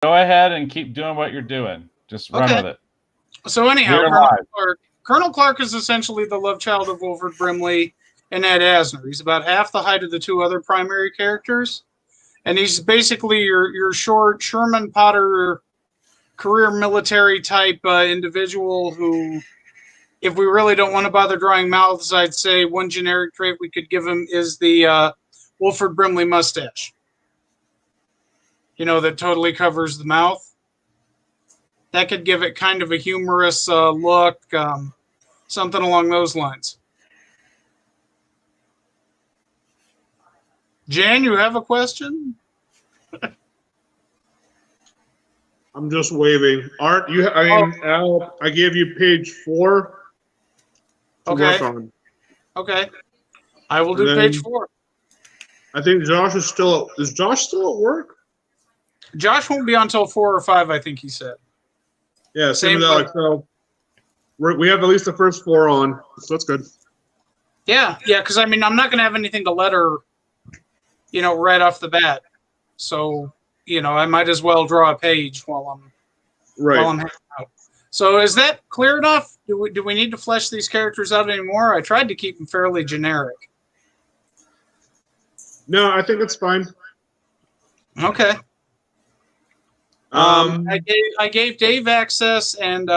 Go ahead and keep doing what you're doing. Just run with it. So anyhow, Colonel Clark is essentially the love child of Wilford Brimley and Ed Asner. He's about half the height of the two other primary characters, and he's basically your short Sherman Potter career military type individual who, if we really don't want to bother drawing mouths, I'd say one generic trait we could give him is the Wilford Brimley mustache. You know, that totally covers the mouth. That could give it kind of a humorous look, something along those lines. Jan, you have a question? I'm just waving. Art, you? I mean, Al, I gave you page 4 to work on. Okay. I will do page 4. I think Josh is still. Is Josh still at work? Josh won't be on until 4 or 5. I think he said. Yeah, same with Alex. So we have at least the first 4 on, so that's good. Yeah, because I mean, I'm not going to have anything to letter, right off the bat. So, I might as well draw a page while I'm hanging out. So, is that clear enough? Do we need to flesh these characters out anymore? I tried to keep them fairly generic. No, I think it's fine. Okay. I gave Dave access and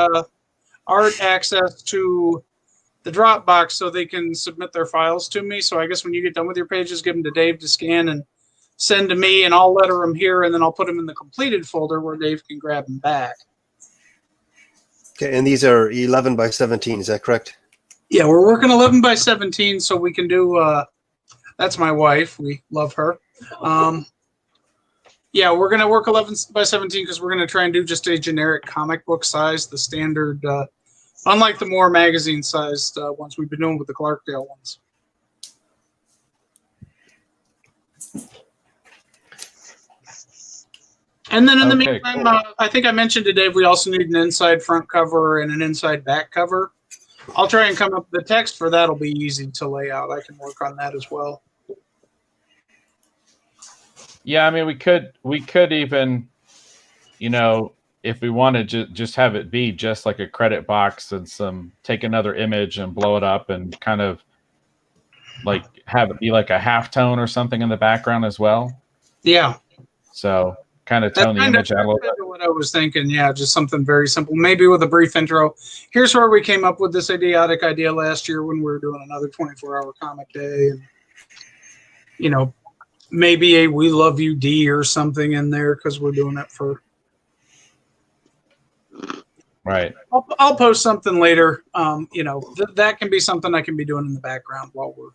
Art access to the Dropbox so they can submit their files to me. So I guess when you get done with your pages, give them to Dave to scan and send to me, and I'll letter them here, and then I'll put them in the completed folder where Dave can grab them back. Okay, and these are 11 by 17, is that correct? Yeah, we're working 11 by 17, so we can do, that's my wife. We love her. Yeah, we're going to work 11 by 17 because we're going to try and do just a generic comic book size, the standard, unlike the more magazine-sized ones we've been doing with the Clarkdale ones. And then in the meantime, I think I mentioned to Dave we also need an inside front cover and an inside back cover. I'll try and come up with the text for that. Will be easy to lay out. I can work on that as well. Yeah, I mean, we could even, if we wanted to just have it be just like a credit box and take another image and blow it up and kind of like have it be like a halftone or something in the background as well. Yeah. So kind of tone the image out a little bit. What I was thinking, yeah, just something very simple, maybe with a brief intro. Here's where we came up with this idiotic idea last year when we were doing another 24-hour comic day, and maybe a "We Love You D" or something in there because we're doing it for. Right. I'll post something later. That can be something I can be doing in the background while we're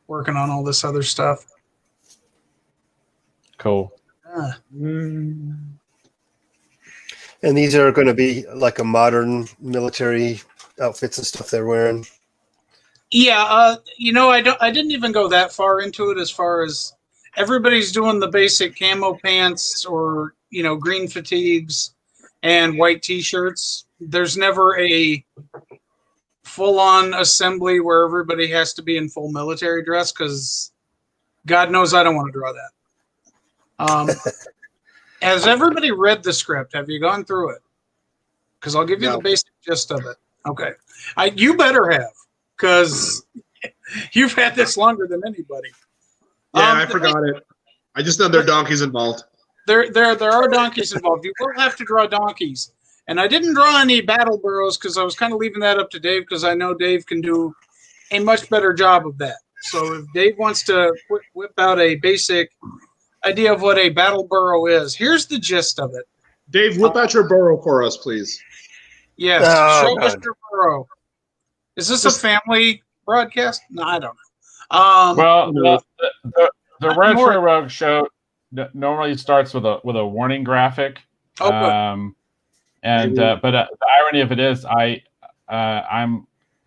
working on all this other stuff. Cool. And these are going to be like a modern military outfits and stuff they're wearing. Yeah, I didn't even go that far into it as far as everybody's doing the basic camo pants or, green fatigues and white T-shirts. There's never a full-on assembly where everybody has to be in full military dress because God knows I don't want to draw that. Has everybody read the script? Have you gone through it? Because I'll give you the basic gist of it. Okay. You better have, because you've had this longer than anybody. Yeah, I forgot it. I just know there are donkeys involved. There are donkeys involved. You will have to draw donkeys. And I didn't draw any battle burrows because I was kind of leaving that up to Dave because I know Dave can do a much better job of that. So if Dave wants to whip out a basic idea of what a battle burrow is, here's the gist of it. Dave, whip out your burrow for us, please. Yes, show us your burrow. Is this a family broadcast? No, I don't know. The Retro Rogue show normally starts with a warning graphic. But the irony of it is, I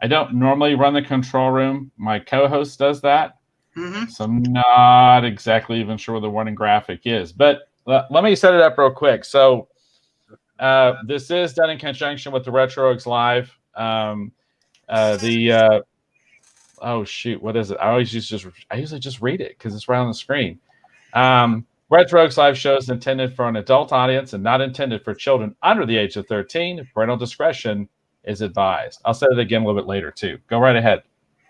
don't normally run the control room. My co-host does that. Mm-hmm. So I'm not exactly even sure what the warning graphic is. But let me set it up real quick. So this is done in conjunction with the Retro Rogues Live. Oh shoot, what is it? I usually just read it because it's right on the screen. Red Rogues Live Show is intended for an adult audience and not intended for children under the age of 13. Parental discretion is advised. I'll say it again a little bit later, too. Go right ahead.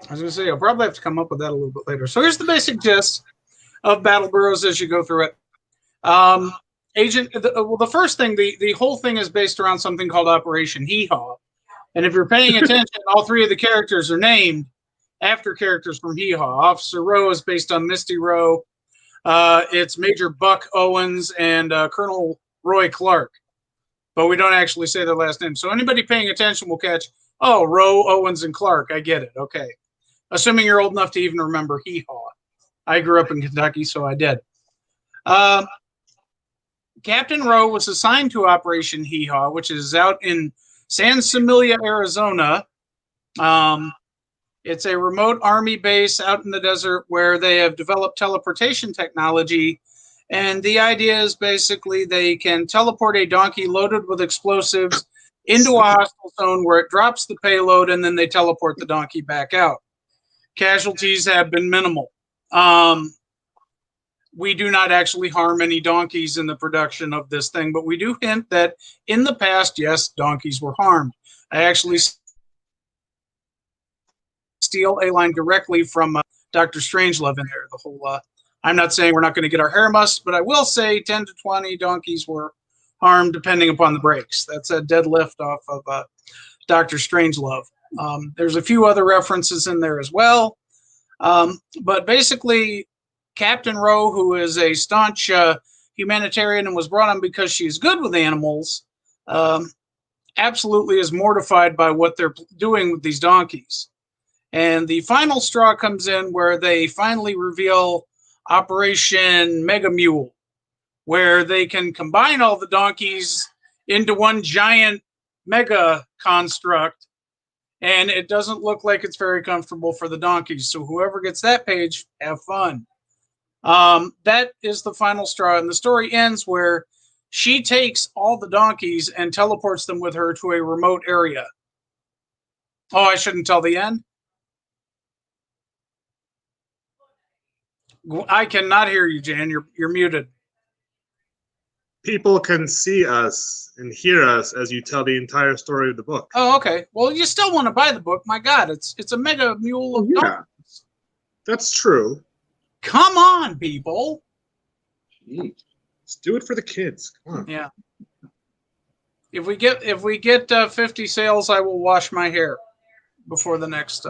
I was going to say, I'll probably have to come up with that a little bit later. So here's the basic gist of Battle Burrows as you go through it. The first thing, the whole thing is based around something called Operation Hee Haw. And if you're paying attention, all three of the characters are named after characters from Hee Haw. Officer Rowe is based on Misty Rowe. It's Major Buck Owens and Colonel Roy Clark. But we don't actually say their last name. So anybody paying attention will catch, oh, Rowe, Owens, and Clark. I get it. Okay. Assuming you're old enough to even remember Hee Haw. I grew up in Kentucky, so I did. Captain Rowe was assigned to Operation Hee Haw, which is out in San Similia, Arizona. It's a remote army base out in the desert where they have developed teleportation technology. And the idea is basically they can teleport a donkey loaded with explosives into a hostile zone where it drops the payload, and then they teleport the donkey back out. Casualties have been minimal. We do not actually harm any donkeys in the production of this thing, but we do hint that in the past, yes, donkeys were harmed. I actually steal a line directly from Dr. Strangelove in there. The whole, I'm not saying we're not going to get our hair mussed, but I will say 10 to 20 donkeys were harmed depending upon the breaks. That's a dead lift off of Dr. Strangelove. There's a few other references in there as well. But basically, Captain Rowe, who is a staunch humanitarian and was brought on because she's good with animals, absolutely is mortified by what they're doing with these donkeys. And the final straw comes in where they finally reveal Operation Mega Mule, where they can combine all the donkeys into one giant mega construct. And it doesn't look like it's very comfortable for the donkeys. So whoever gets that page, have fun. That is the final straw. And the story ends where she takes all the donkeys and teleports them with her to a remote area. Oh, I shouldn't tell the end? I cannot hear you, Jan. You're muted. People can see us and hear us as you tell the entire story of the book. Oh, okay. Well, you still want to buy the book. My God, it's a mega mule of donkeys. That's true. Come on, people. Jeez. Let's do it for the kids. Come on. Yeah. If we get 50 sales, I will wash my hair before the next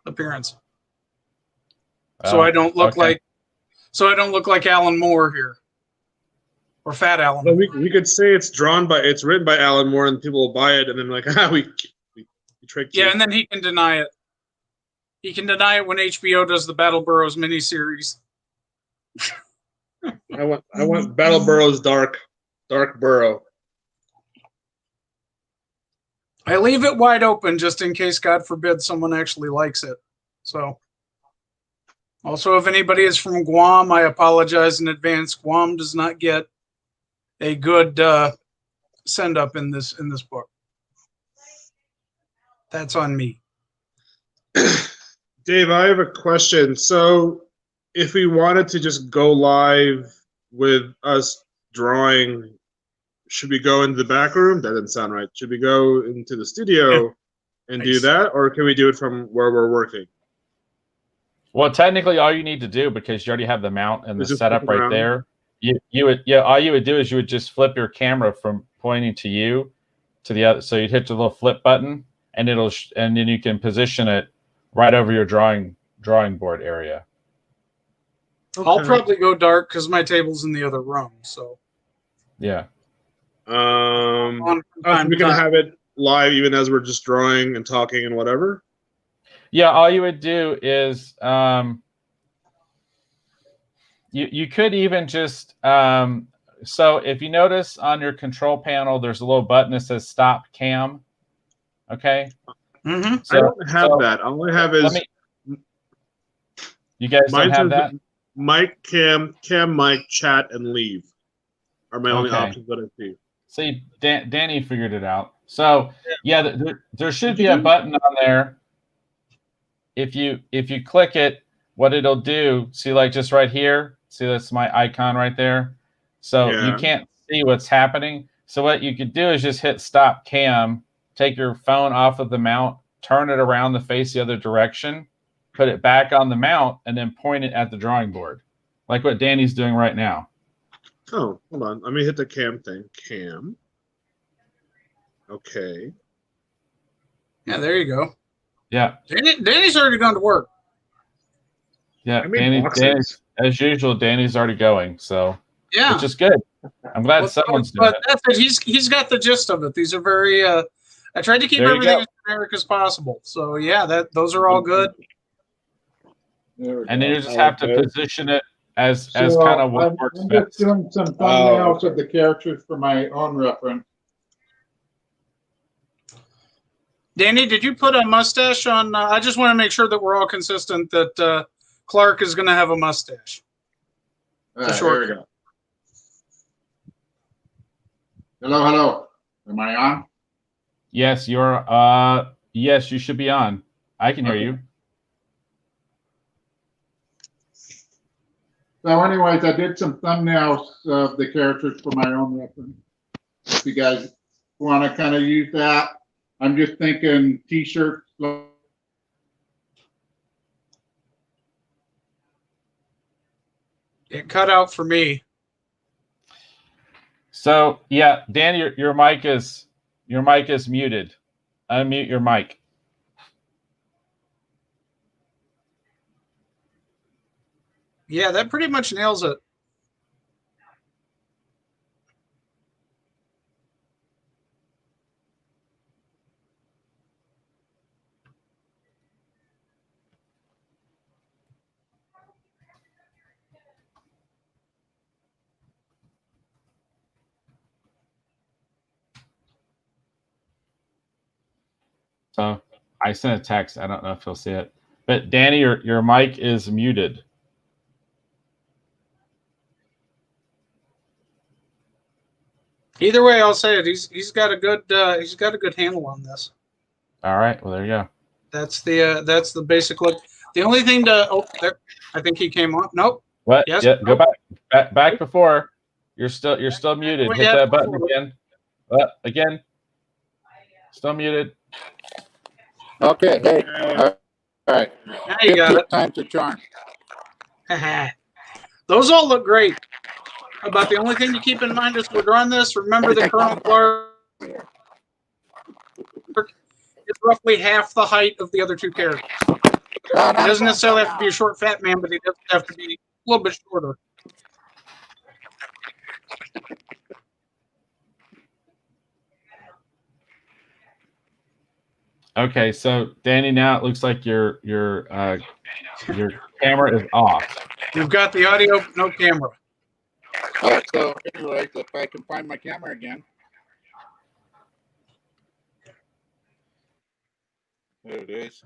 appearance. So I don't look like Alan Moore here. Or Fat Alan. Well, we could say it's written by Alan Moore, and people will buy it, and then like, we tricked you. Yeah, and then he can deny it. He can deny it when HBO does the Battle Burrows miniseries. I want Battle Burrows Dark Burrow. I leave it wide open just in case, God forbid, someone actually likes it. So, also, if anybody is from Guam, I apologize in advance. Guam does not get a good send up in this book. That's on me. Dave, I have a question. So, if we wanted to just go live with us drawing, should we go into the back room? That didn't sound right. Should we go into the studio and do that, or can we do it from where we're working? Well, technically, all you need to do, because you already have the mount and the setup right there, all you would do is you would just flip your camera from pointing to you to the other. So you'd hit the little flip button, and and then you can position it right over your drawing board area. Okay. I'll probably go dark because my table's in the other room. So yeah. We can have it live even as we're just drawing and talking and whatever. Yeah, all you would do is you could even just so if you notice on your control panel, there's a little button that says Stop Cam. Okay. Mm-hmm. So, I don't have that. All I have is. You guys don't have that? Mic, cam, mic, chat, and leave are my only options that I see. See, Danny figured it out. So yeah, there should be a button on there. If you click it, what it'll do, see, like just right here, See, that's my icon right there. So Yeah. you can't see what's happening. So what you could do is just hit stop cam, take your phone off of the mount, turn it around to face the other direction, put it back on the mount, and then point it at the drawing board, like what Danny's doing right now. Oh, hold on. Let me hit the cam thing. Cam. Okay. Yeah, there you go. Yeah. Danny's already gone to work. Yeah. I made boxes. As usual, Danny's already going. So, Yeah. which is good. I'm glad someone's doing it. That's it. He's got the gist of it. These are very. I tried to keep There you everything go. as generic as possible. So yeah, those are all good. And then you just have to position it as kind of what works I'm best. just doing some thumbnails of the characters for my own reference. Danny, did you put a mustache on? I just want to make sure that we're all consistent that Clark is going to have a mustache. All right, here we go. Hello. Am I on? Yes, you're. Yes, you should be on. I can hear you. So anyways, I did some thumbnails of the characters for my own reference. If you guys want to kind of use that, I'm just thinking t-shirts. It cut out for me. So yeah, Dan, your mic is muted. Unmute your mic. Yeah, that pretty much nails it. So I sent a text. I don't know if you'll see it, but Danny, your mic is muted. Either way, I'll say it. He's got a good handle on this. All right. Well, there you go. That's the basic look. The only thing there, I think he came on. Nope. What? Yes. Yeah. Go back before. You're still muted. Hit that button again. Again. Still muted. Okay. Hey. All right. Now you got it. Time to charm. Those all look great. About the only thing to keep in mind as we're drawing this, remember that Colonel Clark is roughly half the height of the other two characters. He doesn't necessarily have to be a short, fat man, but he does have to be a little bit shorter. Okay, so Danny, now it looks like your camera is off. You've got the audio, no camera. All right, so anyways, if I can find my camera again. There it is.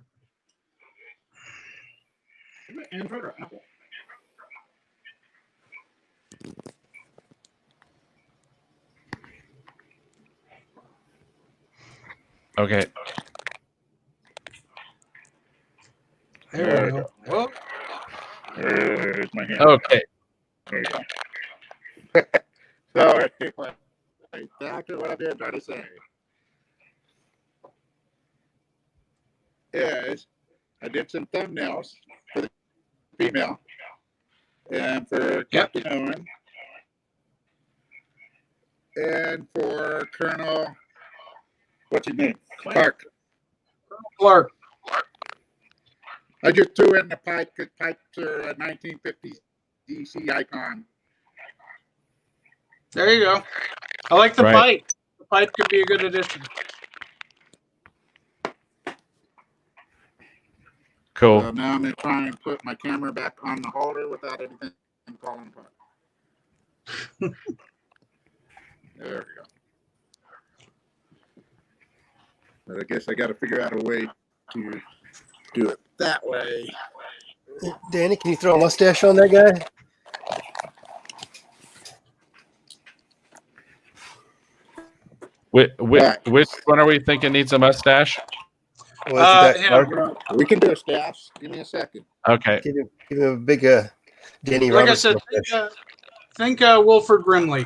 Okay. There we go. Well, There's my hand. Okay. There you go. So, exactly what I've been trying to say is I did some thumbnails for the female and for Captain Owen and for Colonel, what's his name? Clark. Clark. I just threw in the pipe because pipes are a 1950s DC icon. There you go. I like the Right. pipe. The pipe could be a good addition. Cool. So now I'm going to try and put my camera back on the holder without anything falling apart. There we go. But I guess I got to figure out a way to do it that way. Danny, can you throw a mustache on that guy? Which one are we thinking needs a mustache? Well, yeah. We can do a stash. Give me a second. Okay. Give him a big Danny Like I Roberts. said, think Wilford Brimley.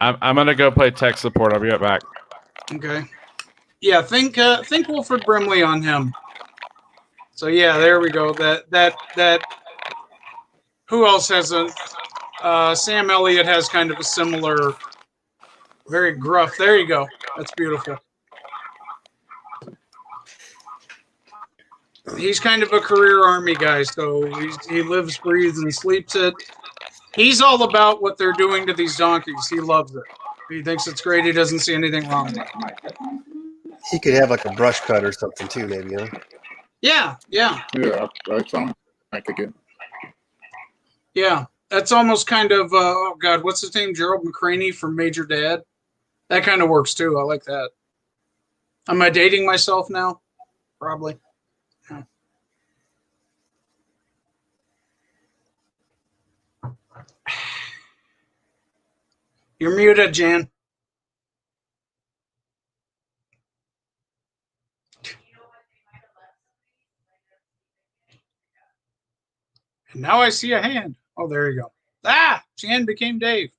I'm gonna go play tech support. I'll be right back. Okay. Yeah, think Wilford Brimley on him. So yeah, there we go. That. Who else has a? Sam Elliott has kind of a similar, very gruff. There you go. That's beautiful. He's kind of a career Army guy, so he lives, breathes, and sleeps it. He's all about what they're doing to these donkeys. He loves it. He thinks it's great. He doesn't see anything wrong with it. He could have like a brush cut or something too, maybe, huh? Yeah. Yeah, that sounds like a good. Yeah. That's almost kind of, oh God, what's his name? Gerald McCraney from Major Dad. That kind of works too. I like that. Am I dating myself now? Probably. Yeah. You're muted, Jan. And now I see a hand. Oh, there you go. Ah, Jan became Dave.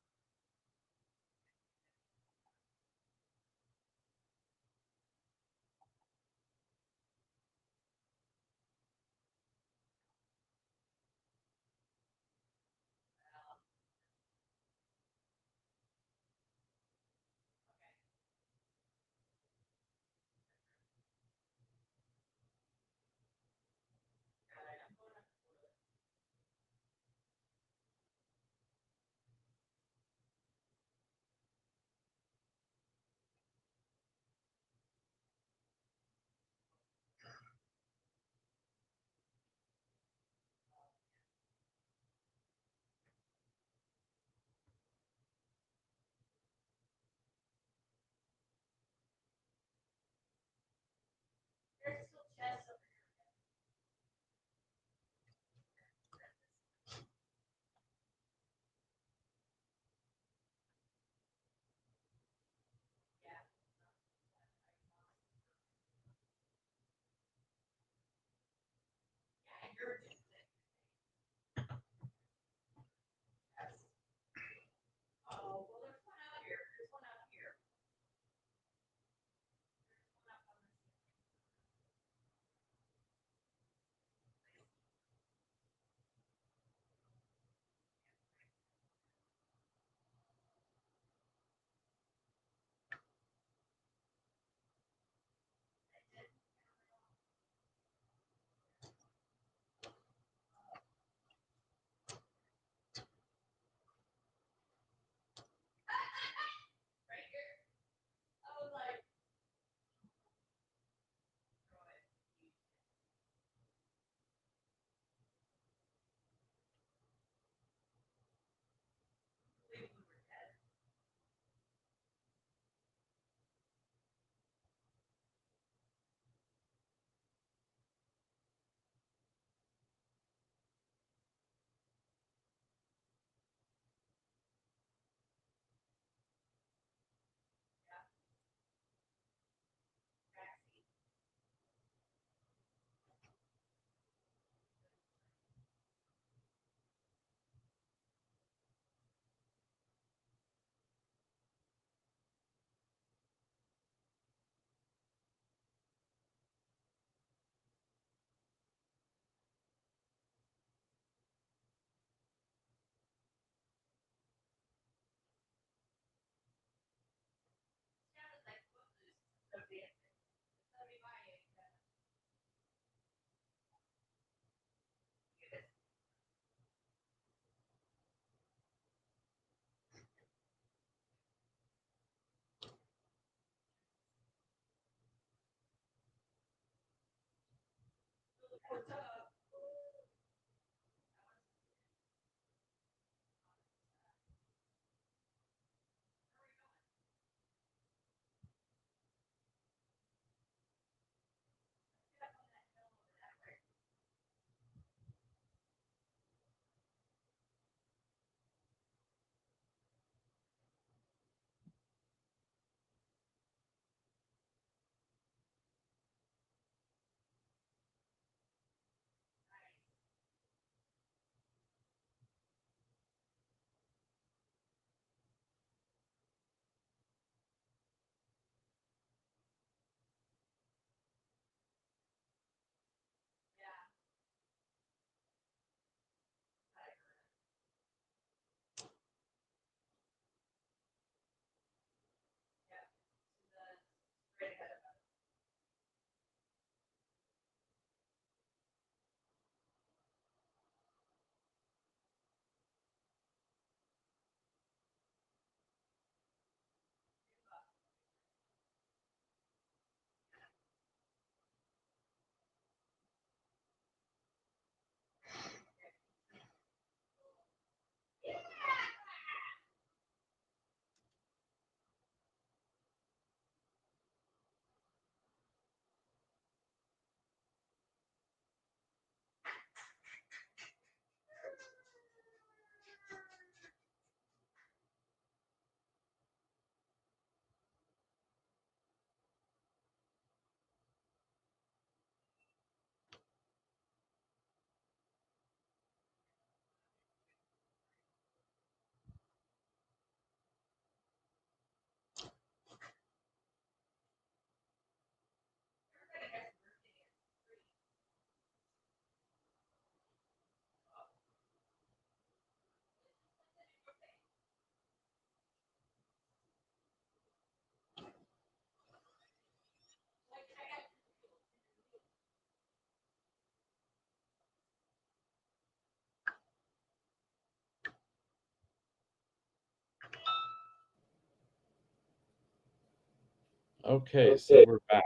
Okay, so we're back.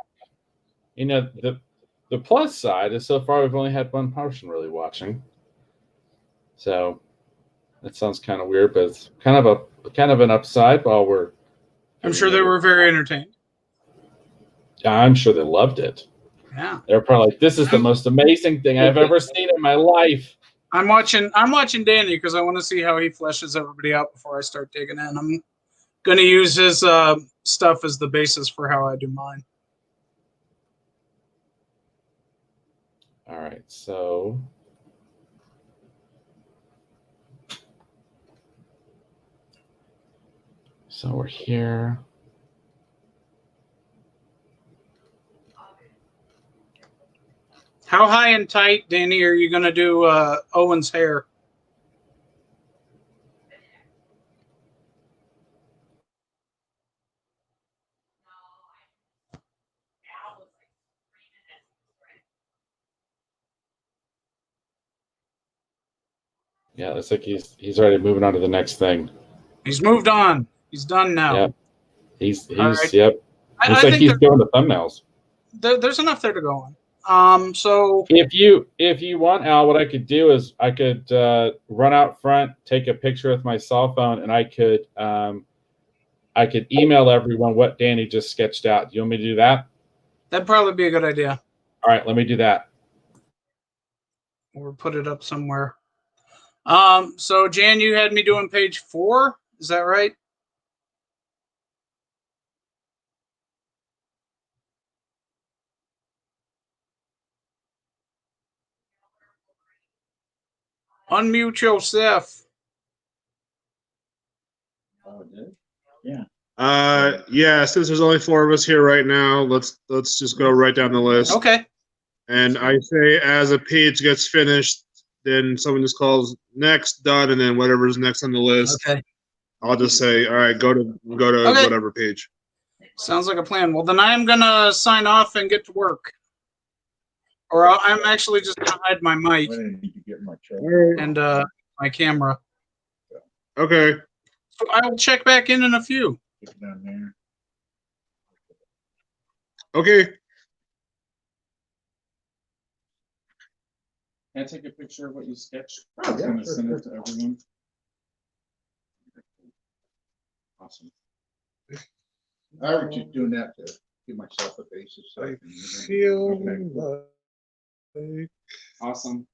You know, the plus side is so far we've only had one person really watching. So that sounds kind of weird, but it's kind of an upside while we're. I'm sure they were very entertained. I'm sure they loved it. Yeah. They're probably like, "This is the most amazing thing I've ever seen in my life." I'm watching Danny because I want to see how he fleshes everybody out before I start digging in. I'm going to use his stuff as the basis for how I do mine. All right, so we're here. How high and tight, Danny, are you going to do Owen's hair? Yeah, looks like he's already moving on to the next thing. He's moved on. He's done now. Yep. He's right. Yep. Looks like he's doing the thumbnails. There's enough there to go on. So if you want, Al, what I could do is I could run out front, take a picture with my cell phone, and I could email everyone what Danny just sketched out. Do you want me to do that? That'd probably be a good idea. All right, let me do that. Or put it up somewhere. So Jan, you had me doing page 4. Is that right? Unmute yourself. Oh, it did? Yeah. Yeah, since there's only 4 of us here right now, let's just go right down the list. Okay. And I say as a page gets finished, then someone just calls next, done, and then whatever's next on the list. Okay. I'll just say, all right, go to Okay. whatever page. Sounds like a plan. Well, then I am gonna sign off and get to work. Or I'm actually just gonna hide my mic and my camera. Okay. So I'll check back in a few. Okay. Can I take a picture of what you sketched? I'm gonna send it to everyone. Awesome. I was just doing that to give myself a basis. So I feel like awesome.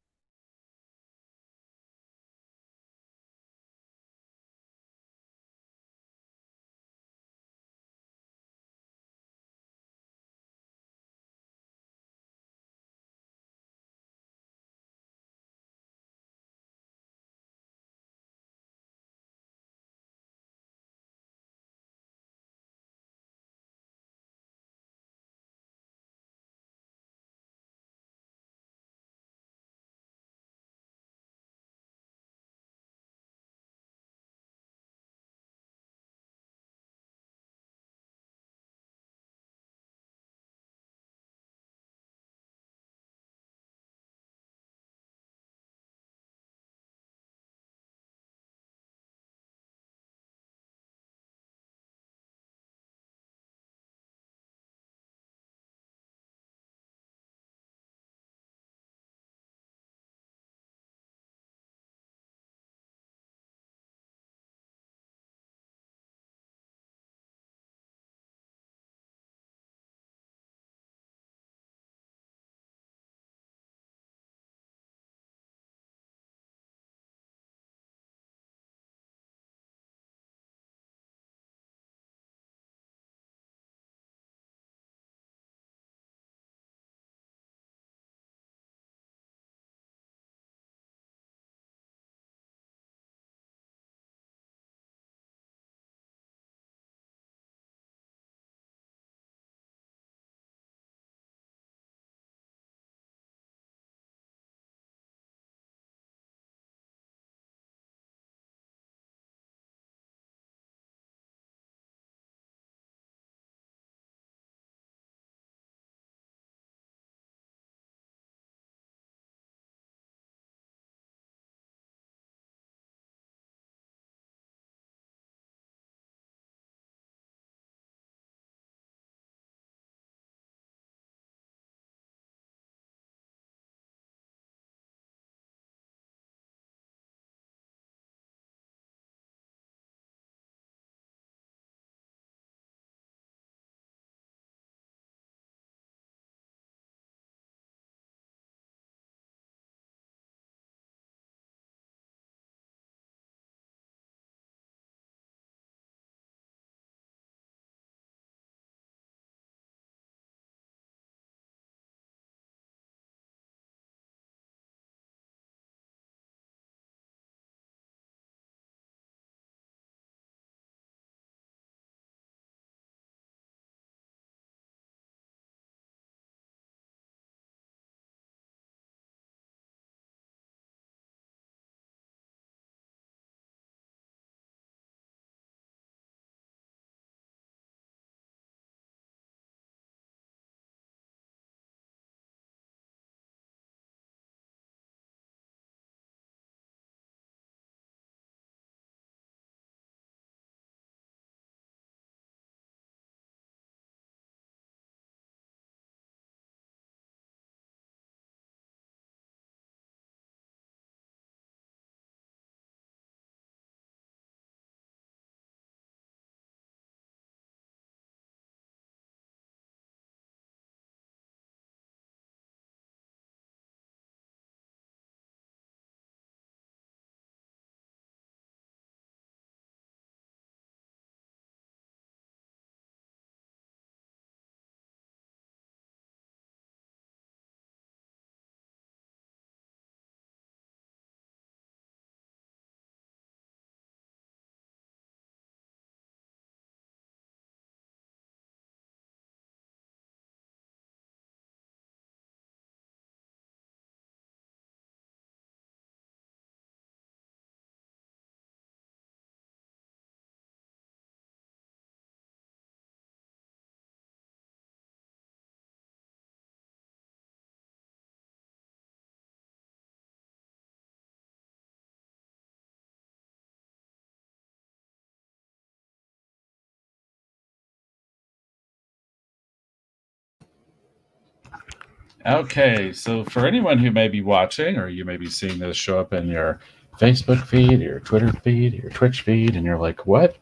Okay, so for anyone who may be watching, or you may be seeing this show up in your Facebook feed, your Twitter feed, your Twitch feed, and you're like, what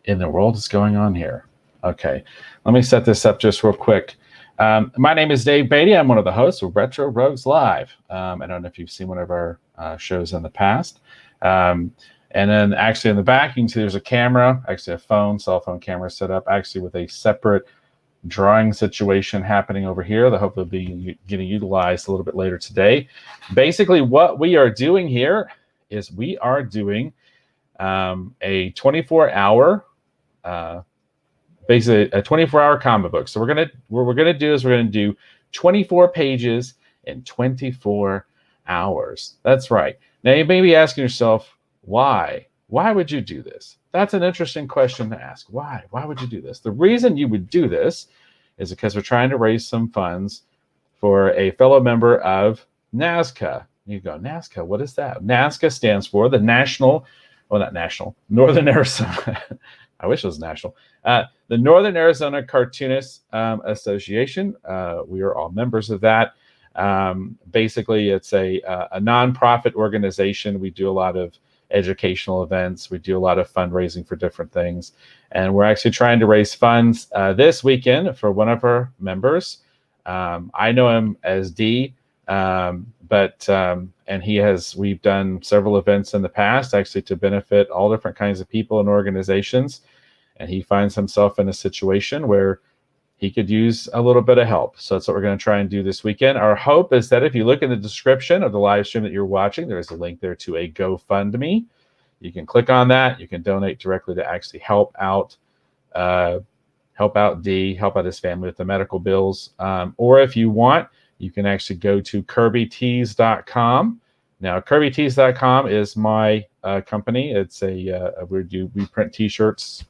in the world is going on here? Okay, let me set this up just real quick. My name is Dave Beatty. I'm one of the hosts of Retro Rogues Live. I don't know if you've seen one of our shows in the past. And then actually in the back, you can see there's a camera, actually a cell phone camera set up, actually with a separate drawing situation happening over here that hopefully will be getting utilized a little bit later today. Basically, what we are doing here is we are doing a 24-hour, basically a 24-hour comic book. So what we're gonna do 24 pages in 24 hours. That's right. Now you may be asking yourself, why? Why would you do this? That's an interesting question to ask. Why? Why would you do this? The reason you would do this is because we're trying to raise some funds for a fellow member of NASCA. You go, NASCA, what is that? NASCA stands for the National, well, not National, Northern Arizona. I wish it was national. The Northern Arizona Cartoonists Association. We are all members of that. Basically, it's a nonprofit organization. We do a lot of educational events. We do a lot of fundraising for different things. And we're actually trying to raise funds this weekend for one of our members. I know him as D, and we've done several events in the past actually to benefit all different kinds of people and organizations. And he finds himself in a situation where he could use a little bit of help. So that's what we're going to try and do this weekend. Our hope is that if you look in the description of the live stream that you're watching, there's a link there to a GoFundMe. You can click on that. You can donate directly to actually help out D, help out his family with the medical bills. Or if you want, you can actually go to KirbyTees.com. Now, KirbyTees.com is my company. It's we print T-shirts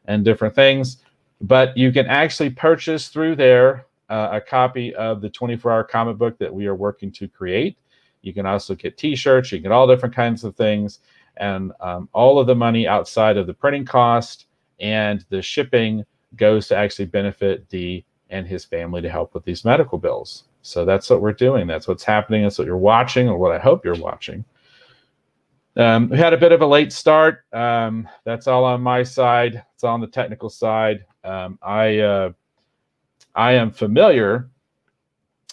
and different things. But you can actually purchase through there a copy of the 24-hour comic book that we are working to create. You can also get T-shirts. You can get all different kinds of things. And all of the money outside of the printing cost and the shipping goes to actually benefit Dee and his family to help with these medical bills. So that's what we're doing. That's what's happening. That's what you're watching, or what I hope you're watching. We had a bit of a late start. That's all on my side. It's all on the technical side. I am familiar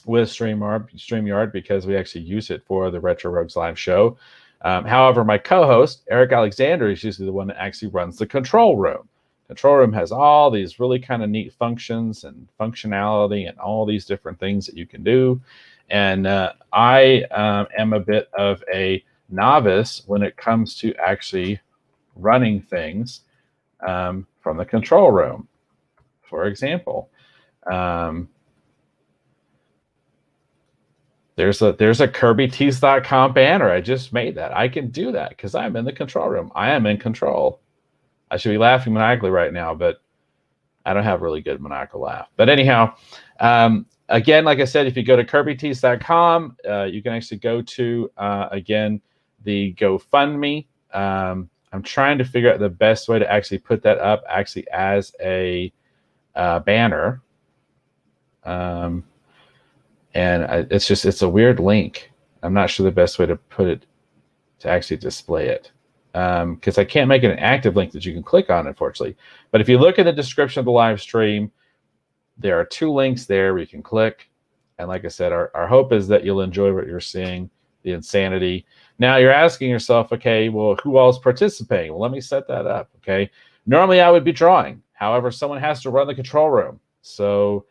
with StreamYard because we actually use it for the Retro Rogues live show. However, my co-host, Eric Alexander, is usually the one that actually runs the control room. Control room has all these really kind of neat functions and functionality and all these different things that you can do. And I am a bit of a novice when it comes to actually running things from the control room. For example, there's a KirbyTees.com banner. I just made that. I can do that because I'm in the control room. I am in control. I should be laughing maniacally right now, but I don't have a really good maniacal laugh. But anyhow, again, like I said, if you go to KirbyTees.com, you can actually go to, again, the GoFundMe. I'm trying to figure out the best way to actually put that up actually as a banner. And it's a weird link. I'm not sure the best way to put it to actually display it. Because I can't make it an active link that you can click on, unfortunately. But if you look at the description of the live stream, there are 2 links there where you can click. And like I said, our hope is that you'll enjoy what you're seeing, the insanity. Now you're asking yourself, okay, well, who else is participating? Well, let me set that up, okay? Normally I would be drawing. However, someone has to run the control room. So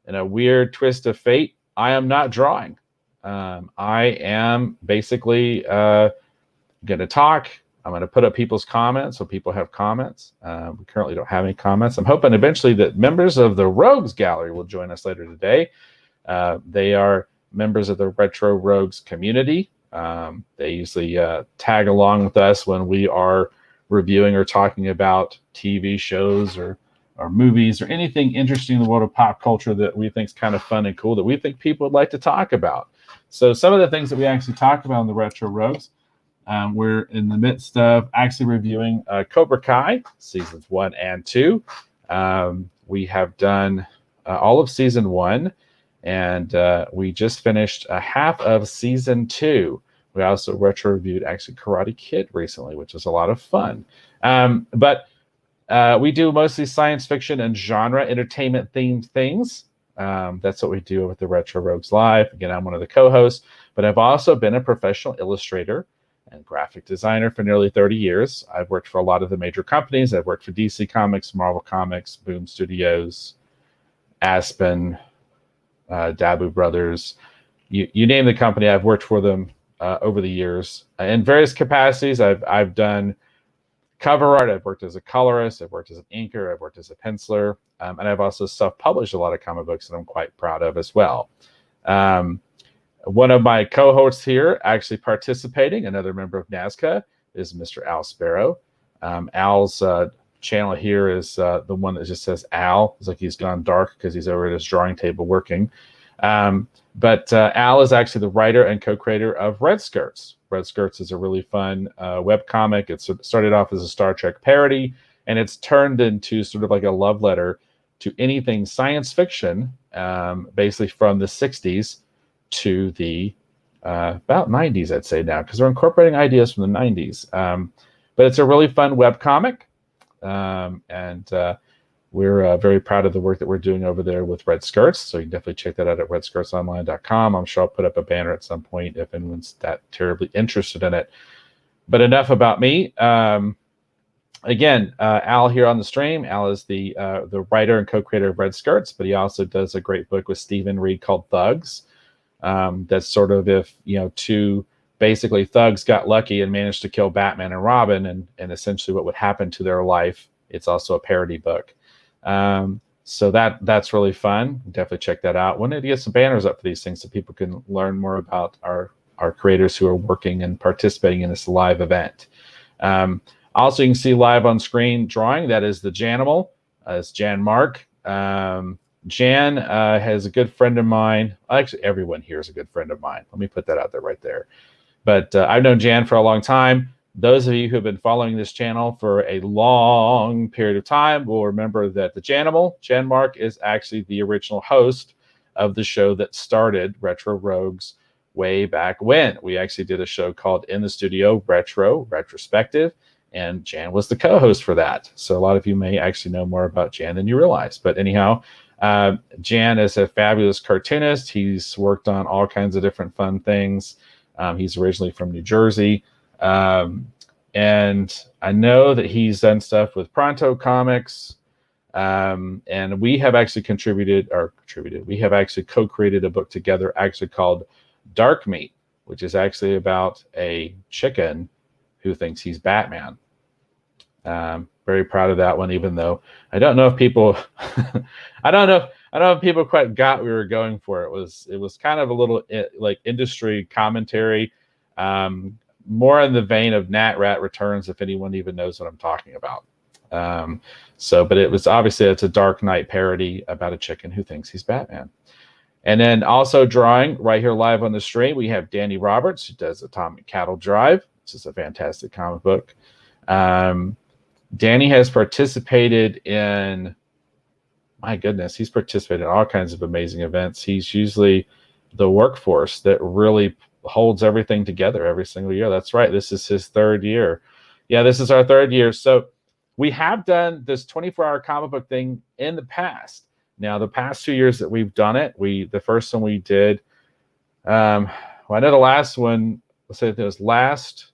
in a weird twist of fate, I am not drawing. I am basically going to talk. I'm going to put up people's comments so people have comments. We currently don't have any comments. I'm hoping eventually that members of the Rogues Gallery will join us later today. They are members of the Retro Rogues community. They usually tag along with us when we are reviewing or talking about TV shows or movies or anything interesting in the world of pop culture that we think is kind of fun and cool that we think people would like to talk about. So some of the things that we actually talked about in the Retro Rogues, we're in the midst of actually reviewing Cobra Kai seasons 1 and 2. We have done all of season 1, And we just finished a half of season 2. We also retro reviewed actually Karate Kid recently, which was a lot of fun. But we do mostly science fiction and genre entertainment themed things. That's what we do with the Retro Rogues Live. Again, I'm one of the co-hosts, but I've also been a professional illustrator and graphic designer for nearly 30 years. I've worked for a lot of the major companies. I've worked for DC Comics, Marvel Comics, Boom Studios, Aspen, Dabu Brothers. You name the company, I've worked for them over the years in various capacities. I've done cover art. I've worked as a colorist. I've worked as an inker. I've worked as a penciler. And I've also self-published a lot of comic books that I'm quite proud of as well. One of my co-hosts here actually participating, another member of NASCA, is Mr. Al Sparrow. Al's channel here is the one that just says Al. It's like he's gone dark because he's over at his drawing table working. But Al is actually the writer and co-creator of Red Skirts. Red Skirts is a really fun webcomic. It started off as a Star Trek parody, and it's turned into sort of like a love letter to anything science fiction, basically from the 60s to the about 90s, I'd say now, because we're incorporating ideas from the 90s. But it's a really fun webcomic, and we're very proud of the work that we're doing over there with Red Skirts. So you can definitely check that out at redskirtsonline.com. I'm sure I'll put up a banner at some point if anyone's that terribly interested in it. But enough about me. Again, Al here on the stream. Al is the writer and co-creator of Red Skirts, but he also does a great book with Stephen Reed called Thugs. That's sort of if, two basically thugs got lucky and managed to kill Batman and Robin and essentially what would happen to their life. It's also a parody book. So that's really fun. Definitely check that out. We need to get some banners up for these things so people can learn more about our creators who are working and participating in this live event. Also, you can see live on screen drawing. That is the Janimal. It's Jan Mark. Jan has a good friend of mine. Actually, everyone here is a good friend of mine. Let me put that out there right there. But I've known Jan for a long time. Those of you who have been following this channel for a long period of time will remember that the Janimal, Jan Mark, is actually the original host of the show that started Retro Rogues way back when. We actually did a show called In the Studio Retrospective, and Jan was the co-host for that. So a lot of you may actually know more about Jan than you realize. But anyhow, Jan is a fabulous cartoonist. He's worked on all kinds of different fun things. He's originally from New Jersey. And I know that he's done stuff with Pronto Comics. And we have actually we have actually co-created a book together actually called Dark Meat, which is actually about a chicken who thinks he's Batman. Very proud of that one, even though I don't know if people, I don't know if people quite got what we were going for. It was kind of a little like industry commentary, more in the vein of Nat Rat Returns, if anyone even knows what I'm talking about. But it was obviously it's a Dark Knight parody about a chicken who thinks he's Batman. And then also drawing right here live on the stream, we have Danny Roberts, who does Atomic Cattle Drive. This is a fantastic comic book. Danny has participated in, my goodness, he's participated in all kinds of amazing events. He's usually the workforce that really holds everything together every single year. That's right. This is his third year. Yeah, this is our third year. So we have done this 24-hour comic book thing in the past. Now, the past 2 years that we've done it, the first one we did, I know the last one, let's say it was Last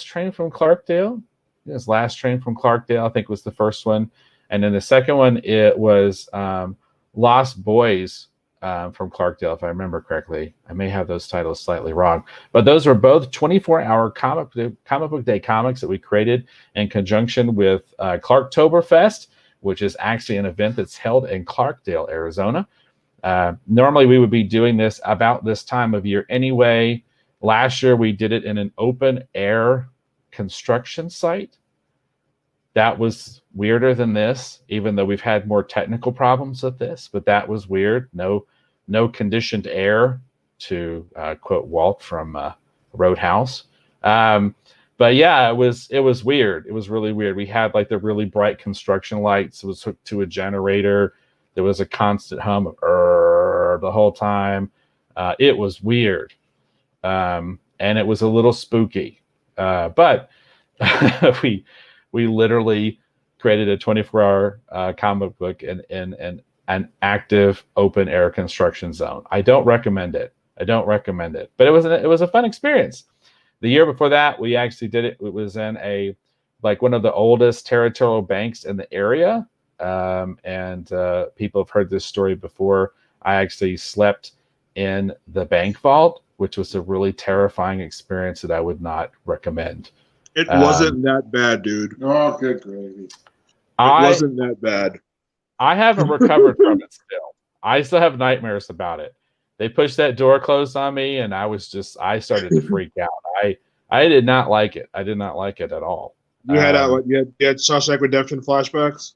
Train from Clarkdale? It was Last Train from Clarkdale, I think was the first one. And then the second one, it was Lost Boys from Clarkdale, if I remember correctly. I may have those titles slightly wrong. But those were both 24-hour comic book day comics that we created in conjunction with Clarktoberfest, which is actually an event that's held in Clarkdale, Arizona. Normally, we would be doing this about this time of year anyway. Last year, we did it in an open-air construction site. That was weirder than this, even though we've had more technical problems with this, but that was weird. No conditioned air, to quote Walt from Roadhouse. But yeah, it was weird. It was really weird. We had like the really bright construction lights. It was hooked to a generator. There was a constant hum of the whole time. It was weird, and it was a little spooky. But we literally created a 24-hour comic book in an active open air construction zone. I don't recommend it. But it was a fun experience. The year before that, we actually did it. It was in one of the oldest territorial banks in the area. And people have heard this story before. I actually slept in the bank vault, which was a really terrifying experience that I would not recommend. It wasn't that bad, dude. Oh, good gravy. It wasn't that bad. I haven't recovered from it still. I still have nightmares about it. They pushed that door closed on me, and I started to freak out. I did not like it. I did not like it at all. You had you had Shawshank Redemption flashbacks?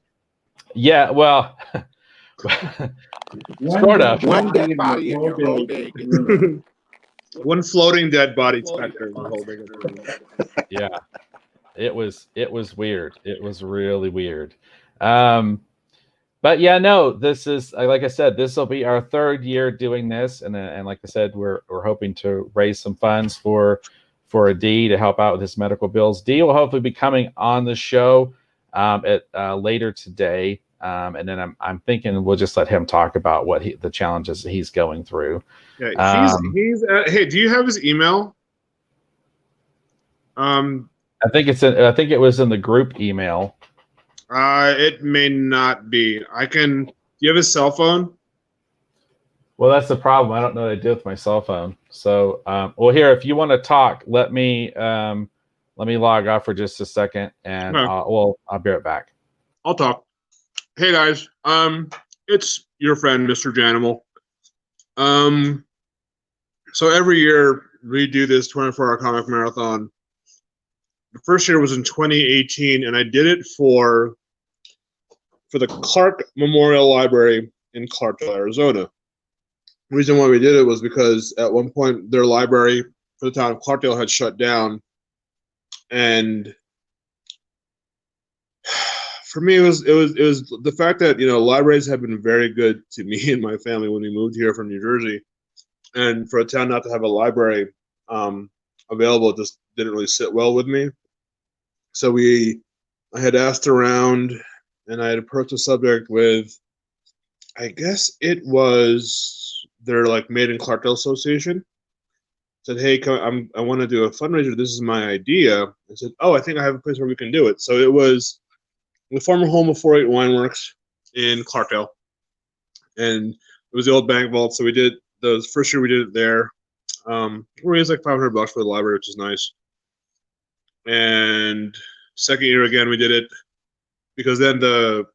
Yeah, well, sort of. One dead body in your whole day. One floating dead body specter in the whole thing. Yeah, it was weird. It was really weird. But yeah, no, this is, like I said, this will be our third year doing this, and like I said, we're hoping to raise some funds for a D to help out with his medical bills. D will hopefully be coming on the show later today, and then I'm thinking we'll just let him talk about the challenges that he's going through. Yeah, hey, do you have his email? I think it was in the group email. It may not be. Do you have his cell phone? Well, that's the problem. I don't know what I did with my cell phone. So, here, if you want to talk, let me log off for just a second, and Okay. I'll be right back. I'll talk. Hey guys, it's your friend, Mr. Janimal. So every year we do this 24-hour comic marathon. The first year was in 2018, and I did it for the Clark Memorial Library in Clarkdale, Arizona. The reason why we did it was because at one point their library for the town of Clarkdale had shut down, and for me it was the fact that libraries have been very good to me and my family when we moved here from New Jersey, and for a town not to have a library available just didn't really sit well with me. So I had asked around, and I had approached the subject with, I guess it was their Made in Clarkdale Association. Said, hey, I want to do a fundraiser. This is my idea. I said, oh, I think I have a place where we can do it. So it was the former home of 48 Wineworks in Clarkdale, and it was the old bank vault. So we did the first year we did it there. We raised like $500 for the library, which is nice. And second year again, we did it because then the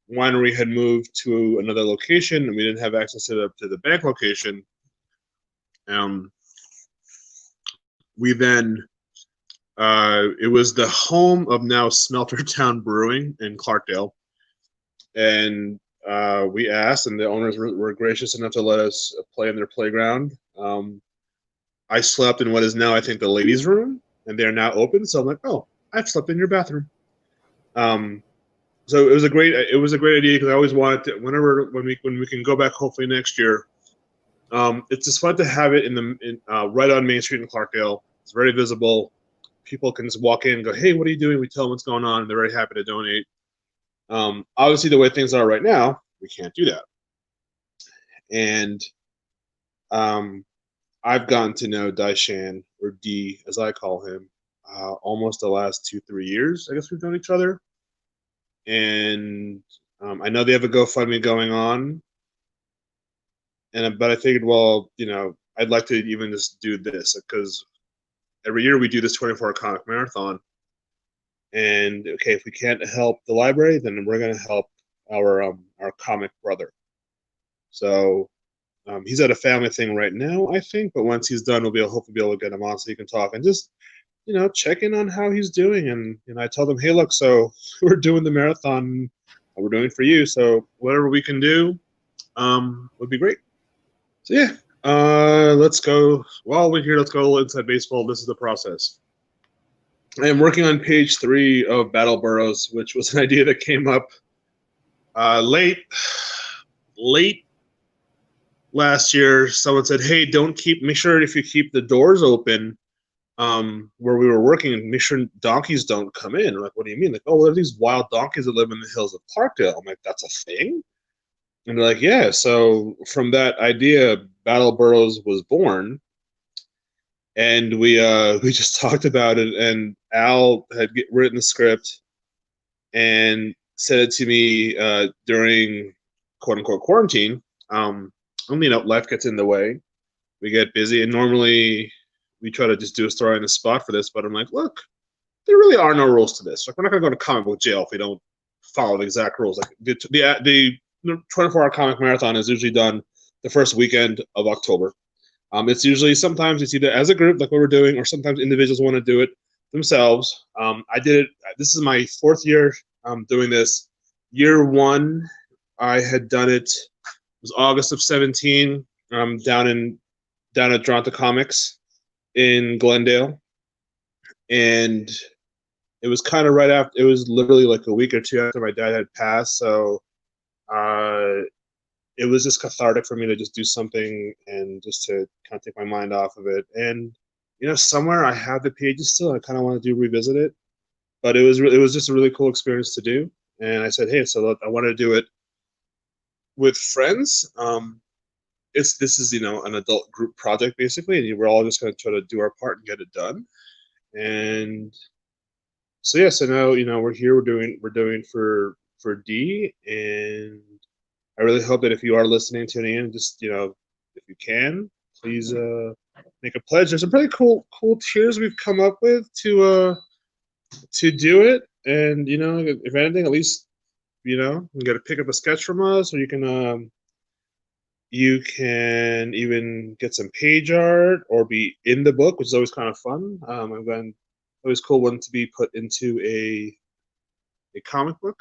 winery had moved to another location, and we didn't have access to the bank location. We then it was the home of now Smeltertown Brewing in Clarkdale, and we asked, and the owners were gracious enough to let us play in their playground. I slept in what is now, I think, the ladies' room, and they are now open. So I'm like, oh, I've slept in your bathroom. So it was a great idea because I always wanted to, when we can go back, hopefully next year. It's just fun to have it right on Main Street in Clarkdale. It's very visible. People can just walk in and go, hey, what are you doing? We tell them what's going on, and they're very happy to donate. Obviously, the way things are right now, we can't do that. And I've gotten to know Dyshan, or D, as I call him, almost the last 2-3 years. I guess we've known each other. And I know they have a GoFundMe going on. But I figured, well, I'd like to even just do this because every year we do this 24-hour comic marathon. And okay, if we can't help the library, then we're going to help our comic brother. So he's at a family thing right now, I think. But once he's done, we'll hopefully be able to get him on so he can talk and just check in on how he's doing. And I told him, hey, look, so we're doing the marathon. We're doing it for you. So whatever we can do would be great. So yeah, let's go. While we're here, let's go inside baseball. This is the process. I am working on page 3 of Battle Burrows, which was an idea that came up late last year, someone said, "Hey, make sure if you keep the doors open, where we were working, and make sure donkeys don't come in." I'm like, "What do you mean?" Like, "Oh, well, there are these wild donkeys that live in the hills of Parkdale." I'm like, "That's a thing?" And they're like, "Yeah." So from that idea, Battle Burrows was born, and we just talked about it. And Al had written the script and said it to me during quote unquote quarantine. Life gets in the way. We get busy, and normally we try to just do a story on the spot for this. But I'm like, look, there really are no rules to this. Like, we're not going to go to comic book jail if we don't follow the exact rules. Like the 24-hour comic marathon is usually done the first weekend of October. It's usually sometimes it's either as a group like what we're doing, or sometimes individuals want to do it themselves. I did it. This is my fourth year doing this. Year one, I had done it. It was August of 17. Down at Toronto Comics in Glendale, and it was kind of right after. It was literally like a week or two after my dad had passed, so it was just cathartic for me to just do something and just to kind of take my mind off of it. And somewhere I have the pages still. I kind of want to revisit it, but it was just a really cool experience to do. And I said, hey, so look, I want to do it with friends. This is an adult group project basically, and we're all just going to try to do our part and get it done. And so yeah, so now we're here. We're doing for D, and I really hope that if you are listening, tuning in, just if you can, please make a pledge. There's some pretty cool tiers we've come up with to do it, and if anything, at least you got to pick up a sketch from us, or you can even get some page art or be in the book, which is always kind of fun. I've gotten always cool one to be put into a comic book.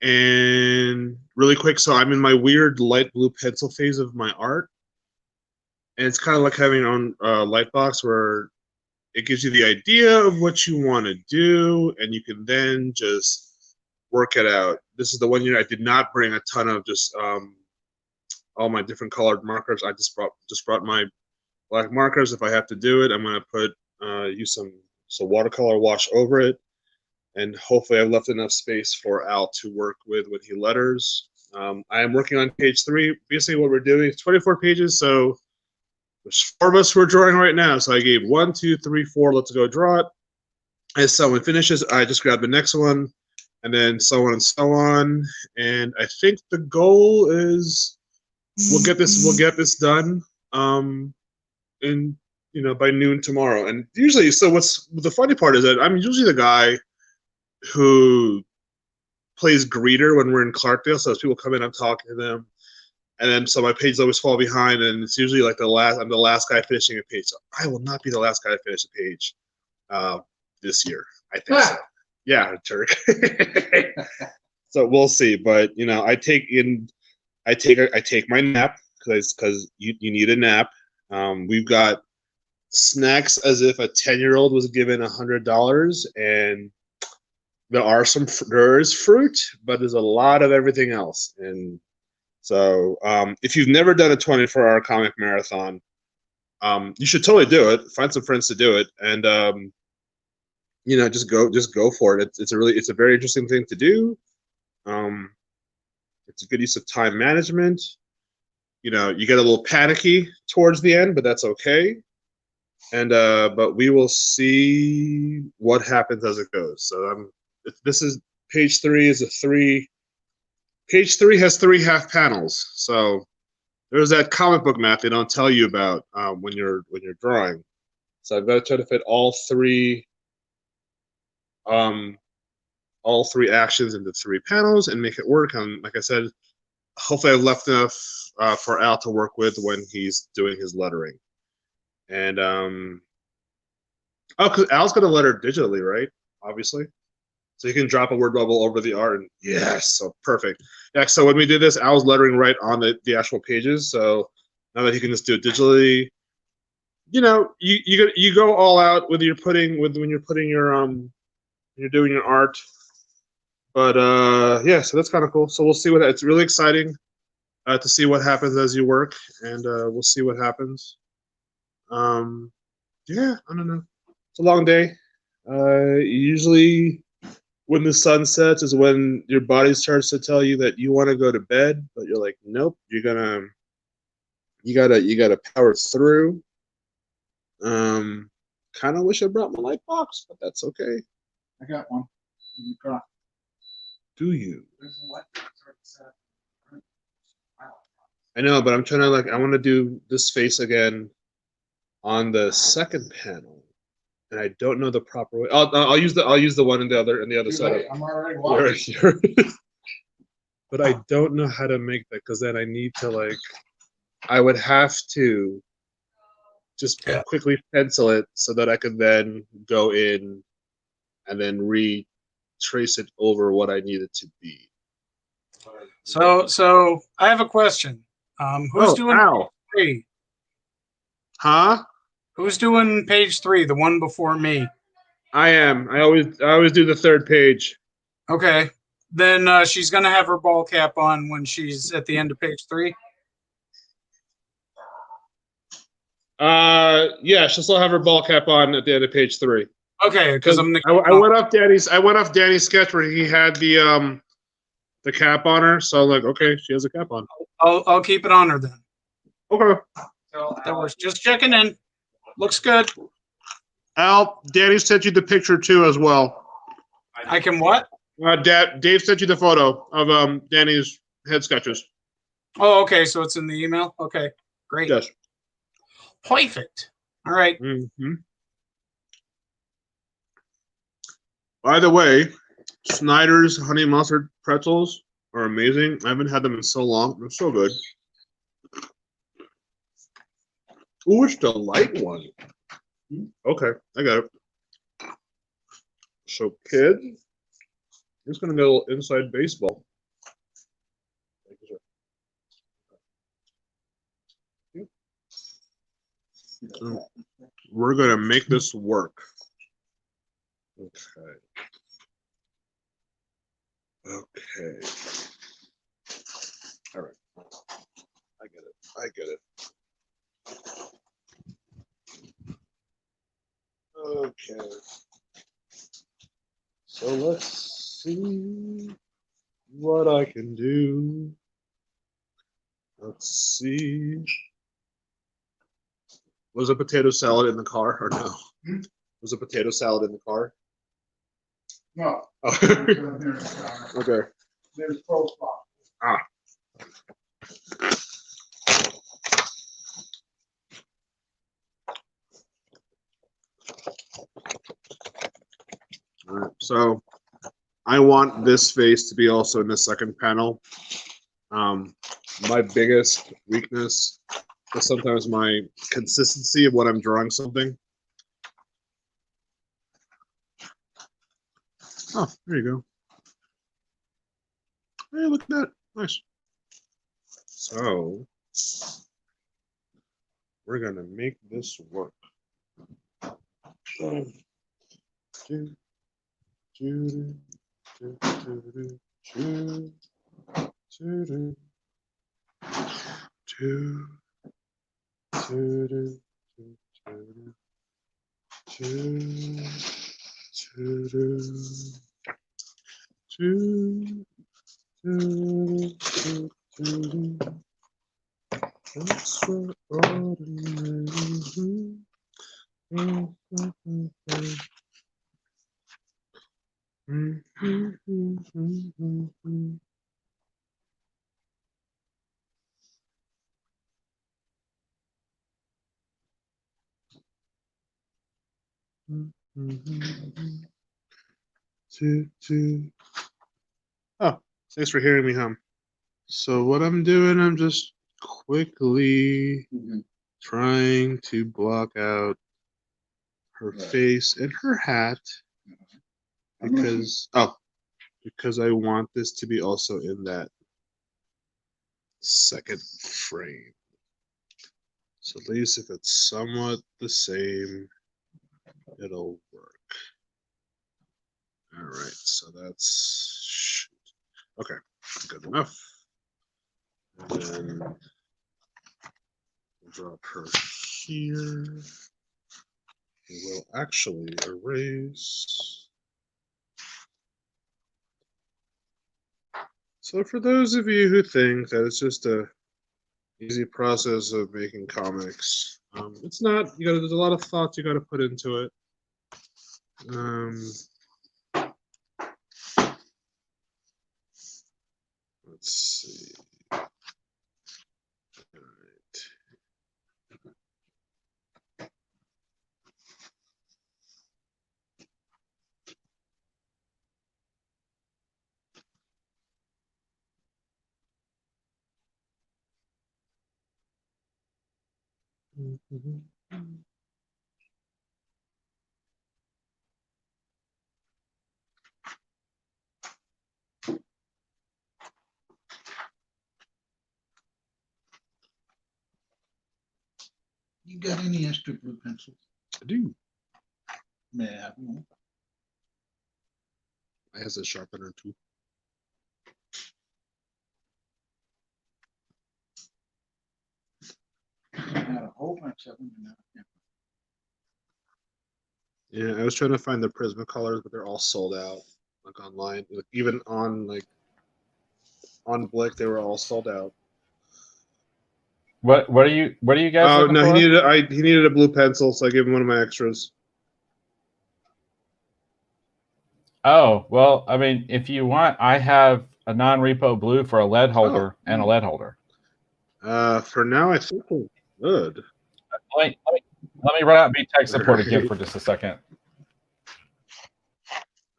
And really quick, so I'm in my weird light blue pencil phase of my art, and it's kind of like having your own light box where it gives you the idea of what you want to do, and you can then just work it out. This is the one year I did not bring a ton of just all my different colored markers. I just brought my black markers. If I have to do it, I'm going to put use some watercolor wash over it, and hopefully I've left enough space for Al to work with when he letters. I am working on page 3. Basically what we're doing is 24 pages, so there's 4 of us who are drawing right now. So I gave 1, 2, 3, 4, let's go draw it. As someone finishes, I just grab the next one, and then so on and so on. And I think the goal is we'll get this done in by noon tomorrow. And usually, so what's the funny part is that I'm usually the guy who plays greeter when we're in Clarkdale. So as people come in, I'm talking to them, and then so my pages always fall behind, and it's usually like I'm the last guy finishing a page. So I will not be the last guy to finish a page this year. I think so. Yeah, jerk. So we'll see, but I take my nap because you need a nap. We've got snacks as if a 10-year-old was given $100, and there is fruit, but there's a lot of everything else. And so if you've never done a 24-hour comic marathon, you should totally do it. Find some friends to do it, and just go for it. It's a very interesting thing to do. It's a good use of time management. You get a little panicky towards the end, but that's okay. And but we will see what happens as it goes. So this is page 3 is a 3. Page 3 has 3 half panels. So there's that comic book math they don't tell you about when you're drawing. So I've got to try to fit all three actions into 3 panels and make it work. And like I said, hopefully I've left enough for Al to work with when he's doing his lettering. And because Al's going to letter digitally, right? Obviously. So you can drop a word bubble over the art, and yes, so perfect. Yeah, so when we did this, Al's lettering right on the actual pages. So now that he can just do it digitally, you go all out when you're doing your art. But yeah, so that's kind of cool. So we'll see it's really exciting. to see what happens as you work, and we'll see what happens. Yeah, I don't know. It's a long day. Usually, when the sun sets, is when your body starts to tell you that you want to go to bed, but you're like, nope, you gotta power through. Kind of wish I brought my light box, but that's okay. I got one in the car. Do you? I know, but I'm trying to I want to do this face again on the second panel, and I don't know the proper way. I'll use the one in the other side. I'm already watching. But I don't know how to make that because then I need to I would have to just quickly pencil it so that I could then go in and then retrace it over what I need it to be. So I have a question. Who's doing page 3? Huh? Who's doing page 3, the one before me? I am. I always do the third page. Okay. Then she's going to have her ball cap on when she's at the end of page 3? Yeah, she'll still have her ball cap on at the end of page 3. Okay, because I went off Danny's sketch where he had the cap on her, so I'm like, okay, she has a cap on. I'll keep it on her then. Okay. So that was just checking in. Looks good. Al, Danny sent you the picture too as well. I can what? Dave sent you the photo of Danny's head sketches. Oh, okay. So it's in the email. Okay, great. Yes. Perfect. All right. Mm-hmm. By the way, Snyder's honey mustard pretzels are amazing. I haven't had them in so long. They're so good. Ooh, it's the light one. Okay, I got it. So, kids, I'm just going to get a little inside baseball. Thank you, sir. So we're going to make this work. Okay. Okay. All right. I get it. I get it. Okay. So let's see what I can do. Let's see. Was a potato salad in the car or no? Was a potato salad in the car? No. Oh. Okay. There's profile. Ah. All right. So I want this face to be also in the second panel. My biggest weakness is sometimes my consistency of when I'm drawing something. Oh, there you go. Hey, look at that. Nice. So we're gonna make this work. Two, two, two, two, two, two, two, two, two, Oh, thanks for hearing me hum. So what I'm doing, I'm just quickly trying to block out her face and her hat because I want this to be also in that second frame. So at least if it's somewhat the same, it'll work. All right, so that's okay, good enough. And then we'll drop her here. We will actually erase. So for those of you who think that it's just a easy process of making comics, it's not. There's a lot of thought you got to put into it. Let's see. All right. You got any extra blue pencils? I do. May I have one? I have a sharpener too. I had a whole bunch of them. Yeah, I was trying to find the Prismacolors, but they're all sold out, like online. Like, even on Blick, they were all sold out. What are you guys Oh looking no, for? he needed a blue pencil, so I gave him one of my extras. Oh, well, I mean, if you want, I have a non-repo blue for a lead holder and a lead holder. For now, I think we're good. Let me run out and be tech support again for just a second.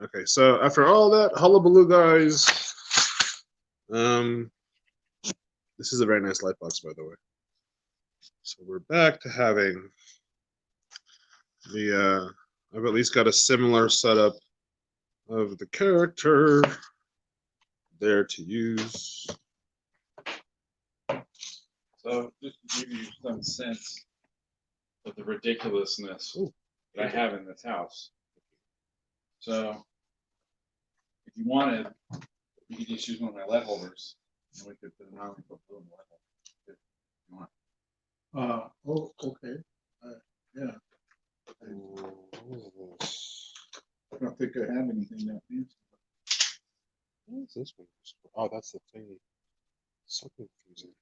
Okay, so after all that hullabaloo, guys, this is a very nice light box, by the way. So we're back to having the. I've at least got a similar setup of the character there to use. So just to give you some sense of the ridiculousness that I have in this house. So if you wanted, you could just use one of my lead holders, and we could put a non-repo blue in the lead holder if you want. Oh, okay. Yeah. I don't think I have anything that fancy. What is this one? Oh, that's the thing. So confusing.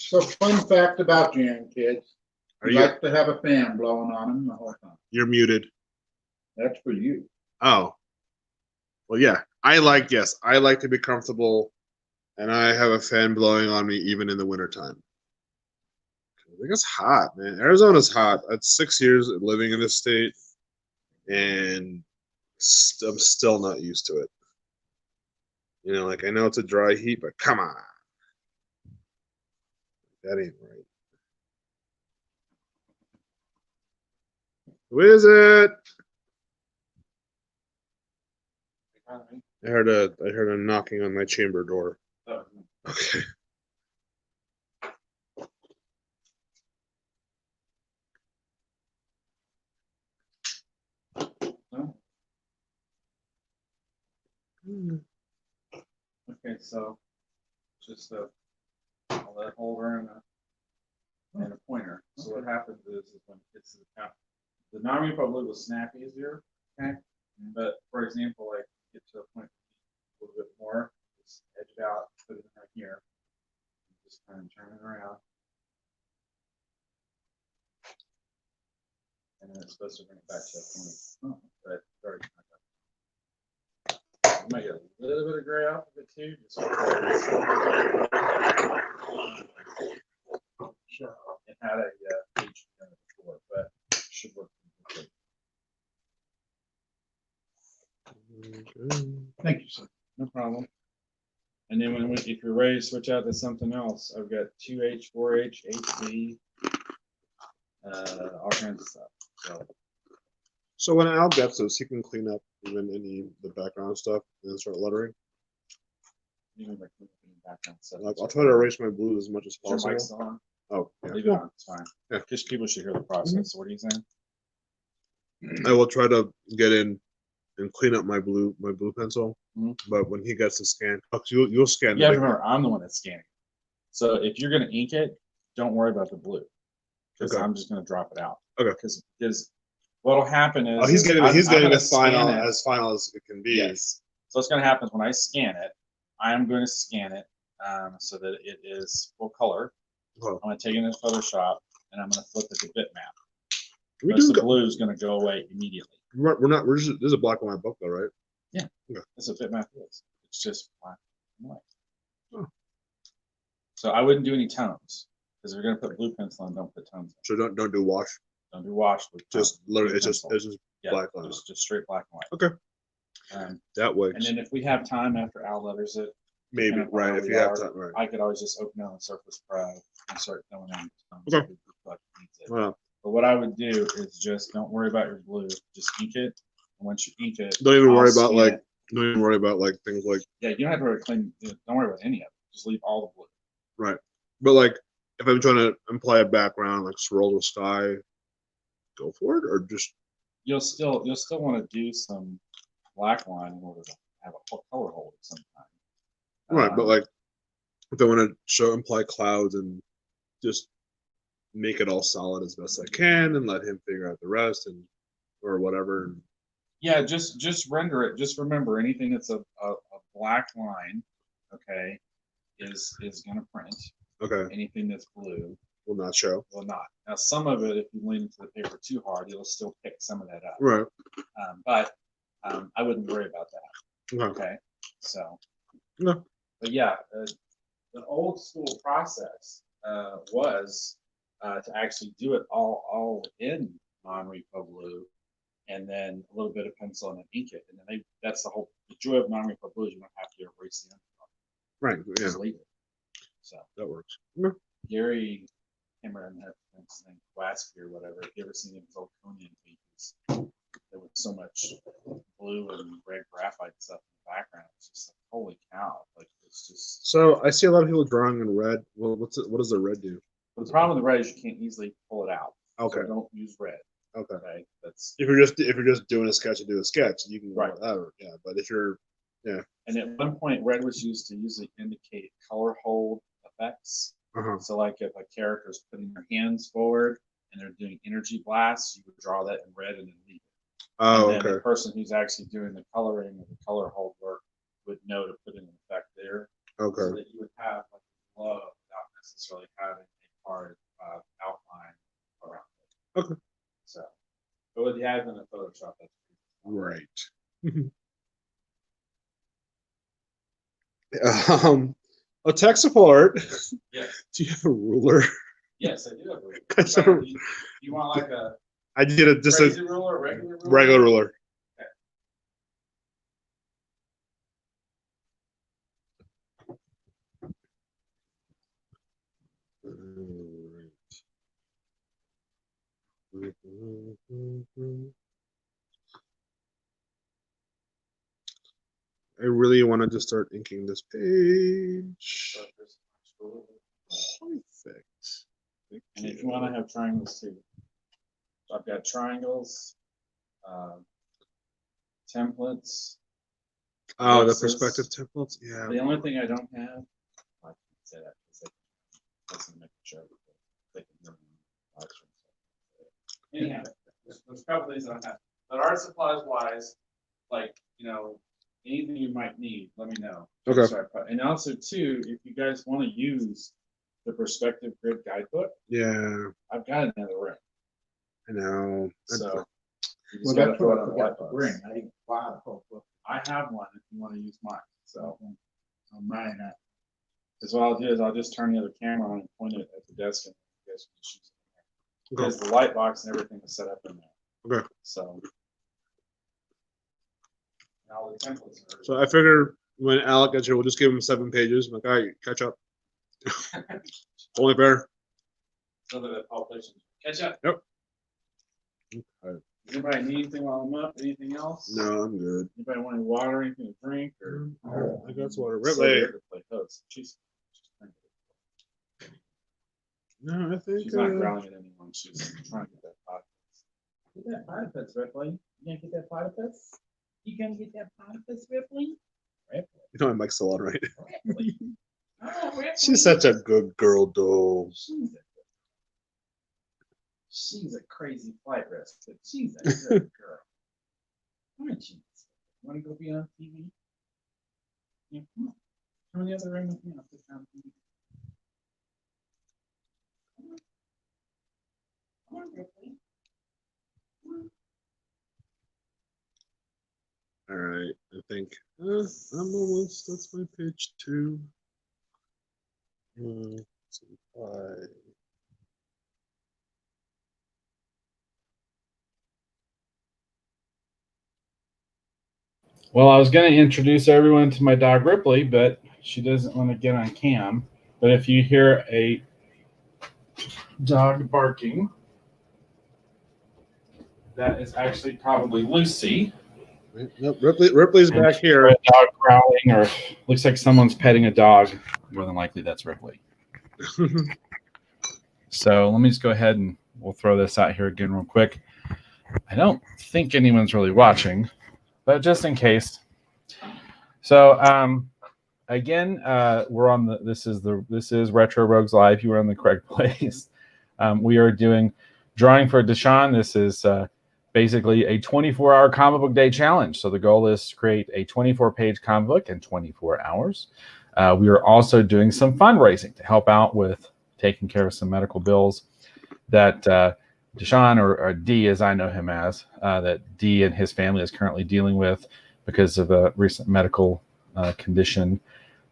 So fun fact about Jan, kids. Are He you? likes to have a fan blowing on him the whole time. You're muted. That's for you. Oh. Well, yeah. I like to be comfortable, and I have a fan blowing on me even in the wintertime. I think it's hot, man. Arizona's hot. That's 6 years living in this state, and I'm still not used to it. Like, I know it's a dry heat, but come on. That ain't right. Who is it? I heard a knocking on my chamber door. Okay. Okay, so just a lead holder and a pointer. So what happens is when it gets to the top, the non-repo blue will snap easier. Okay, but for example, like get to a point a little bit more, just edge it out, put it in right here, just kind of turn it around, and then it's supposed to bring it back to a point. But it's already kind of. You might get a little bit of gray off of it too. Just sure. It had a page before, but it should work. Thank you, sir. No problem. And then if you're ready to switch out to something else, I've got 2H, 4H, 8Z, all kinds of stuff. So when Al gets this, he can clean up even the background stuff and then start lettering. I'll try to erase my blue as much as possible. Your mic's on? Oh, yeah. Leave it on. It's fine. Yeah. Just people should hear the process. What are you saying? I will try to get in and clean up my blue pencil Mhm. But when he gets to scan, you'll scan. You have to remember, I'm the one that's scanning. So if you're going to ink it, don't worry about the blue, because Okay. I'm just going to drop it out. Okay. Because what'll happen is He's getting gonna as final scan as it can be. Yes. So what's going to happen is when I scan it, I am going to scan it so that it is full color. Oh. I'm going to take it into Photoshop and I'm going to flip it to bitmap. We Most do of the blue is going to go away immediately. We're just, this is a black and white book though, right? Yeah. Okay. That's what bitmap is. It's just black and white. Oh. So I wouldn't do any tones, because if you're going to put blue pencil on, don't put tones in. So don't do wash. Don't do wash with Just literally, blue it's just pencil. Yeah, black lines. just straight black and white. Okay. That way. And then if we have time after Al letters it, Maybe depending on right where if we you have are, time, right? I could always just open it on Surface Pro and start filling in tones. Okay. Well, But what I would do is just don't worry about your blue. Just ink it. And once you ink it, don't even I'll worry about scan like it. don't even worry about like things like Yeah, you don't have to really clean. Don't worry about any of it. Just leave all the blue. right. But like if I'm trying to imply a background like swirl the sky, go for it or just You'll still want to do some black line in order to have a color hold at some time. right. But like if I want to imply clouds and just make it all solid as best I can and let him figure out the rest and or whatever. Yeah, just render it. Just remember, anything that's a black line, okay, is gonna print. Okay. Anything that's blue Will not show. will not. Now, some of it, if you lean into the paper too hard, you'll still pick some of that up. Right. But I wouldn't worry about that. Okay. Okay. So. No. But yeah, the old school process was to actually do it all in non-repo blue, and then a little bit of pencil and then ink it, and then that's the joy of non-repo blue is you don't have to erase the underline. Right. Yeah. Just leave it. So That works. No. Gary Cameron had this thing, Glasky or whatever. If you ever seen his old Conan pages, there was so much blue and red graphite stuff in the background. It's just like, holy cow! Like it's just. So I see a lot of people drawing in red. Well, what does the red do? But the problem with the red is you can't easily pull it out. Okay. So don't use red. Okay. Okay. That's. If you're just doing a sketch, you do a sketch. You can Right. whatever. Yeah. But if you're And at one point, red was used to usually indicate color hold effects. So, like if a character is putting their hands forward and they're doing energy blasts, you would draw that in red and then leave it. Oh, and then okay. the person who's actually doing the coloring or the color hold work would know to put in an effect there. Okay. So that you would have like a glow without necessarily having a hard outline around it. Okay. So, but with the advent of Photoshop, that's Right. A tech support. Yes. Do you have a ruler? Yes, I do have a ruler. I saw- You want like a I did just crazy a ruler, regular ruler? regular ruler. I really wanted to start inking this page. Perfect. And if you want to have triangles too, so I've got triangles, templates. Oh, the ellipses. perspective templates. Yeah. The only thing I don't have, I can't say that because that's make sure they can hear me. Anyhow, there's a couple things that I have. But art supplies wise, like, anything you might need, let me know. Okay. And also too, if you guys want to use the perspective grid guidebook, Yeah. I've got another room. I know. So you Well, just gotta that's throw what it I on the forgot to whiteboard. bring. I didn't buy the whole book I have one if you want to use mine. So on mine. because what I'll do is I'll just turn the other camera on and point it at the desk and you guys can choose it. Because the light box and everything is set up in there. Okay. So all the templates are So I figure when Alec gets here, we'll just give him 7 pages. I'm like, all right, catch up. Only fair. so that it publishes. Catch up. Yep. Does anybody need anything while I'm up? Anything else? No, I'm good. Anybody want any water, anything to drink, or I got some water. So Ripley. weird to play host. She's No, I think. she's not growling at anyone. She's trying to get that pot. Get that platypus, Ripley. You gonna get that platypus? You gonna get that platypus, Ripley? You know I'm like Salon, right? Ripley. Oh, Ripley. She's such a good girl, though. She's a crazy flight risk, but she's a good girl. Aren't you? Want to go be on TV? Yeah, come on. Come in the other room with me. I'll sit down with you. Come on, Ripley. All right, I think I'm almost. That's my page 2. 2, 5. Well, I was going to introduce everyone to my dog Ripley, but she doesn't want to get on cam. But if you hear a dog barking, that is actually probably Lucy. Nope, Ripley's And back if you hear here. a dog growling, or looks like someone's petting a dog, more than likely that's Ripley. So let me just go ahead and we'll throw this out here again real quick. I don't think anyone's really watching, but just in case. So again, we're on the this is Retro Rogues Live. You are in the correct place. We are doing drawing for Dyshan. This is basically a 24-hour comic book day challenge. So the goal is to create a 24-page comic book in 24 hours. We are also doing some fundraising to help out with taking care of some medical bills that Dyshan, or D as I know him as, that D and his family is currently dealing with because of a recent medical condition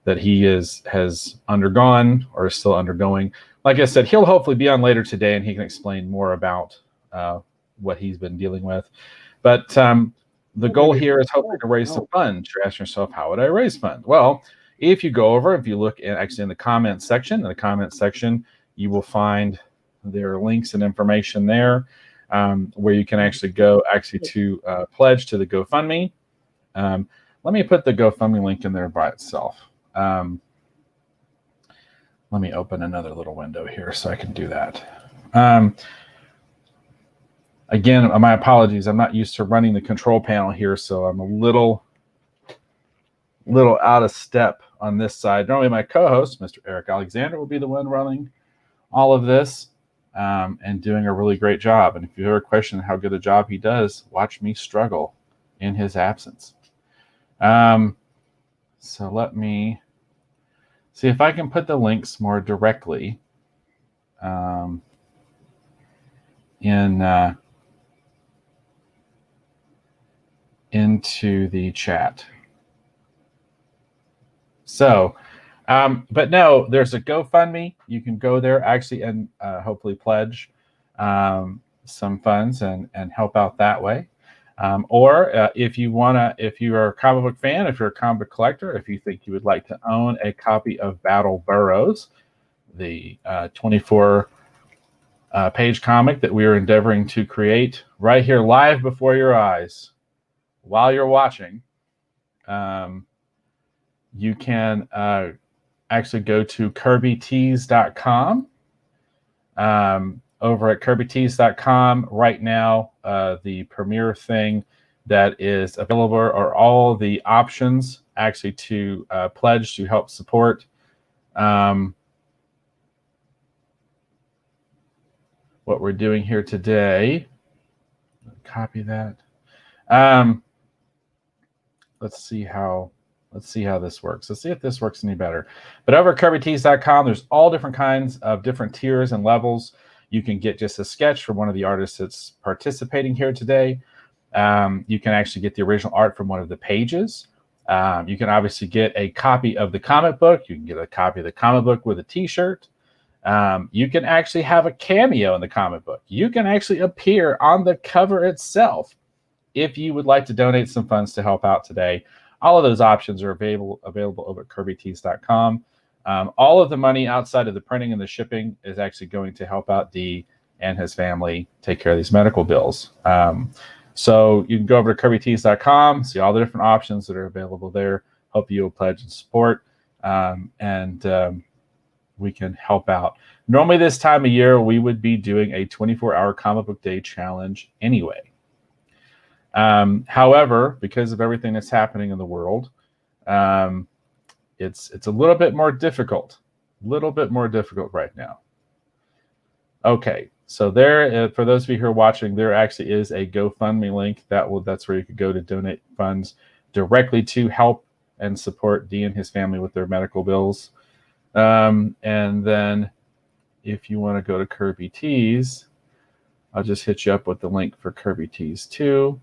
that he has undergone or is still undergoing. Like I said, he'll hopefully be on later today and he can explain more about what he's been dealing with. But the goal here is hoping to raise some funds. You're asking yourself, how would I raise funds? Well, if you go over, if you look actually in the comments section, you will find there are links and information there where you can actually go to pledge to the GoFundMe. Let me put the GoFundMe link in there by itself. Let me open another little window here so I can do that. Again, my apologies. I'm not used to running the control panel here, so I'm a little out of step on this side. Normally my co-host, Mr. Eric Alexander, will be the one running all of this and doing a really great job. And if you ever question how good a job he does, watch me struggle in his absence. So let me see if I can put the links more directly into the chat. So, but no, there's a GoFundMe. You can go there actually and hopefully pledge some funds and help out that way. Or if you are a comic book fan, if you're a comic book collector, if you think you would like to own a copy of Battle Burrows, the 24-page comic that we are endeavoring to create right here live before your eyes while you're watching, you can actually go to KirbyTees.com. Over at KirbyTees.com right now, the premier thing that is available are all the options actually to pledge to help support what we're doing here today. Copy that. Let's see how this works. Let's see if this works any better. But over at KirbyTees.com, there's all different kinds of different tiers and levels. You can get just a sketch from one of the artists that's participating here today. You can actually get the original art from one of the pages. You can obviously get a copy of the comic book. You can get a copy of the comic book with a t-shirt. You can actually have a cameo in the comic book. You can actually appear on the cover itself if you would like to donate some funds to help out today. All of those options are available over at KirbyTees.com. All of the money outside of the printing and the shipping is actually going to help out D and his family take care of these medical bills. So you can go over to KirbyTees.com, see all the different options that are available there. Hope you will pledge and support, and we can help out. Normally this time of year, we would be doing a 24-hour comic book day challenge anyway. However, because of everything that's happening in the world, it's a little bit more difficult. Right now. Okay, so there, for those of you who are watching, there actually is a GoFundMe link. That's where you could go to donate funds directly to help and support Dee and his family with their medical bills. And then if you want to go to Kirby Tees, I'll just hit you up with the link for Kirby Tees too.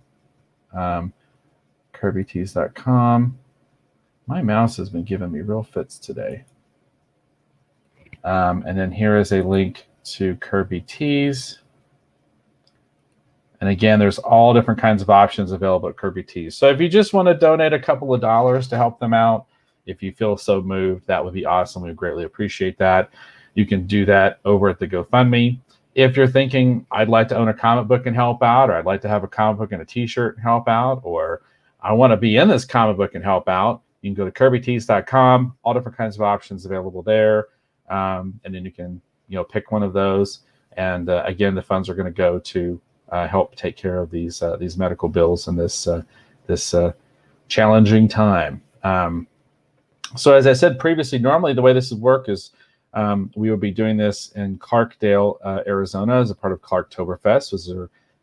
KirbyTees.com. My mouse has been giving me real fits today. And then here is a link to Kirby Tees. And again, there's all different kinds of options available at Kirby Tees. So if you just want to donate a couple of dollars to help them out, if you feel so moved, that would be awesome. We would greatly appreciate that. You can do that over at the GoFundMe. If you're thinking, I'd like to own a comic book and help out, or I'd like to have a comic book and a t-shirt and help out, or I want to be in this comic book and help out, you can go to KirbyTees.com. All different kinds of options available there. And then you can, pick one of those. And again, the funds are going to go to help take care of these medical bills in this challenging time. So as I said previously, normally the way this would work is we would be doing this in Clarkdale, Arizona, as a part of Clarktoberfest, was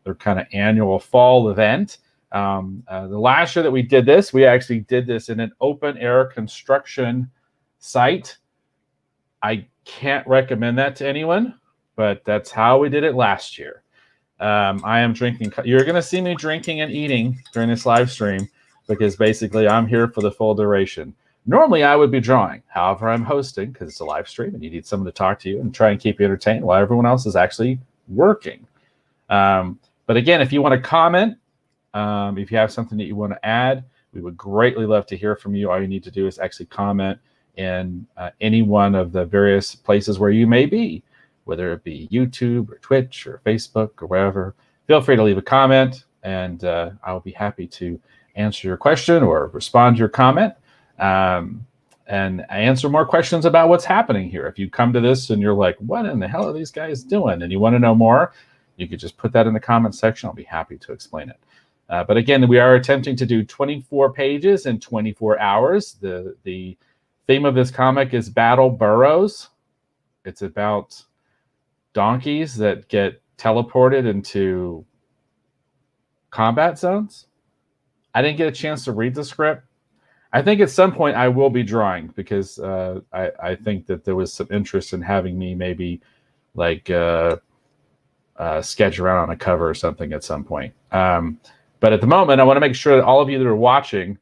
their kind of annual fall event. The last year that we did this, we actually did this in an open air construction site. I can't recommend that to anyone, but that's how we did it last year. I am drinking. You're going to see me drinking and eating during this live stream because basically I'm here for the full duration. Normally I would be drawing. However, I'm hosting because it's a live stream and you need someone to talk to you and try and keep you entertained while everyone else is actually working. But again, if you want to comment, if you have something that you want to add, we would greatly love to hear from you. All you need to do is actually comment in any one of the various places where you may be, whether it be YouTube or Twitch or Facebook or wherever. Feel free to leave a comment, and I'll be happy to answer your question or respond to your comment. And I answer more questions about what's happening here. If you come to this and you're like, what in the hell are these guys doing? And you want to know more, you could just put that in the comment section. I'll be happy to explain it. But again, we are attempting to do 24 pages in 24 hours. The theme of this comic is Battle Burrows. It's about donkeys that get teleported into combat zones. I didn't get a chance to read the script. I think at some point I will be drawing because I think that there was some interest in having me maybe like sketch around on a cover or something at some point. But at the moment, I want to make sure that all of you that are watching,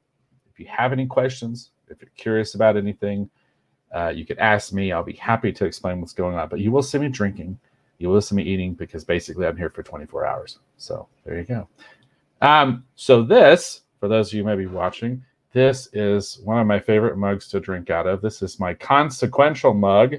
if you have any questions, if you're curious about anything, you can ask me. I'll be happy to explain what's going on. But you will see me drinking. You will see me eating because basically I'm here for 24 hours. So there you go. So this, for those of you who may be watching, this is one of my favorite mugs to drink out of. This is my consequential mug.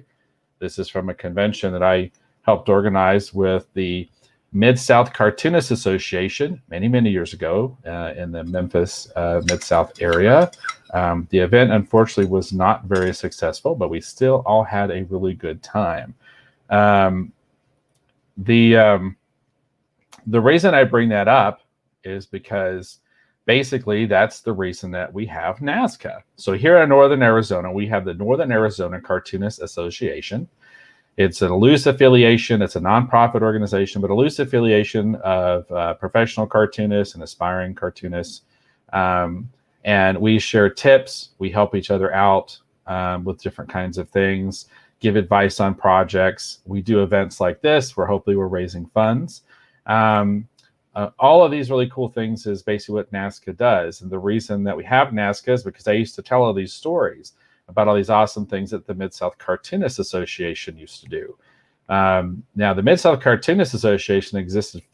This is from a convention that I helped organize with the Mid-South Cartoonists Association many, many years ago in the Memphis Mid-South area. The event, unfortunately, was not very successful, but we still all had a really good time. The reason I bring that up is because basically that's the reason that we have NASCA. So here in Northern Arizona, we have the Northern Arizona Cartoonists Association. It's a loose affiliation. It's a nonprofit organization, but a loose affiliation of professional cartoonists and aspiring cartoonists. And we share tips. We help each other out with different kinds of things, give advice on projects. We do events like this where hopefully we're raising funds. All of these really cool things is basically what NASCA does. And the reason that we have NASCA is because I used to tell all these stories about all these awesome things that the Mid-South Cartoonists Association used to do. Now, the Mid-South Cartoonists Association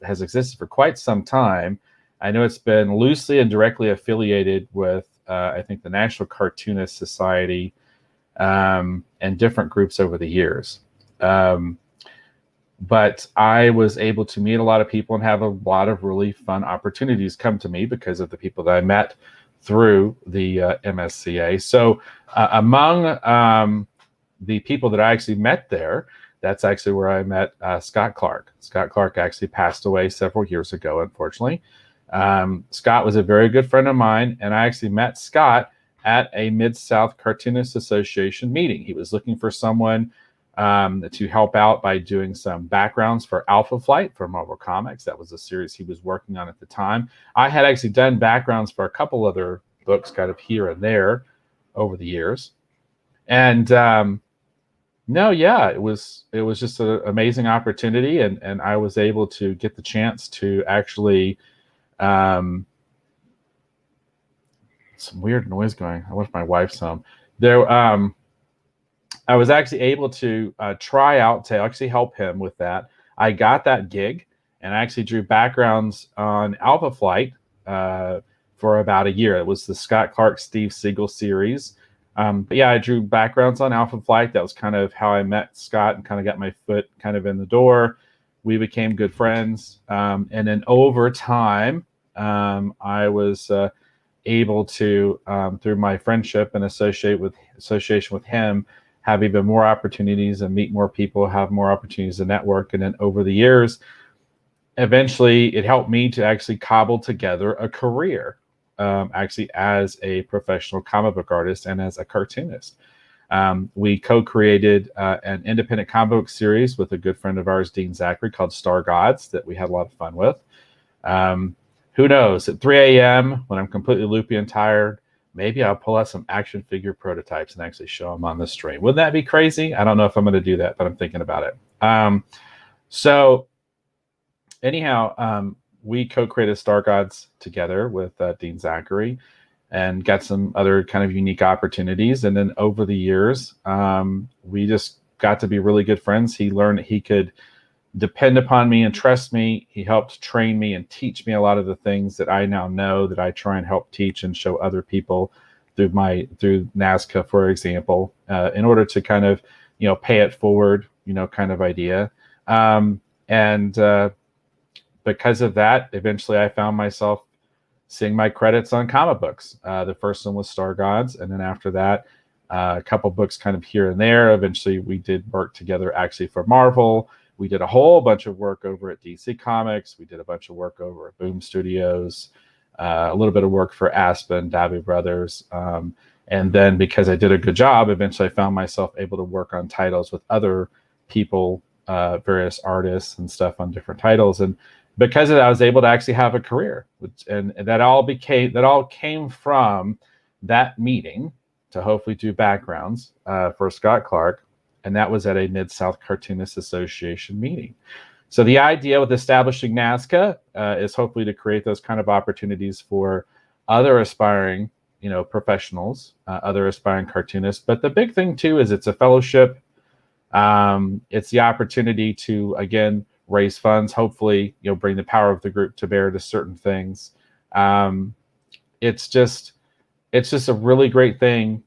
has existed for quite some time. I know it's been loosely and directly affiliated with, I think, the National Cartoonist Society and different groups over the years. But I was able to meet a lot of people and have a lot of really fun opportunities come to me because of the people that I met through the MSCA. So among the people that I actually met there, that's actually where I met Scott Clark. Scott Clark actually passed away several years ago, unfortunately. Scott was a very good friend of mine, and I actually met Scott at a Mid-South Cartoonists Association meeting. He was looking for someone to help out by doing some backgrounds for Alpha Flight for Marvel Comics. That was a series he was working on at the time. I had actually done backgrounds for a couple other books kind of here and there over the years. And no, yeah, it was just an amazing opportunity, and I was able to get the chance to actually some weird noise going. I wish my wife's home. There I was actually able to try out to actually help him with that. I got that gig, and I actually drew backgrounds on Alpha Flight for about a year. It was the Scott Clark, Steve Siegel series. But yeah, I drew backgrounds on Alpha Flight. That was kind of how I met Scott and kind of got my foot kind of in the door. We became good friends. And then over time, I was able to, through my friendship and association with him, have even more opportunities and meet more people, have more opportunities to network. And then over the years, eventually it helped me to actually cobble together a career, actually as a professional comic book artist and as a cartoonist. We co-created an independent comic book series with a good friend of ours, Dean Zachary, called Star Gods, that we had a lot of fun with. Who knows, at 3 a.m. when I'm completely loopy and tired, maybe I'll pull out some action figure prototypes and actually show them on the stream. Wouldn't that be crazy? I don't know if I'm going to do that, but I'm thinking about it. So anyhow, we co-created Star Gods together with Dean Zachary and got some other kind of unique opportunities. And then over the years, we just got to be really good friends. He learned that he could depend upon me and trust me. He helped train me and teach me a lot of the things that I now know that I try and help teach and show other people through NASCA, for example, in order to kind of, pay it forward, kind of idea. Because of that, eventually I found myself seeing my credits on comic books. The first one was Star Gods. And then after that, a couple books kind of here and there. Eventually we did work together actually for Marvel. We did a whole bunch of work over at DC Comics. We did a bunch of work over at Boom Studios, a little bit of work for Aspen, Davy Brothers. And then because I did a good job, eventually I found myself able to work on titles with other people, various artists and stuff on different titles. And because of that, I was able to actually have a career. And that all came from that meeting to hopefully do backgrounds for Scott Clark. And that was at a Mid-South Cartoonists Association meeting. So the idea with establishing NASCA is hopefully to create those kind of opportunities for other aspiring, professionals, other aspiring cartoonists. But the big thing too is it's a fellowship. It's the opportunity to, again, raise funds. Hopefully, bring the power of the group to bear to certain things. It's just a really great thing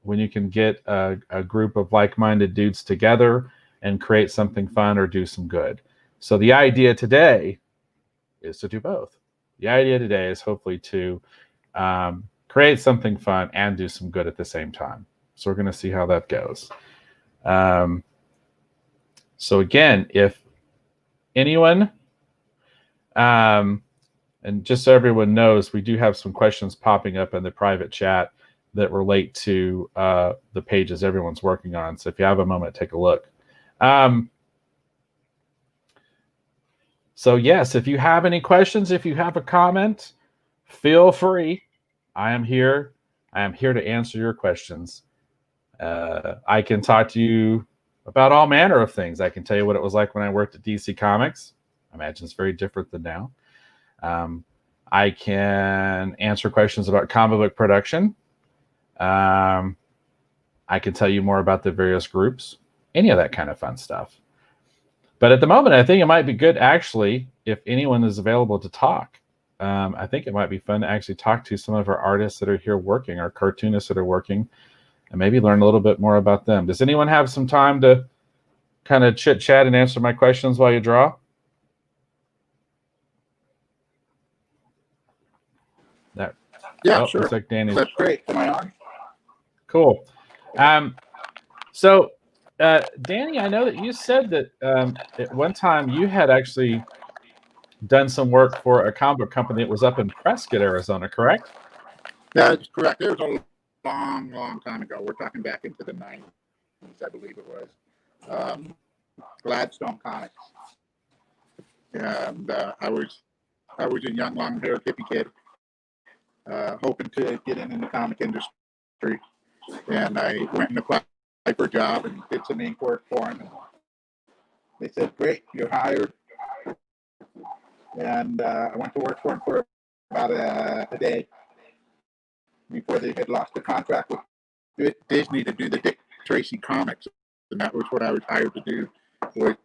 when you can get a group of like-minded dudes together and create something fun or do some good. So the idea today is to do both. The idea today is hopefully to create something fun and do some good at the same time. So we're going to see how that goes. So again, if anyone, and just so everyone knows, we do have some questions popping up in the private chat that relate to the pages everyone's working on. So if you have a moment, take a look. So yes, if you have any questions, if you have a comment, feel free. I am here. I am here to answer your questions. I can talk to you about all manner of things. I can tell you what it was like when I worked at DC Comics. I imagine it's very different than now. I can answer questions about comic book production. I can tell you more about the various groups, any of that kind of fun stuff. But at the moment, I think it might be good, actually, if anyone is available to talk. I think it might be fun to actually talk to some of our artists that are here working, our cartoonists that are working, and maybe learn a little bit more about them. Does anyone have some time to kind of chit-chat and answer my questions while you draw? Yeah, sure. Looks like Danny's. That's great. Am I on? Cool. So, Danny, I know that you said that at one time you had actually done some work for a comic book company that was up in Prescott, Arizona, correct? That's correct. There's a long time ago. We're talking back into the 90s, I believe it was. Gladstone Comics. And I was a young, long-haired hippie kid, hoping to get in the comic industry. And I went and applied for a job and did some ink work for him. And they said, "Great, you're hired." And I went to work for him for about a day before they had lost the contract with Disney to do the Dick Tracy comics. And that was what I was hired to do, was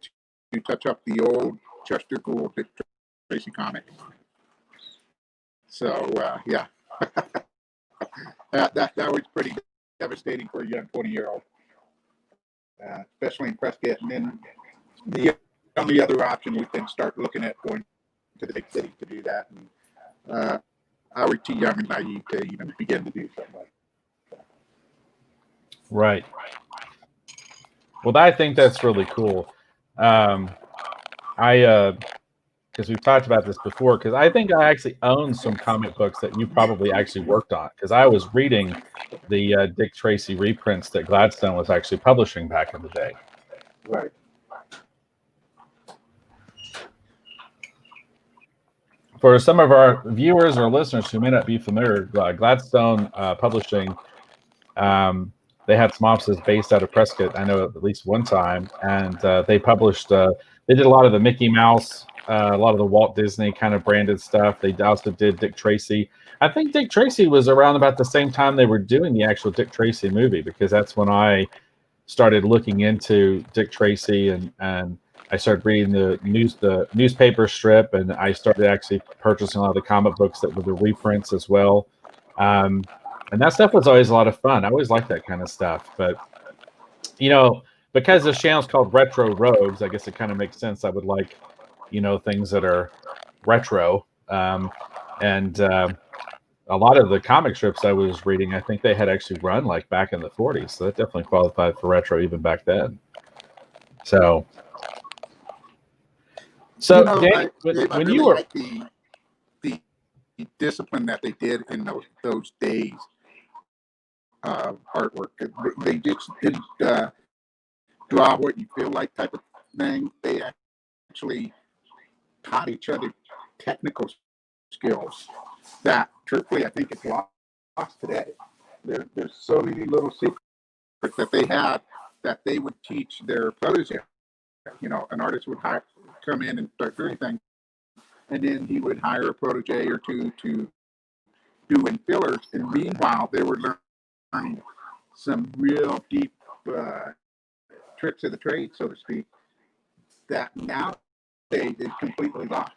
to touch up the old Chester Gould Dick Tracy comics. So, yeah, that was pretty devastating for a young 20-year-old, especially in Prescott. And then the only other option was then start looking at going to the big city to do that. And I was too young and naive to even begin to do something like that. Right. Well, I think that's really cool. Because we've talked about this before, because I think I actually own some comic books that you probably actually worked on, because I was reading the Dick Tracy reprints that Gladstone was actually publishing back in the day. Right. For some of our viewers or listeners who may not be familiar, Gladstone Publishing, they had some offices based out of Prescott, I know at least one time, and they published, they did a lot of the Mickey Mouse, a lot of the Walt Disney kind of branded stuff. They also did Dick Tracy. I think Dick Tracy was around about the same time they were doing the actual Dick Tracy movie, because that's when I started looking into Dick Tracy, and I started reading the newspaper strip, and I started actually purchasing a lot of the comic books that were the reprints as well. And that stuff was always a lot of fun. I always liked that kind of stuff. But, because this channel's called Retro Rogues, I guess it kind of makes sense. I would like, things that are retro. And a lot of the comic strips I was reading, I think they had actually run like back in the 40s. So that definitely qualified for retro even back then. So Danny, when really you were like the discipline that they did in those days of artwork. They just didn't draw what you feel like type of thing. They actually taught each other technical skills that, truthfully, I think it's lost today. There's so many little secrets that they had that they would teach their protege. An artist would come in and start doing things, and then he would hire a protege or two to do in fillers. And meanwhile, they were learning some real deep tricks of the trade, so to speak, that now they completely lost.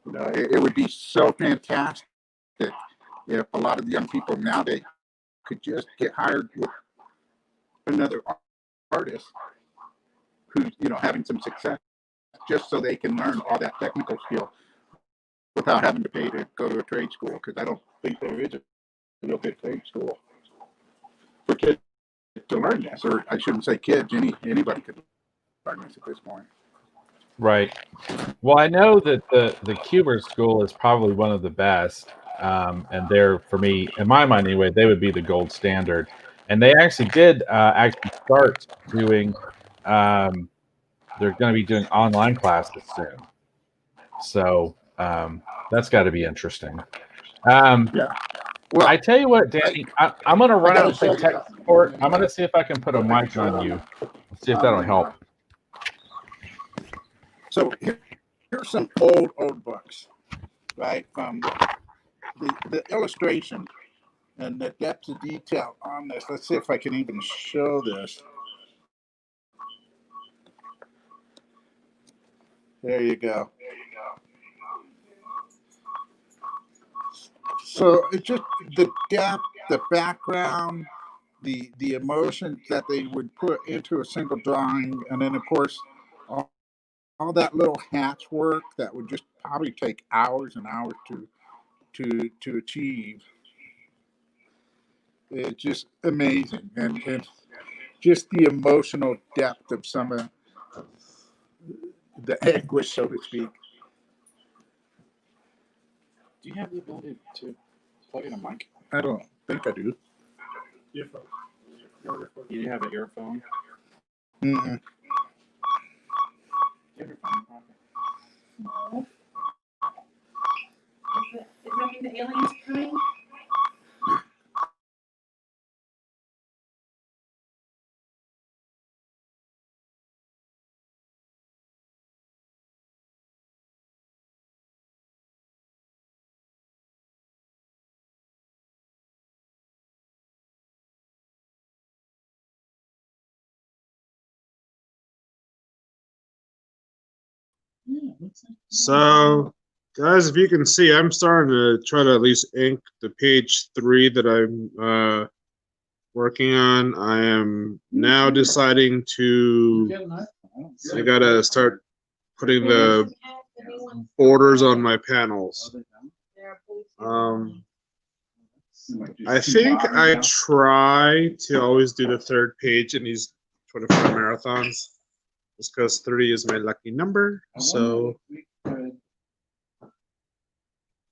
It would be so fantastic if a lot of the young people nowadays could just get hired with another artist who's having some success, just so they can learn all that technical skill without having to pay to go to a trade school, because I don't think there is a real good trade school for kids to learn this. Or I shouldn't say kids, anybody could learn this at this point. right. Well, I know that the Kubert School is probably one of the best, and they're, for me, in my mind anyway, they would be the gold standard. And they actually did actually start doing. They're going to be doing online classes soon, so that's got to be interesting. Yeah. Well, I tell you what, Danny, I'm going to run out and play tech something. support. I'm going to see if I can put a mic on you. Let's see if that'll help. So here's some old books, right? From the illustration and the depth of detail on this. Let's see if I can even show this. There you go. So it's just the depth, the background, the emotions that they would put into a single drawing, and then of course all that little hatch work that would just probably take hours and hours to achieve. It's just amazing, and just the emotional depth of some of the anguish, so to speak. Do you have the ability to plug in a mic? I don't think I do. You have an earphone? Mm-mm. You have your phone pocket? No. Does that mean the aliens are coming? So, guys, if you can see, I'm starting to try to at least ink the page 3 that I'm working on. I am now deciding to. I gotta start putting the borders on my panels. I think I try to always do the 3rd page in these 24 marathons, just because 3 is my lucky number. So.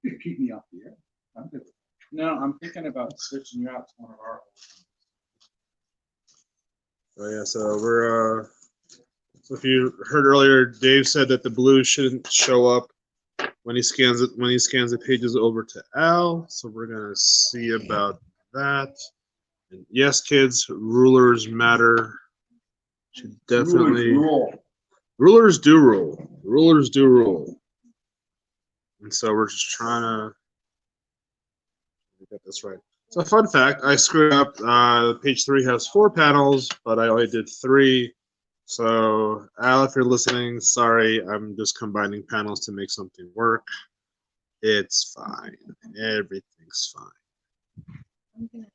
You keep me off the air. I'm good. No, I'm thinking about switching you out to one of our. Oh yeah, so we're so if you heard earlier, Dave said that the blue shouldn't show up when he scans it the pages over to Al. So we're gonna see about that. And yes, kids, rulers matter. Should definitely rulers do rule. Rulers do rule. And so we're just trying to get this right. So fun fact, I screwed up. Page 3 has 4 panels, but I only did 3. So Al, if you're listening, sorry, I'm just combining panels to make something work. It's fine. Everything's fine. I'm gonna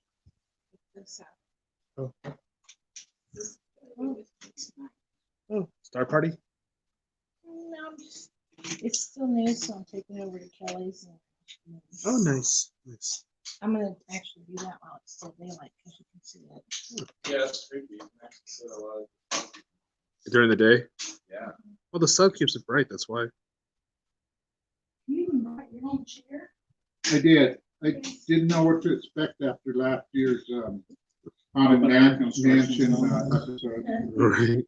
put this out. Oh. Oh, Star Party? No, it's still new, so I'm taking it over to Kelly's. Oh, nice. Nice. I'm gonna actually do that while it's still daylight because you can see it. Yeah, it's creepy. You can actually see a lot of- During the day? Yeah. Well, the sun keeps it bright, that's why. You even brought your own chair? I did. I didn't know what to expect after last year's Haunted Mansion episode. Right.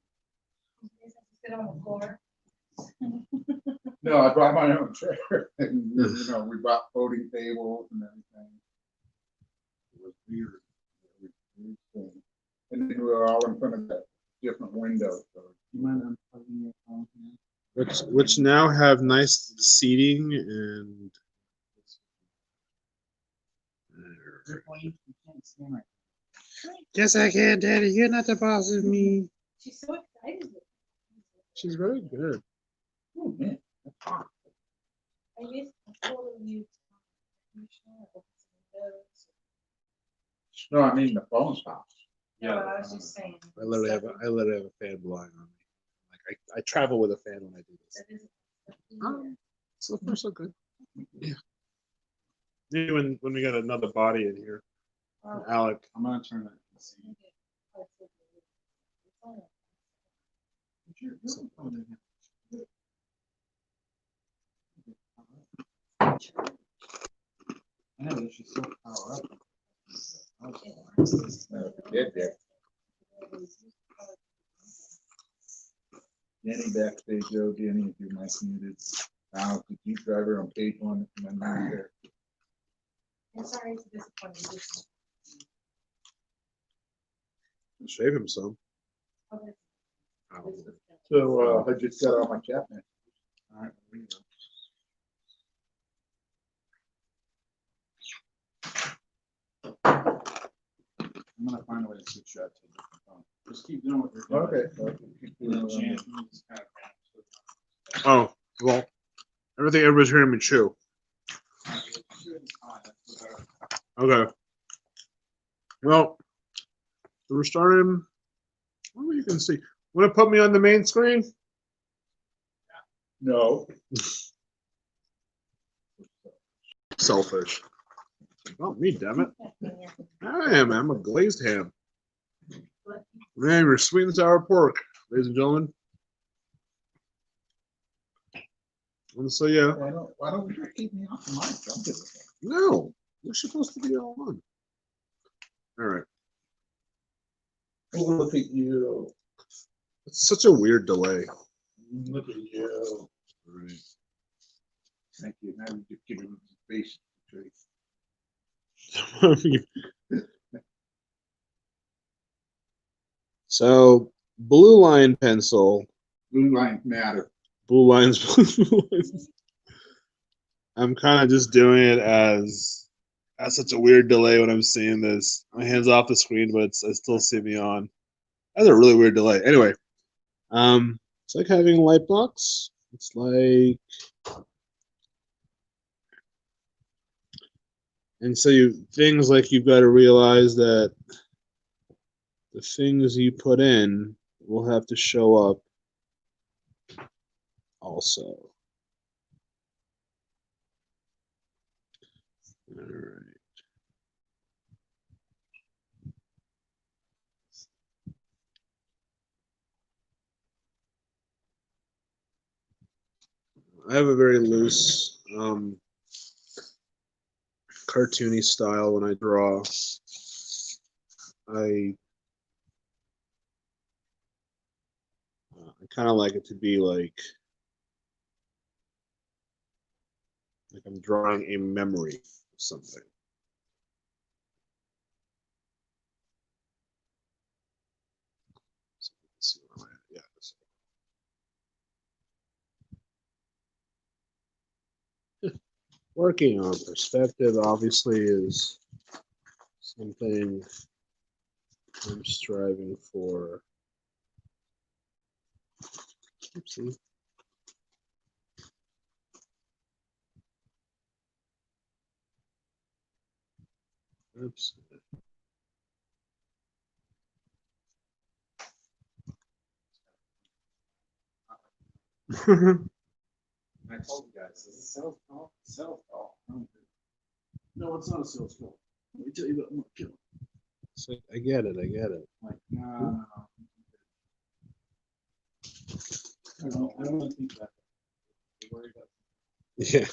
Sit on the floor. No, I brought my own chair. And, we bought folding tables and everything. It was weird. It was weird thing. And then we were all in front of that different window. So You mind unplugging your phone here? Which now have nice seating and. You can't stand right. Yes, I can, Daddy. You're not the boss of me. She's so excited. She's very good. oh, man. I guess I told you. No, I mean the phone stops. No, I was just saying. I literally have a fan blowing on me. Like I travel with a fan when I do this. That is- So far, so good. Yeah. Maybe when we got another body in here, Oh, Alec. I'm gonna turn it. I know that she's so power up. Jenny backstage, Joe. Jenny, if you're mic muted. Now, the Jeep driver on page 1. And then there. I'm sorry to disappoint you. Shave him some. Okay. So I just got all my chat now. All right, here we go. I'm gonna find a way to switch you out to a different phone. Just keep doing what you're doing. Okay. Jan, you just kind of- Oh, well, everybody's hearing me chew. Okay. Well, we're starting. What you can see? Want to put me on the main screen? No. Selfish. Not me, damn it. I'm a glazed ham. Man, we're sweet and sour pork, ladies and gentlemen. And so yeah. Why don't you keep me off the mic? I'm good with that. No. They're supposed to be all on. All right. Look at you. It's such a weird delay. Look at you. Right. Thank you. Now you just give him space. So blue line pencil. Blue lines matter. Blue lines. Blue lines. I'm kind of just doing it as such a weird delay when I'm seeing this. My hand's off the screen, but I still see me on. That's a really weird delay. Anyway, it's like having a light box. It's like, and so things like you've got to realize that the things you put in will have to show up also. All right. I have a very loose, cartoony style when I draw. I kind of like it to be like I'm drawing a memory of something. So let's see where am I at? Yeah. Working on perspective obviously is something I'm striving for. Oopsie. Oops. I told you guys, this is a sales call. Sales call. No, it's not a sales call. Let me tell you what I'm killing. So I get it. Like, no. I don't want to think about that. Worry about Yeah.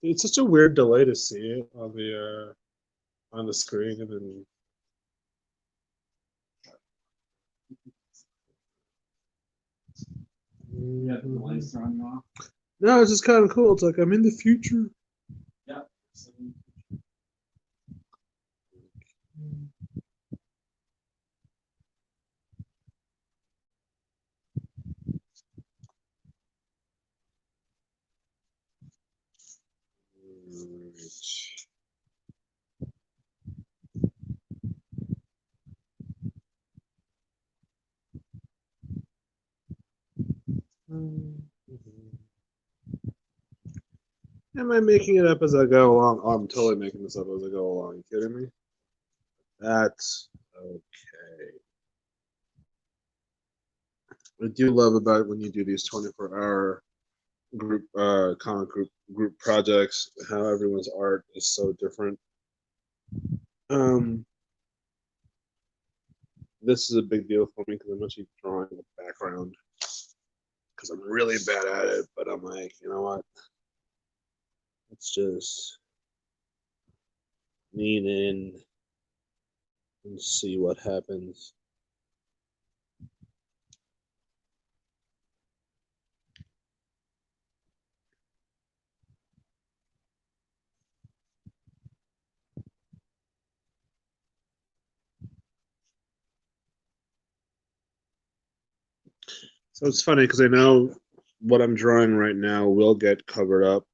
It's such a weird delay to see it on the screen and then. Yeah, the delay's throwing you off. No, it's just kind of cool. It's like I'm in the future. Yeah. Am I making it up as I go along? Oh, I'm totally making this up as I go along. You kidding me? That's okay. I do love about when you do these 24-hour group comic group projects, how everyone's art is so different. This is a big deal for me because I'm actually drawing the background because I'm really bad at it, but I'm like, you know what? Let's just lean in and see what happens. So it's funny because I know what I'm drawing right now will get covered up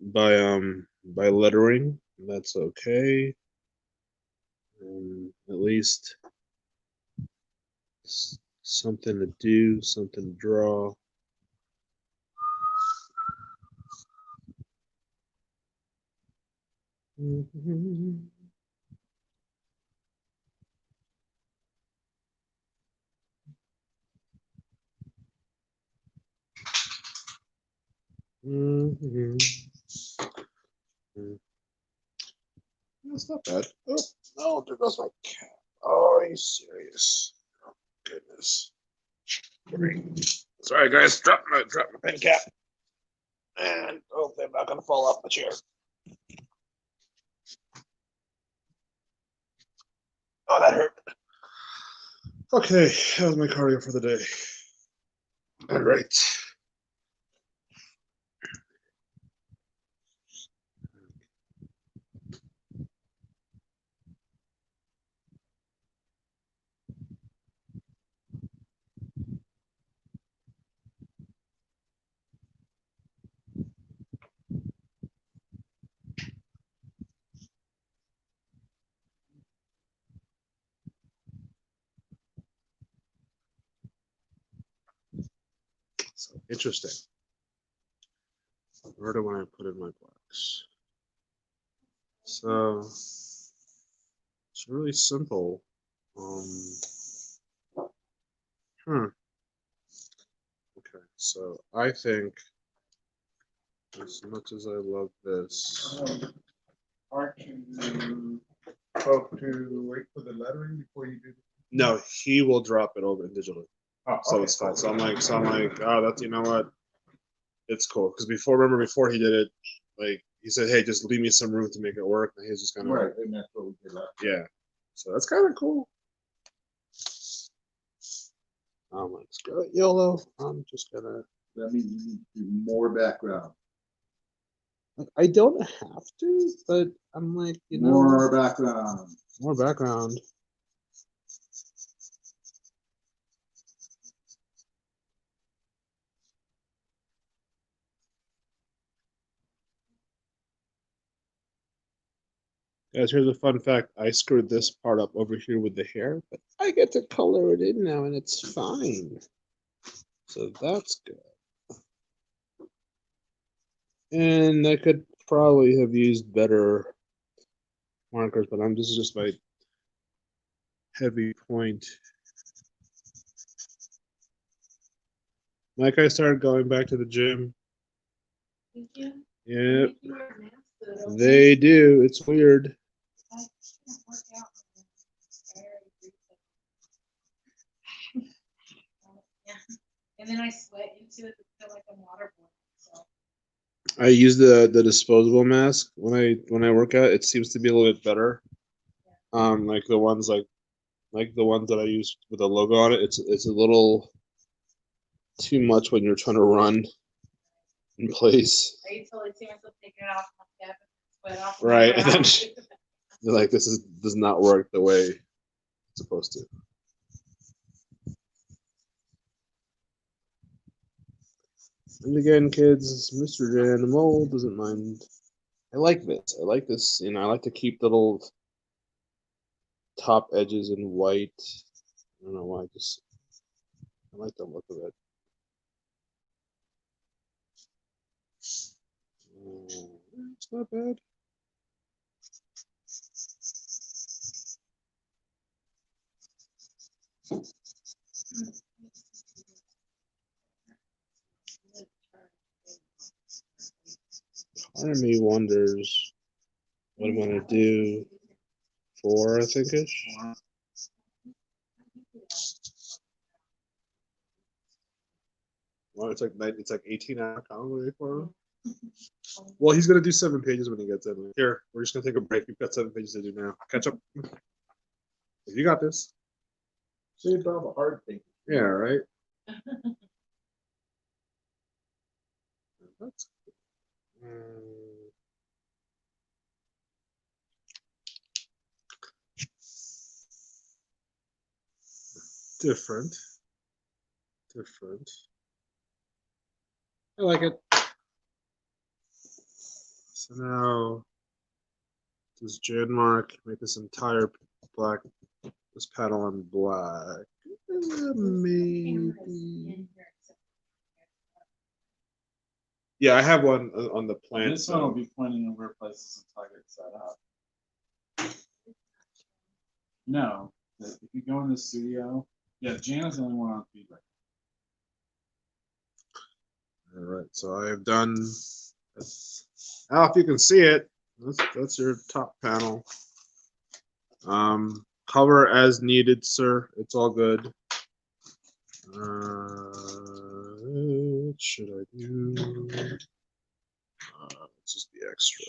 by lettering. That's okay. At least something to do, something to draw. That's not bad. Oh, no, there goes my cat. Oh, are you serious? Oh, goodness. Sorry, guys. Drop my pen cap. And hopefully I'm not gonna fall off the chair. Oh, that hurt. Okay, that was my cardio for the day. All right. So interesting. Where do I put in my blocks? So it's really simple. Okay, so I think as much as I love this, Aren't you supposed to wait for the lettering before you do? no, he will drop it over digitally. Oh, So okay. it's fine. So I'm like, oh, that's, you know what? It's cool. Because before he did it, like he said, hey, just leave me some room to make it work. And he's just kind of Right, and that's what we did last. yeah. So that's kind of cool. I'm like, screw it, YOLO. I'm just gonna. That means you need to do more background. I don't have to, but I'm like, you know, More background. more background. Guys, here's a fun fact. I screwed this part up over here with the hair, but I get to color it in now and it's fine. So that's good. And I could probably have used better markers, but this is just my heavy point. Like I started going back to the gym. Thank you. Yeah, Make you wear a mask, though, don't they do. It's weird. I can't work out when I'm very freezing. Yeah. And then I sweat into it to feel like I'm waterboarding. So I use the disposable mask when I work out. It seems to be a little bit better. Like the ones like the ones that I use with a logo on it. It's a little too much when you're trying to run in place. I totally see myself taking it off my cap and sweat off. Right, and then you're like, this does not work the way it's supposed to. And again, kids, Mr. Jan the Mole doesn't mind. I like this. I like this. You know, I like to keep the little top edges in white. I don't know why. I like the look of it. It's not bad. Part of me wonders what I'm gonna do. 4, I think ish. Well, it's like 18-hour comedy for him. Well, he's gonna do 7 pages when he gets in. Here, we're just gonna take a break. We've got 7 pages to do now. Catch up. You got this. Saved all the hard things. Yeah, right. That's different. I like it. So now, does Janmark make this entire black, this panel in black? Maybe. Yeah, I have one on the plan. This one will be pointing in weird places until I get set up. No, if you go in the studio, yeah, Jana's the only one on feedback. All right, so I have done. Now, if you can see it, that's your top panel. Cover as needed, sir. It's all good. What should I do? Let's just be extra.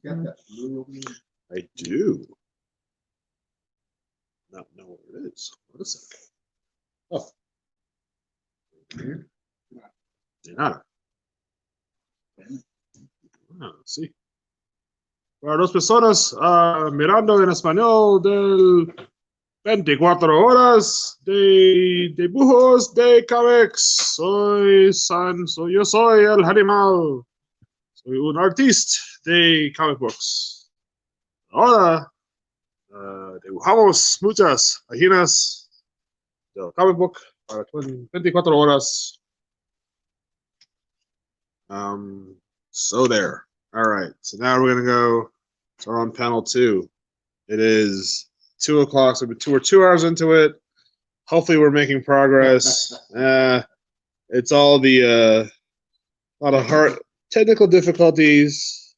Got that blue over there? I do. Not know where it is. What is it? Oh. De nada. Ah, sí. Para dos personas mirando en español del 24 horas de dibujos de cómics. Yo soy el animal. Soy un artista de comic books. Ahora dibujamos muchas páginas del comic book para 24 horas. So there. All right. So now we're gonna go. So we're on panel 2. It is 2 o'clock. So we're 2 hours into it. Hopefully, we're making progress. It's all the a lot of hard technical difficulties,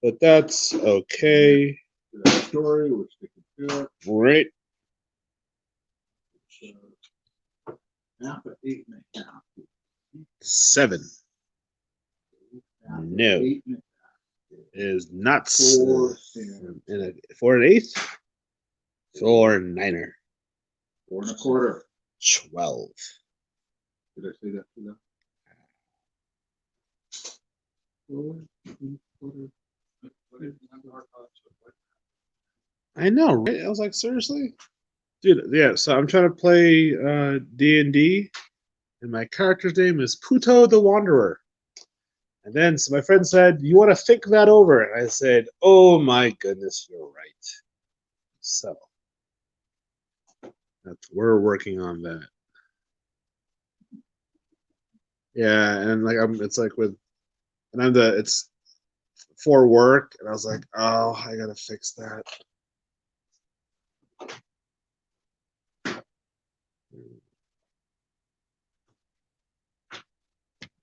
but that's okay. Story, we're sticking to it. Right. Half at 8.5. 7 Half at No. 8.5. is not 4, 4 and 8. 4 and 9er. 4 1/4. 12. Did I say that to them? 4 1/4. I know, right? I was like, seriously, dude. Yeah. So I'm trying to play D&D, and my character's name is Puto the Wanderer. And then so my friend said, "You want to think that over?" And I said, "Oh my goodness, you're right." So we're working on that. Yeah, and like it's like it's for work, and I was like, oh, I gotta fix that.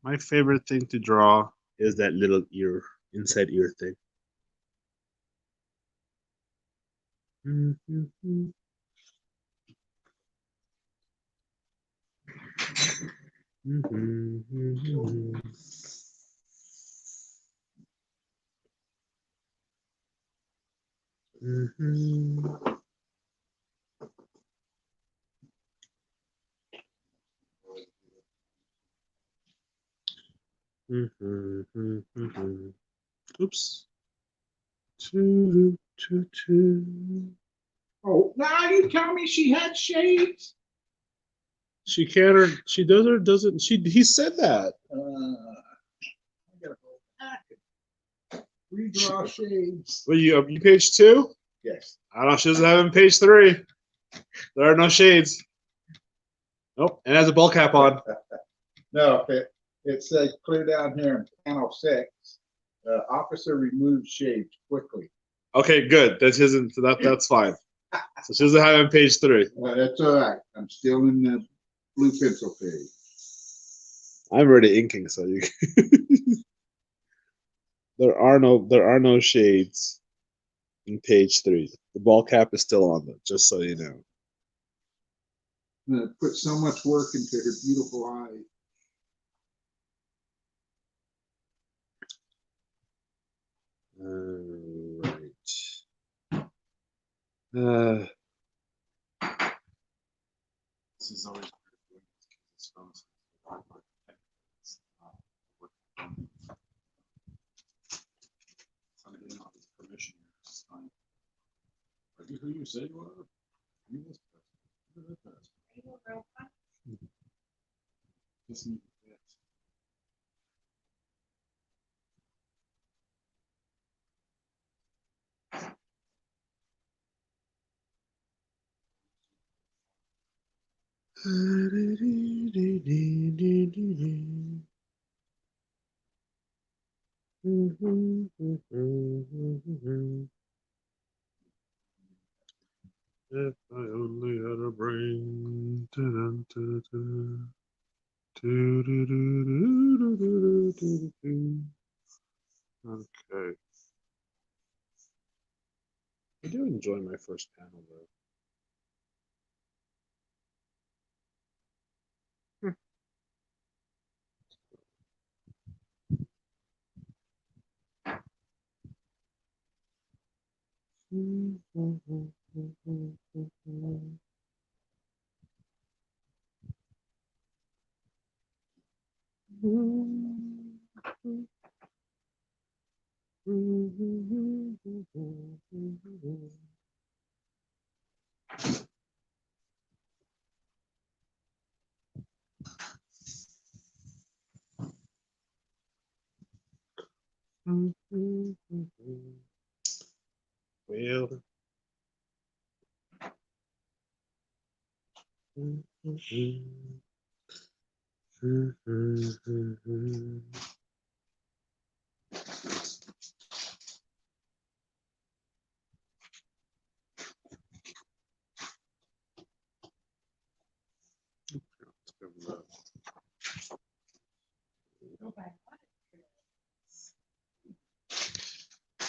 My favorite thing to draw is that little ear, inside ear thing. Oops. Oh, now you tell me she had shades? She can or she does or doesn't. He said that. I gotta go back and redraw shades. Well, you page 2? Yes. I don't know. She doesn't have it in page 3. There are no shades. Nope. And has a ball cap on. No, it says clear down here in panel 6. Officer removes shades quickly. Okay, good. That isn't that's fine. So she doesn't have it in page 3. That's all right. I'm still in the blue pencil phase. I'm already inking, so you. There are no shades in page 3. The ball cap is still on them, just so you know. I'm gonna put so much work into her beautiful eyes. Right. This is always it's permission. Are you who you say you are? You this person. Just need this. If I only had a brain. Dun, dun, dun, dun. Do, do, do, do, do, do, do, do. Okay. I do enjoy my first panel though. Well.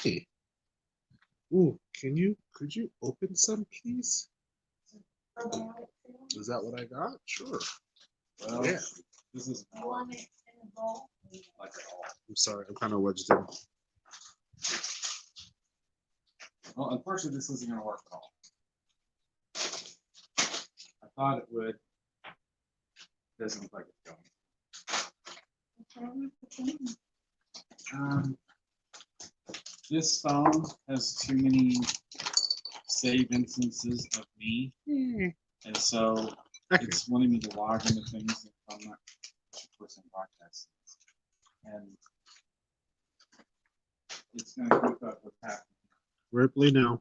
Hey. Ooh, could you open some, please? Is that what I got? Sure. Well, Yeah. this is You want it in a bowl? like at all. I'm sorry, I'm kind of wedged in. Well, unfortunately, this isn't going to work at all. I thought it would. Doesn't look like it's going. This phone has too many save instances of me, and so it's wanting me to log into things that I'm not person broadcasting, and it's going to keep up what's happening. Ripley now.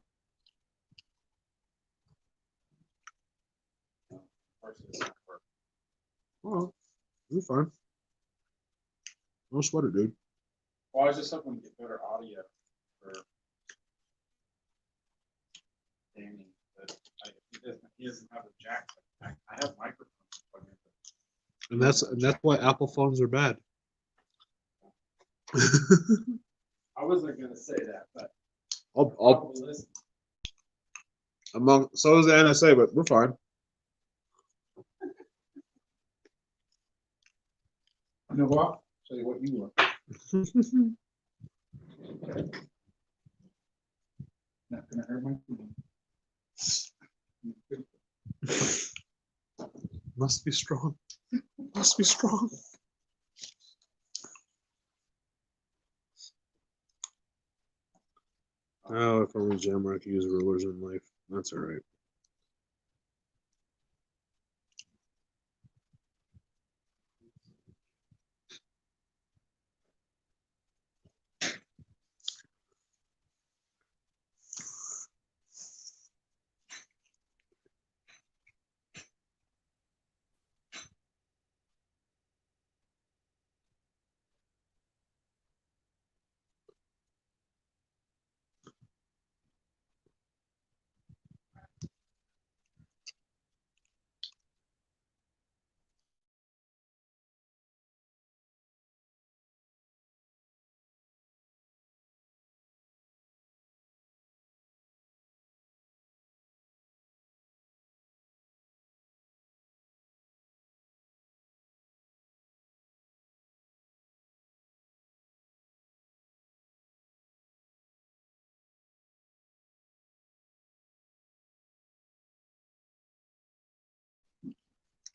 Of course, it's not working. Oh, you're fine. No sweater, dude. Well, I was just hoping to get better audio for Danny, but he doesn't have a jack. I have microphones. And that's why Apple phones are bad. I wasn't going to say that, but I'll probably listen. so is the NSA, but we're fine. You know what? Tell you what you want. Not gonna hurt my feelings. Must be strong. Must be strong. Oh, if only Jamrock could use rulers in life. That's all right.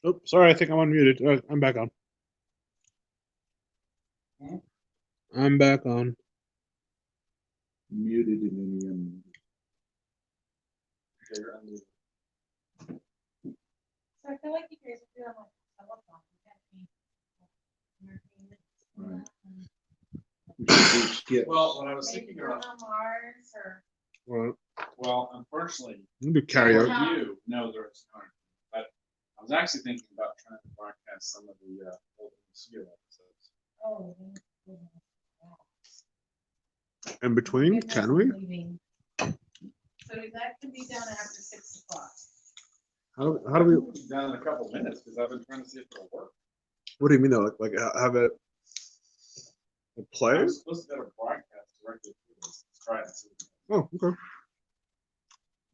Oh, sorry. I think I'm unmuted. I'm back on. I'm back on. Muted and then So I feel like you guys are doing like telephone. skip. Well, what I was Maybe thinking one about, on Mars or. Well, unfortunately, you do for karaoke. you, no, there is not. But I was actually thinking about trying to broadcast some of the old serial episodes. Oh. In between, can we? So that can be done after 6 o'clock. How do we? Done in a couple minutes because I've been trying to see if it'll work. What do you mean though? Like have it play? I was supposed to get a broadcast directly through this. Try it and see. Oh, okay.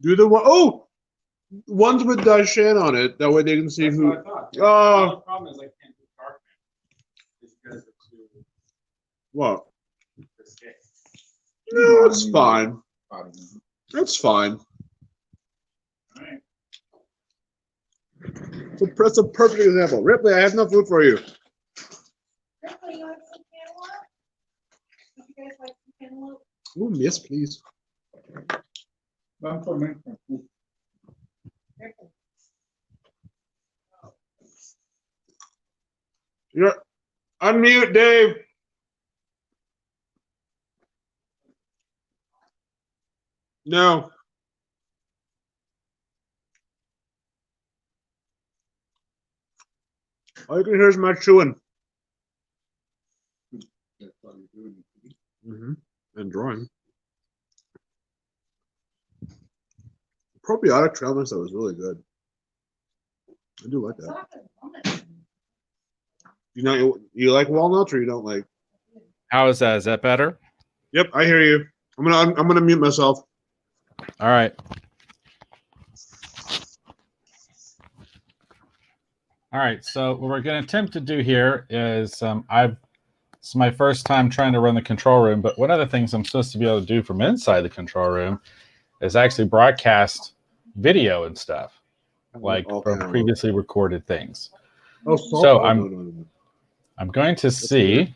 Do the one oh ones with Dyshan on it. That way they can see That's who. what I thought. Oh, The problem is I can't do Dark Man. It's because it's too what? risque. No, it's fine. That's fine. All right. That's a perfect example. Ripley, I have no food for you. Ripley, you want some cantaloupe? Would you guys like some cantaloupe? Oh, yes, please. None for me. Ripley. You're unmute, Dave. No. All you can hear is my chewing. And drawing. Probiotic travelers, that was really good. I do like that. Chocolate almond. You like walnuts or you don't like? How is that? Is that better? Yep, I hear you. I'm gonna mute myself. All right. All right. So what we're going to attempt to do here is it's my first time trying to run the control room, but one of the things I'm supposed to be able to do from inside the control room is actually broadcast video and stuff, like from previously recorded things. So I'm going to see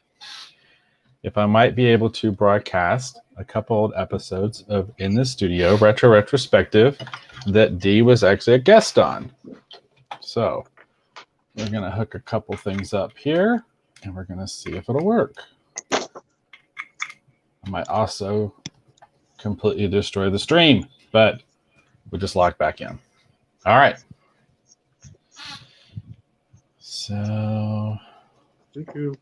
if I might be able to broadcast a couple old episodes of In the Studio Retro Retrospective that Dee was actually a guest on. So we're going to hook a couple things up here, and we're going to see if it'll work. I might also completely destroy the stream, but we'll just log back in. All right. So Thank you.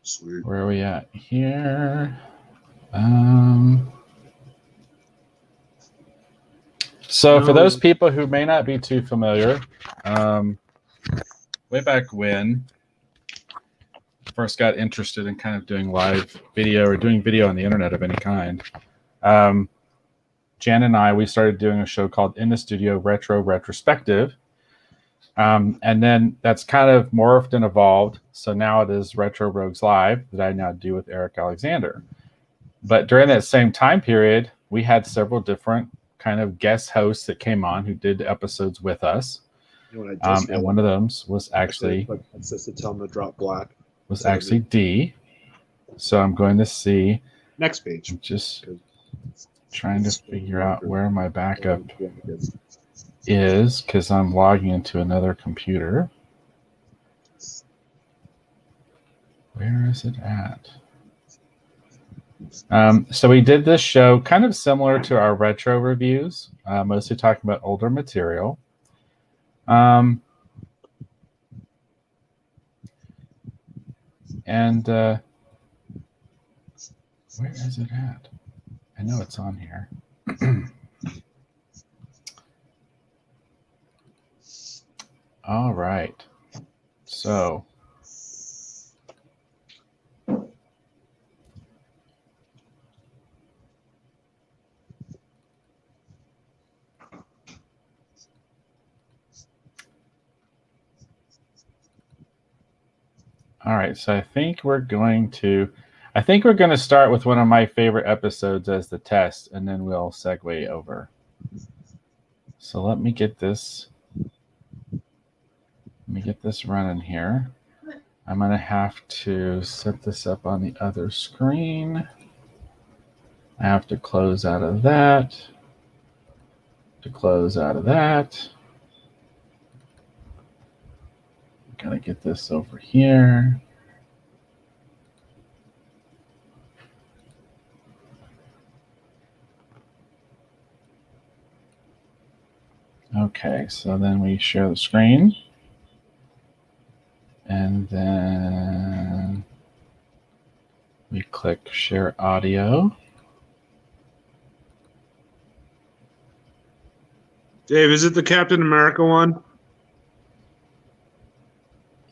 Sweet. Where are we at here? So for those people who may not be too familiar, way back when I first got interested in kind of doing live video or doing video on the internet of any kind, Jan and I, we started doing a show called In the Studio Retro Retrospective. And then that's kind of morphed and evolved. So now it is Retro Rogues Live that I now do with Eric Alexander. But during that same time period, we had several different kind of guest hosts that came on who did episodes with us. And one of them was actually to tell them to drop black. Was actually D. So I'm going to see. Next page. I'm just trying to figure out where my backup is because I'm logging into another computer. Where is it at? So we did this show kind of similar to our retro reviews, mostly talking about older material. Where is it at? I know it's on here. All right. So all right, so I think we're going to start with one of my favorite episodes as the test, and then we'll segue over. So let me get this running here. I'm going to have to set this up on the other screen. I have to close out of that. Gotta get this over here. Okay, so then we share the screen. And then we click share audio. Dave, is it the Captain America one?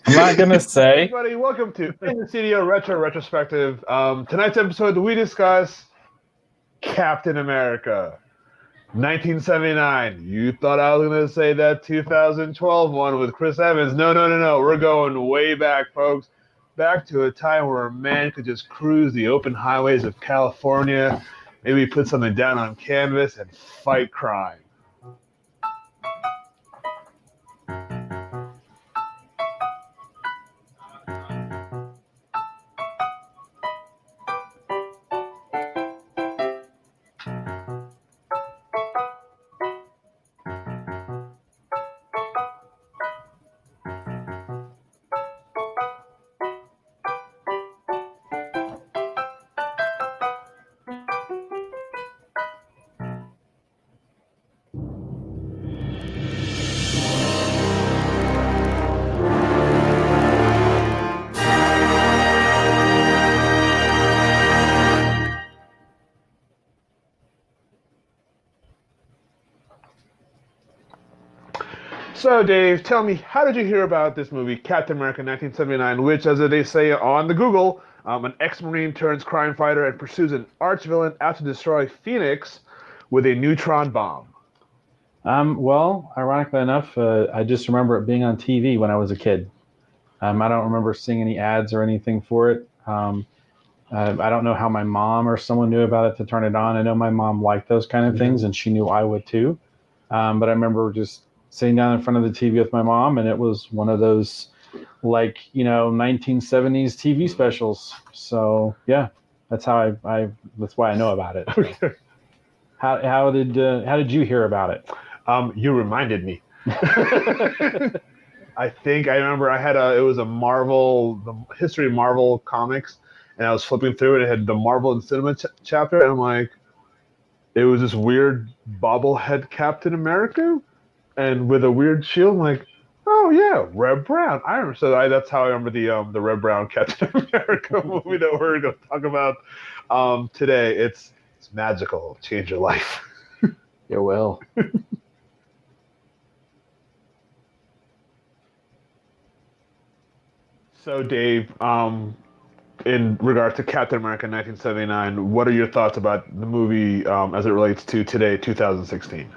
I'm not going to say. Everybody, welcome to In the Studio Retro Retrospective. Tonight's episode, we discuss Captain America, 1979. You thought I was going to say that 2012 one with Chris Evans. No. We're going way back, folks. Back to a time where a man could just cruise the open highways of California, maybe put something down on canvas and fight crime. So, Dave, tell me, how did you hear about this movie, Captain America 1979, which, as they say on the Google, an ex-Marine turns crime fighter and pursues an arch-villain out to destroy Phoenix with a neutron bomb? Well, ironically enough, I just remember it being on TV when I was a kid. I don't remember seeing any ads or anything for it. I don't know how my mom or someone knew about it to turn it on. I know my mom liked those kind of things, and she knew I would too. But I remember just sitting down in front of the TV with my mom, and it was one of those, 1970s TV specials. So yeah, that's how that's why I know about it. So. Okay. How did you hear about it? You reminded me. I think I remember it was a Marvel, the history of Marvel comics, and I was flipping through it. It had the Marvel and Cinema chapter, and I'm like, it was this weird bobblehead Captain America, and with a weird shield. I'm like, oh yeah, Red Brown. I remember. So that's how I remember the Red Brown Captain America movie that we're going to talk about today. It's magical. It'll change your life. It will. So, Dave, in regards to Captain America 1979, what are your thoughts about the movie as it relates to today, 2016?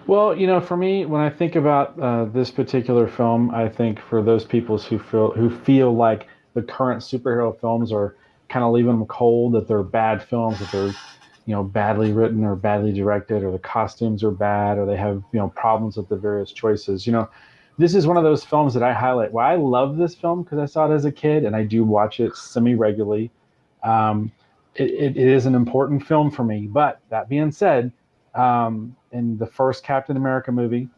Well, for me, when I think about this particular film, I think for those people who feel like the current superhero films are kind of leaving them cold, that they're bad films, that they're badly written or badly directed, or the costumes are bad, or they have problems with the various choices. This is one of those films that I highlight. Well, I love this film because I saw it as a kid, and I do watch it semi-regularly. It is an important film for me. But that being said, in the first Captain America movie,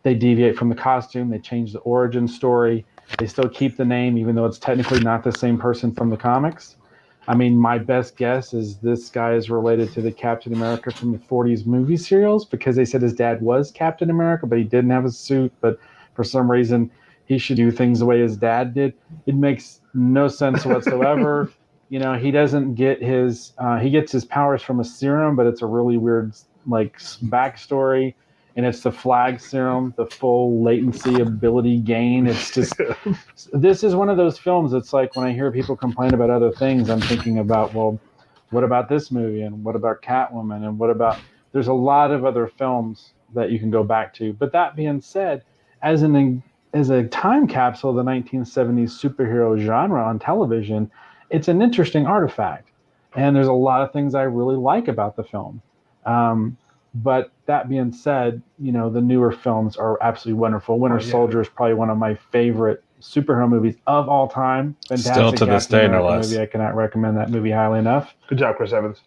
they deviate from the costume. They change the origin story. They still keep the name, even though it's technically not the same person from the comics. I mean, my best guess is this guy is related to the Captain America from the 40s movie serials, because they said his dad was Captain America, but he didn't have a suit. But for some reason, he should do things the way his dad did. It makes no sense whatsoever. He doesn't get he gets his powers from a serum, but it's a really weird backstory. And it's the flag serum, the full latency ability gain. It's just, this is one of those films. It's like when I hear people complain about other things, I'm thinking about, well, what about this movie? And what about Catwoman? And there's a lot of other films that you can go back to. But that being said, as a time capsule of the 1970s superhero genre on television, it's an interesting artifact. And there's a lot of things I really like about the film. But that being said, the newer films are absolutely wonderful. Winter Soldier is probably one of my favorite superhero movies of all time. Fantastic. Still to this day, no less. Movie. I cannot recommend that movie highly enough. Good job, Chris Evans.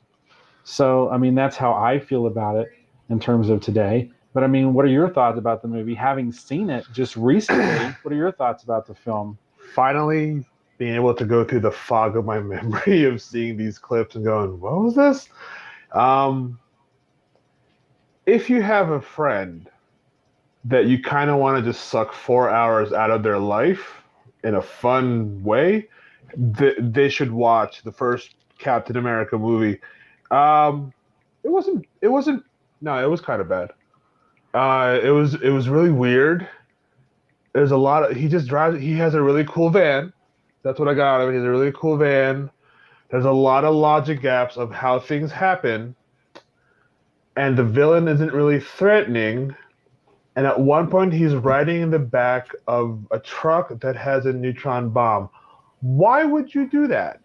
So, that's how I feel about it in terms of today. But, what are your thoughts about the movie? Having seen it just recently, what are your thoughts about the film? Finally being able to go through the fog of my memory of seeing these clips and going, what was this? If you have a friend that you kind of want to just suck 4 hours out of their life in a fun way, they should watch the first Captain America movie. It was kind of bad. It was really weird. there's a lot of he just drives. He has a really cool van. That's what I got out of it. He has a really cool van. There's a lot of logic gaps of how things happen, and the villain isn't really threatening. And at one point, he's riding in the back of a truck that has a neutron bomb. Why would you do that?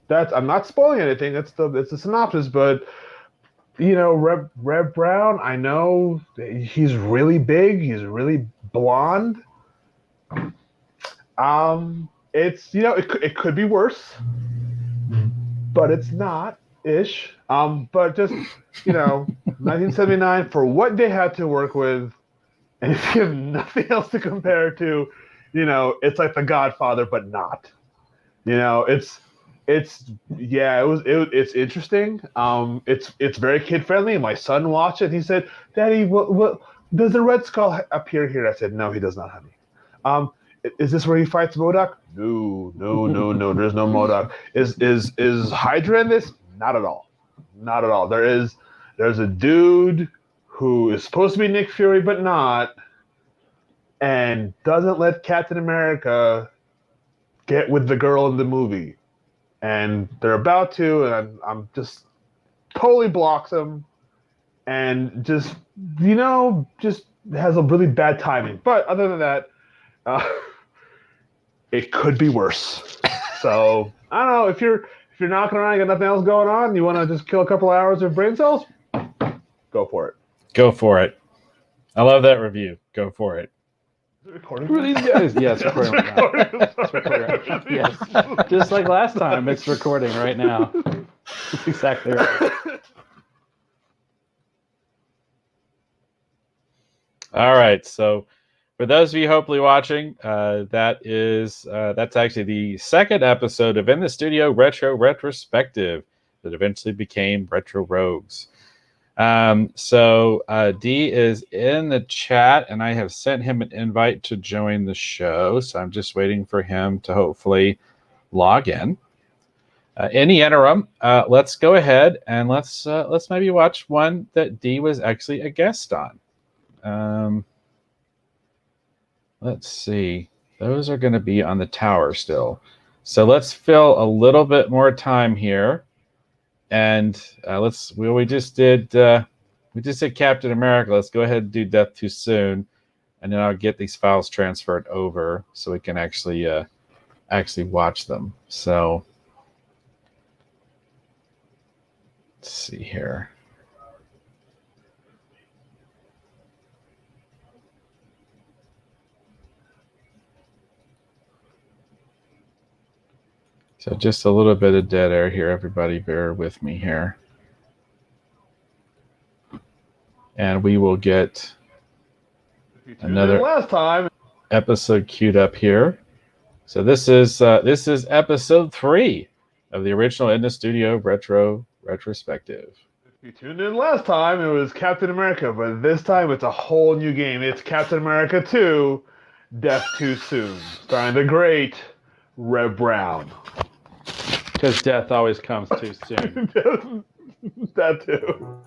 I'm not spoiling anything. It's the synopsis, but Reb Brown. I know he's really big. He's really blonde. It could be worse, but it's not ish. But just 1979 for what they had to work with, and if you have nothing else to compare it to, it's like The Godfather, but not. It's interesting. It's very kid friendly. My son watched it. He said, "Daddy, what does the Red Skull appear here?" I said, "No, he does not, honey." Is this where he fights MODOK? No. There's no MODOK. Is Hydra in this? Not at all. Not at all. There's a dude who is supposed to be Nick Fury, but not, and doesn't let Captain America get with the girl in the movie. And they're about to, and I'm just totally blocks him, and just has a really bad timing. But other than that, it could be worse. So I don't know if you're knocking around, you got nothing else going on, you want to just kill a couple hours of brain cells, go for it. Go for it. I love that review. Go for it. Recording? Who are these guys? Yes, recording right now. It's recording right now. Yes. Just like last time, it's recording right now. That's exactly right. All right. So for those of you hopefully watching, that's actually the second episode of In the Studio Retro Retrospective that eventually became Retro Rogues. So D is in the chat, and I have sent him an invite to join the show. So I'm just waiting for him to hopefully log in. In the interim, let's go ahead and let's maybe watch one that D was actually a guest on. Let's see. Those are going to be on the tower still. So let's fill a little bit more time here. And we just did Captain America. Let's go ahead and do Death Too Soon, and then I'll get these files transferred over so we can actually watch them. So let's see here. So just a little bit of dead air here, everybody. Bear with me here. And we will get another last time episode queued up here. So this is episode 3 of the original In the Studio Retro Retrospective. If you tuned in last time, it was Captain America, but this time it's a whole new game. It's Captain America 2, Death Too Soon, starring the great Reb Brown. Because death always comes too soon. That too.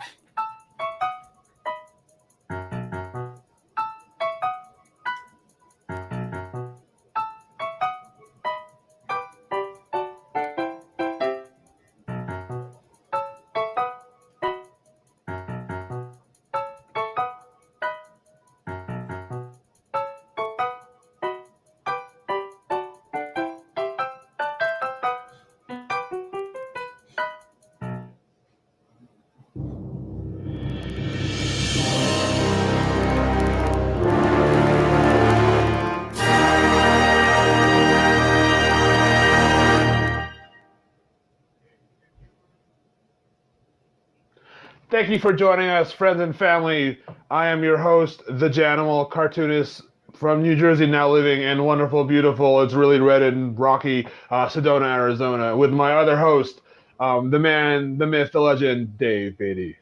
Thank you for joining us, friends and family. I am your host, the Janimal, cartoonist from New Jersey, now living in wonderful, beautiful, it's really red and rocky, Sedona, Arizona, with my other host, the man, the myth, the legend, Dave Beatty.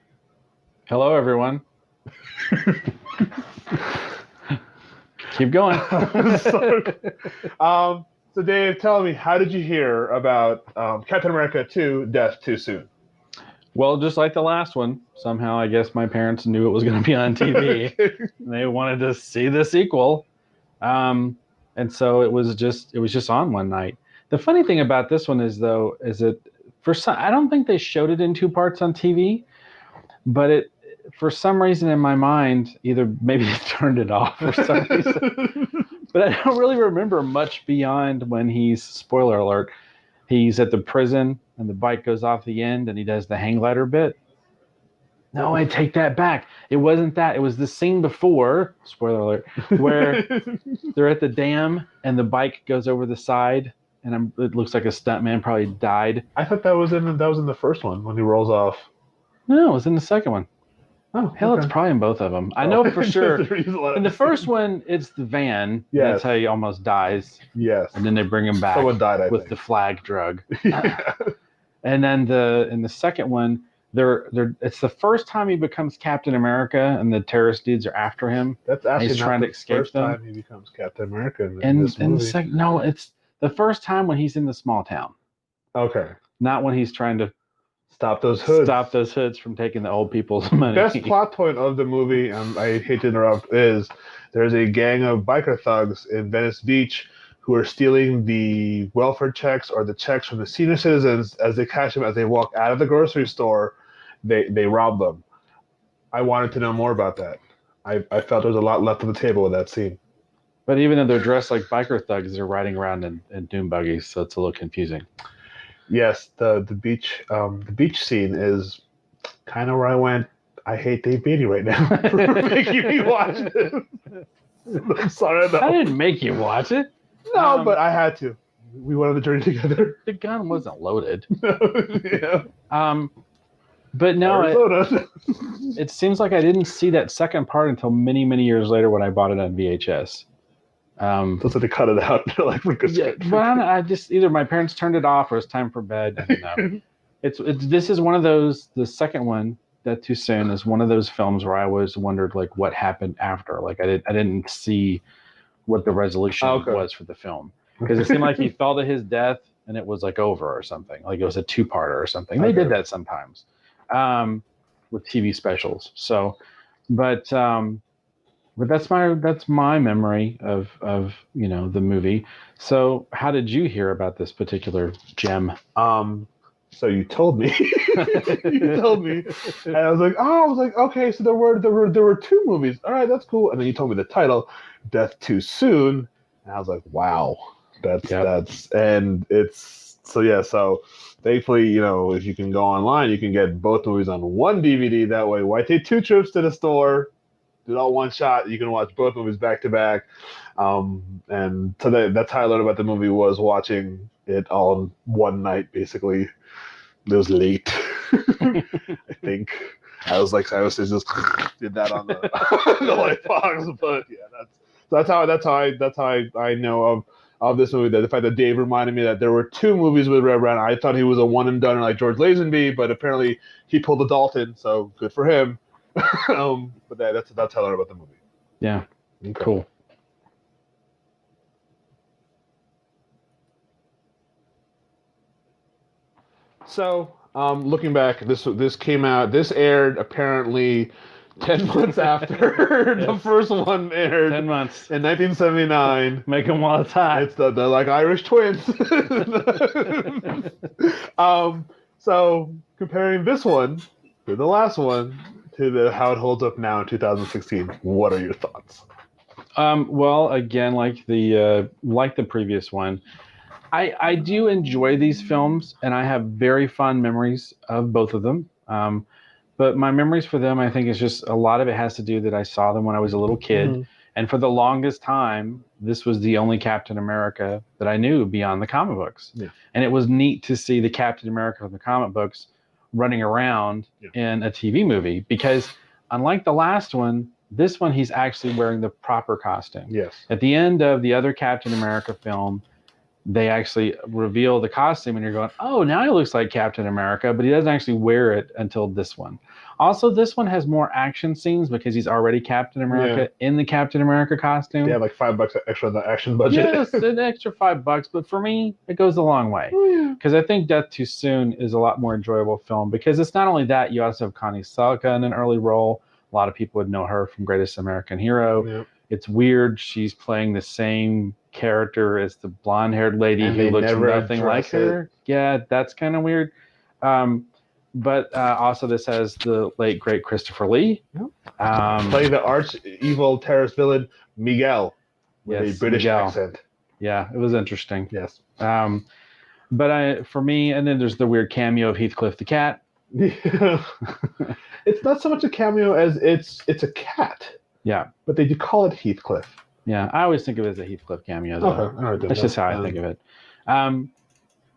Hello, everyone. Keep going. So Dave, tell me, how did you hear about Captain America 2, Death Too Soon? Well, just like the last one, somehow I guess my parents knew it was going to be on TV. They wanted to see the sequel. And so it was just on one night. The funny thing about this one is that for some, I don't think they showed it in two parts on TV, but it, for some reason in my mind, either maybe they turned it off for some reason, but I don't really remember much beyond when spoiler alert, he's at the prison and the bike goes off the end and he does the hang glider bit. No, I take that back. It wasn't that. It was the scene before, spoiler alert, where they're at the dam and the bike goes over the side and it looks like a stuntman probably died. I thought that was in the first one when he rolls off. No, it was in the second one. Oh, hell, okay. It's probably in both of them. I know for sure. In the first one, it's the van. Yes. That's how he almost dies. Yes. And then they bring him back. Someone died, I with think. the flag drug. Yeah. And then in the second one, it's the first time he becomes Captain America, and the terrorist dudes are after him. That's actually he's not trying the to escape first them. time he becomes Captain America in this movie. No, it's the first time when he's in the small town. Okay. Not when he's trying to stop those hoods. Stop those hoods from taking the old people's money. Best plot point of the movie, I hate to interrupt, is there's a gang of biker thugs in Venice Beach who are stealing the welfare checks or the checks from the senior citizens. As they cash them as they walk out of the grocery store, they rob them. I wanted to know more about that. I felt there was a lot left on the table with that scene. But even though they're dressed like biker thugs, they're riding around in dune buggies, so it's a little confusing. Yes, the beach scene is kind of where I went. I hate Dave Beatty right now for making me watch it. I'm sorry. I didn't make you watch it. No, but I had to. We went on the journey together. The gun wasn't loaded. Yeah. But no, it seems like I didn't see that second part until many, many years later when I bought it on VHS. So they cut it out. Like, yeah, but I just either my parents turned it off or it's time for bed. I don't know. This is one of those. The second one, Death Too Soon, is one of those films where I always wondered like what happened after. Like I didn't see what the resolution was for the film, because it seemed like he fell to his death and it was like over or something. Like it was a two-parter or something. They did that sometimes with TV specials. So, but that's my memory of the movie. So how did you hear about this particular gem? So you told me. You told me, and I was like, okay, so there were two movies. All right, that's cool. And then you told me the title, Death Too Soon, and I was like, wow, that's and it's so yeah. So thankfully, if you can go online, you can get both movies on one DVD. That way, why take two trips to the store? Do it all one shot. You can watch both movies back to back. And so that's how I learned about the movie, was watching it all in one night, basically. It was late. I think I was just did that on the light box. But yeah, that's how I know of this movie. That the fact that Dave reminded me that there were two movies with Red Brown. I thought he was a one and done like George Lazenby, but apparently he pulled a Dalton, so good for him. But that's how I learned about the movie. Yeah, okay. Cool. So, looking back, this aired apparently 10 months after the first one aired. 10 months. In 1979. Make them while it's hot. It's they're like Irish twins. So, comparing this one to the last one to how it holds up now in 2016, what are your thoughts? Well, again, like the previous one, I do enjoy these films, and I have very fond memories of both of them. But my memories for them, I think, is just a lot of it has to do that I saw them when I was a little kid. Mm-hmm. And for the longest time, this was the only Captain America that I knew beyond the comic books. Yeah. And it was neat to see the Captain America from the comic books running around in a TV movie, because unlike the last one, this one, he's actually wearing the proper costume. Yes. At the end of the other Captain America film, they actually reveal the costume, and you're going, oh, now he looks like Captain America, but he doesn't actually wear it until this one. Also, this one has more action scenes because he's already Captain America in the Captain America costume. Yeah, like $5 extra on the action budget. Yes, an extra $5, but for me, it goes a long way. Because I think Death Too Soon is a lot more enjoyable film, because it's not only that, you also have Connie Sellecca in an early role. A lot of people would know her from Greatest American Hero. It's weird. She's playing the same character as the blonde-haired lady And who they looks never nothing like address it. her. Yeah, that's kind of weird. But also this has the late great Christopher Lee. Playing the arch evil terrorist villain Miguel with a Yes, British Miguel. accent. Yeah, it was interesting. Yes. But for me, and then there's the weird cameo of Heathcliff the cat. It's not so much a cameo as it's a cat. Yeah. But they do call it Heathcliff. Yeah, I always think of it as a Heathcliff cameo, though. Okay. All right, That's just how I think of it.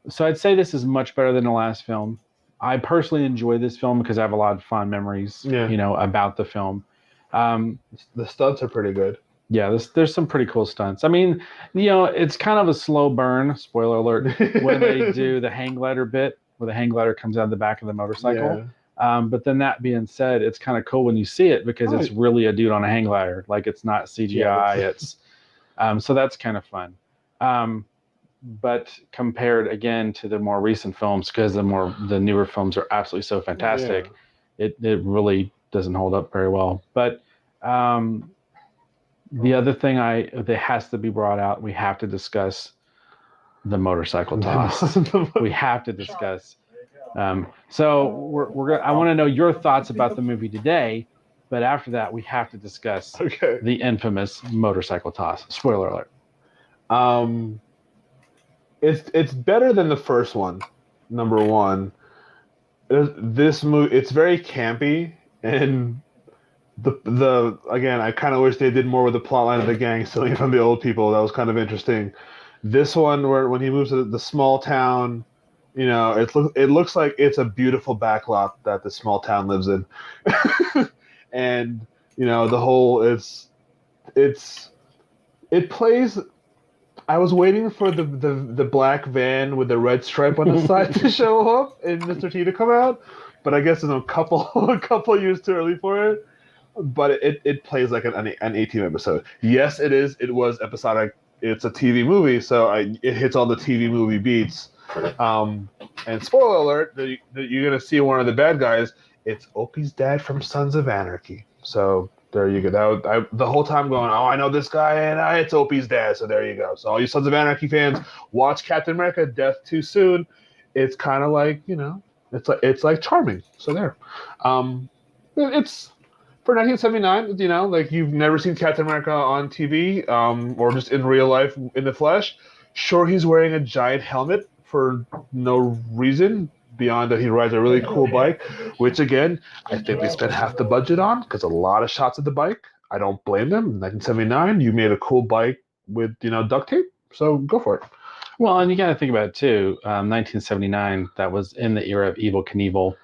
So I'd say this is much better than the last film. I personally enjoy this film because I have a lot of fond memories, about the film. The stunts are pretty good. Yeah, there's some pretty cool stunts. I mean, it's kind of a slow burn, spoiler alert, when they do the hang glider bit, where the hang glider comes out of the back of the motorcycle. Yeah. But then that being said, it's kind of cool when you see it because it's really a dude on a hang glider. Like, it's not CGI. It's so that's kind of fun. But compared again to the more recent films, because the newer films are absolutely so fantastic, it really doesn't hold up very well. But the other thing that has to be brought out, we have to discuss the motorcycle toss. We have to discuss. So we're gonna. I want to know your thoughts about the movie today, but after that, we have to discuss the infamous motorcycle toss. Spoiler alert. It's better than the first one. Number one, this movie, it's very campy, and the again, I kind of wish they did more with the plotline of the gang stealing from the old people. That was kind of interesting. This one, when he moves to the small town, it looks like it's a beautiful backlot that the small town lives in, and the whole it plays. I was waiting for the black van with the red stripe on the side to show up and Mr. T to come out, but I guess it's a couple years too early for it. But it plays like an 18 episode. Yes, it is. It was episodic. It's a TV movie, so it hits all the TV movie beats. And spoiler alert, you're gonna see one of the bad guys. It's Opie's dad from Sons of Anarchy. So there you go. The whole time going, oh, I know this guy, and it's Opie's dad. So there you go. So all you Sons of Anarchy fans, watch Captain America: Death Too Soon. It's kind of like it's like Charming. So there, it's for 1979. Like you've never seen Captain America on TV, or just in real life in the flesh. Sure, he's wearing a giant helmet for no reason beyond that he rides a really cool bike, which again, I think they spent half the budget on because a lot of shots of the bike. I don't blame them. In 1979, you made a cool bike with duct tape, so go for it. Well, and you got to think about it too. 1979, that was in the era of Evel Knievel.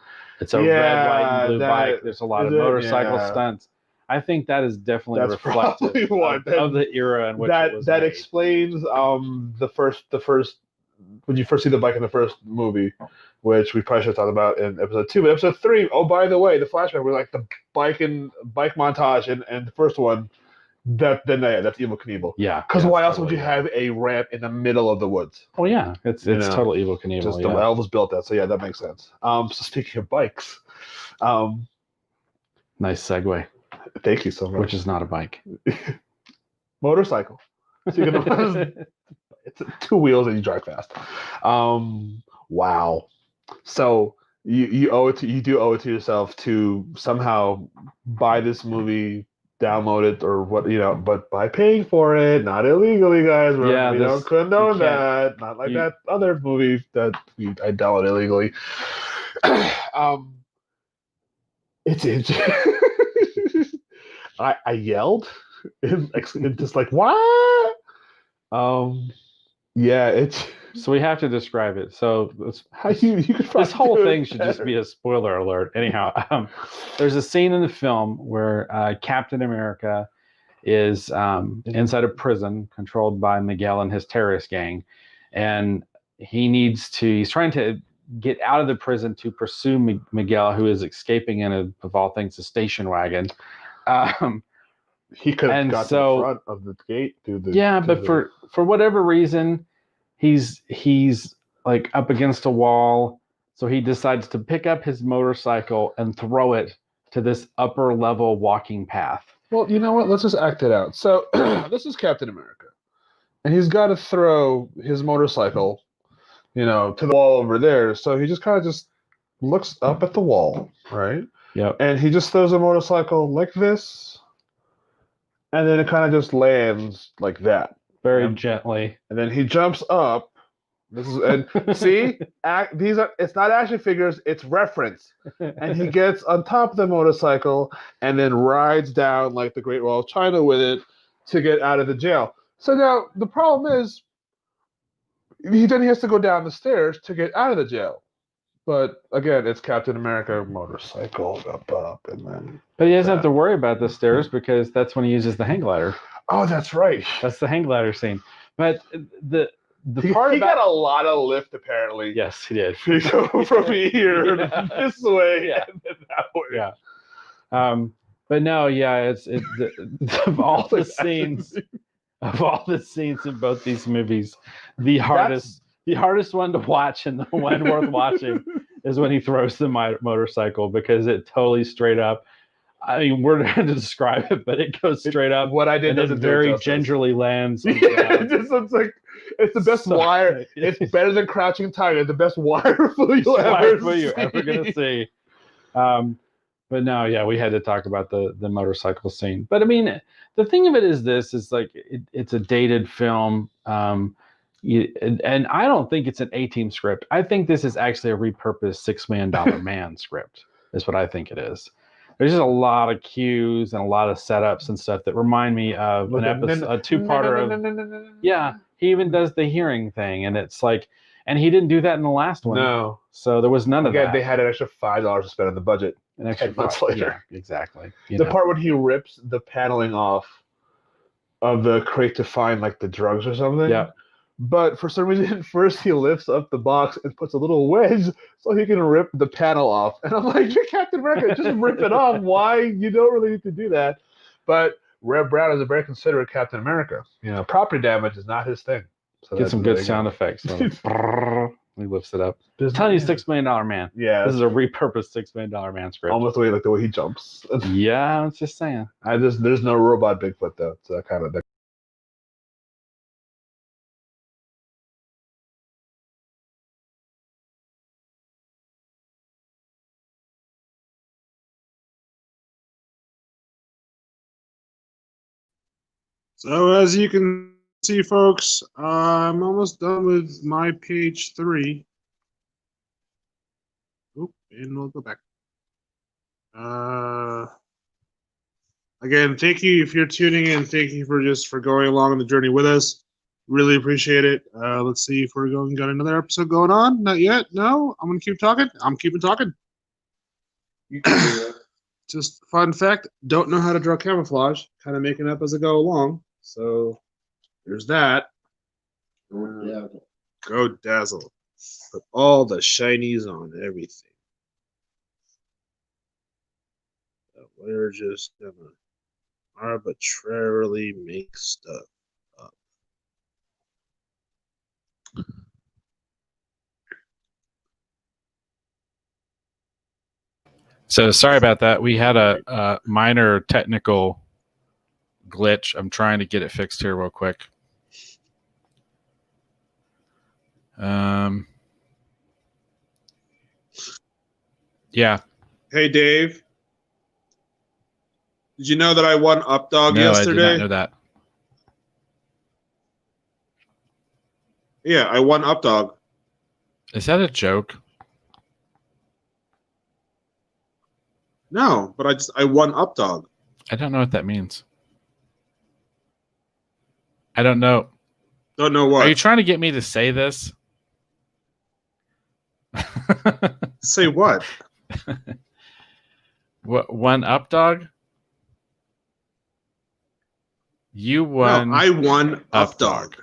It's a red, white, and blue bike. There's a lot of motorcycle stunts. I think that is definitely reflective of the era in which it was made. Explains the first when you first see the bike in the first movie, which we probably should have talked about in episode 2. But episode 3, oh, by the way, the flashback, we're like the bike montage and the first one, that's Evel Knievel. Yeah. Because why else would you have a ramp in the middle of the woods? Oh, yeah. It's total Evel Knievel. Just the Elvis built that. So, yeah, that makes sense. So, speaking of bikes. Nice segue. Thank you so much. Which is not a bike. Motorcycle. So it's 2 wheels and you drive fast. Wow. So you do owe it to yourself to somehow buy this movie, download it, or what but by paying for it, not illegally, guys. Yeah, we don't condone that. Not like that other movie that I downloaded illegally. It's I yelled and just like what? Yeah, it's. So we have to describe it. So you could this whole thing should just be a spoiler alert. Anyhow, there's a scene in the film where Captain America is inside a prison controlled by Miguel and his terrorist gang, and he's trying to get out of the prison to pursue Miguel, who is escaping in of all things, a station wagon. He could have got to the front of the gate but for whatever reason, he's like up against a wall, so he decides to pick up his motorcycle and throw it to this upper level walking path. well, you know what? Let's just act it out. So this is Captain America, and he's got to throw his motorcycle, to the wall over there. So he just kind of just looks up at the wall, right? Yep. And he just throws a motorcycle like this, and then it kind of just lands like that, Very Yep. gently. and then he jumps up. This is and see, these are it's not action figures, it's reference. And he gets on top of the motorcycle and then rides down like the Great Wall of China with it to get out of the jail. So now the problem is he has to go down the stairs to get out of the jail. But again, it's Captain America motorcycle up and then. But he doesn't have to worry about the stairs because that's when he uses the hang glider. Oh, that's right. That's the hang glider scene. But the He part about got a lot of lift apparently. yes, he did. He go from here Yeah. this way Yeah. and then that way. Yeah. But no, yeah, it's of all the scenes in both these movies, the hardest one to watch and the one worth watching is when he throws the motorcycle because it totally straight up. I mean, we're going to describe it, but it goes straight up. What I did and it doesn't very do it justice. gingerly lands. on the Yeah, ground. it just looks like it's the best wire. It's better than Crouching Tiger. The best wire fool you'll ever going to see. But no, yeah, we had to talk about the motorcycle scene. But I mean, the thing of it is this is like it's a dated film. And I don't think it's an A-Team script. I think this is actually a repurposed $6 Million Man script. Is what I think it is. There's just a lot of cues and a lot of setups and stuff that remind me of an episode, a two-parter of. Yeah, he even does the hearing thing, and it's like, and he didn't do that in the last one. No. So there was none of that. They had an extra $5 to spend on the budget. An extra 10 months five. later. Yeah, exactly. The part when he rips the paneling off of the crate to find like the drugs or something. Yeah. But for some reason, first he lifts up the box and puts a little wedge so he can rip the panel off. And I'm like, you're Captain America, just rip it off. Why? You don't really need to do that. But Reb Brown is a very considerate Captain America. Property damage is not his thing. So get some good sound effects. So, he lifts it up. I'm telling you, $6 Million Man. Yeah. This is a repurposed $6 Million Man script. Almost the way he jumps. Yeah, I was just saying. There's no robot Bigfoot though. So that kind of. So as you can see, folks, I'm almost done with my page 3. Oop, and we'll go back. Again, thank you if you're tuning in. Thank you for going along on the journey with us. Really appreciate it. Let's see if got another episode going on. Not yet. No, I'm gonna keep talking. I'm keeping talking. You can do it. Just fun fact: don't know how to draw camouflage. Kind of making up as I go along. So there's that. Go dazzle. Put all the shinies on everything. We're just gonna arbitrarily make stuff up. So sorry about that. We had a minor technical glitch. I'm trying to get it fixed here real quick. Yeah. Hey, Dave. Did you know that I won Updog No, yesterday? I did not know that. Yeah, I won Updog. Is that a joke? No, but I won Updog. I don't know what that means. I don't know. Don't know what. Are you trying to get me to say this? Say what? What, one up, dog? You won. No, I won Up Updog.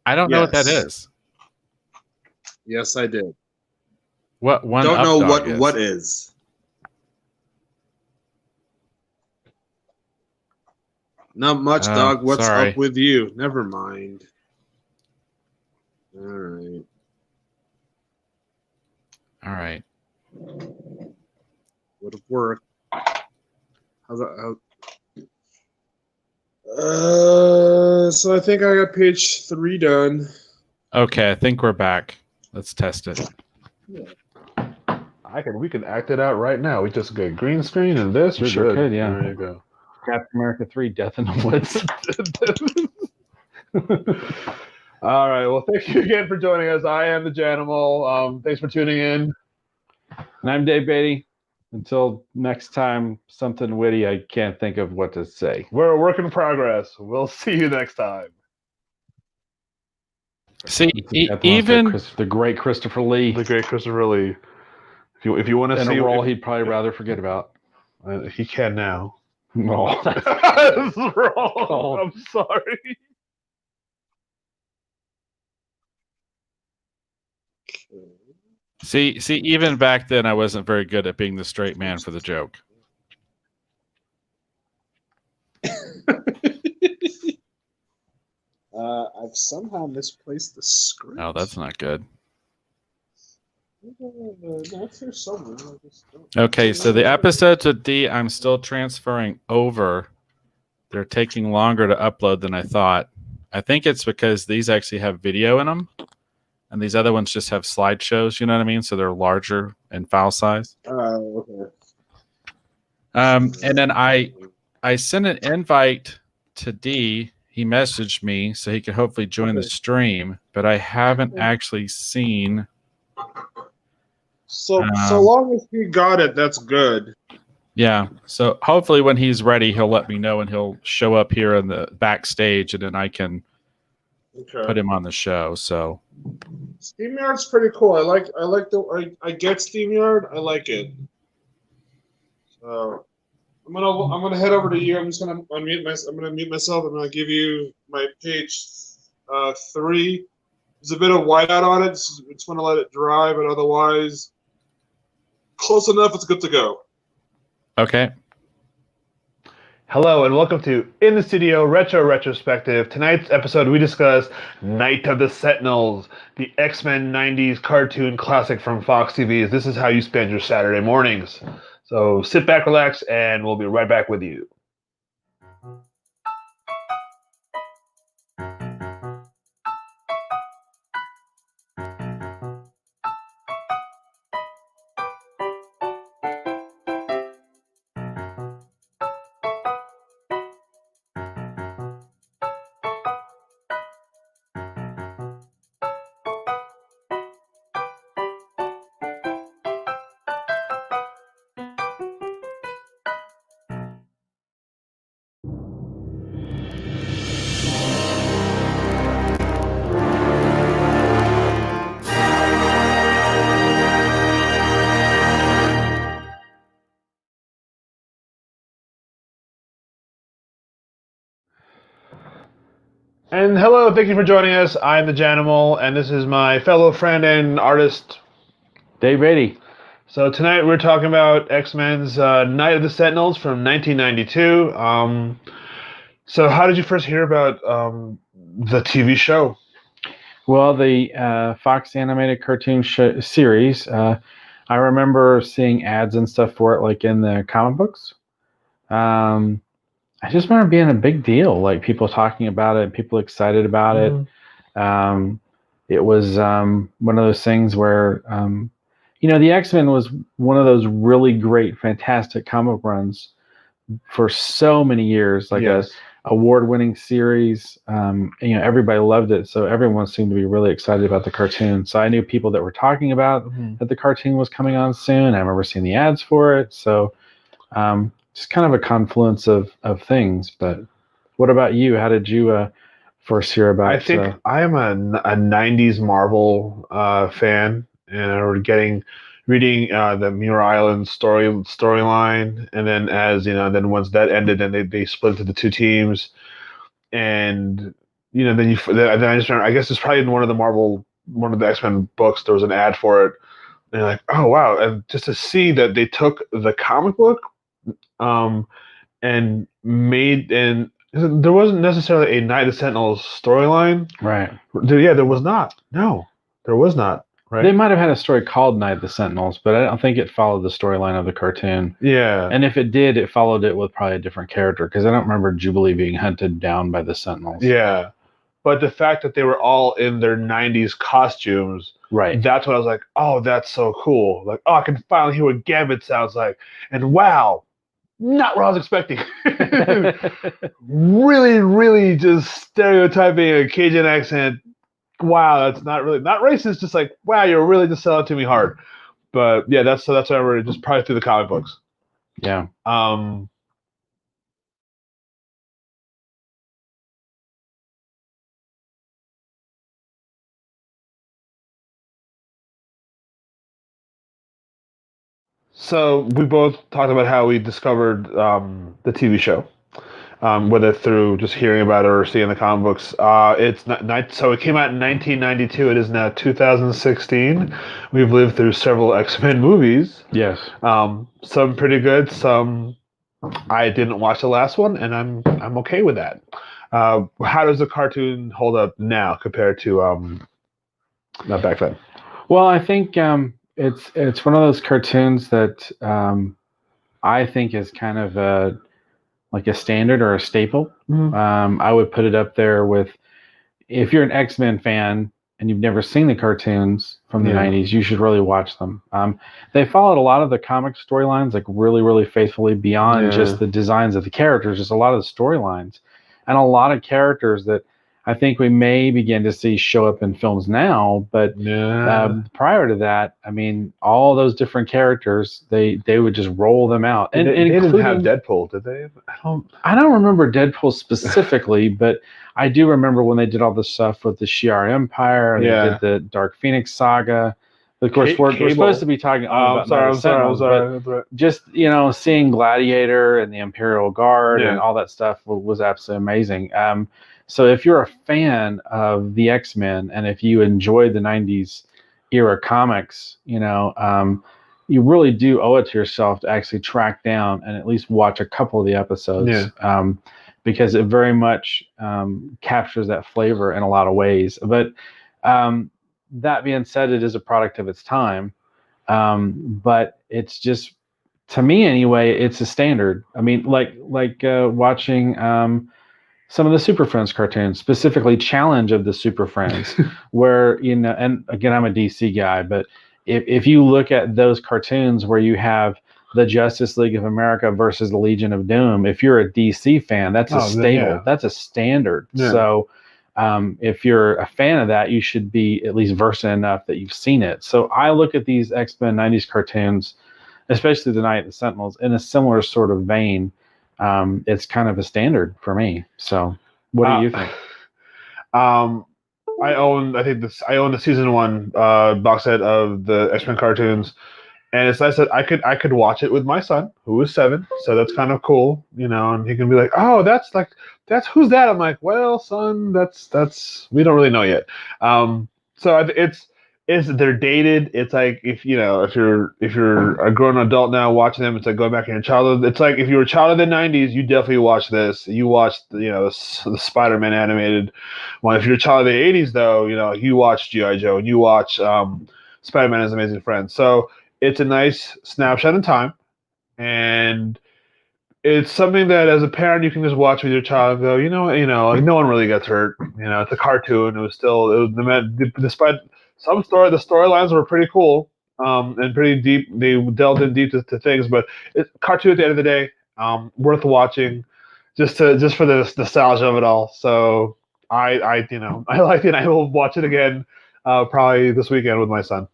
I don't know what that Yes. is. Yes, I did. What one? Don't up know dog what is. what is. Not much, Oh, dog. What's sorry. up with you? Never mind. All right. All right. Would have worked. How's that? So I think I got page 3 done. Okay, I think we're back. Let's test it. We can act it out right now. We just get green screen and this. We We're sure good. could, yeah. There you go. Captain America 3, Death in the Woods. All right. Well, thank you again for joining us. I am the Janimal. Thanks for tuning in. And I'm Dave Beatty. Until next time, something witty, I can't think of what to say. We're a work in progress. We'll see you next time. See, Even even the great Christopher Lee. The great Christopher Lee. If you want to In see a role he'd probably rather forget about. he can now. Oh, that's That's wrong. Oh. I'm sorry. see, even back then, I wasn't very good at being the straight man for the joke. I've somehow misplaced the script. Oh, that's not good. That's here somewhere. I just don't- Okay, so the episodes with D, I'm still transferring over. They're taking longer to upload than I thought. I think it's because these actually have video in them, and these other ones just have slideshows. You know what I mean? So they're larger in file size. Okay. And then I sent an invite to D. He messaged me so he could hopefully join the stream, but I haven't actually seen. So long as he got it, that's good. Yeah. So hopefully when he's ready, he'll let me know and he'll show up here in the backstage, and then I can put him on the show. So SteamYard's pretty cool. I get SteamYard. I like it. So I'm gonna head over to you. I'm just gonna unmute I'm gonna mute myself. I'm gonna give you my page 3. There's a bit of whiteout on it. Just want to let it dry, but otherwise close enough. It's good to go. okay. Hello and welcome to In the Studio Retro Retrospective. Tonight's episode we discuss Night of the Sentinels, the X-Men 90s cartoon classic from Fox TV. This is how you spend your Saturday mornings. So sit back, relax, and we'll be right back with you. And hello, thank you for joining us. I'm the Janimal, and this is my fellow friend and artist, Dave Beatty. So tonight we're talking about X-Men's Night of the Sentinels from 1992. So how did you first hear about the TV show? Well, the Fox animated cartoon series, I remember seeing ads and stuff for it, like in the comic books. I just remember being a big deal, like people talking about it, people excited about it. It was one of those things where, the X-Men was one of those really great, fantastic comic runs for so many years, like a award-winning series. Everybody loved it, so everyone seemed to be really excited about the cartoon. So I knew people that were talking about that the cartoon was coming on soon. I remember seeing the ads for it. So just kind of a confluence of things. But what about you? How did you first hear about? I think I am a 90s Marvel fan, and I remember reading the Muir Island storyline, and then then once that ended, and they split into the two teams, and then I just remember, I guess it's probably in one of the X-Men books, there was an ad for it, and you're like, oh wow, and just to see that they took the comic book, and made, and there wasn't necessarily a Night of the Sentinels storyline, right? Yeah, there was not. No, there was not. right? They might have had a story called Night of the Sentinels, but I don't think it followed the storyline of the cartoon. Yeah. And if it did, it followed it with probably a different character because I don't remember Jubilee being hunted down by the Sentinels. Yeah. But the fact that they were all in their 90s costumes, Right. that's what I was like, oh, that's so cool. Like, oh, I can finally hear what Gambit sounds like. And wow, not what I was expecting. Really, really just stereotyping a Cajun accent. Wow, that's not racist. Just like, wow, you're really just selling it to me hard. But yeah, that's what I remember just probably through the comic books. Yeah. So we both talked about how we discovered the TV show, whether through just hearing about it or seeing the comic books. It's not, so it came out in 1992. It is now 2016. We've lived through several X-Men movies. Yes. Some pretty good. Some I didn't watch the last one, and I'm okay with that. How does the cartoon hold up now compared to not back then? Well, I think it's one of those cartoons that I think is kind of like a standard or a staple. Mm-hmm. I would put it up there with, if you're an X-Men fan and you've never seen the cartoons from the 90s, you should really watch them. They followed a lot of the comic storylines like really, really faithfully beyond just the designs of the characters, just a lot of the storylines and a lot of characters that I think we may begin to see show up in films now, but prior to that, I mean, all those different characters, they would just roll them out. And they didn't have Deadpool, did they? I don't remember Deadpool specifically, but I do remember when they did all the stuff with the Shi'ar Empire, and they did the Dark Phoenix saga. Of course, we're supposed to be talking about but just, seeing Gladiator and the Imperial Guard and all that stuff was absolutely amazing. So if you're a fan of the X-Men and if you enjoy the 90s era comics, you really do owe it to yourself to actually track down and at least watch a couple of the episodes. Because it very much captures that flavor in a lot of ways. But that being said, it is a product of its time. But it's just, to me anyway, it's a standard. I mean, like watching some of the Super Friends cartoons, specifically Challenge of the Super Friends, where, and again, I'm a DC guy, but if you look at those cartoons where you have the Justice League of America versus the Legion of Doom, if you're a DC fan, that's a staple. That's a standard. So if you're a fan of that, you should be at least versed enough that you've seen it. So I look at these X-Men 90s cartoons, especially the Night of the Sentinels, in a similar sort of vein. It's kind of a standard for me. So what do you think? I own the season 1 box set of the X-Men cartoons, and it's nice that I could watch it with my son, who is 7, so that's kind of cool, and he can be like, oh, that's who's that? I'm like, well, son, that's we don't really know yet. So they're dated. It's like if you're a grown adult now watching them, it's like going back in your childhood. It's like if you were a child of the 90s, you definitely watch this. You watched the Spider-Man animated one. If you're a child of the 80s, though, you watch G.I. Joe and you watch Spider-Man and His Amazing Friends. So it's a nice snapshot in time, and it's something that as a parent you can just watch with your child and go, like no one really gets hurt. It's a cartoon. Despite some the storylines were pretty cool and pretty deep. They delved in deep to things, but it's cartoon at the end of the day, worth watching, just for the nostalgia of it all. So I like it. I will watch it again probably this weekend with my son.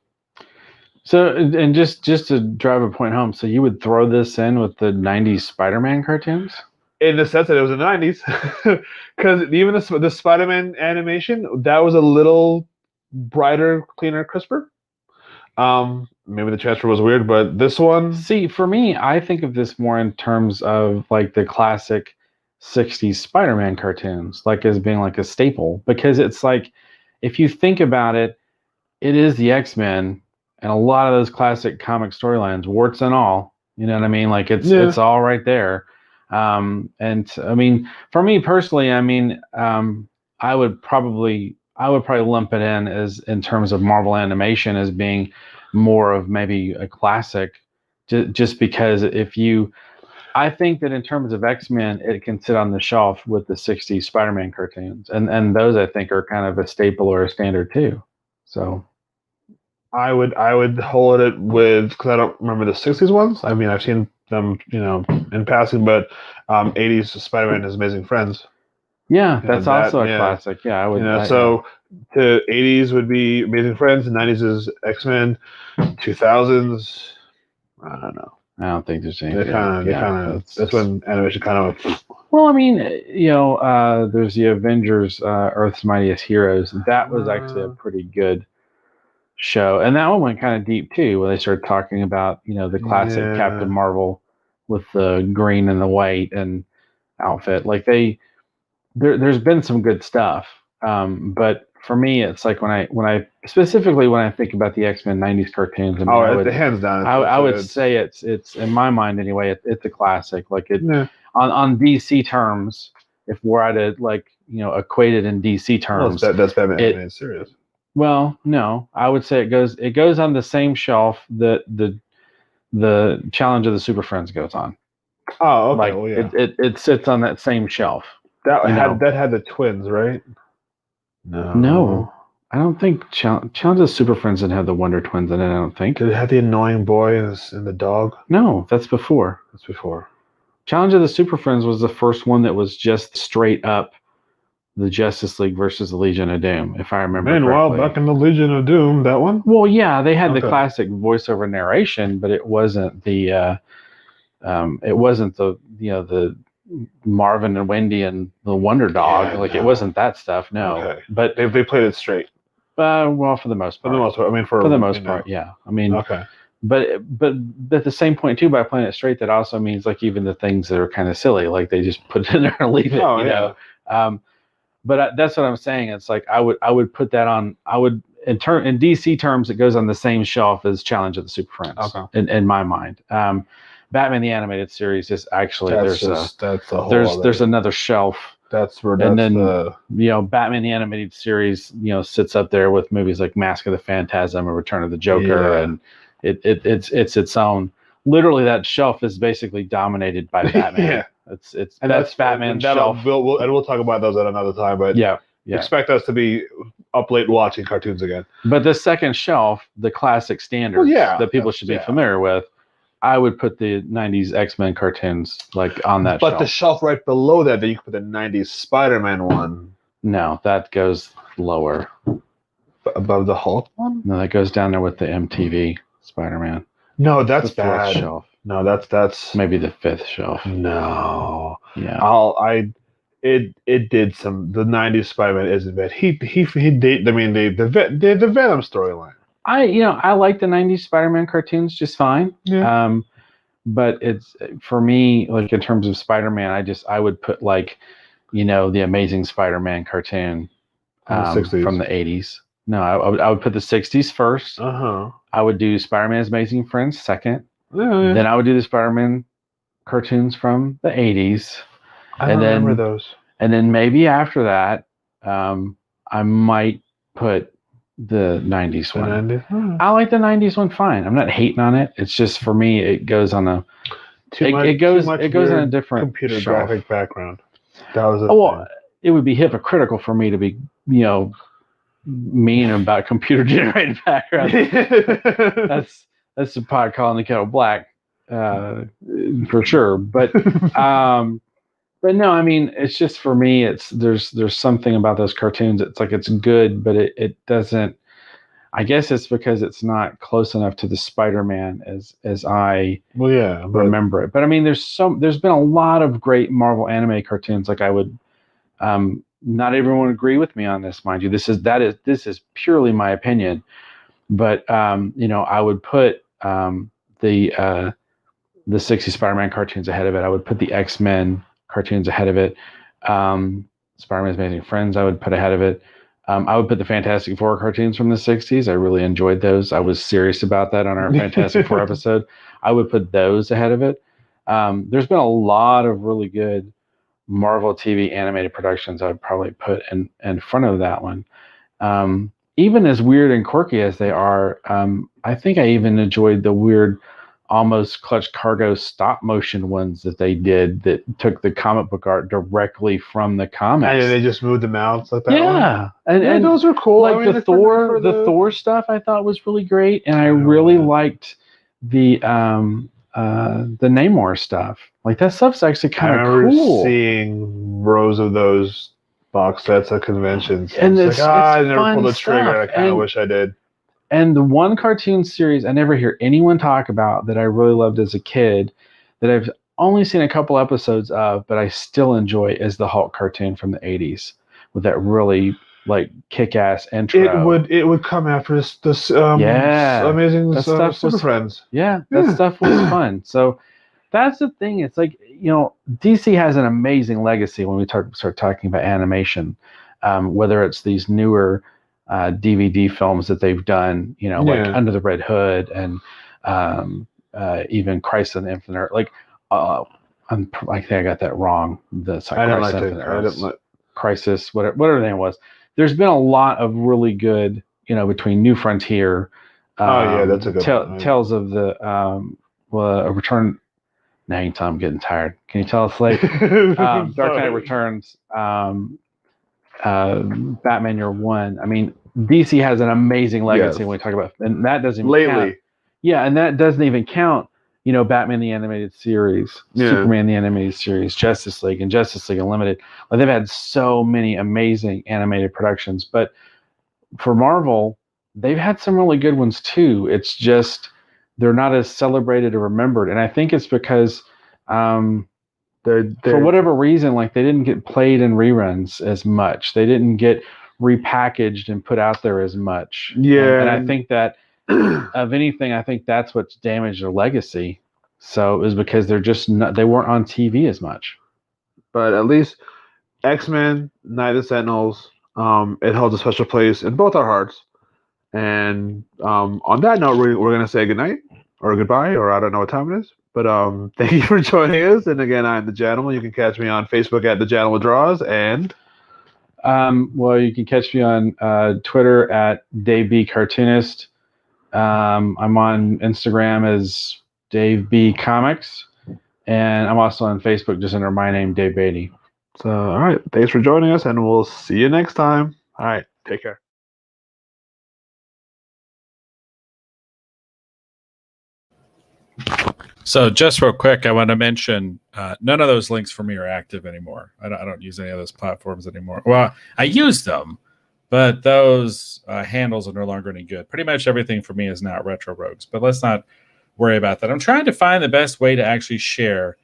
So, and just to drive a point home, so you would throw this in with the 90s Spider-Man cartoons? In the sense that it was in the 90s. Because even the Spider-Man animation, that was a little brighter, cleaner, crisper. Maybe the transfer was weird, but this one... See, for me, I think of this more in terms of like the classic 60s Spider-Man cartoons, like as being like a staple. Because it's like, if you think about it, it is the X-Men and a lot of those classic comic storylines, warts and all. You know what I mean? Like it's all right there. And I mean, for me personally, I mean, I would probably I would probably lump it in as in terms of Marvel animation as being more of maybe a classic, just because I think that in terms of X-Men, it can sit on the shelf with the '60s Spider-Man cartoons, and those I think are kind of a staple or a standard too. So I would hold it with, because I don't remember the '60s ones. I mean, I've seen them, in passing, but '80s Spider-Man is Amazing Friends. yeah, You know, that's also a yeah. classic. Yeah, I would. So the '80s would be Amazing Friends, the '90s is X-Men, 2000s. I don't know. I don't think there's anything. That's when animation kind of. Well, I mean, there's the Avengers, Earth's Mightiest Heroes. That was actually a pretty good show, and that one went kind of deep too, where they started talking about the classic Captain Marvel with the green and the white and outfit. Like there's been some good stuff, but for me, it's like when I specifically when I think about the X-Men '90s cartoons, I mean, the hands down. I would say it's in my mind anyway. It's a classic. Like on DC terms, if we're at it equate it in DC terms, that's Batman animated series. Well, no, I would say it goes on the same shelf that the Challenge of the Super Friends goes on. Oh, okay. Like well, yeah. it sits on that same shelf. That had the twins, right? No, I don't think Challenge of the Super Friends didn't have the Wonder Twins in it. I don't think. Did it have the annoying boy and the dog? No, that's before. Challenge of the Super Friends was the first one that was just straight up the Justice League versus the Legion of Doom, if I remember Meanwhile, correctly. back in the Legion of Doom, that one? Well, yeah, they had the classic voiceover narration, but it wasn't the the Marvin and Wendy and the Wonder Dog. It wasn't that stuff. No, but they played it straight. Well, for the most part. I mean, for the most part, yeah. I mean, okay. But at the same point too, by playing it straight, that also means like even the things that are kind of silly, like they just put it in there and leave it. You know. But that's what I'm saying. It's like I would put that on. I would in DC terms, it goes on the same shelf as Challenge of the Super Friends. Okay. In my mind, Batman the Animated Series is actually there's another shelf. That's where Batman the Animated Series sits up there with movies like Mask of the Phantasm or Return of the Joker, and it's its own. Literally, that shelf is basically dominated by Batman. That's Batman's shelf. We'll talk about those at another time. But expect us to be up late watching cartoons again. But the second shelf, the classic standards that people should be familiar with, I would put the '90s X-Men cartoons on that shelf. But the shelf right below that, you can put the '90s Spider-Man one. No, that goes lower. Above the Hulk one? No, that goes down there with the MTV Spider-Man. No, that's the fourth bad. Shelf. No, that's maybe the fifth shelf. No. Yeah. It did some. The '90s Spider-Man isn't bad. He did. I mean, the Venom storyline. I like the '90s Spider-Man cartoons just fine. Yeah. But it's for me, like in terms of Spider-Man, I would put the Amazing Spider-Man cartoon from the '80s. No, I would put the '60s first. I would do Spider-Man's Amazing Friends second. Yeah. Then I would do the Spider-Man cartoons from the '80s. I remember those. And then maybe after that, I might put the '90s one. 90s? I like the '90s one fine. I'm not hating on it. It's just for me, it goes on a it goes on a different computer shelf. graphic background. That was it would be hypocritical for me to be mean about computer generated background. That's the pot calling the kettle black, for sure. But no, I mean, it's just for me. There's something about those cartoons. It's like it's good, but it doesn't. I guess it's because it's not close enough to the Spider-Man as I remember it. But I mean, there's been a lot of great Marvel anime cartoons. Like I would. Not everyone would agree with me on this, mind you. This is purely my opinion, but I would put the '60s Spider-Man cartoons ahead of it. I would put the X-Men cartoons ahead of it. Spider-Man's Amazing Friends I would put ahead of it. I would put the Fantastic Four cartoons from the '60s. I really enjoyed those. I was serious about that on our Fantastic Four episode. I would put those ahead of it. There's been a lot of really good Marvel TV animated productions I would probably put in front of that one. even as weird and quirky as they are, I think I even enjoyed the weird, almost Clutch Cargo stop motion ones that they did that took the comic book art directly from the comics. And they just moved them out like that. Yeah, and those are cool. Like the Thor stuff, I thought was really great, and I really liked the Namor stuff. Like that stuff's actually kind of cool. Seeing rows of those box sets at conventions, and it's I never pulled the trigger. Stuff. I kind of wish I did. And the one cartoon series I never hear anyone talk about that I really loved as a kid, that I've only seen a couple episodes of, but I still enjoy, is the Hulk cartoon from the 80s with that really like kick-ass intro. It would come after this amazing that stuff Super was, Friends. Yeah, that stuff was fun. So that's the thing. It's like, DC has an amazing legacy when we start talking about animation, whether it's these newer DVD films that they've done, like Under the Red Hood and even Crisis on the Infinite Earth. Like, I think I got that wrong. Crisis, whatever the name was. There's been a lot of really good, between New Frontier. That's a good one. Tales of the a Return. Now you can tell I'm getting tired. Can you tell us late? Dark Knight Returns. Batman Year One. I mean, DC has an amazing legacy when we talk about, and that doesn't even count. Yeah, and that doesn't even count, Batman the Animated Series, Superman the Animated Series, Justice League, and Justice League Unlimited. Like, they've had so many amazing animated productions, but for Marvel, they've had some really good ones too. It's just they're not as celebrated or remembered, and I think it's because for whatever reason, like, they didn't get played in reruns as much. They didn't get repackaged and put out there as much. Yeah, and I think that of anything, I think that's what's damaged their legacy. So it was because they weren't on TV as much. But at least X-Men, Night of the Sentinels, it holds a special place in both our hearts. And on that note, we're going to say goodnight or goodbye, or I don't know what time it is. But thank you for joining us. And again, I'm the Janimal. You can catch me on Facebook at the Janimal Draws. And you can catch me on Twitter at Dave B Cartoonist. I'm on Instagram as Dave B Comics, and I'm also on Facebook just under my name, Dave Beatty. So, all right, thanks for joining us, and we'll see you next time. All right, take care. So just real quick, I want to mention none of those links for me are active anymore. I don't use any of those platforms anymore. Well, I use them, but those handles are no longer any good. Pretty much everything for me is now Retro Rogues, but let's not worry about that. I'm trying to find the best way to actually share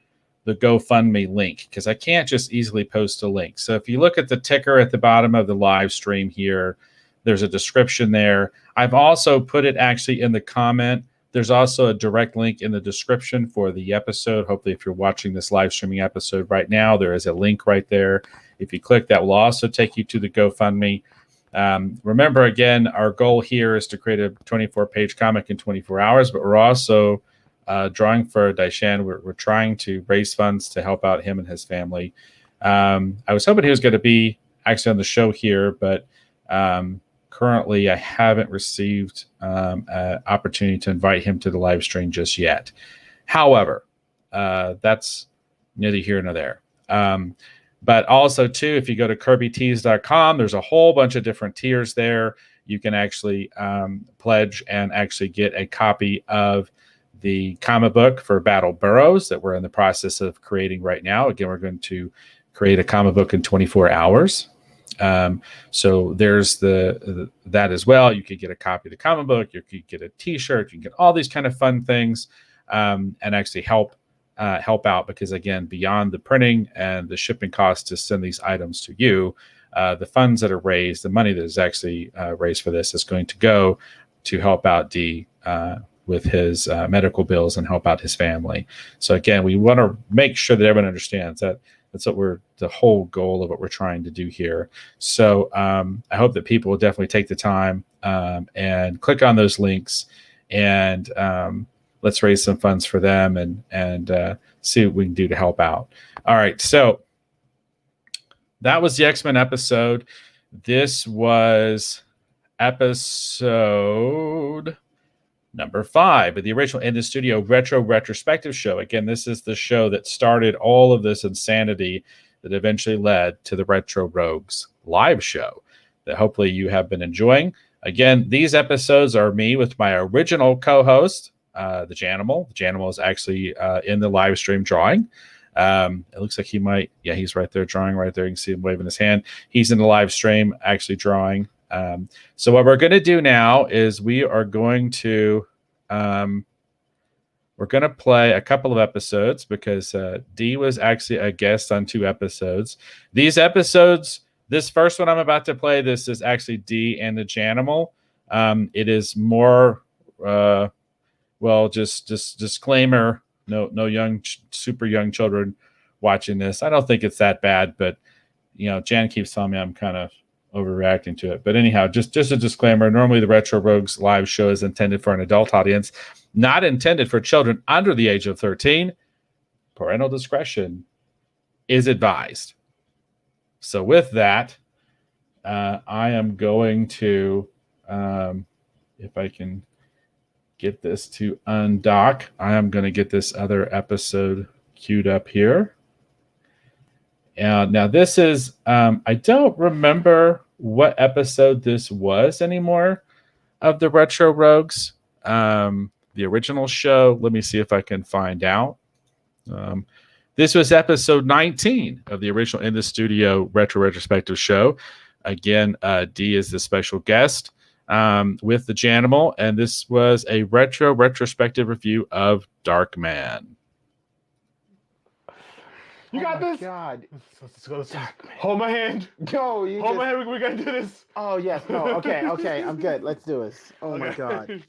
the GoFundMe link, because I can't just easily post a link. So if you look at the ticker at the bottom of the live stream here, there's a description there. I've also put it actually in the comment. There's also a direct link in the description for the episode. Hopefully, if you're watching this live streaming episode right now, there is a link right there. If you click, that will also take you to the GoFundMe. Remember, again, our goal here is to create a 24-page comic in 24 hours, but we're also drawing for Dyshan. We're trying to raise funds to help out him and his family. I was hoping he was going to be actually on the show here, but currently I haven't received an opportunity to invite him to the live stream just yet. However, that's neither here nor there. But also, too, if you go to KirbyTees.com, there's a whole bunch of different tiers there. You can actually pledge and actually get a copy of the comic book for Battle Burrows that we're in the process of creating right now. Again, we're going to create a comic book in 24 hours. So there's that as well. You could get a copy of the comic book. You could get a T-shirt. You can get all these kind of fun things and actually help out, because, again, beyond the printing and the shipping costs to send these items to you, the funds that are raised, the money that is actually raised for this, is going to go to help out D with his medical bills and help out his family. So again, we want to make sure that everyone understands that that's what the whole goal of what we're trying to do here. So I hope that people will definitely take the time and click on those links, and let's raise some funds for them and see what we can do to help out. All right, so that was the X-Men episode. This was episode number 5 of the original In the Studio Retro Retrospective show. Again, this is the show that started all of this insanity that eventually led to the Retro Rogues live show that hopefully you have been enjoying. Again, these episodes are me with my original co-host, the Janimal. The Janimal is actually in the live stream drawing. It looks like he might, yeah, he's right there drawing right there. You can see him waving his hand. He's in the live stream actually drawing. So what we're going to do now is we are going to play a couple of episodes because Dee was actually a guest on 2 episodes. These episodes, this first one I'm about to play, this is actually Dee and the Janimal. It is more, just disclaimer, no young, super young children watching this. I don't think it's that bad, but Jan keeps telling me I'm kind of overreacting to it. But anyhow, just a disclaimer. Normally the Retro Rogues live show is intended for an adult audience, not intended for children under the age of 13. Parental discretion is advised. So with that, I am going to, if I can get this to undock, I am going to get this other episode queued up here. Now this is, I don't remember what episode this was anymore of the Retro Rogues. The original show, let me see if I can find out. This was episode 19 of the original In the Studio Retro Retrospective show. Again, Dee is the special guest with the Janimal, and this was a retro retrospective review of Darkman. You got this? God. Let's go. Hold my hand. No, you Hold my hand. We gotta do this. Oh, yes. No. Okay. I'm good. Let's do this. Oh, my God.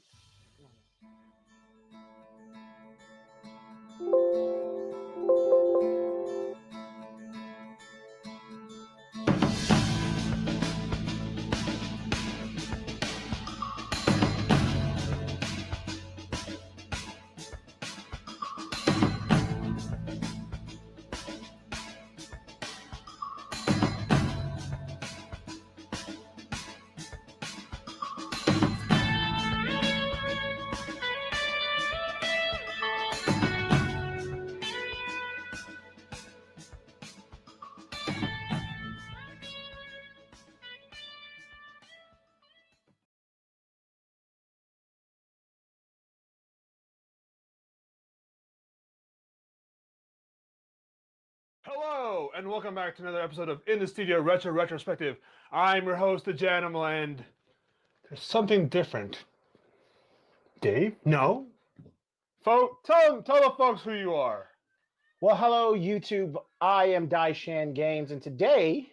Hello, and welcome back to another episode of In the Studio Retro Retrospective. I'm your host, the Janimal, and there's something different. Dave? No? Tell the folks who you are. Well, hello, YouTube. I am Dyshan Games, and today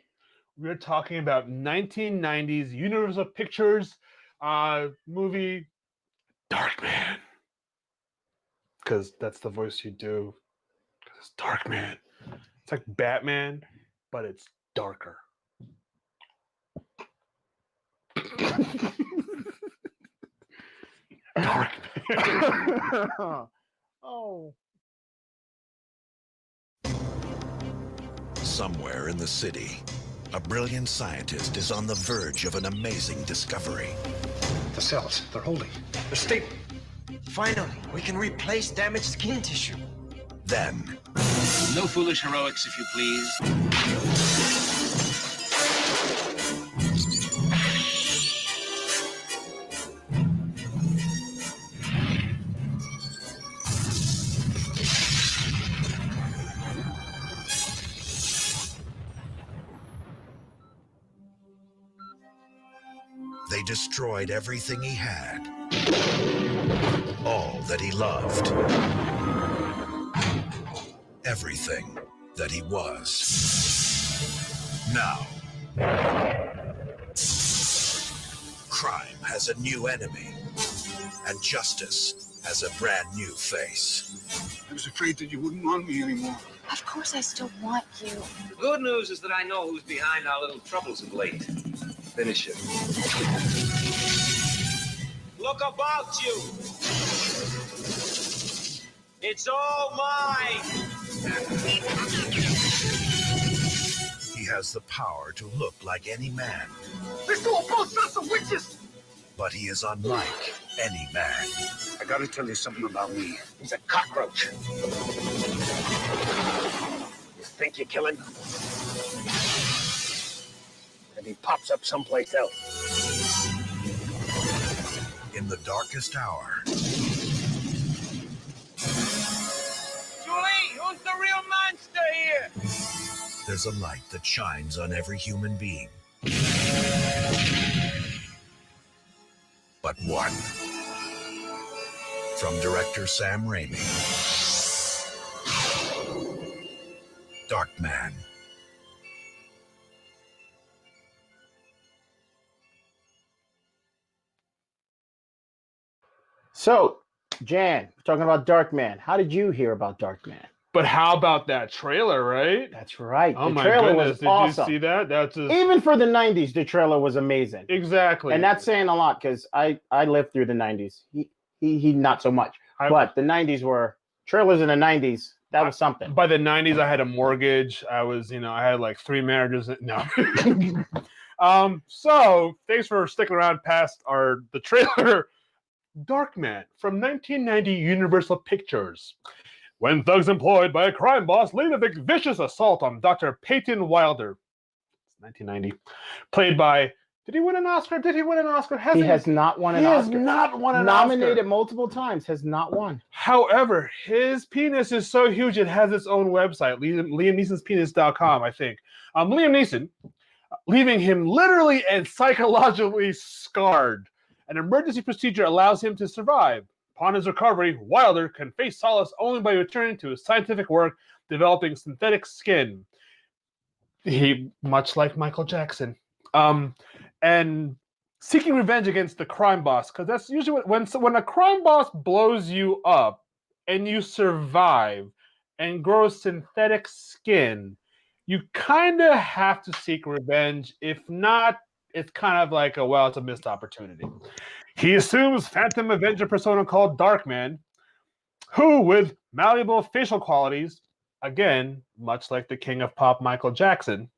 we're talking about 1990s Universal Pictures movie Darkman. Because that's the voice you do. Because it's Darkman. It's like Batman, but it's darker. Darkman. Oh. Somewhere in the city, a brilliant scientist is on the verge of an amazing discovery. The cells, they're holding. They're stable. Finally, we can replace damaged skin tissue. Then... No foolish heroics, if you please. They destroyed everything he had. All that he loved. Everything that he was. Now, crime has a new enemy, and justice has a brand new face. I was afraid that you wouldn't want me anymore. Of course I still want you. The good news is that I know who's behind our little troubles of late. Finish it. Look about you. It's all mine. He has the power to look like any man. They stole both sets of witches! But he is unlike any man. I gotta tell you something about me. He's a cockroach. You think you kill him? And he pops up someplace else. In the darkest hour, Julie, who's the real monster here? there's a light that shines on every human being. But one. From director Sam Raimi. Darkman. So, Jan, we're talking about Darkman. How did you hear about Darkman? But how about that trailer, right? That's right. Oh The my trailer goodness! was Did awesome. you see that? That's just... Even for the 90s, the trailer was amazing. Exactly. And that's saying a lot because I lived through the 90s. He not so much. But the 90s were trailers in the 90s. That was something. By the 90s, I had a mortgage. I was, I had like 3 marriages. No. So thanks for sticking around past the trailer. Darkman from 1990 Universal Pictures. When thugs employed by a crime boss lead a vicious assault on Dr. Peyton Wilder. It's 1990. Played by... Did he win an Oscar? He has not won an Oscar. He has not won an Nominated Oscar. multiple times, has not won. However, his penis is so huge it has its own website, LiamNeeson'spenis.com, I think. Liam Neeson, leaving him literally and psychologically scarred. An emergency procedure allows him to survive. Upon his recovery, Wilder can face solace only by returning to his scientific work, developing synthetic skin. He, much like Michael Jackson. And seeking revenge against the crime boss, because that's usually when a crime boss blows you up and you survive and grow synthetic skin, you kind of have to seek revenge. If not, it's kind of like it's a missed opportunity. He assumes Phantom Avenger persona called Darkman, who, with malleable facial qualities, again, much like the king of pop Michael Jackson,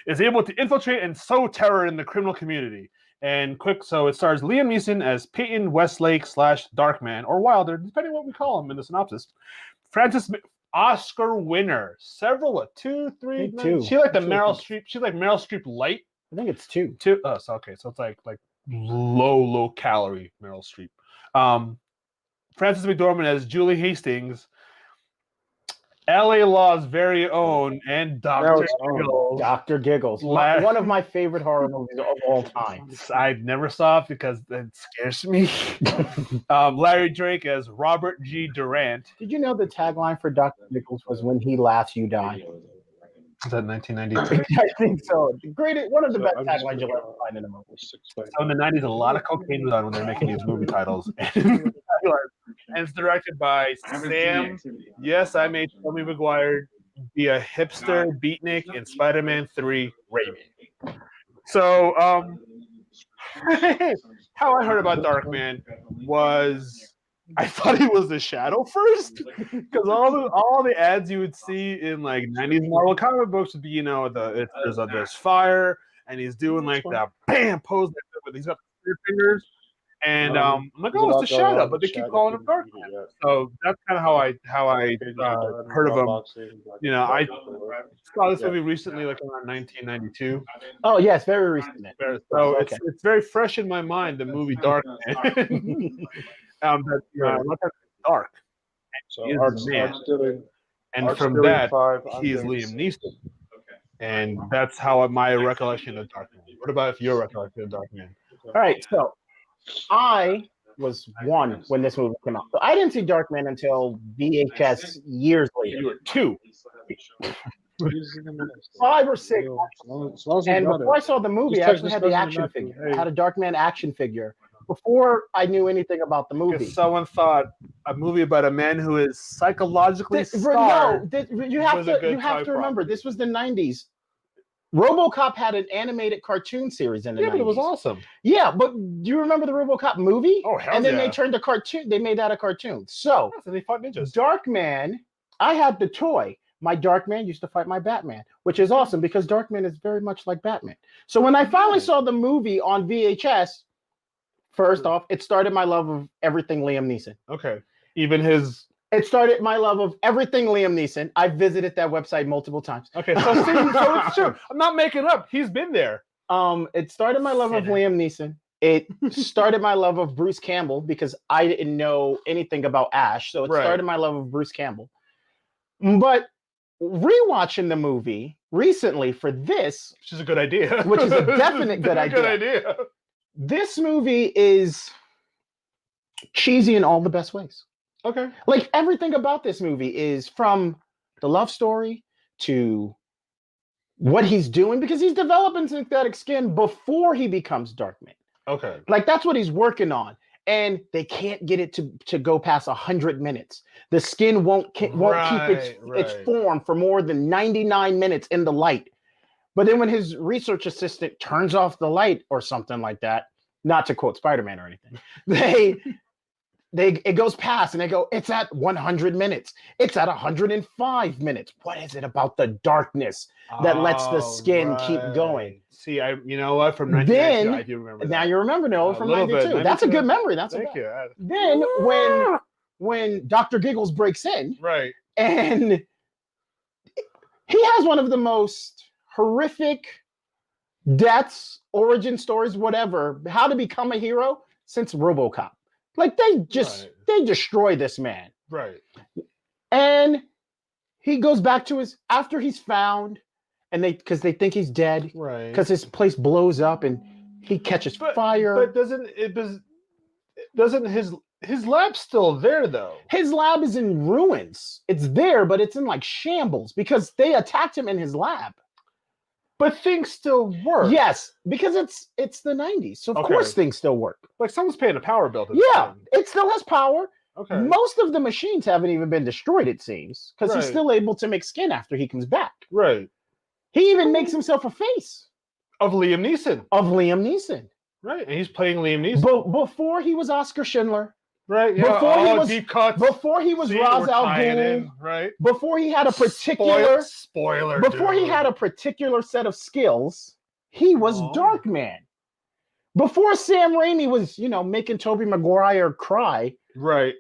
is able to infiltrate and sow terror in the criminal community. So it stars Liam Neeson as Peyton Westlake / Darkman, or Wilder, depending on what we call him in the synopsis. Frances Oscar winner. Several, 2, 3? Two. She like the Meryl Streep. She's like Meryl Streep light. I think it's 2. 2. Oh, so okay. So it's like low calorie Meryl Streep. Frances McDormand as Julie Hastings. LA Law's very own, and Dr. Giggles. Dr. Giggles. One of my favorite horror movies of all time. I never saw it because it scares me. Larry Drake as Robert G. Durant. Did you know the tagline for Dr. Giggles was "When he laughs, you die"? Is that 1992? I think so. One of the best taglines you'll ever find in a movie. So in the 90s, a lot of cocaine was on when they're making these movie titles. And it's directed by Sam. Yes, I made Tobey Maguire be a hipster beatnik in Spider-Man 3 Raimi. So how I heard about Darkman was I thought he was the Shadow first, because all the ads you would see in like 90s Marvel comic books would be there's fire and he's doing like that bam pose with he's got three fingers and I'm like, oh, it's the Shadow, but they keep calling him Darkman. So that's kind of how I heard of him. I saw this movie recently, like around 1992. Oh yes, very recent. So it's very fresh in my mind, the movie Darkman. Dark. And from that, he's Liam Neeson. And that's how my recollection of Darkman. What about your recollection of Darkman? All right, so I was 1 when this movie came out. So I didn't see Darkman until VHS years later. You were 2. 5 or 6. And before I saw the movie, I actually had the action figure. I had a Darkman action figure before I knew anything about the movie. Someone thought a movie about a man who is psychologically scarred. You have to remember, this was the 90s. RoboCop had an animated cartoon series in the 90s. Yeah, but it was awesome. Yeah, but do you remember the RoboCop movie? Oh, hell And then yeah. they turned a cartoon. They made that a cartoon. So they fought ninjas. Darkman, I had the toy, my Darkman used to fight my Batman, which is awesome because Darkman is very much like Batman. So when I finally saw the movie on VHS, first off, it started my love of everything Liam Neeson. Okay. Even his. It started my love of everything Liam Neeson. I've visited that website multiple times. Okay, so it's true. I'm not making up. He's been there. It started my love of Liam Neeson. It started my love of Bruce Campbell because I didn't know anything about Ash. So it started my love of Bruce Campbell. But rewatching the movie recently for this, which is a good idea. Which is a definite good idea. Good idea. This movie is cheesy in all the best ways. Okay. Like everything about this movie is from the love story to what he's doing because he's developing synthetic skin before he becomes Darkman. Okay. Like that's what he's working on. And they can't get it to go past 100 minutes. The skin won't keep its form for more than 99 minutes in the light. But then when his research assistant turns off the light or something like that, not to quote Spider-Man or anything, it goes past and they go, it's at 100 minutes. It's at 105 minutes. What is it about the darkness that lets the skin keep going? See, you know what? From 1992, I do remember that. Now you remember, no, from 92. That's a good memory. Thank you. Then when Dr. Giggles breaks in, right, and he has one of the most horrific deaths, origin stories, whatever, how to become a hero since RoboCop. Like they destroy this man. Right. And he goes back to after he's found, and because they think he's dead, right? Because his place blows up and he catches fire. But doesn't his lab's still there though? His lab is in ruins. It's there, but it's in like shambles because they attacked him in his lab. But things still work. Yes, because it's the 90s. So of course things still work. Like someone's paying a power bill. Yeah, it still has power. Okay. Most of the machines haven't even been destroyed, it seems, because he's still able to make skin after he comes back. Right. He even makes himself a face. Of Liam Neeson. Right, and he's playing Liam Neeson. Before he was Oscar Schindler. Right, yeah. Before he was deep cuts. Before he was Ra's al Ghul. Right. Before he had a particular spoiler. Before he had a particular set of skills, he was Darkman. Before Sam Raimi was, making Tobey Maguire cry. Right.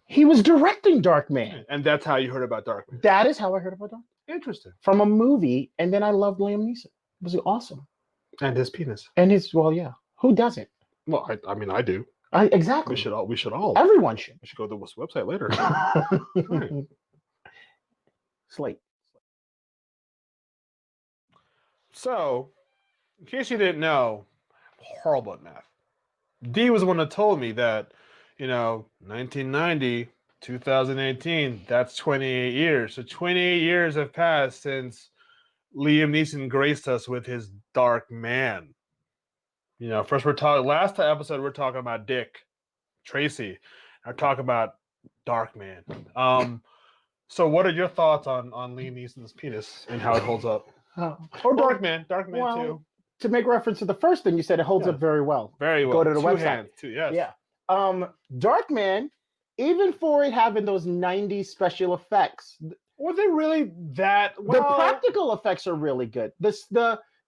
He was directing Darkman. And that's how you heard about Darkman. That is how I heard about Darkman. Interesting. From a movie, and then I loved Liam Neeson. It was awesome. And his penis. And yeah. Who doesn't? Well, I mean, I do. Exactly. We should all. Everyone should. We should go to this website later. Right. Slate. So, in case you didn't know, I'm horrible at math. D was the one that told me that, 1990, 2018, that's 28 years. So 28 years have passed since Liam Neeson graced us with his Dark Man. First last episode we're talking about Dick Tracy. I talk about Dark Man. So what are your thoughts on Liam Neeson's penis and how it holds up? Or Dark Man too. To make reference to the first thing you said, it holds up very well. Very well. Go to the website. Hands, yes. Yeah. Darkman, even for it having those 90s special effects, was it really that well? The practical effects are really good.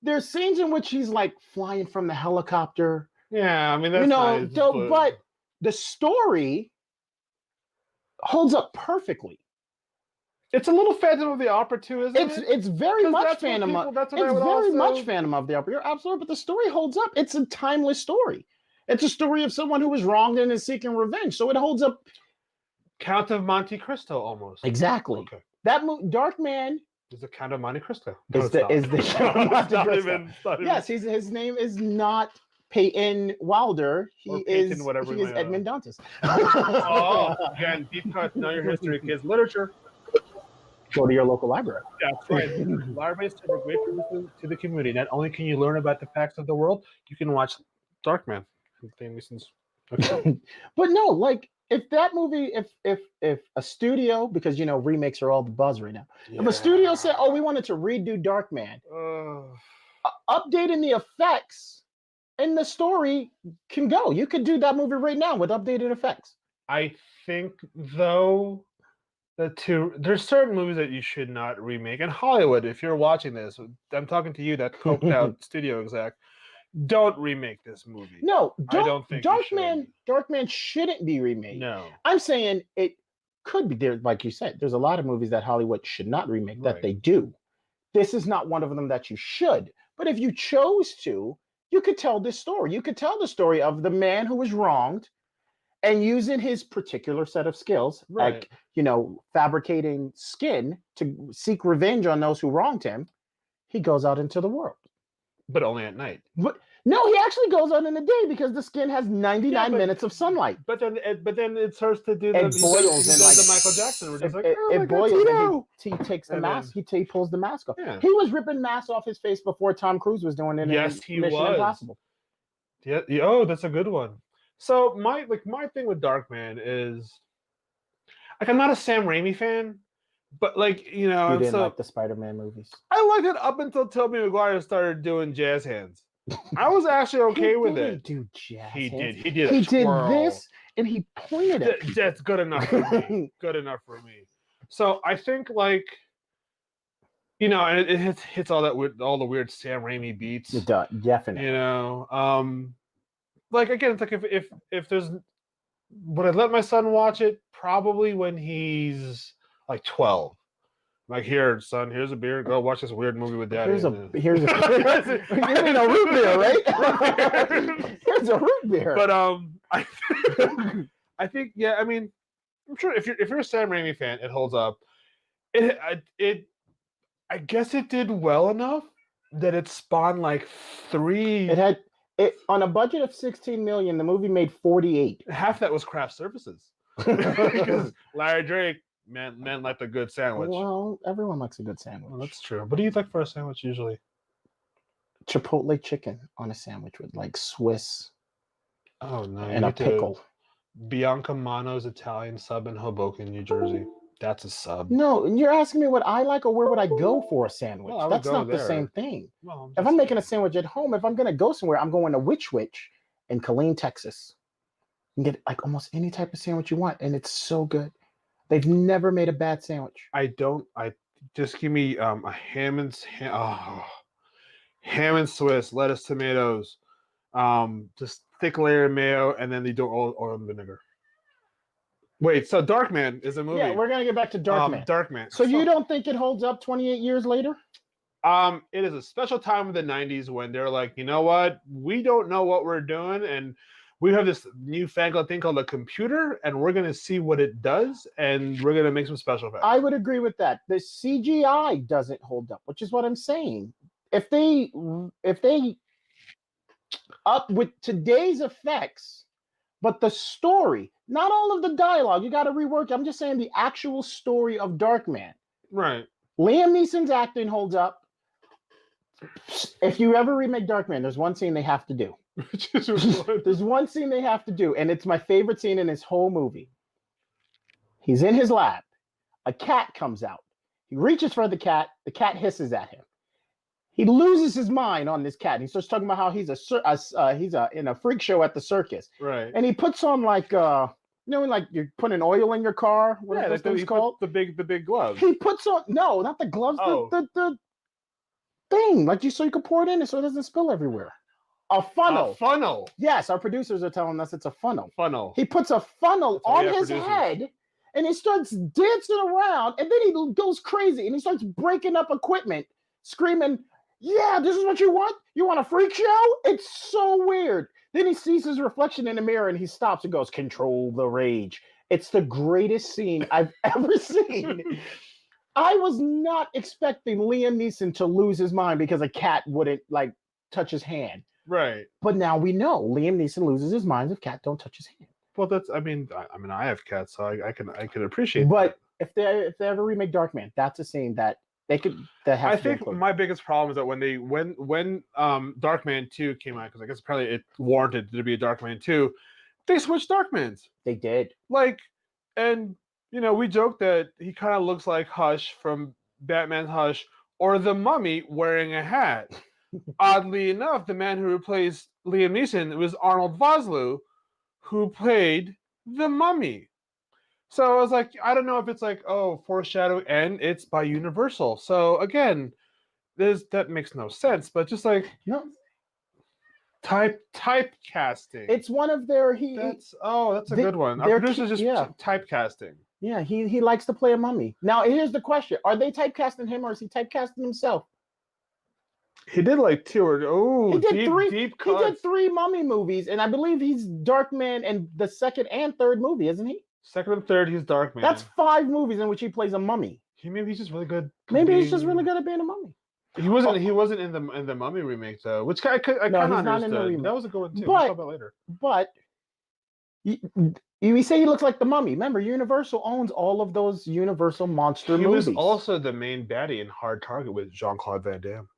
There's scenes in which he's like flying from the helicopter. Yeah, I mean that's nice, but the story holds up perfectly. It's a little Phantom of the Opera too, isn't it? It's very much Phantom of much Phantom of the Opera. You're absolutely, but the story holds up. It's a timeless story. It's a story of someone who was wronged and is seeking revenge. So it holds up. Count of Monte Cristo almost. Exactly. Okay. That Darkman is the Count of Monte Cristo. Is the Count of Monte Cristo. Yes, his name is not Peyton Wilder. He is Edmond Dantes. Again, deep cut. Know your history, kids. Literature. Go to your local library. That's right. Libraries are great services to the community. Not only can you learn about the facts of the world, you can watch Darkman. Okay. But no, like if that movie, if a studio, because remakes are all the buzz right now. Yeah. If a studio said, "Oh, we wanted to redo Darkman," updating the effects and the story can go. You could do that movie right now with updated effects. I think though There's certain movies that you should not remake. In Hollywood, if you're watching this, I'm talking to you, that coked out studio exec. Don't remake this movie. No, I don't think Darkman shouldn't be remade. No. I'm saying it could be there, like you said. There's a lot of movies that Hollywood should not remake that they do. This is not one of them that you should. But if you chose to, you could tell this story. You could tell the story of the man who was wronged and using his particular set of skills, like, fabricating skin to seek revenge on those who wronged him. He goes out into the world. But only at night. No, he actually goes out in the day because the skin has 99 minutes of sunlight. But then it starts to do it boils and like the Michael Jackson. We're just it boils and he takes the mask. He pulls the mask off. Yeah. He was ripping masks off his face before Tom Cruise was doing it. Yes, he Mission was. Impossible. Yeah. Oh, that's a good one. So my thing with Darkman is, like, I'm not a Sam Raimi fan. But you didn't like the Spider-Man movies. I liked it up until Tobey Maguire started doing jazz hands. I was actually okay with it. Do jazz he hands. did. He did. He did this, and he pointed at me. That's good enough for me. Good enough for me. So I think and it hits all the weird Sam Raimi beats. It does, definitely. Again, it's like if there's, would I let my son watch it? Probably when he's like 12. Like, here, son, here's a beer. Go watch this weird movie with daddy. Here's a you're getting a root beer, right? Here's a root beer. But I think I mean, I'm sure if you're a Sam Raimi fan, it holds up. I guess it did well enough that it spawned like 3. It on a budget of $16 million. The movie made $48. Half that was craft services. Because Larry Drake, man liked a good sandwich. Well, everyone likes a good sandwich. Well, that's true. What do you like for a sandwich usually? Chipotle chicken on a sandwich with like Swiss. Oh no! And a pickle. Bianca Mano's Italian sub in Hoboken, New Jersey. That's a sub. No, you're asking me what I like or where would I go for a sandwich? Well, that's not there. the same thing. Well, if I'm making a sandwich at home, if I'm going to go somewhere, I'm going to Witch in Killeen, Texas. You can get like almost any type of sandwich you want, and it's so good. They've never made a bad sandwich. I just give me a ham and Swiss, lettuce, tomatoes, just thick layer of mayo, and then they do oil and vinegar. Wait, so Darkman is a movie. Yeah, we're gonna get back to Darkman. Darkman. So you don't think it holds up 28 years later? It is a special time in the 90s when they're like, you know what? We don't know what we're doing, and we have this newfangled thing called a computer, and we're going to see what it does, and we're going to make some special effects. I would agree with that. The CGI doesn't hold up, which is what I'm saying. If they up with today's effects, but the story, not all of the dialogue, you got to rework. I'm just saying the actual story of Darkman. Right. Liam Neeson's acting holds up. If you ever remake Darkman, there's one scene they have to do. There's one scene they have to do, and it's my favorite scene in this whole movie. He's in his lab. A cat comes out. He reaches for the cat hisses at him. He loses his mind on this cat. He starts talking about how he's in a freak show at the circus. Right. And he puts on like like you're putting oil in your car. What are those things called? The big gloves. He puts on not the gloves, the thing like so you can pour it in so it doesn't spill everywhere. A funnel. A funnel. Yes, our producers are telling us it's a funnel. Funnel. He puts a funnel on his head and he starts dancing around and then he goes crazy and he starts breaking up equipment, screaming, "Yeah, this is what you want? You want a freak show?" It's so weird. Then he sees his reflection in the mirror and he stops and goes, "Control the rage." It's the greatest scene I've ever seen. I was not expecting Liam Neeson to lose his mind because a cat wouldn't touch his hand. Right. But now we know Liam Neeson loses his mind if cat don't touch his hand. Well, that's I have cats, so I can appreciate but that. If they ever remake Darkman, that's a scene that they could I think my biggest problem is that when Darkman 2 came out, because I guess apparently it warranted there to be a Darkman 2, they switched Darkmans. They did. We joked that he kind of looks like Hush from Batman's Hush or the Mummy wearing a hat. Oddly enough, the man who replaced Liam Neeson was Arnold Vosloo, who played the Mummy. So I was like, I don't know if it's like, oh, foreshadowing, and it's by Universal. So again, that makes no sense. But just like typecasting. It's one of their that's a good one. Our producer's just typecasting. Yeah, he likes to play a mummy. Now here's the question: are they typecasting him, or is he typecasting himself? He did like two or he did three. Deep he did 3 mummy movies, and I believe he's Darkman in the second and third movie, isn't he? Second and third, he's Darkman. That's 5 movies in which he plays a mummy. Maybe he's just really good. Maybe he's just really good at being a mummy. He wasn't. He wasn't in the Mummy remake though, which I kind of understood. That was a good one too. We'll talk about later. But you say he looks like the Mummy. Remember, Universal owns all of those Universal monster movies. He was also the main baddie in Hard Target with Jean-Claude Van Damme.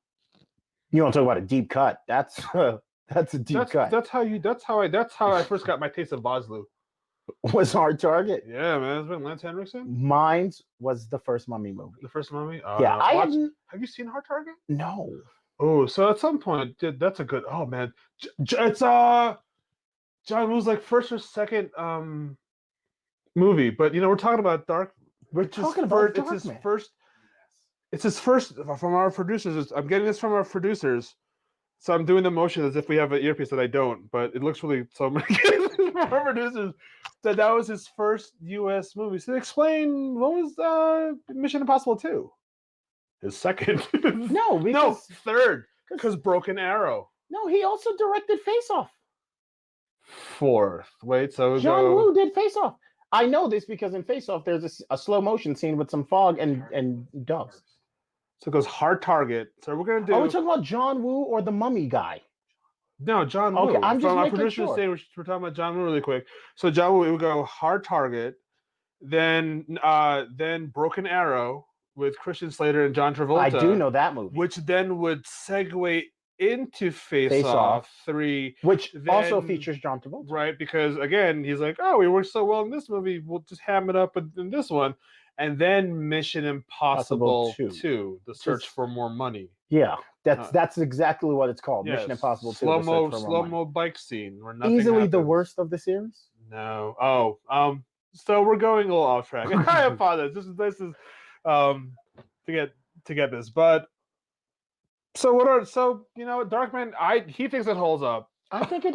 You want to talk about a deep cut? That's a deep cut. That's how I first got my taste of Vosloo. Was Hard Target? Yeah, man. It's been Lance Henriksen. Mine was the first Mummy movie. The first Mummy? Oh, yeah, no. Have you seen Hard Target? No. Oh, so at some point, that's a good. Oh man, it's John Woo's like first or second movie, but we're talking about We're talking about Darkman. It's his first. It's his first from our producers. I'm getting this from our producers. So I'm doing the motion as if we have an earpiece that I don't, but it looks really so. I'm getting this from our producers that was his first U.S. movie. So explain what was Mission Impossible 2? His second. No, third. Because Broken Arrow. No, he also directed Face Off. Fourth. Wait, so John Woo did Face Off. I know this because in Face Off there's a slow motion scene with some fog and doves. So it goes Hard Target. So we're gonna do. Are we talking about John Woo or the Mummy guy? No, John Woo. Okay, I'm just our making producers sure. say we're talking about John Woo really quick. So John Woo, it would go Hard Target, then Broken Arrow with Christian Slater and John Travolta. I do know that movie. Which then would segue into Face Off 3, which also features John Travolta. Right, because again, he's like, oh, we worked so well in this movie, we'll just ham it up in this one. And then Mission Impossible 2, The Search for More Money. Yeah, that's exactly what it's called. Yes. Mission Impossible 2. Slow-mo bike scene where nothing Easily happens. the worst of the series? No. Oh, so we're going a little off track. I apologize. This is to get this, but so Darkman. He thinks it holds up. I think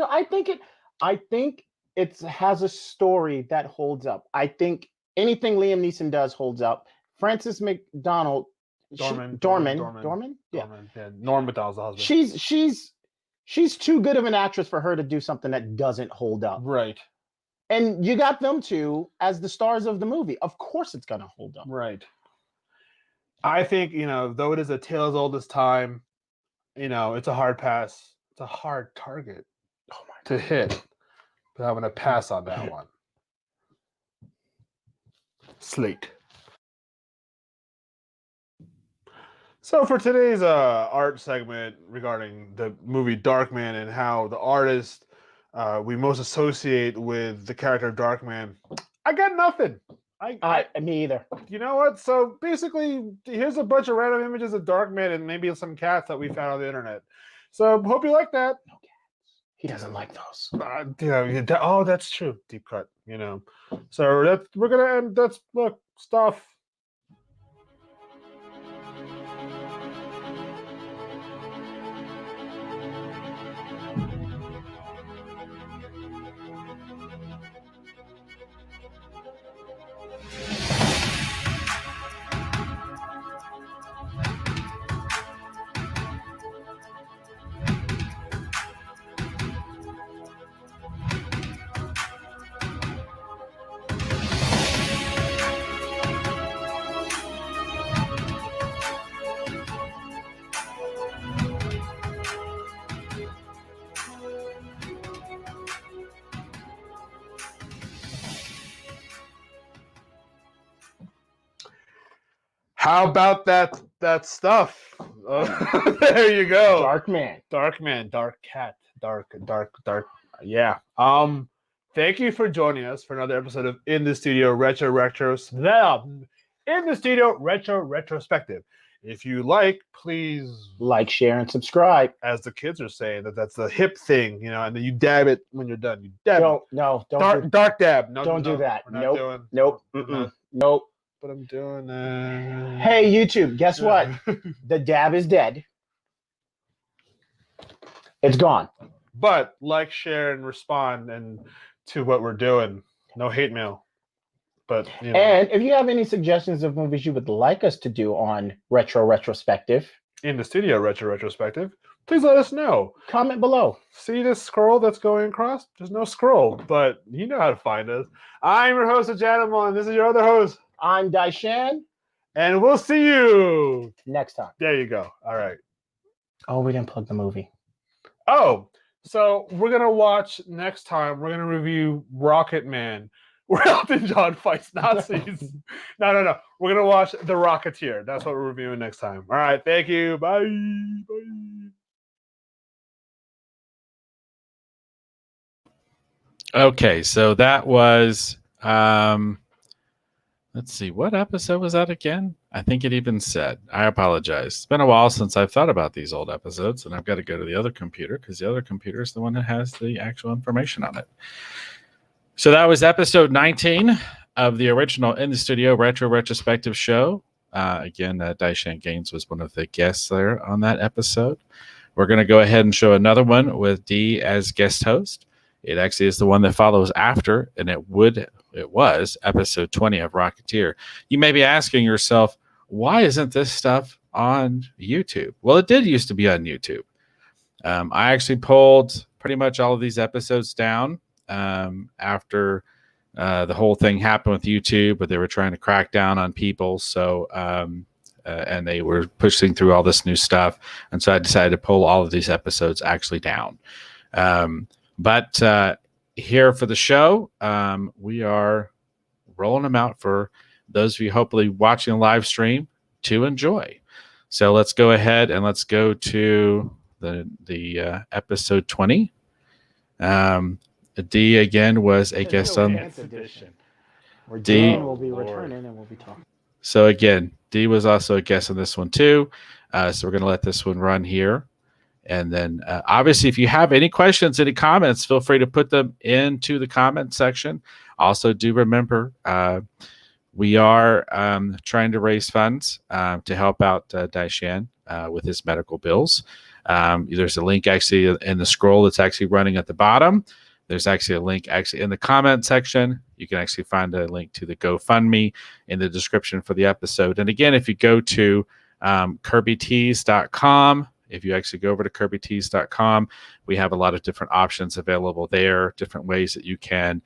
it has a story that holds up. I think anything Liam Neeson does holds up. Frances McDormand. Yeah. Norm Macdonald's the husband. She's too good of an actress for her to do something that doesn't hold up. Right. And you got them two as the stars of the movie. Of course it's gonna hold up. Right. I think, though it is a tale as old as time, it's a hard pass. It's a hard target to hit. But I'm gonna pass on that one. Slate. So for today's art segment regarding the movie Darkman and how the artist we most associate with the character of Darkman, I got nothing. Me either. You know what? So basically, here's a bunch of random images of Darkman and maybe some cats that we found on the internet. So hope you like that. No cats. He doesn't like those. Oh, that's true. Deep cut. So we're gonna end. Look stuff. How about that stuff? There you go. Darkman, dark cat, dark. Yeah. Thank you for joining us for another episode of In the Studio Retro Retrospective. If you like, please like, share, and subscribe. As the kids are saying, that's the hip thing, and then you dab it when you're done. You dab Don't, it. no, don't Dark dab. No, don't no, do that. We're not Nope. doing. Nope. Nope. But I'm doing that. Hey, YouTube, guess what? The dab is dead. It's gone. But like, share, and respond to what we're doing. No hate mail. But And if you have any suggestions of movies you would like us to do on Retrospective, in the studio Retrospective, please let us know. Comment below. See this scroll that's going across? There's no scroll, but you know how to find us. I'm your host, Janimal, and this is your other host. I'm Dyshan. And we'll see you next time. There you go. All right. Oh, we didn't plug the movie. Oh, so we're going to watch next time. We're going to review Rocket Man, where Elton John fights Nazis. No. We're going to watch The Rocketeer. That's what we're reviewing next time. All right. Thank you. Bye. Bye. Okay, so that was let's see, what episode was that again? I think it even said. I apologize. It's been a while since I've thought about these old episodes, and I've got to go to the other computer because the other computer is the one that has the actual information on it. So that was episode 19 of the original In the Studio Retrospective show. Again, Dyshan Gaines was one of the guests there on that episode. We're going to go ahead and show another one with Dee as guest host. It actually is the one that follows after, and it was episode 20 of Rocketeer. You may be asking yourself, why isn't this stuff on YouTube? Well, it did used to be on YouTube. I actually pulled pretty much all of these episodes down after the whole thing happened with YouTube, but they were trying to crack down on people. So, and they were pushing through all this new stuff. And so I decided to pull all of these episodes actually down. But here for the show, we are rolling them out for those of you hopefully watching the live stream to enjoy. So let's go ahead and let's go to the episode 20. Dee again was a guest on edition, where Dan will be returning and we'll be talking. So again, Dee was also a guest on this one too. So we're going to let this one run here. And then obviously, if you have any questions, any comments, feel free to put them into the comment section. Also, do remember, we are trying to raise funds to help out Dyshan with his medical bills. There's a link actually in the scroll that's actually running at the bottom. There's actually a link actually in the comment section. You can actually find a link to the GoFundMe in the description for the episode. And again, if you go to KirbyTees.com, if you actually go over to KirbyTees.com, we have a lot of different options available there, different ways that you can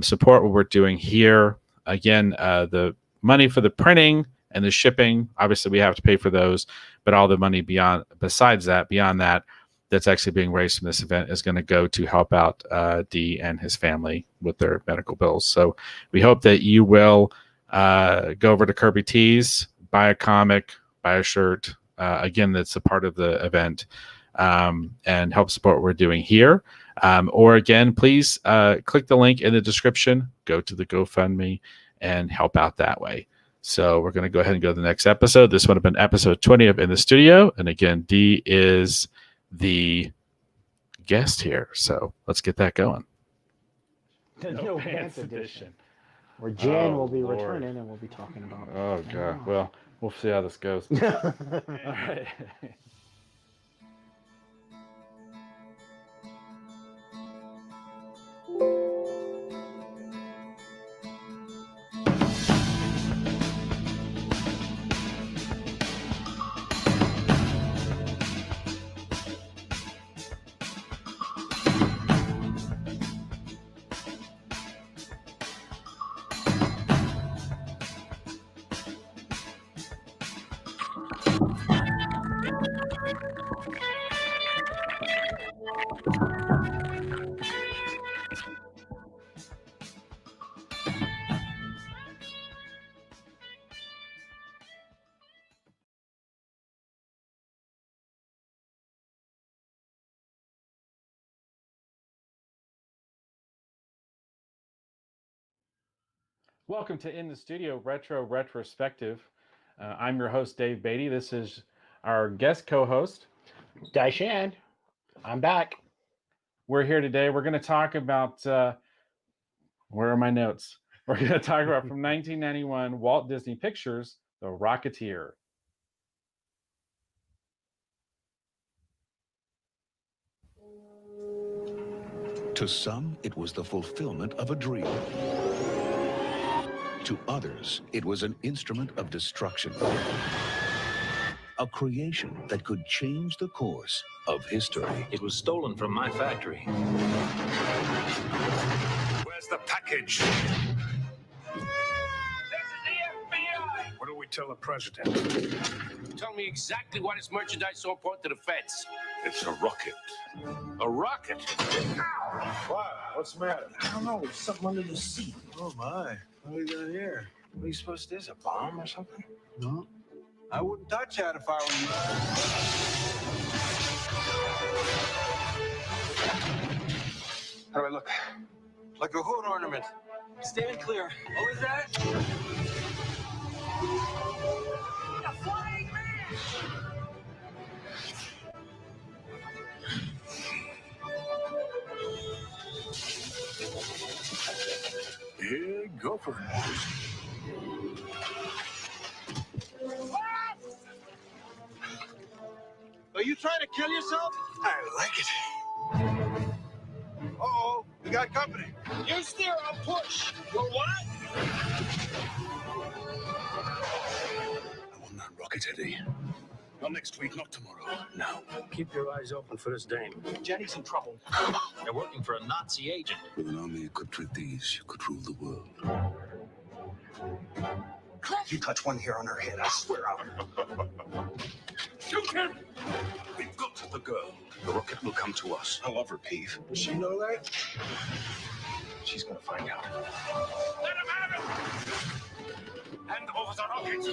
support what we're doing here. Again, the money for the printing and the shipping, obviously we have to pay for those, but all the money beyond that, that's actually being raised from this event is going to go to help out Dee and his family with their medical bills. So we hope that you will go over to Kirby Tees, buy a comic, buy a shirt. Again, that's a part of the event and help support what we're doing here. Or again, please click the link in the description, go to the GoFundMe and help out that way. So we're going to go ahead and go to the next episode. This would have been episode 20 of In the Studio. And again, Dee is the guest here. So let's get that going. The No Pants edition, where Jan will be returning and we'll be talking about it. Oh, God. Well, we'll see how this goes. All right. Welcome to In the Studio Retrospective. I'm your host, Dave Beatty. This is our guest co-host, Dyshan. I'm back. We're here today. We're going to talk about, where are my notes? We're going to talk about from 1991, Walt Disney Pictures, The Rocketeer. To some, it was the fulfillment of a dream. To others, it was an instrument of destruction. A creation that could change the course of history. It was stolen from my factory. Where's the package? This is the FBI! What do we tell the president? Tell me exactly why this merchandise is so important to the feds. It's a rocket. A rocket? What? What's the matter? I don't know. There's something under the seat. Oh, my. What do we got here? What are you supposed to do? Is it a bomb or something? No. I wouldn't touch that if I were you. How do I look? Like a hood ornament. Stand clear. What was that? A flying man! Yeah, go for it. Are you trying to kill yourself? I like it. Uh-oh, we got company. You steer, I'll push. Well, what? I want that rocket, Eddie. Not next week, not tomorrow. Now. Keep your eyes open for this dame. Jenny's in trouble. They're working for a Nazi agent. With an army you could treat these, you could rule the world. You touch one hair on her head, I swear I'll... Shoot him! We've got the girl. The rocket will come to us. I love her, Peeve. Does she know that? She's gonna find out. Let him have it! Hand over the rocket!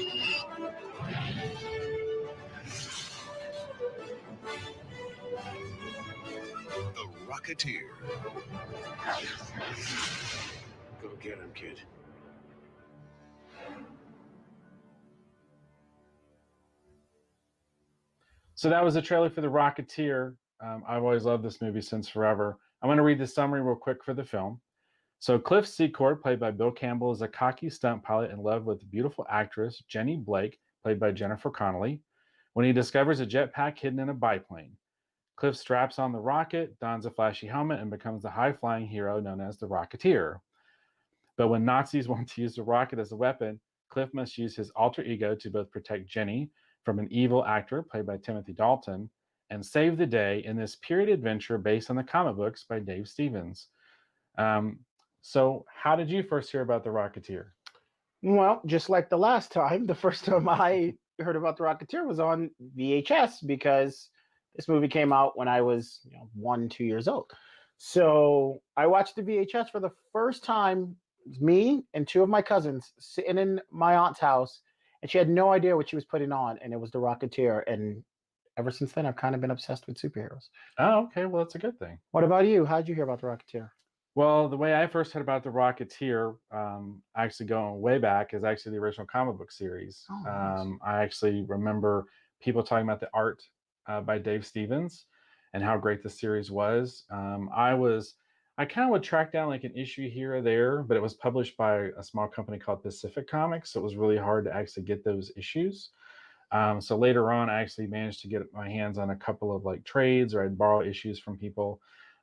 The Rocketeer. Go get him, kid. So that was the trailer for The Rocketeer. I've always loved this movie since forever. I'm going to read the summary real quick for the film. So Cliff Secord, played by Bill Campbell, is a cocky stunt pilot in love with beautiful actress Jenny Blake, played by Jennifer Connelly, when he discovers a jetpack hidden in a biplane. Cliff straps on the rocket, dons a flashy helmet, and becomes the high-flying hero known as the Rocketeer. But when Nazis want to use the rocket as a weapon, Cliff must use his alter ego to both protect Jenny from an evil actor played by Timothy Dalton and save the day in this period adventure based on the comic books by Dave Stevens. So how did you first hear about the Rocketeer? Well, just like the last time, the first time I heard about the Rocketeer was on VHS because this movie came out when I was 1, 2 years old. So I watched the VHS for the first time. Me and 2 of my cousins sitting in my aunt's house, and she had no idea what she was putting on, and it was the Rocketeer. And ever since then, I've kind of been obsessed with superheroes. Oh, okay. Well, that's a good thing. What about you? How did you hear about the Rocketeer? Well, the way I first heard about the Rocketeer, actually going way back, is actually the original comic book series. Oh, nice. I actually remember people talking about the art by Dave Stevens and how great the series was. I kind of would track down like an issue here or there, but it was published by a small company called Pacific Comics, so it was really hard to actually get those issues. So later on, I actually managed to get my hands on a couple of like trades, or I'd borrow issues from people.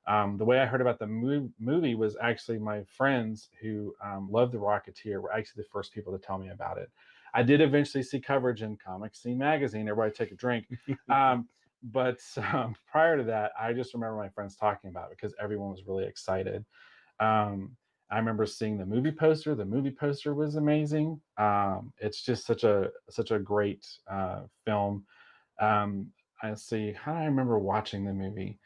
The way I heard about the movie was actually my friends who loved the Rocketeer were actually the first people to tell me about it. I did eventually see coverage in Comic Scene magazine. Everybody take a drink. But prior to that, I just remember my friends talking about it because everyone was really excited. I remember seeing the movie poster. The movie poster was amazing. It's just such a great film. I see. How do I remember watching the movie?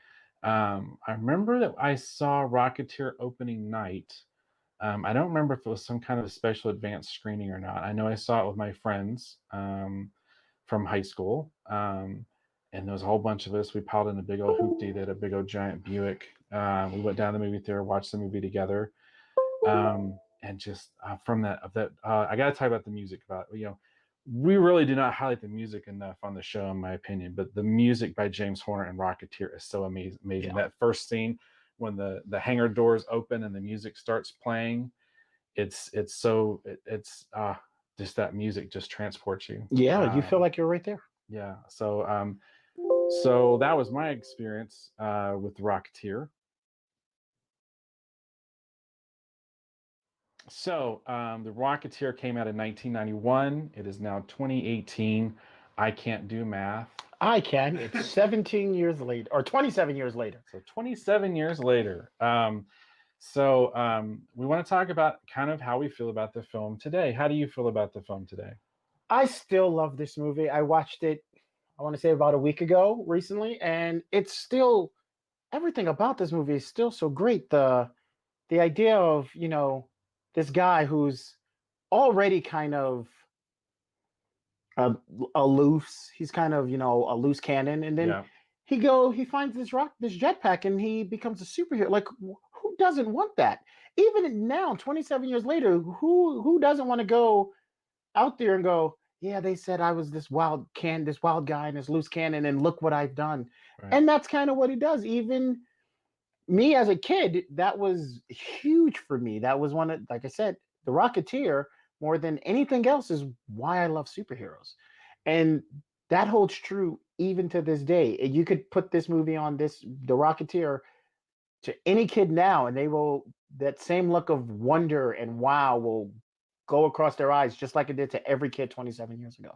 I remember that I saw Rocketeer opening night. I don't remember if it was some kind of a special advanced screening or not. I know I saw it with my friends from high school. And there was a whole bunch of us. We piled in a big old hoopty that a big old giant Buick. We went down to the movie theater, watched the movie together. And just from that, I got to talk about the music. About we really do not highlight the music enough on the show, in my opinion. But the music by James Horner and Rocketeer is so amazing. Yeah. That first scene when the hangar doors open and the music starts playing, it's just that music just transports you. Yeah, you feel like you're right there. Yeah. So that was my experience with Rocketeer. So the Rocketeer came out in 1991. It is now 2018. I can't do math. I can. It's 17 years later, or 27 years later. So 27 years later. We want to talk about kind of how we feel about the film today. How do you feel about the film today? I still love this movie. I watched it, I want to say about a week ago recently, and it's still, everything about this movie is still so great. The idea of, this guy who's already kind of a loose, he's kind of, a loose cannon, and then he finds this jetpack, and he becomes a superhero. Like, who doesn't want that? Even now, 27 years later, who doesn't want to go out there and go, yeah, they said I was this wild guy and this loose cannon, and look what I've done. Right. And that's kind of what he does. Even me as a kid, that was huge for me. That was one of, like I said, the Rocketeer, more than anything else, is why I love superheroes. And that holds true even to this day. You could put this movie on the Rocketeer to any kid now, and that same look of wonder and wow will go across their eyes, just like it did to every kid 27 years ago.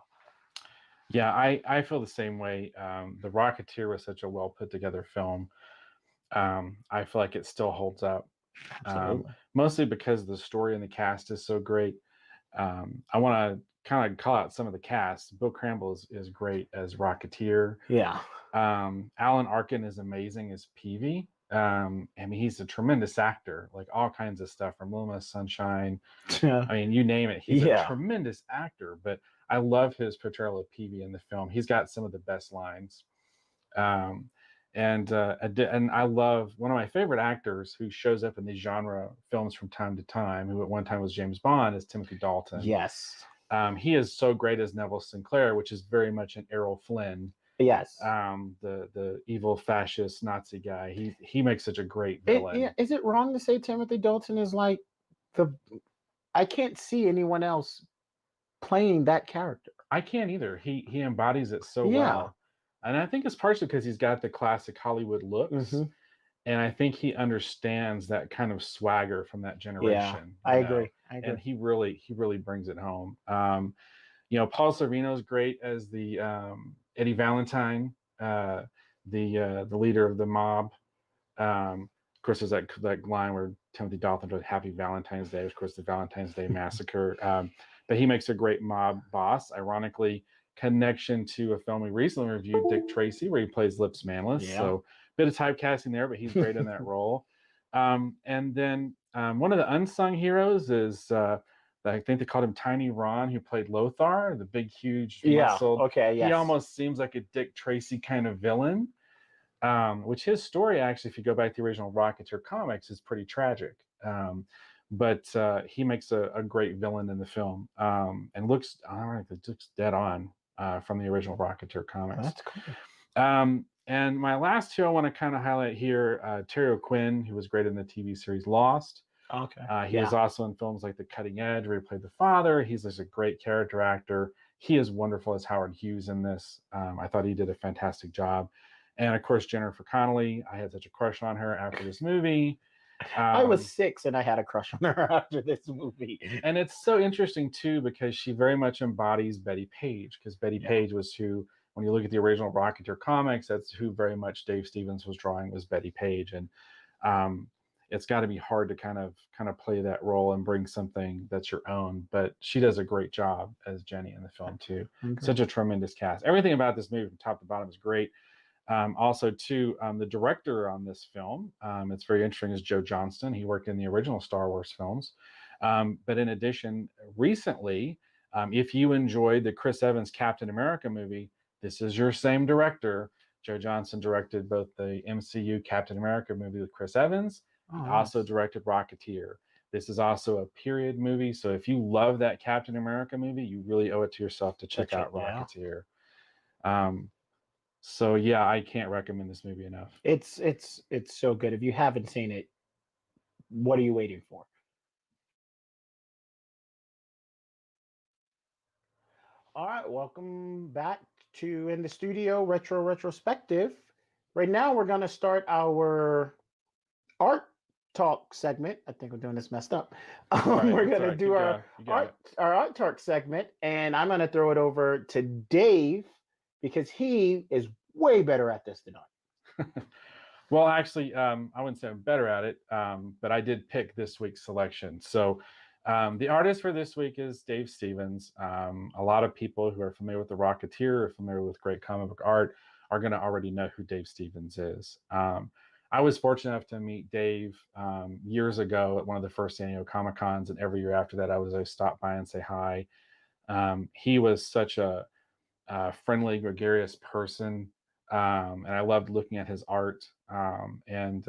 Yeah, I feel the same way. The Rocketeer was such a well put together film. I feel like it still holds up. Mostly because the story and the cast is so great. I want to kind of call out some of the cast. Bill Campbell is great as Rocketeer. Yeah. Alan Arkin is amazing as Peavy. I mean, he's a tremendous actor, like all kinds of stuff from Little Miss Sunshine. I mean, you name it. He's a tremendous actor, but I love his portrayal of Peavy in the film. He's got some of the best lines. And I love one of my favorite actors who shows up in these genre films from time to time, who at one time was James Bond, is Timothy Dalton. Yes. He is so great as Neville Sinclair, which is very much an Errol Flynn. Yes. The evil fascist Nazi guy. He makes such a great villain. Is it wrong to say Timothy Dalton is like I can't see anyone else playing that character. I can't either. He embodies it so well. And I think it's partially because he's got the classic Hollywood looks. Mm-hmm. And I think he understands that kind of swagger from that generation. Yeah, I agree. And he really brings it home. Paul Sorvino's great as the Eddie Valentine, the leader of the mob. Of course, there's that line where Timothy Dalton does Happy Valentine's Day, of course, the Valentine's Day Massacre. But he makes a great mob boss. Ironically, connection to a film we recently reviewed, Dick Tracy, where he plays Lips Manless. Yeah. So bit of typecasting there, but he's great in that role. And then one of the unsung heroes is I think they called him Tiny Ron, who played Lothar, the big, huge, muscled. Okay, yes. He almost seems like a Dick Tracy kind of villain, which his story, actually, if you go back to the original Rocketeer comics, is pretty tragic. But he makes a great villain in the film and looks dead on from the original Rocketeer comics. That's cool. And my last two I want to kind of highlight here, Terry O'Quinn, who was great in the TV series Lost. Okay. He was also in films like The Cutting Edge, where he played the father. He's just a great character actor. He is wonderful as Howard Hughes in this. I thought he did a fantastic job. And of course, Jennifer Connelly. I had such a crush on her after this movie. I was 6 and I had a crush on her after this movie. And it's so interesting, too, because she very much embodies Betty Page, because Betty Page was who, when you look at the original Rocketeer comics, that's who very much Dave Stevens was drawing, was Betty Page. And it's got to be hard to kind of play that role and bring something that's your own. But she does a great job as Jenny in the film, too. Okay. Such a tremendous cast. Everything about this movie from top to bottom is great. Also, too, the director on this film, it's very interesting, is Joe Johnston. He worked in the original Star Wars films. But in addition, recently, if you enjoyed the Chris Evans Captain America movie, this is your same director. Joe Johnston directed both the MCU Captain America movie with Chris Evans. He also directed Rocketeer. This is also a period movie, so if you love that Captain America movie, you really owe it to yourself to check out Rocketeer. So yeah, I can't recommend this movie enough. It's so good. If you haven't seen it, what are you waiting for? All right, welcome back to In the Studio Retro Retrospective. Right now, we're going to start our art talk segment. I think we're doing this messed up. We're going to do our art talk segment, and I'm going to throw it over to Dave because he is way better at this than I. Well, actually, I wouldn't say I'm better at it, but I did pick this week's selection. So the artist for this week is Dave Stevens. A lot of people who are familiar with The Rocketeer or familiar with great comic book art are going to already know who Dave Stevens is. I was fortunate enough to meet Dave years ago at one of the first annual Comic Cons, and every year after that, I was always stop by and say hi. He was such a friendly, gregarious person, and I loved looking at his art. And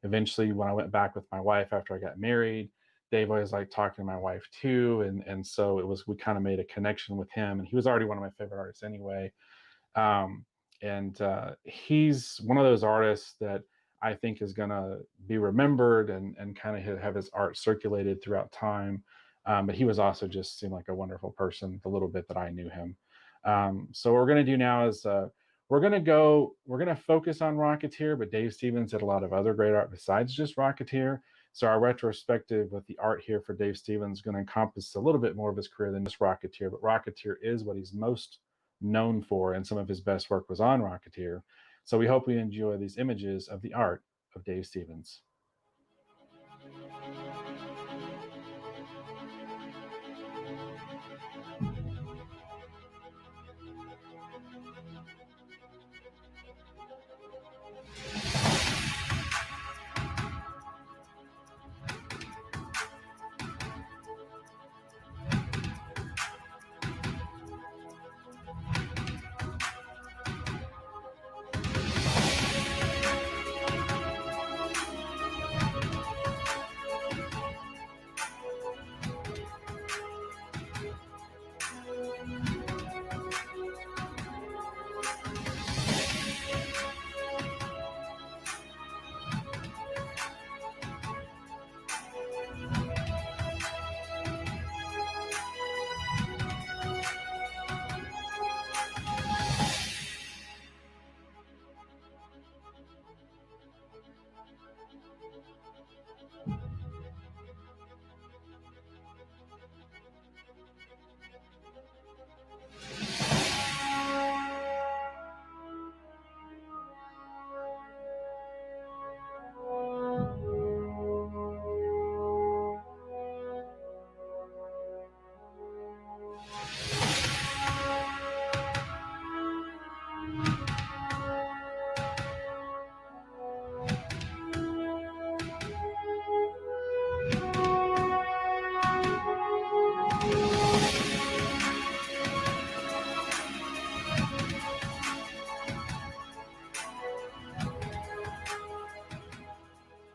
eventually, when I went back with my wife after I got married, Dave always liked talking to my wife too, and so we kind of made a connection with him, and he was already one of my favorite artists anyway. And he's one of those artists that I think is going to be remembered and kind of have his art circulated throughout time. But he was also just seemed like a wonderful person the little bit that I knew him. So what we're going to do now is we're going to focus on Rocketeer, but Dave Stevens did a lot of other great art besides just Rocketeer. So our retrospective with the art here for Dave Stevens is going to encompass a little bit more of his career than just Rocketeer, but Rocketeer is what he's most known for, and some of his best work was on Rocketeer. So we hope you enjoy these images of the art of Dave Stevens.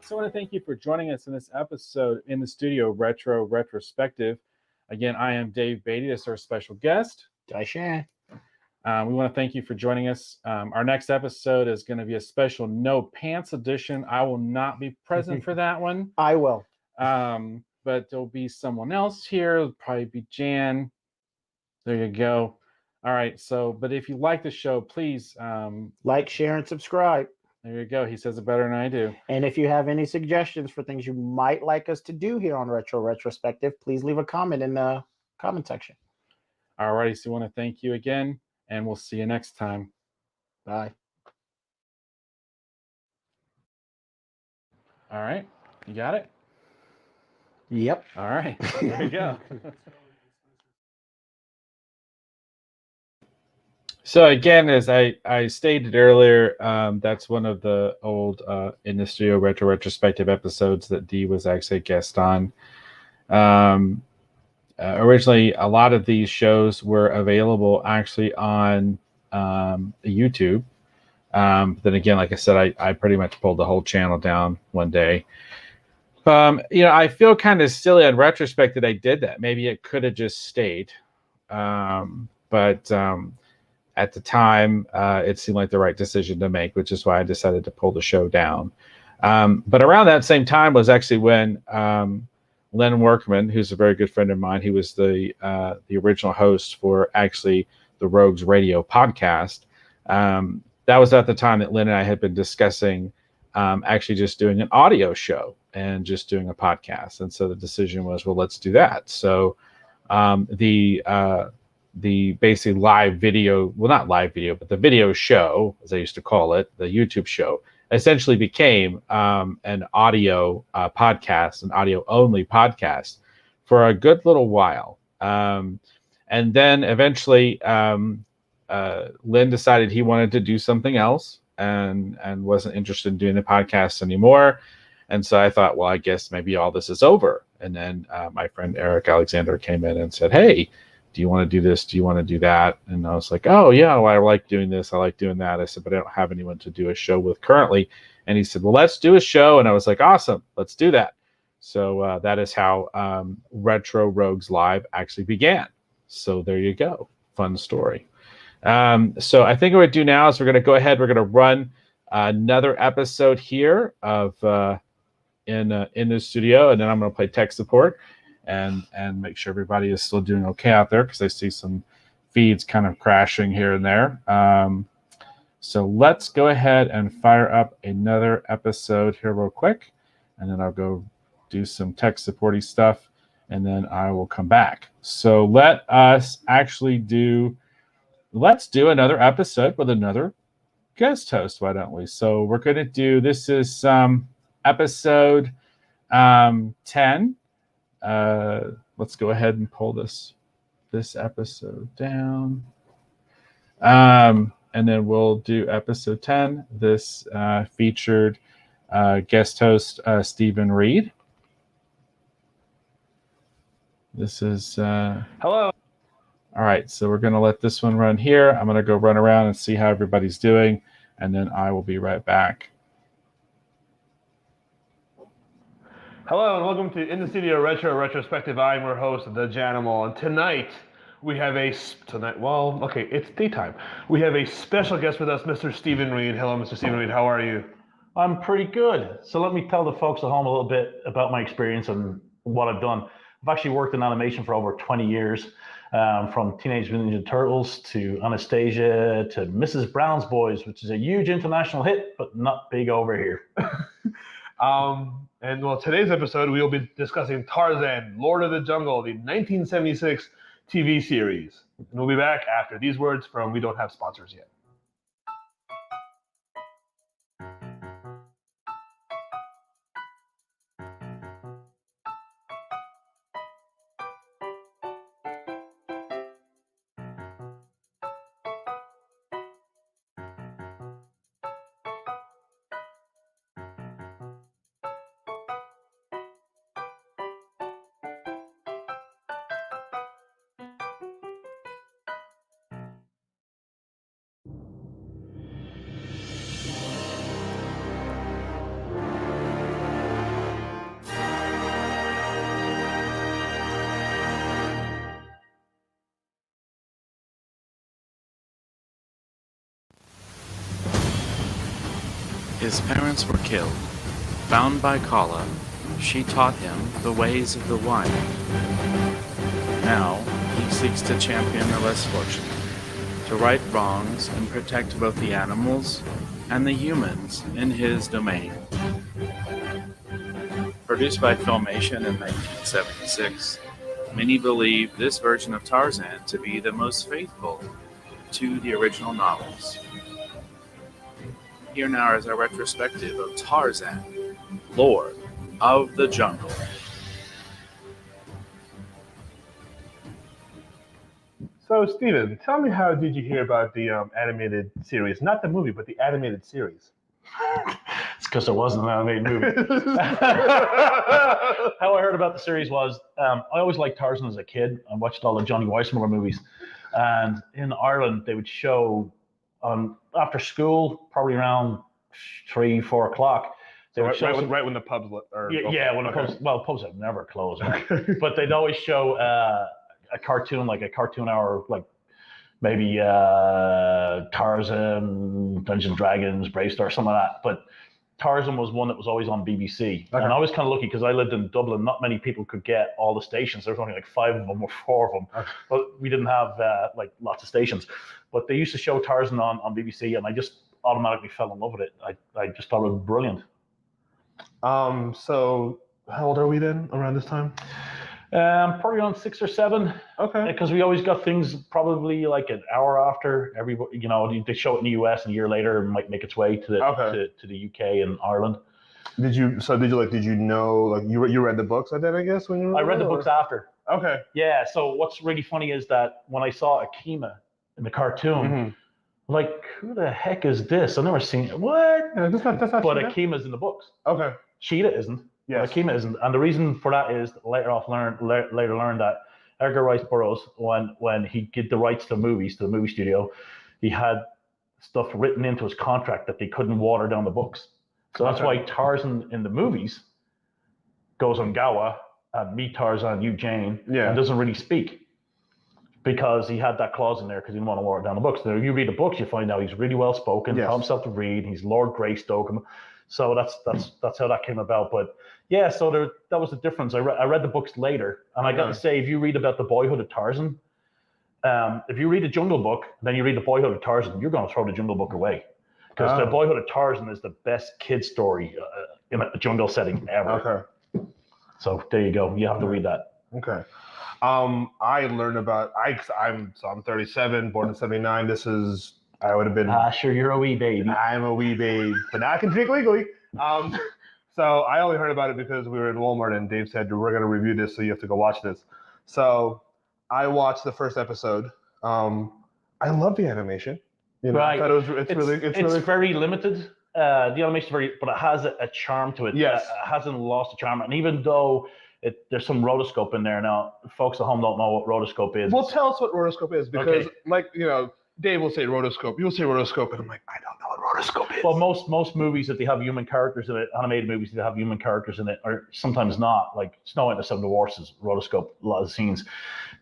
So I want to thank you for joining us in this episode in the studio Retro Retrospective. Again, I am Dave Beatty. This is our special guest, Dyshan. We want to thank you for joining us. Our next episode is going to be a special no pants edition. I will not be present for that one. I will. But there'll be someone else here. It'll probably be Jan. There you go. All right. So, but if you like the show, please like, share, and subscribe. There you go. He says it better than I do. And if you have any suggestions for things you might like us to do here on Retro Retrospective, please leave a comment in the comment section. All righty. So we want to thank you again, and we'll see you next time. Bye. All right. You got it? Yep. All right. There you go. So again, as I stated earlier, that's one of the old In the Studio Retro Retrospective episodes that Dee was actually a guest on. Originally, a lot of these shows were available actually on YouTube. Then again, like I said, I pretty much pulled the whole channel down one day. I feel kind of silly in retrospect that I did that. Maybe it could have just stayed. But at the time, it seemed like the right decision to make, which is why I decided to pull the show down. But around that same time was actually when Len Workman, who's a very good friend of mine, he was the original host for actually the Rogues Radio podcast. That was at the time that Len and I had been discussing actually just doing an audio show and just doing a podcast. And so the decision was, well, let's do that. So the basically live video, well, not live video, but the video show, as I used to call it, the YouTube show, essentially became an audio podcast, an audio only podcast for a good little while. And then eventually Lynn decided he wanted to do something else and wasn't interested in doing the podcast anymore. And so I thought, well, I guess maybe all this is over. And then my friend Eric Alexander came in and said, hey, do you want to do this? Do you want to do that? And I was like, oh, yeah, well, I like doing this. I like doing that. I said, but I don't have anyone to do a show with currently. And he said, well, let's do a show. And I was like, awesome, let's do that. So that is how Retro Rogues Live actually began. So there you go. Fun story. So I think what we do now is we're going to go ahead. We're going to run another episode here of in the studio, and then I'm going to play tech support and make sure everybody is still doing okay out there, because I see some feeds kind of crashing here and there. So let's go ahead and fire up another episode here real quick, and then I'll go do some tech supporty stuff, and then I will come back. So let's do another episode with another guest host, why don't we? So we're going to do, this is episode 10. Let's go ahead and pull this episode down. And then we'll do episode 10. This featured guest host Stephen Reed. This is hello. All right, so we're going to let this one run here. I'm going to go run around and see how everybody's doing, and then I will be right back. Hello, and welcome to In the Studio Retro Retrospective. I'm your host, The Janimal, and tonight we have it's daytime. We have a special guest with us, Mr. Stephen Reed. Hello, Mr. Stephen Reed. How are you? I'm pretty good. So let me tell the folks at home a little bit about my experience and what I've done. I've actually worked in animation for over 20 years. From Teenage Mutant Ninja Turtles to Anastasia to Mrs. Brown's Boys, which is a huge international hit, but not big over here. And well, today's episode, we will be discussing Tarzan, Lord of the Jungle, the 1976 TV series. And we'll be back after these words from We Don't Have Sponsors Yet. His parents were killed. Found by Kala, she taught him the ways of the wild. Now, he seeks to champion the less fortunate, to right wrongs and protect both the animals and the humans in his domain. Produced by Filmation in 1976, many believe this version of Tarzan to be the most faithful to the original novels. Here now is our retrospective of Tarzan, Lord of the Jungle. So, Steven, tell me, how did you hear about the animated series? Not the movie, but the animated series. It's because there wasn't an animated movie. How I heard about the series was, I always liked Tarzan as a kid. I watched all the Johnny Weissmuller movies. And in Ireland, they would show after school, probably around 3-4 o'clock, They would show right when the pubs are yeah, when the pubs have never closed, man. But they'd always show a cartoon, like a cartoon hour, like maybe Tarzan, Dungeons and Dragons, Brave Star, something like that. But Tarzan was one that was always on BBC. And I was kind of lucky because I lived in Dublin. Not many people could get all the stations. There was only like 5 of them or 4 of them. But we didn't have like lots of stations. But they used to show Tarzan on BBC, and I just automatically fell in love with it. I just thought it was brilliant. So how old are we then around this time? Probably on 6 or 7. Okay. Because we always got things probably like an hour after everybody. They show it in the US, and a year later it might make its way to the UK and Ireland. Did you know, like you read the books then, I guess, when you were I read the books after. Okay. Yeah. So what's really funny is that when I saw Akima in the cartoon, like, who the heck is this? I've never seen it. What? Yeah, that's not but Cheetah. Akima's in the books. Okay. Cheetah isn't. Yes. But Akima isn't. And the reason for that is later learned that Edgar Rice Burroughs, when he did the rights to movies, to the movie studio, he had stuff written into his contract that they couldn't water down the books. So that's why Tarzan in the movies goes on Gawa and meet Tarzan, you Jane, and doesn't really speak. Because he had that clause in there because he didn't want to water down the books. Now, you read the books, you find out he's really well spoken, taught himself to read, he's Lord Greystoke. So that's how that came about. But yeah, so that was the difference. I read the books later, and I got to say, if you read about the boyhood of Tarzan, if you read the Jungle Book, then you read the boyhood of Tarzan, you're going to throw the Jungle Book away. Because the boyhood of Tarzan is the best kid story in a jungle setting ever. Okay. So there you go. You have to read that. Okay. I learned about I'm 37, born in 79. I would have been. Sure, you're a wee baby. I'm a wee baby, but now I can drink legally. So I only heard about it because we were in Walmart and Dave said we're going to review this, so you have to go watch this. So I watched the first episode. I love the animation. Right. I thought it's very limited. The animation is very, but it has a charm to it. Yes. It hasn't lost the charm, and even though there's some rotoscope in there now, folks at home don't know what rotoscope is. Well, tell us what rotoscope is, because Dave will say rotoscope. You'll say rotoscope, and I'm like, I don't know what rotoscope is. Well, most movies that they have human characters in it, animated movies that have human characters in it, or sometimes not. Like Snow White and the Seven Dwarfs is rotoscope. A lot of the scenes,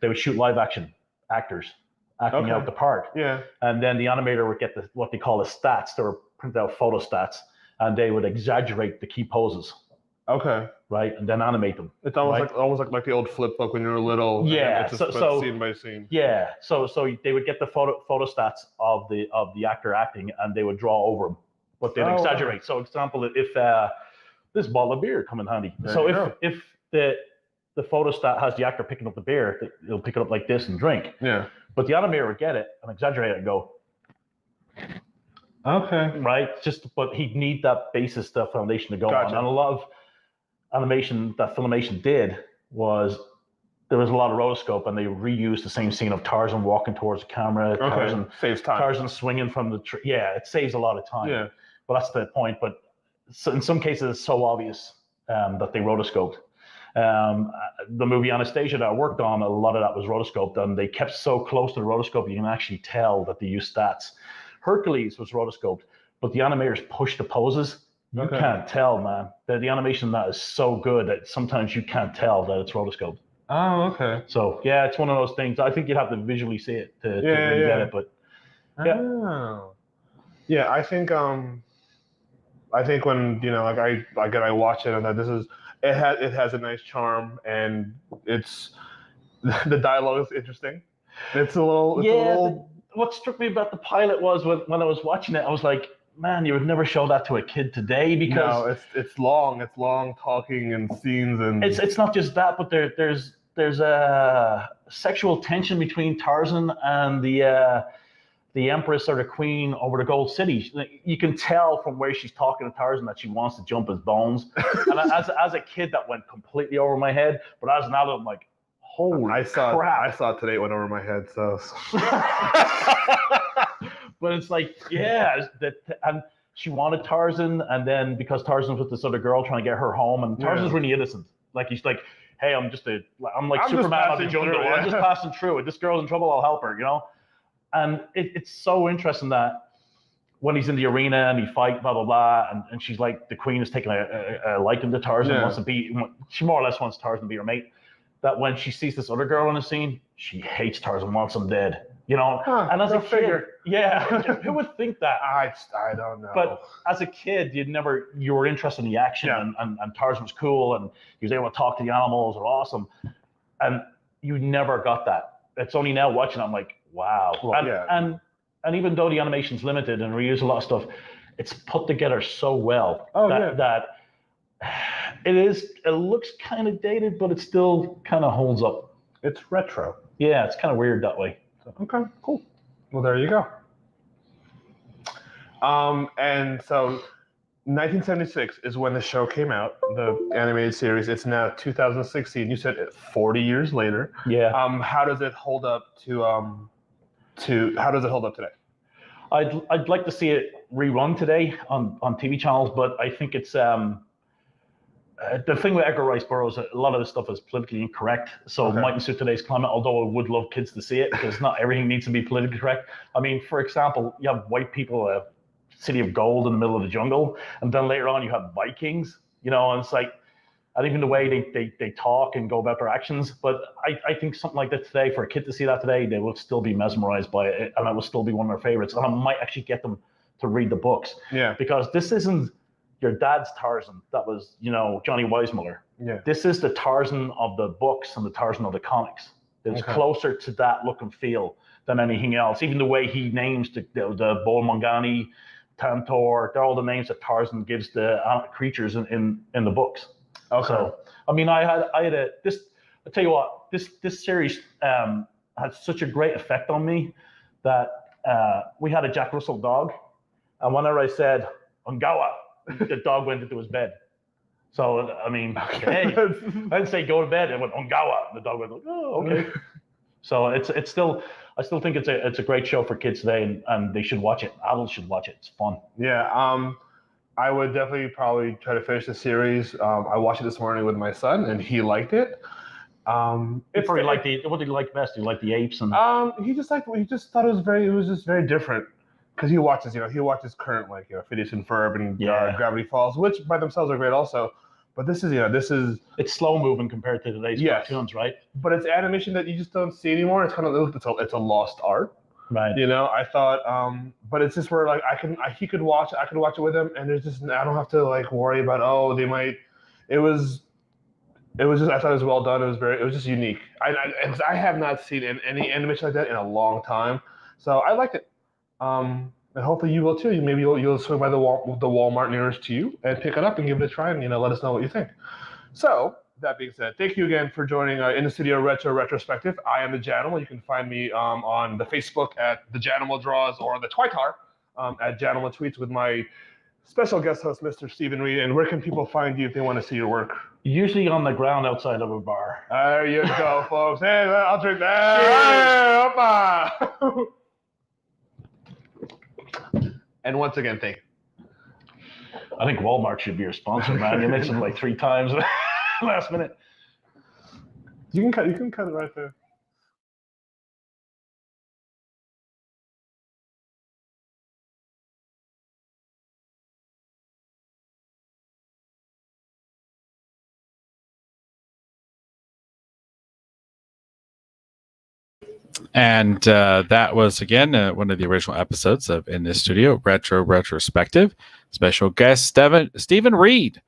they would shoot live action actors acting out the part. Yeah. And then the animator would get what they call the stats. They were printed out photo stats, and they would exaggerate the key poses. Okay. Right, and then animate them. It's almost like the old flip book when you were little. Yeah. It's so scene by scene. Yeah. So they would get the photo stats of the actor acting, and they would draw over them, but they'd exaggerate. Wow. So, example, if this bottle of beer come in handy. If the photo stat has the actor picking up the beer, he'll pick it up like this and drink. Yeah. But the animator would get it and exaggerate it and go. Okay. Right. But he'd need that basis, that foundation to go on. And a lot of animation that Filmation did was there was a lot of rotoscope, and they reused the same scene of Tarzan walking towards the camera. Tarzan saves time. Tarzan swinging from the tree. Yeah, it saves a lot of time. Yeah. But that's the point. But in some cases, it's so obvious that they rotoscoped. The movie Anastasia that I worked on, a lot of that was rotoscoped, and they kept so close to the rotoscope you can actually tell that they used stats. Hercules was rotoscoped, but the animators pushed the poses. You can't tell, man. The animation that is so good that sometimes you can't tell that it's rotoscoped. Oh, okay. So yeah, it's one of those things. I think you'd have to visually see it to really get it. But yeah, yeah. I think when I watch it and that it has a nice charm, and it's the dialogue is interesting. It's a little. What struck me about the pilot was when I was watching it, I was like, man, you would never show that to a kid today, because it's long talking and scenes, and it's not just that, but there's a sexual tension between Tarzan and the Empress or the Queen over the Gold City. You can tell from where she's talking to Tarzan that she wants to jump his bones. And as a kid, that went completely over my head. But as an adult, I'm like, holy crap! I saw it today. It went over my head. So. But it's like, and she wanted Tarzan, and then because Tarzan's with this other girl trying to get her home, and Tarzan's really innocent. Like, he's like, hey, I'm like Superman of the jungle. I'm just passing through. If this girl's in trouble, I'll help her, And it's so interesting that when he's in the arena and he fight, blah blah blah, and she's like, the queen is taking a liking to Tarzan, wants to be, she more or less wants Tarzan to be her mate. That when she sees this other girl in the scene, she hates Tarzan, wants him dead. You know, and as a kid, who would think that? I don't know. But as a kid, you were interested in the action, and Tarzan was cool, and he was able to talk to the animals, are awesome, and you never got that. It's only now watching, I'm like, wow. Well, and even though the animation's limited and reuse a lot of stuff, it's put together so well that it looks kind of dated, but it still kind of holds up. It's retro. Yeah, it's kind of weird that way. Okay, cool. Well, there you go. And so 1976 is when the show came out, the animated series. It's now 2016. You said 40 years later. Yeah. How does it hold up how does it hold up today? I'd like to see it rerun today on TV channels, but I think it's the thing with Edgar Rice Burroughs, a lot of this stuff is politically incorrect, so it mightn't suit today's climate, although I would love kids to see it, because not everything needs to be politically correct. I mean, for example, you have white people, a city of gold in the middle of the jungle, and then later on you have Vikings, you know, and it's like, and even the way they talk and go about their actions. But I think something like that today, for a kid to see that today, they will still be mesmerized by it, and it will still be one of their favorites, and I might actually get them to read the books. Yeah. Because this isn't your dad's Tarzan that was, you know, Johnny Weissmuller. Yeah. This is the Tarzan of the books and the Tarzan of the comics. It's closer to that look and feel than anything else. Even the way he names the Bol Mongani, Tantor, they're all the names that Tarzan gives the creatures in the books. Okay. So, I mean, I tell you what, this series had such a great effect on me that we had a Jack Russell dog, and whenever I said Ungawa, the dog went into his bed. So, I mean, hey, I didn't say go to bed. It went Ungawa. The dog went, oh, okay. So I still think it's a great show for kids today, and they should watch it. Adults should watch it. It's fun. Yeah. I would definitely probably try to finish the series. I watched it this morning with my son, and he liked it. What did he like best? Did he like the apes? And he just thought it was just very different. Because he watches current, like, you know, Phineas and Ferb and Gravity Falls, which by themselves are great also. But this is it's slow moving compared to today's cartoons, right? But it's animation that you just don't see anymore. It's kind of it's a lost art, right? You know, I thought, but it's just where like I could watch it with him, and there's just I don't have to like worry about they might. It was just, I thought it was well done. It was just unique. I have not seen any animation like that in a long time, so I liked it. And hopefully you will too. Maybe you'll swing by the Walmart nearest to you and pick it up and give it a try, and let us know what you think. So that being said, thank you again for joining In the Studio Retro Retrospective. I am the Janimal. You can find me on the Facebook at the Janimal Draws or the Twitter at Janimal Tweets with my special guest host, Mr. Stephen Reed. And where can people find you if they want to see your work? Usually on the ground outside of a bar. There you go, folks. Hey, I'll drink that. Hey, and once again, thank you. I think Walmart should be your sponsor, man. You mentioned like 3 times last minute. You can cut it right there. And that was, again, one of the original episodes of In This Studio Retro Retrospective. Special guest, Stephen Reed.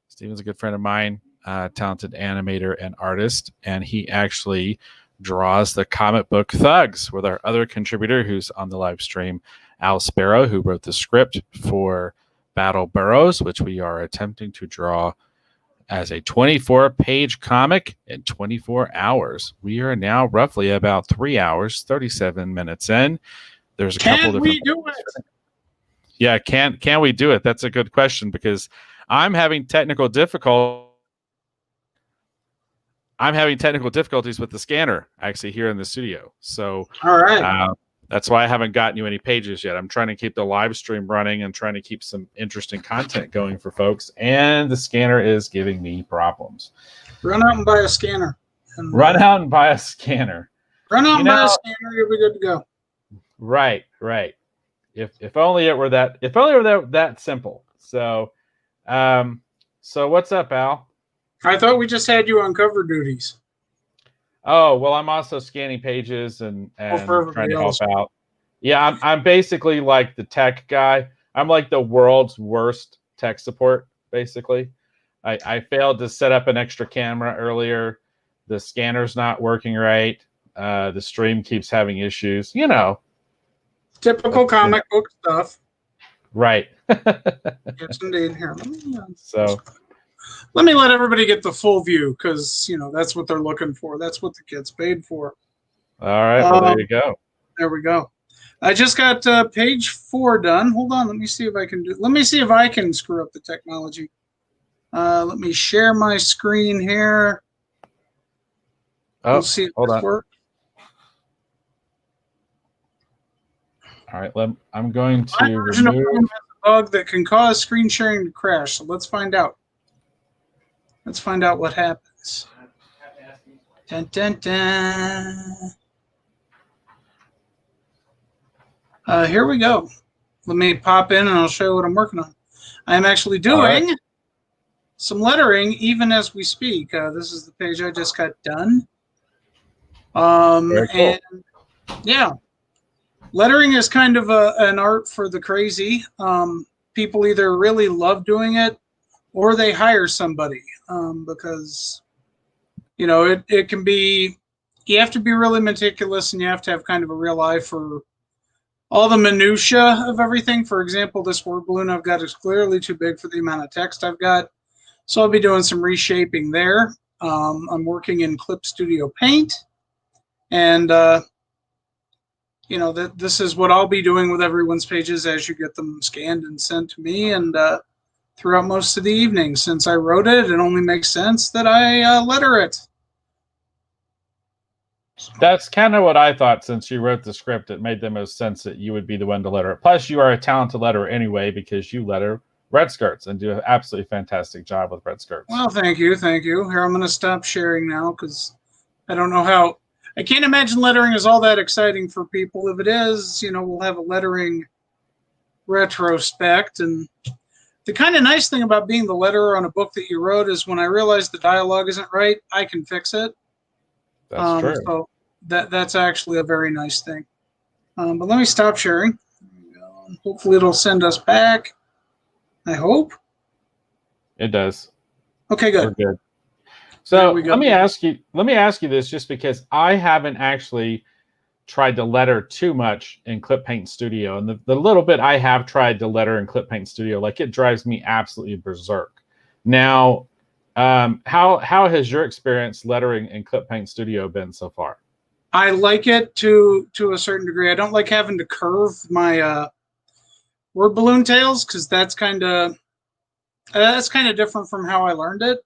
Stephen's a good friend of mine, talented animator and artist, and he actually draws the comic book Thugs with our other contributor who's on the live stream, Al Sparrow, who wrote the script for Battle Burrows, which we are attempting to draw as a 24-page comic in 24 hours. We are now roughly about 3 hours, 37 minutes in. There's a couple different. Can we do it? Yeah, can we do it? That's a good question, because I'm having technical difficulties with the scanner actually here in the studio. So all right. That's why I haven't gotten you any pages yet. I'm trying to keep the live stream running and trying to keep some interesting content going for folks. And the scanner is giving me problems. Run out and buy a scanner. Run out and buy a scanner. Run out and buy a scanner. You'll be good to go. Right. if only it were that simple. So, so what's up, Al? I thought we just had you on cover duties. Oh, well, I'm also scanning pages and for trying to everybody help else. out. Yeah, I'm basically like the tech guy. I'm like the world's worst tech support, basically. I failed to set up an extra camera earlier. The scanner's not working right. The stream keeps having issues. You know. Typical comic book stuff. Right. Yes, indeed. Here, So let me let everybody get the full view, because that's what they're looking for. That's what the kid's paid for. All right. Well, there you go. There we go. I just got page 4 done. Hold on. Let me see if I can do. Let me see if I can screw up the technology. Let me share my screen here. Oh, we'll see if hold this on. works. All right. I'm going to My version of remove. Chrome has a bug that can cause screen sharing to crash. So let's find out. Let's find out what happens. Dun, dun, dun. Here we go. Let me pop in and I'll show you what I'm working on. I'm actually doing some lettering even as we speak. This is the page I just got done. Very cool. And yeah, lettering is kind of an art for the crazy. People either really love doing it or they hire somebody because, it can be, you have to be really meticulous and you have to have kind of a real eye for all the minutia of everything. For example, this word balloon I've got is clearly too big for the amount of text I've got. So I'll be doing some reshaping there. I'm working in Clip Studio Paint. And, this is what I'll be doing with everyone's pages as you get them scanned and sent to me. And throughout most of the evening, since I wrote it, it only makes sense that I letter it. That's kind of what I thought. Since you wrote the script, it made the most sense that you would be the one to letter it. Plus, you are a talented letterer anyway, because you letter red skirts and do an absolutely fantastic job with red skirts. Well, thank you. Thank you. Here, I'm going to stop sharing now because I don't know how. I can't imagine lettering is all that exciting for people. If it is, we'll have a lettering retrospect. And the kind of nice thing about being the letterer on a book that you wrote is when I realize the dialogue isn't right, I can fix it. That's true. So that's actually a very nice thing. But let me stop sharing. Hopefully it'll send us back. I hope. It does. Okay, good. We're good. So let me ask you this, just because I haven't actually tried to letter too much in Clip Paint Studio, and the little bit I have tried to letter in Clip Paint Studio, like, it drives me absolutely berserk. Now, how has your experience lettering in Clip Paint Studio been so far? I like it to a certain degree. I don't like having to curve my word balloon tails, because that's kind of different from how I learned it.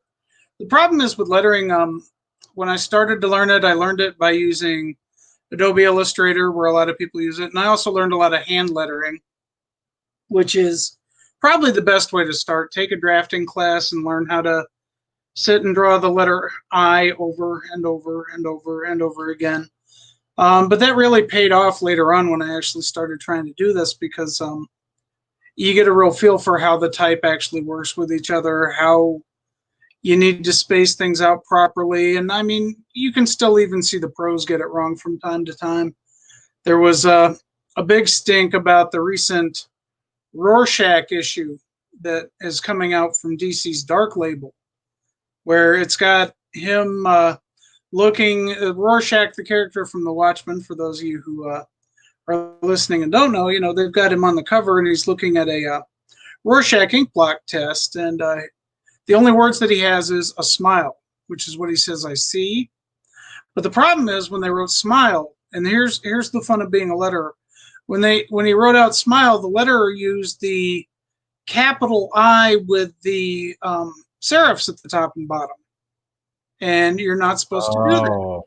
The problem is with lettering, when I started to learn it, I learned it by using Adobe Illustrator, where a lot of people use it. And I also learned a lot of hand lettering, which is probably the best way to start. Take a drafting class and learn how to sit and draw the letter I over and over and over and over again. But that really paid off later on when I actually started trying to do this, because you get a real feel for how the type actually works with each other, how you need to space things out properly. And I mean, you can still even see the pros get it wrong from time to time. There was a big stink about the recent Rorschach issue that is coming out from DC's Dark Label, where it's got him looking, Rorschach, the character from The Watchmen, for those of you who are listening and don't know, they've got him on the cover and he's looking at a Rorschach ink blot test. And the only words that he has is a smile, which is what he says, I see. But the problem is when they wrote smile, and here's the fun of being a letterer. When he wrote out smile, the letterer used the capital I with the serifs at the top and bottom. And you're not supposed to do that.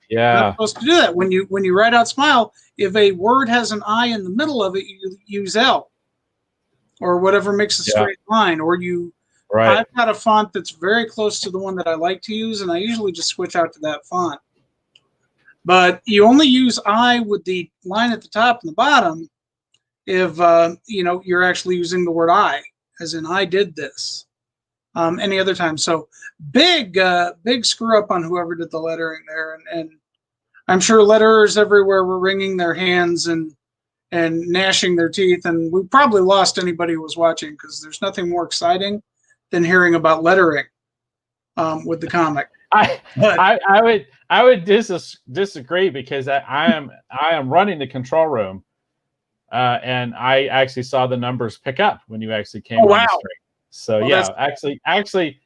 Yeah. You're not supposed to do that. When you write out smile, if a word has an I in the middle of it, you use L or whatever makes a straight line, or you. Right. I've got a font that's very close to the one that I like to use, and I usually just switch out to that font. But you only use I with the line at the top and the bottom if you're actually using the word I, as in I did this. Any other time. So big screw up on whoever did the lettering there, and I'm sure letterers everywhere were wringing their hands and gnashing their teeth, and we probably lost anybody who was watching, because there's nothing more exciting than hearing about lettering with the comic. I would disagree, because I am running the control room, and I actually saw the numbers pick up when you actually came on the stream. So actually, I'm sorry.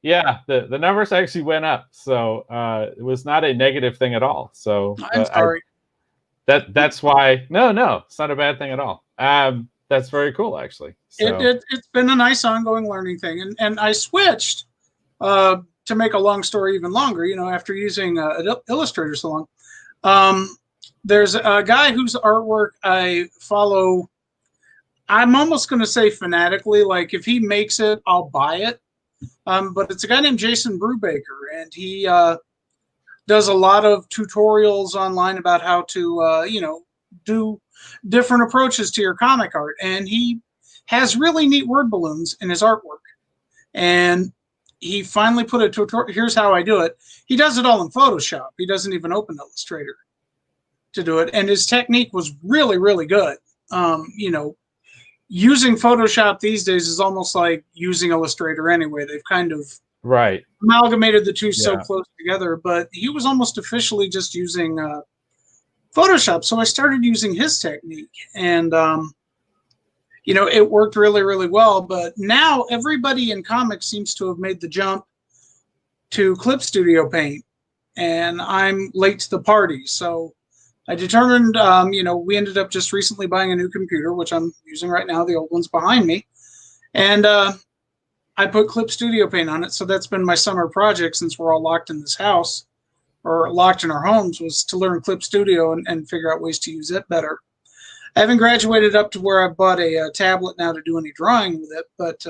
The numbers actually went up, so it was not a negative thing at all. So I'm sorry. That's why no, it's not a bad thing at all. That's very cool, actually. So. It's been a nice ongoing learning thing, and I switched to make a long story even longer. After using Illustrator so long, there's a guy whose artwork I follow. I'm almost going to say fanatically. Like, if he makes it, I'll buy it. But it's a guy named Jason Brubaker, and he does a lot of tutorials online about how to, do different approaches to your comic art. And he has really neat word balloons in his artwork. And he finally put a tutorial. Here's how I do it. He does it all in Photoshop. He doesn't even open Illustrator to do it. And his technique was really, really good. Using Photoshop these days is almost like using Illustrator anyway. They've kind of amalgamated the two so close together, but he was almost officially just using Photoshop. So I started using his technique, and it worked really, really well. But now everybody in comics seems to have made the jump to Clip Studio Paint, and I'm late to the party. So I determined, we ended up just recently buying a new computer, which I'm using right now. The old one's behind me. And I put Clip Studio Paint on it. So that's been my summer project, since we're all locked in this house, or locked in our homes, was to learn Clip Studio and figure out ways to use it better. I haven't graduated up to where I bought a tablet now to do any drawing with it, but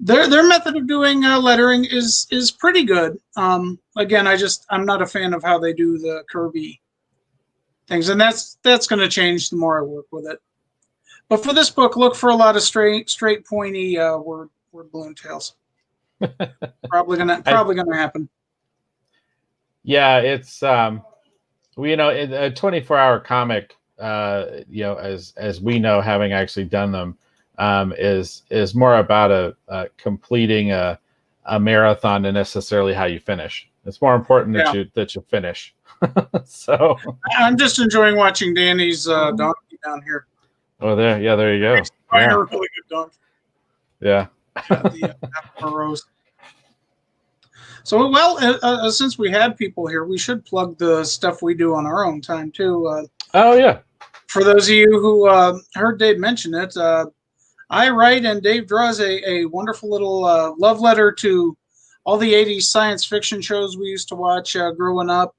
their method of doing lettering is pretty good. Again, I'm not a fan of how they do the curvy things, and that's going to change the more I work with it. But for this book, look for a lot of straight pointy word balloon tails. probably gonna happen. Yeah, it's a 24-hour comic, as we know, having actually done them, is more about completing a marathon than necessarily how you finish. It's more important that you finish. So I'm just enjoying watching Danny's donkey down here. Oh, there you go. A really good donkey. Yeah. The rose. So, since we had people here, we should plug the stuff we do on our own time too. For those of you who heard Dave mention it, I write and Dave draws a wonderful little love letter to all the 80s science fiction shows we used to watch growing up.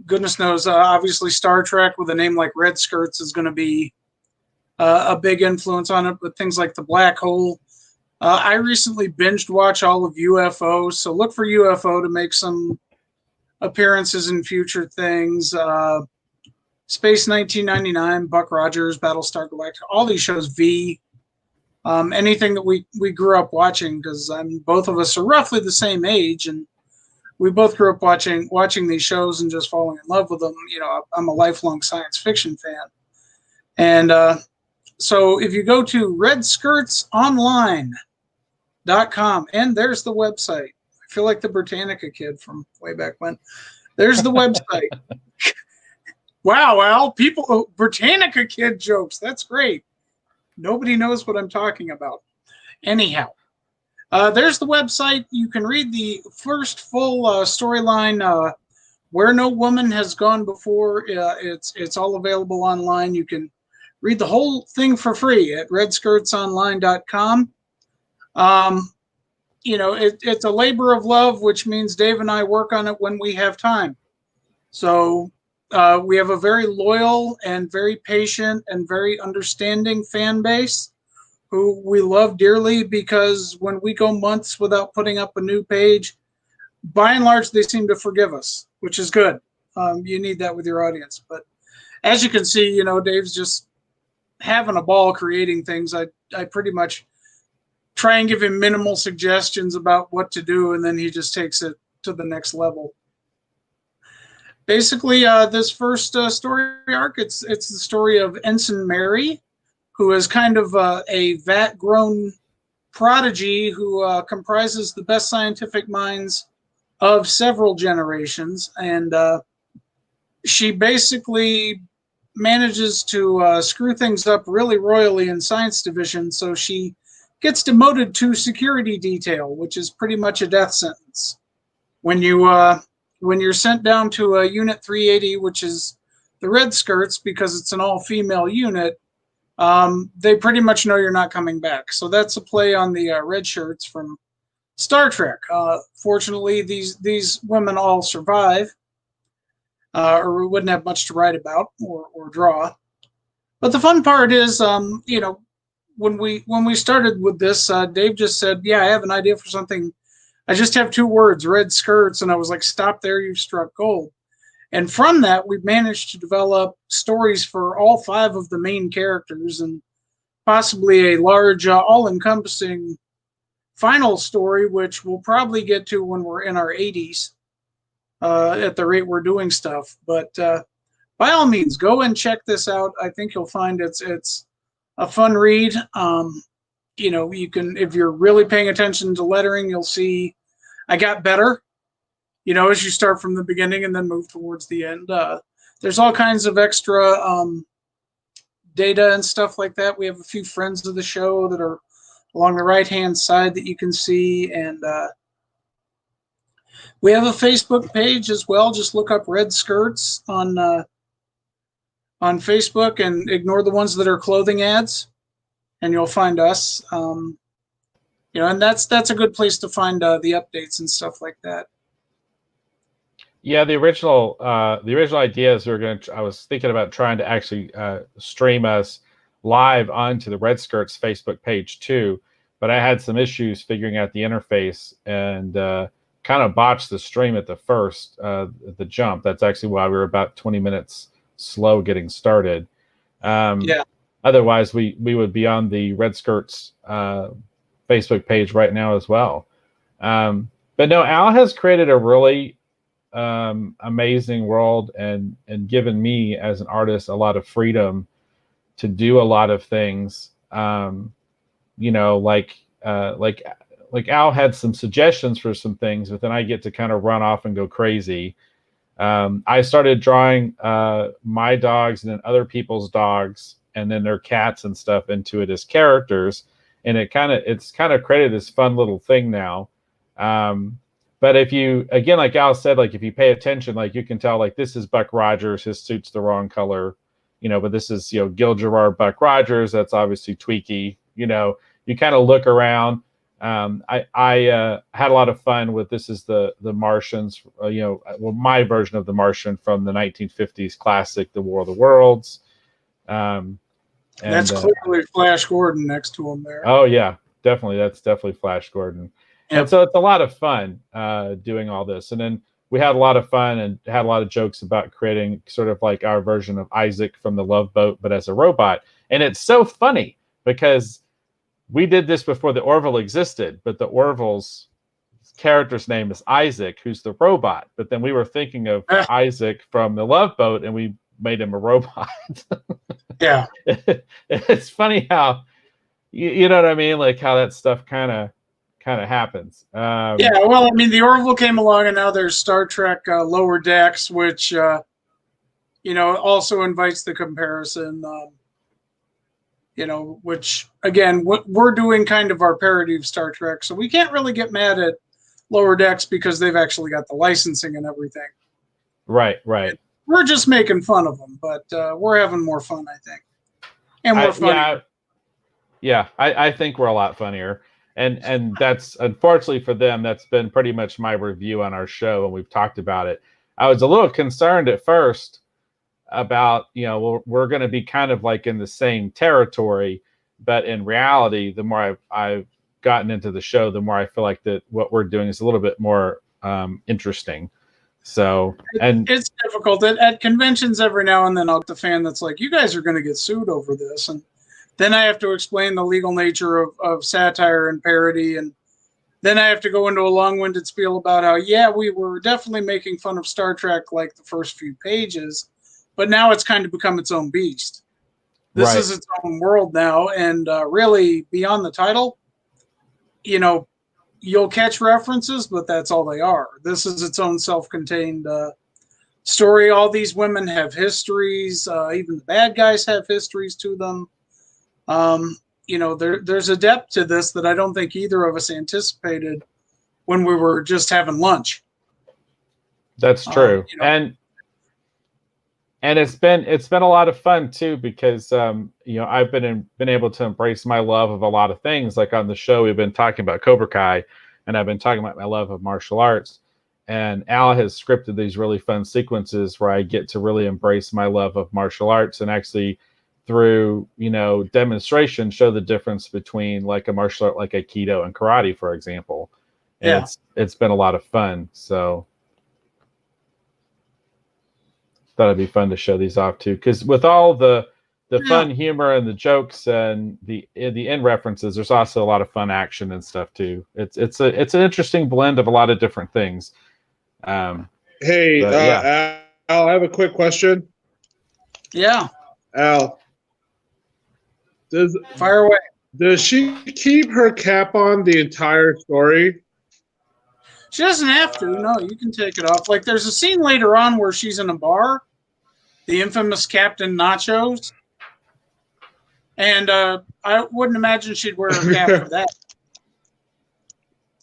Goodness knows, obviously Star Trek with a name like Red Skirts is going to be a big influence on it, but things like The Black Hole. I recently binged watched all of UFO, so look for UFO to make some appearances in future things. Space 1999, Buck Rogers, Battlestar Galactica, all these shows, V. Anything that we grew up watching, because both of us are roughly the same age, and we both grew up watching these shows and just falling in love with them. I'm a lifelong science fiction fan. And so if you go to redskirtsonline.com, and there's the website. I feel like the Britannica kid from way back when. There's the website. Wow, Al, Britannica kid jokes. That's great. Nobody knows what I'm talking about. Anyhow, there's the website. You can read the first full storyline, Where No Woman Has Gone Before. It's all available online. You can read the whole thing for free at redskirtsonline.com. It's a labor of love, which means Dave and I work on it when we have time. So we have a very loyal and very patient and very understanding fan base who we love dearly, because when we go months without putting up a new page, by and large, they seem to forgive us, which is good. You need that with your audience. But as you can see, Dave's just having a ball creating things. I pretty much try and give him minimal suggestions about what to do, and then he just takes it to the next level. Basically, this first story arc, it's the story of Ensign Mary, who is kind of a vat-grown prodigy who comprises the best scientific minds of several generations, and she basically manages to screw things up really royally in science division, so she gets demoted to security detail, which is pretty much a death sentence. When you're sent down to Unit 380, which is the Red Skirts, because it's an all-female unit, they pretty much know you're not coming back. So that's a play on the red shirts from Star Trek. Fortunately, these women all survive, or we wouldn't have much to write about or draw. But the fun part is, when we started with this, Dave just said, "Yeah, I have an idea for something. I just have 2 words, red skirts," and I was like, "Stop there, you've struck gold." And from that, we've managed to develop stories for all 5 of the main characters, and possibly a large, all-encompassing final story, which we'll probably get to when we're in our 80s, at the rate we're doing stuff. But by all means, go and check this out. I think you'll find it's a fun read. You can, if you're really paying attention to lettering, you'll see I got better, as you start from the beginning and then move towards the end. There's all kinds of extra data and stuff like that. We have a few friends of the show that are along the right-hand side that you can see, and we have a Facebook page as well. Just look up Red Skirts on Facebook and ignore the ones that are clothing ads, and you'll find us. And that's a good place to find the updates and stuff like that. Yeah, the original ideas I was thinking about trying to actually stream us live onto the Red Skirts Facebook page too, but I had some issues figuring out the interface and kind of botched the stream at the jump. That's actually why we were about 20 minutes slow getting started. Yeah. Otherwise, we would be on the Red Skirts Facebook page right now as well. But no, Al has created a really amazing world and given me as an artist a lot of freedom to do a lot of things. Like Al had some suggestions for some things, but then I get to kind of run off and go crazy. I started drawing my dogs and then other people's dogs and then their cats and stuff into it as characters, and it's kind of created this fun little thing now. But if you, again, like Al said, like if you pay attention, like you can tell, like this is Buck Rogers, his suit's the wrong color, but this is, Gil Gerard Buck Rogers, that's obviously Tweaky, you kind of look around. I had a lot of fun with, this is the Martians, my version of the Martian from the 1950s classic, The War of the Worlds. That's clearly Flash Gordon next to him there. Oh yeah, definitely. That's definitely Flash Gordon. Yep. And so it's a lot of fun doing all this. And then we had a lot of fun and had a lot of jokes about creating sort of like our version of Isaac from the Love Boat, but as a robot. And it's so funny because we did this before the Orville existed, but the Orville's character's name is Isaac, who's the robot. But then we were thinking of Isaac from the Love Boat, and we made him a robot. Yeah. It's funny how, you know what I mean? Like how that stuff kind of happens. Yeah, well, I mean, the Orville came along, and now there's Star Trek Lower Decks, which, also invites the comparison. Which, again, we're doing kind of our parody of Star Trek, so we can't really get mad at Lower Decks because they've actually got the licensing and everything. Right. We're just making fun of them, but we're having more fun, I think. And we're funny. Yeah, I think we're a lot funnier. And that's, unfortunately for them, that's been pretty much my review on our show, and we've talked about it. I was a little concerned at first about, we're going to be kind of like in the same territory, but in reality, the more I've gotten into the show, the more I feel like that what we're doing is a little bit more interesting. So, and it's difficult at conventions. Every now and then I'll get the fan that's like, you guys are going to get sued over this, and then I have to explain the legal nature of satire and parody, and then I have to go into a long-winded spiel about how, yeah, we were definitely making fun of Star Trek like the first few pages, but now it's kind of become its own beast. This is its own world now, and really beyond the title, you'll catch references, but that's all they are. This is its own self-contained story. All these women have histories. Even the bad guys have histories to them. There's a depth to this that I don't think either of us anticipated when we were just having lunch. That's true. And it's been a lot of fun too, because I've been able to embrace my love of a lot of things. Like on the show, we've been talking about Cobra Kai, and I've been talking about my love of martial arts. And Al has scripted these really fun sequences where I get to really embrace my love of martial arts and actually, through demonstration, show the difference between like a martial art like Aikido and karate, for example. And it's been a lot of fun. So thought it'd be fun to show these off too, because with all the fun humor and the jokes and the end references, there's also a lot of fun action and stuff too. It's an interesting blend of a lot of different things. Al, I have a quick question. Yeah, Al, fire away. Does she keep her cap on the entire story? She doesn't have to. No, you can take it off. Like, there's a scene later on where she's in a bar, the infamous Captain Nachos, and I wouldn't imagine she'd wear a cap for that.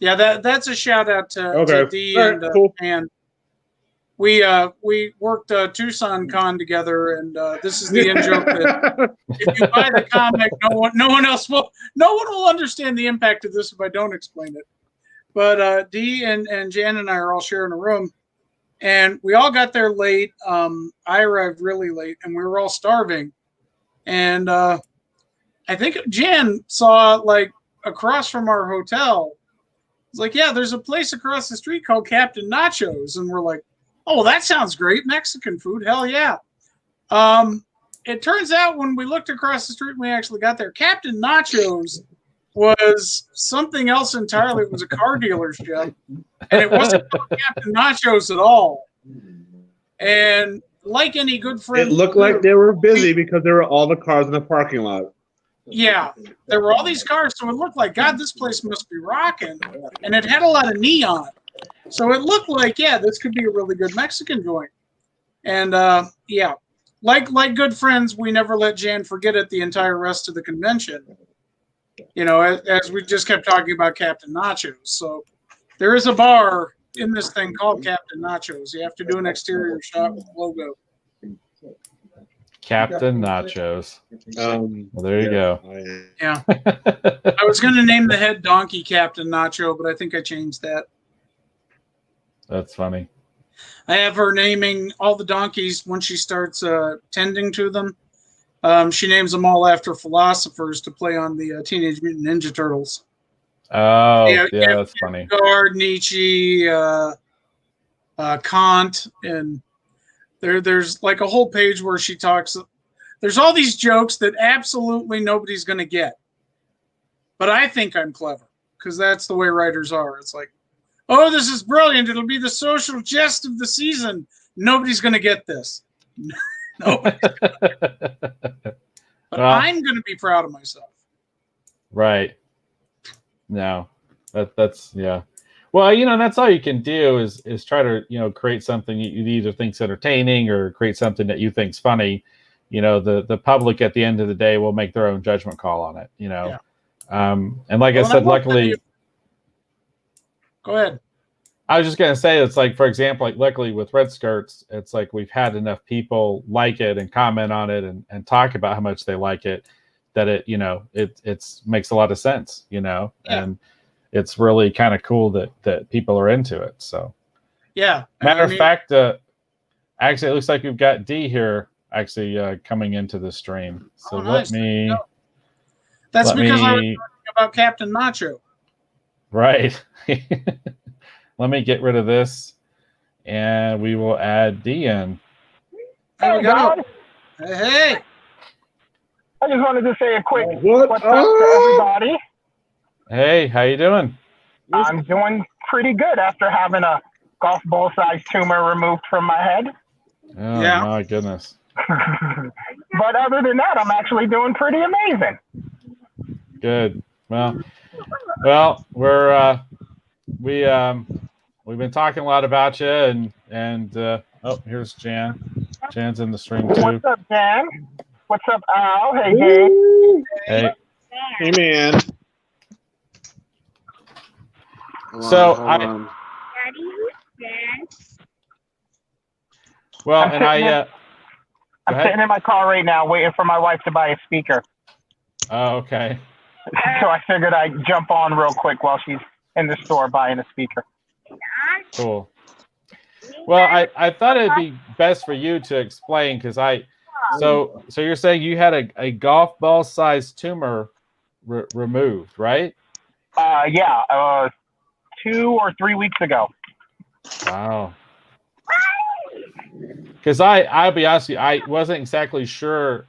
Yeah, that's a shout out to Dee and cool. and we worked Tucson Con together, and this is the in joke that if you buy the comic, no one will understand the impact of this if I don't explain it. But Dee and Jan and I are all sharing a room, and we all got there late. I arrived really late, and we were all starving. And I think Jan saw, like, across from our hotel, it's like, yeah, there's a place across the street called Captain Nachos. And we're like, oh, that sounds great. Mexican food. Hell yeah. It turns out when we looked across the street and we actually got there, Captain Nachos was something else entirely. It was a car dealership, and it wasn't Captain Nachos at all. And like any good friend, it looked like they were busy because there were all the cars in the parking lot. Yeah, there were all these cars, so it looked like, God, this place must be rocking. And it had a lot of neon, so it looked like, yeah, this could be a really good Mexican joint. And yeah, like good friends, we never let Jan forget it the entire rest of the convention. As we just kept talking about Captain Nachos. So there is a bar in this thing called Captain Nachos. You have to do an exterior shot with the logo. Captain Nachos. Well, there you go. Yeah. I was going to name the head donkey Captain Nacho, but I think I changed that. That's funny. I have her naming all the donkeys when she starts tending to them. She names them all after philosophers to play on the Teenage Mutant Ninja Turtles. Oh, yeah, that's funny. Kierkegaard, Nietzsche, Kant, and there's like a whole page where she talks. There's all these jokes that absolutely nobody's going to get. But I think I'm clever because that's the way writers are. It's like, oh, this is brilliant. It'll be the social jest of the season. Nobody's going to get this. But I'm going to be proud of myself. Right. No, that's yeah. Well, that's all you can do is try to create something you either think's entertaining or create something that you think's funny. The public at the end of the day will make their own judgment call on it. Yeah. And like I said, luckily. Go ahead. I was just gonna say, it's like, for example, like luckily with Red Skirts, it's like we've had enough people like it and comment on it and talk about how much they like it, that it makes a lot of sense, and it's really kind of cool that people are into it. So yeah. Matter of fact, actually, it looks like we've got Dee here actually coming into the stream. So nice. let me. That's because I was talking about Captain Nacho. Right. Let me get rid of this. and we will add D in. There we go. guys. Hey. I just wanted to say a quick What what's up to everybody. Hey, how you doing? I'm doing pretty good after having a golf ball sized tumor removed from my head. Oh Yeah. my goodness. But other than that, I'm actually doing pretty amazing. Good. Well, we've been talking a lot about you, and oh, here's Jan. Jan's in the stream too. What's up, Jan? What's up, Al? Hey, Dave. Hey. Hey, man. So Hold on. Well, I'm and I. I'm Go ahead. sitting in my car right now waiting for my wife to buy a speaker. Oh, okay. So I figured I'd jump on real quick while she's in the store buying a speaker. Cool. Well, I thought it'd be best for you to explain because so you're saying you had a golf ball sized tumor removed, right? Yeah, 2 or 3 weeks ago. Wow. Because I'll be honest with you, I wasn't exactly sure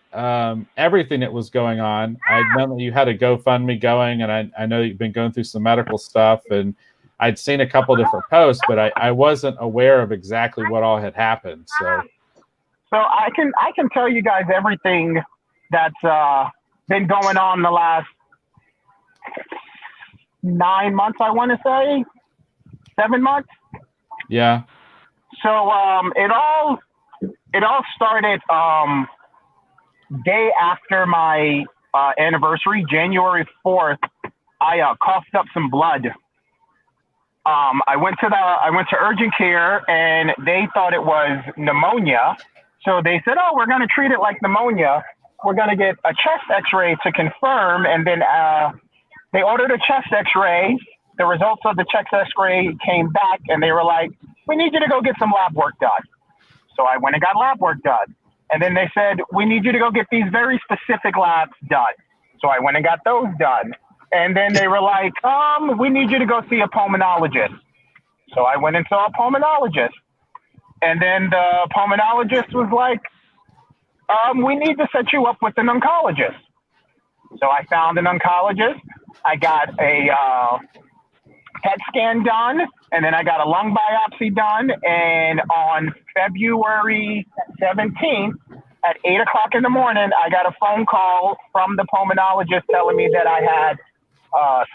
everything that was going on. I know that you had a GoFundMe going, and I know you've been going through some medical stuff, and I'd seen a couple different posts, but I wasn't aware of exactly what all had happened. So I can tell you guys everything that's been going on the last 9 months. I want to say 7 months. yeah. So it all started day after my anniversary, January 4th. I coughed up some blood. I went to urgent care and they thought it was pneumonia. So they said, "Oh, we're going to treat it like pneumonia. We're going to get a chest X-ray to confirm." And then they ordered a chest X-ray. The results of the chest X-ray came back and they were like, "We need you to go get some lab work done." So I went and got lab work done. And then they said, "We need you to go get these very specific labs done." So I went and got those done. And then they were like, "We need you to go see a pulmonologist." So I went and saw a pulmonologist. And then the pulmonologist was like, "We need to set you up with an oncologist." So I found an oncologist. I got a PET scan done, and then I got a lung biopsy done. And on February 17th at 8 o'clock in the morning, I got a phone call from the pulmonologist telling me that I had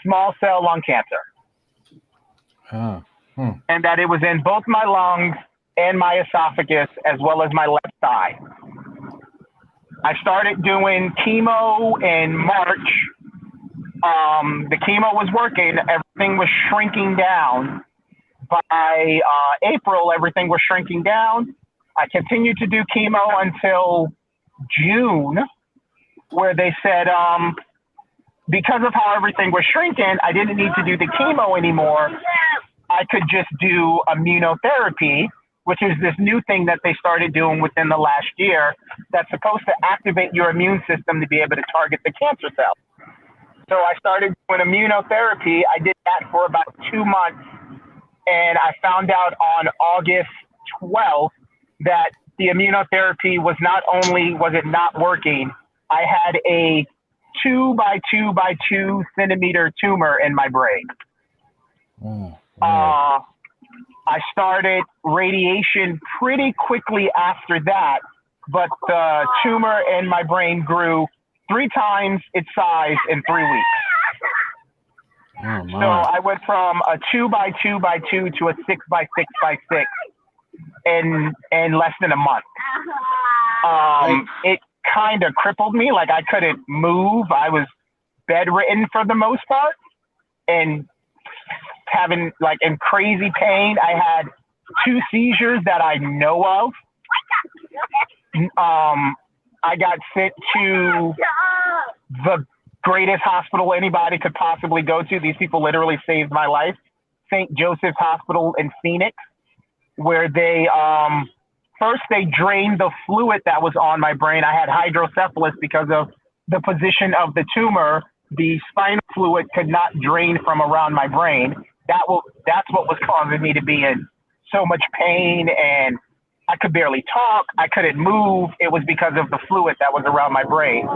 small cell lung cancer. And that it was in both my lungs and my esophagus, as well as my left thigh. I started doing chemo in March. The chemo was working. Everything was shrinking down. By April, everything was shrinking down. I continued to do chemo until June, where they said, because of how everything was shrinking, I didn't need to do the chemo anymore. I could just do immunotherapy, which is this new thing that they started doing within the last year that's supposed to activate your immune system to be able to target the cancer cells. So I started doing immunotherapy. I did that for about 2 months. And I found out on August 12th that the immunotherapy was not only was it not working, I had a 2 by 2 by 2 centimeter tumor in my brain. I started radiation pretty quickly after that, but the tumor in my brain grew 3 times its size in 3 weeks. So I went from a 2 by 2 by 2 to a 6 by 6 by 6 in less than a month. It kind of crippled me. Like I couldn't move. I was bedridden for the most part and having like in crazy pain. I had 2 seizures that I know of. I got sent to the greatest hospital anybody could possibly go to. These people literally saved my life. St. Joseph's Hospital in Phoenix, where they first they drained the fluid that was on my brain. I had hydrocephalus because of the position of the tumor. The spinal fluid could not drain from around my brain. That's what was causing me to be in so much pain, and I could barely talk. I couldn't move. It was because of the fluid that was around my brain.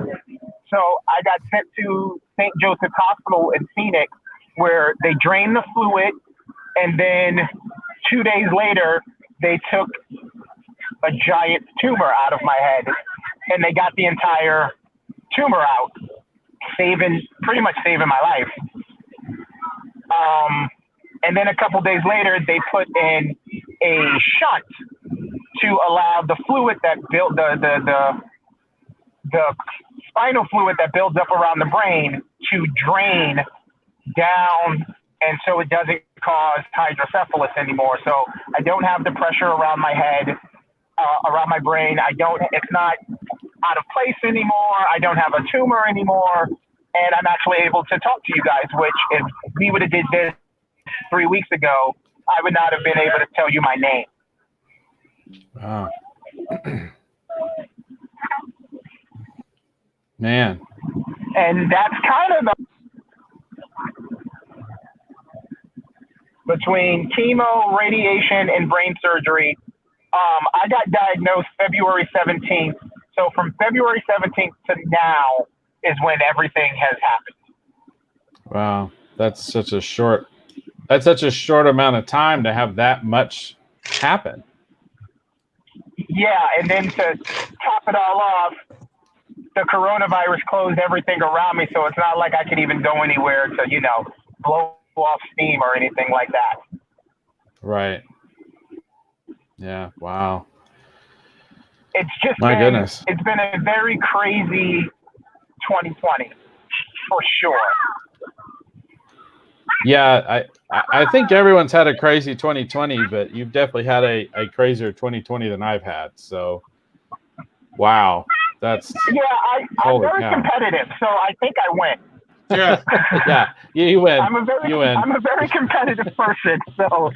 So I got sent to St. Joseph's Hospital in Phoenix, where they drained the fluid, and then 2 days later, they took a giant tumor out of my head, and they got the entire tumor out, pretty much saving my life. And then a couple days later, they put in a shunt to allow the fluid that built the spinal fluid that builds up around the brain to drain down, and so it doesn't cause hydrocephalus anymore. So I don't have the pressure around my head, around my brain. It's not out of place anymore. I don't have a tumor anymore, and I'm actually able to talk to you guys, which if we would have did this 3 weeks ago, I would not have been able to tell you my name. Wow. Man. And that's kind of between chemo, radiation, and brain surgery. I got diagnosed February 17th. So from February 17th to now is when everything has happened. Wow. That's such a short amount of time to have that much happen. Yeah, and then to top it all off, the coronavirus closed everything around me, so it's not like I could even go anywhere to, blow off steam or anything like that. Right. Yeah. Wow. It's just goodness. It's been a very crazy 2020 for sure. Yeah, I think everyone's had a crazy 2020, but you've definitely had a crazier 2020 than I've had. So, wow, that's I'm very competitive, so I think I win. Yeah, yeah, you win. I'm a very competitive person, so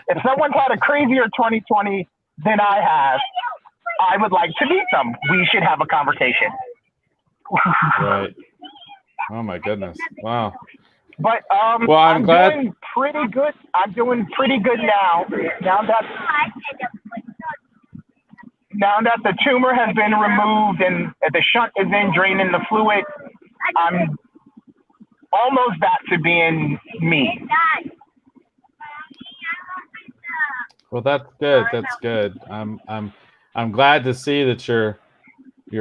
if someone's had a crazier 2020 than I have, I would like to meet them. We should have a conversation. Right. Oh my goodness. Wow. But well, I'm glad. Doing pretty good. I'm doing pretty good now. Now that the tumor has been removed and the shunt is in draining the fluid, I'm almost back to being me. Well, that's good. That's good. I'm glad to see that you're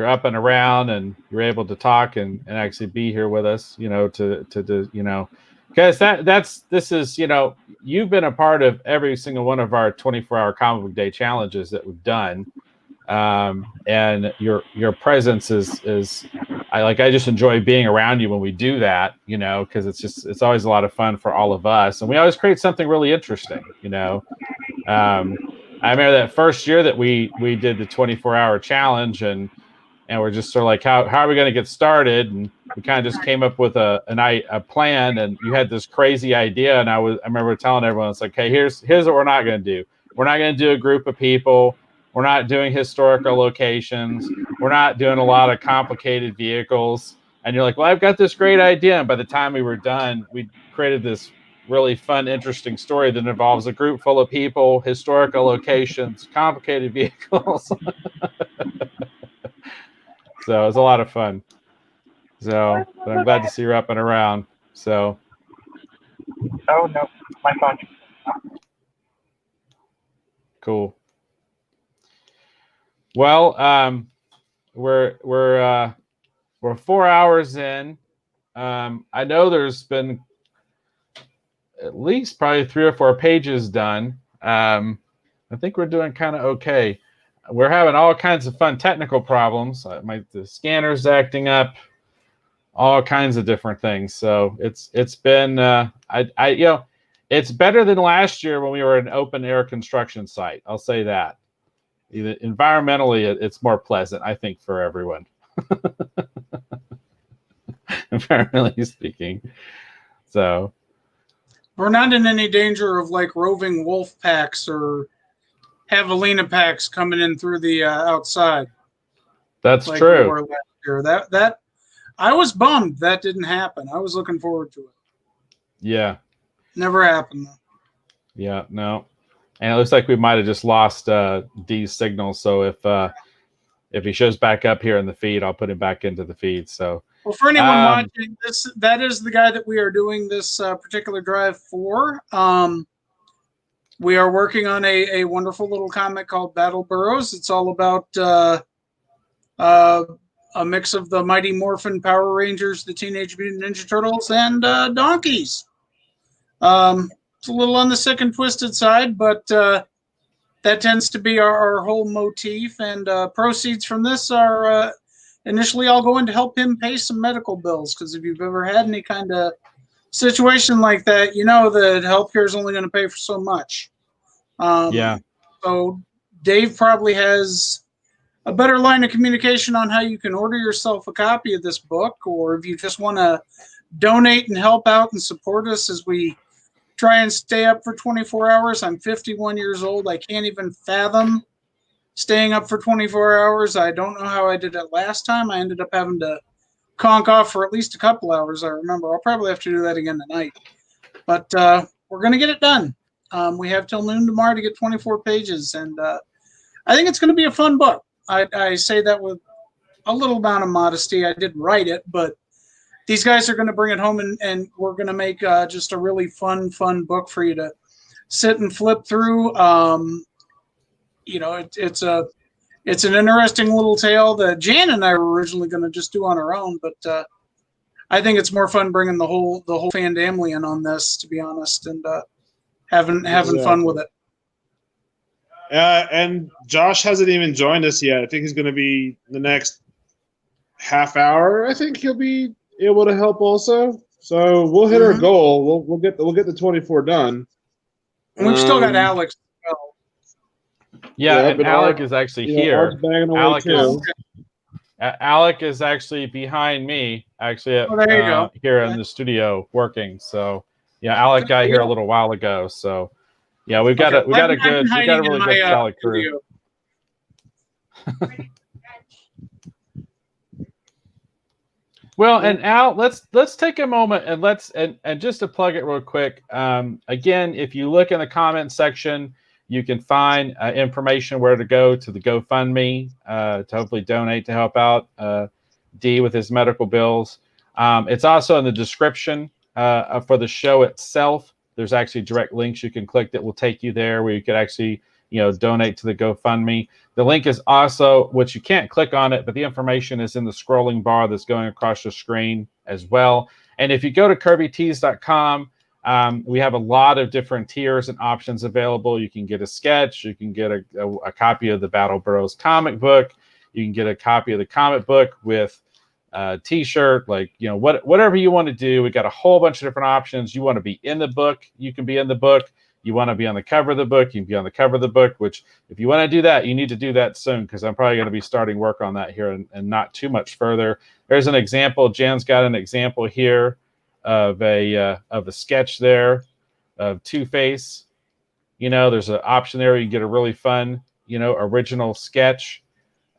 up and around and you're able to talk and actually be here with us, because this is, you've been a part of every single one of our 24-hour comic book day challenges that we've done. And your presence is I just enjoy being around you when we do that, because it's always a lot of fun for all of us. And we always create something really interesting, I remember that first year that we did the 24-hour challenge and we're just sort of like, how are we going to get started? And we kind of just came up with a plan, and you had this crazy idea. And I remember telling everyone, it's like, hey, here's what we're not going to do. We're not going to do a group of people. We're not doing historical locations. We're not doing a lot of complicated vehicles. And you're like, well, I've got this great idea. And by the time we were done, we created this really fun, interesting story that involves a group full of people, historical locations, complicated vehicles. So it was a lot of fun. So, but I'm glad to see you're up and around. So. Oh no, my phone. Cool. Well, we're 4 hours in. I know there's been at least probably 3 or 4 pages done. I think we're doing kind of okay. We're having all kinds of fun technical problems. The scanner's acting up, all kinds of different things. So it's been it's better than last year when we were an open air construction site. I'll say that. Environmentally, it's more pleasant, I think, for everyone. Environmentally speaking. So we're not in any danger of like roving wolf packs or javelina packs coming in through the outside. That's like true. We were last year. That I was bummed that didn't happen. I was looking forward to it. Yeah. Never happened though. Yeah, no. And it looks like we might have just lost D's signal. So if he shows back up here in the feed, I'll put him back into the feed. So, well, for anyone watching this, that is the guy that we are doing this particular drive for. We are working on a wonderful little comic called Battle Burrows. It's all about a mix of the Mighty Morphin Power Rangers, the Teenage Mutant Ninja Turtles, and donkeys. It's a little on the sick and twisted side, but that tends to be our whole motif. And proceeds from this are initially all going to help him pay some medical bills. Because if you've ever had any kind of situation like that, you know that healthcare is only going to pay for so much. Yeah. So Dave probably has a better line of communication on how you can order yourself a copy of this book, or if you just want to donate and help out and support us as we try and stay up for 24 hours. I'm 51 years old. I can't even fathom staying up for 24 hours. I don't know how I did it last time. I ended up having to conk off for at least a couple hours, I remember. I'll probably have to do that again tonight. But we're going to get it done. We have till noon tomorrow to get 24 pages, and I think it's going to be a fun book. I say that with a little amount of modesty. I didn't write it, but these guys are going to bring it home, and we're going to make just a really fun book for you to sit and flip through. It's an interesting little tale that Jan and I were originally going to just do on our own, but I think it's more fun bringing the whole family in on this, to be honest, and having fun with it. And Josh hasn't even joined us yet. I think he's going to be the next half hour. I think he'll be able to help also. So we'll hit our goal. We'll get the 24 done. And we've still got Alex as well. Yeah, and Alec is actually here. Alec is actually behind me, actually there you go. here in the studio working. So yeah, Alec got here a little while ago. So yeah, we got a really good solid crew. Well, and Al, let's take a moment and just to plug it real quick. Again, if you look in the comment section, you can find information where to go to the GoFundMe to hopefully donate to help out D with his medical bills. It's also in the description for the show itself. There's actually direct links you can click that will take you there where you could actually donate to the GoFundMe. The link is also, which you can't click on it, but the information is in the scrolling bar that's going across your screen as well. And if you go to kirbytees.com, we have a lot of different tiers and options available. You can get a sketch. You can get a copy of the Battle Burrows comic book. You can get a copy of the comic book with a t-shirt, whatever you want to do. We got a whole bunch of different options. You want to be in the book, you can be in the book. You want to be on the cover of the book, you can be on the cover of the book, which if you want to do that, you need to do that soon because I'm probably going to be starting work on that here and not too much further. There's an example. Jan's got an example here of a sketch there of Two-Face. There's an option there. You can get a really fun, original sketch.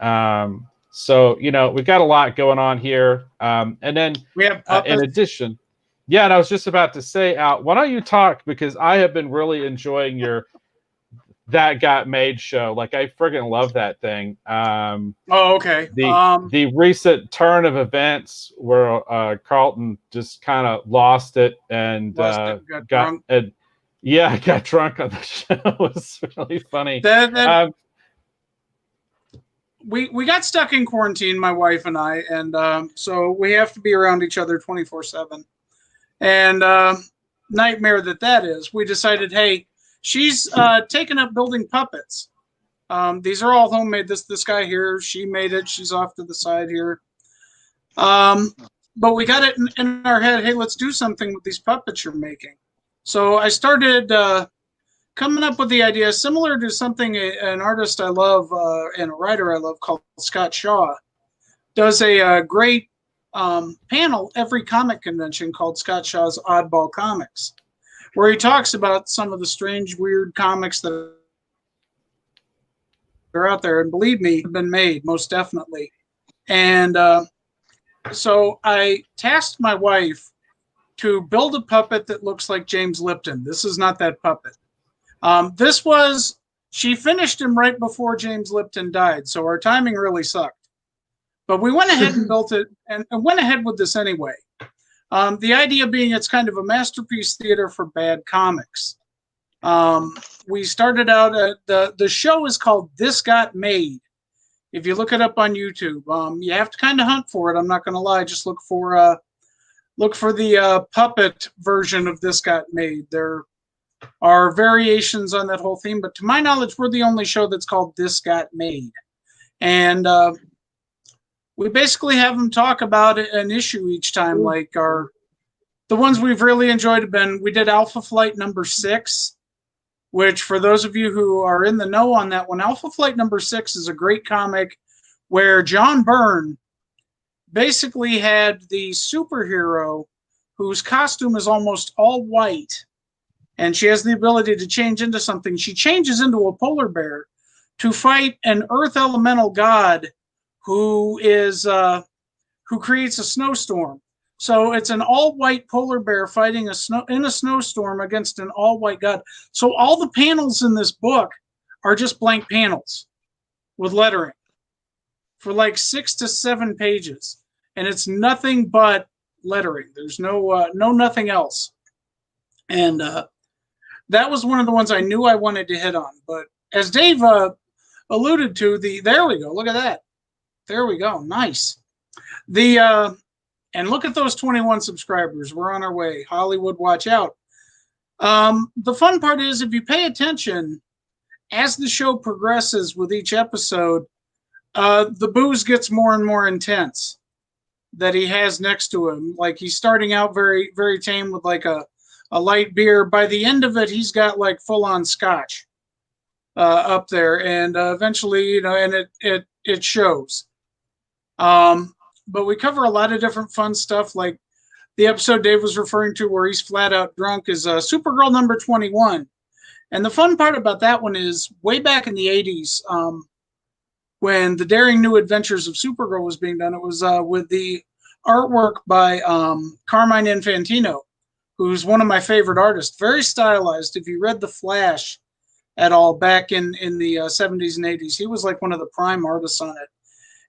So, we've got a lot going on here. And then we have in addition, yeah, and I was just about to say, Al, why don't you talk? Because I have been really enjoying your That Got Made show. Like, I friggin' love that thing. Okay. The recent turn of events where Carlton just kind of lost it and got drunk. Got drunk on the show. It was really funny. We got stuck in quarantine, my wife and I, and so we have to be around each other 24/7. And nightmare that is. We decided, hey, she's taken up building puppets. These are all homemade. This guy here, she made it. She's off to the side here. But we got it in our head, hey, let's do something with these puppets you're making. So I started coming up with the idea similar to something an artist I love and a writer I love called Scott Shaw does a great panel every comic convention called Scott Shaw's Oddball Comics, where he talks about some of the strange, weird comics that are out there, and believe me, have been made, most definitely. And so I tasked my wife to build a puppet that looks like James Lipton. This is not that puppet. She finished him right before James Lipton died, so our timing really sucked. But we went ahead and built it and went ahead with this anyway. The idea being it's kind of a masterpiece theater for bad comics. We started out the show is called This Got Made. If you look it up on YouTube, you have to kind of hunt for it. I'm not going to lie. Just look for the puppet version of This Got Made. There are variations on that whole theme, but to my knowledge, we're the only show that's called This Got Made. And we basically have them talk about an issue each time. Like the ones we've really enjoyed have been, we did Alpha Flight number 6, which for those of you who are in the know on that one, Alpha Flight number 6 is a great comic where John Byrne basically had the superhero whose costume is almost all white, and she has the ability to change into something. She changes into a polar bear to fight an earth elemental god who creates a snowstorm. So it's an all-white polar bear fighting in a snowstorm against an all-white god. So all the panels in this book are just blank panels with lettering for like 6 to 7 pages, and it's nothing but lettering. There's nothing else. And that was one of the ones I knew I wanted to hit on. But as Dave alluded to, there we go. Look at that. There we go. Nice. And look at those 21 subscribers. We're on our way. Hollywood, watch out. The fun part is if you pay attention, as the show progresses with each episode, the booze gets more and more intense that he has next to him. Like he's starting out very, very tame with like a light beer. By the end of it, he's got like full-on scotch up there. And eventually, and it shows. But we cover a lot of different fun stuff, like the episode Dave was referring to where he's flat out drunk is Supergirl number 21. And the fun part about that one is way back in the 80s, when the Daring New Adventures of Supergirl was being done, it was with the artwork by Carmine Infantino, who's one of my favorite artists. Very stylized. If you read The Flash at all back in the 70s and 80s, he was like one of the prime artists on it.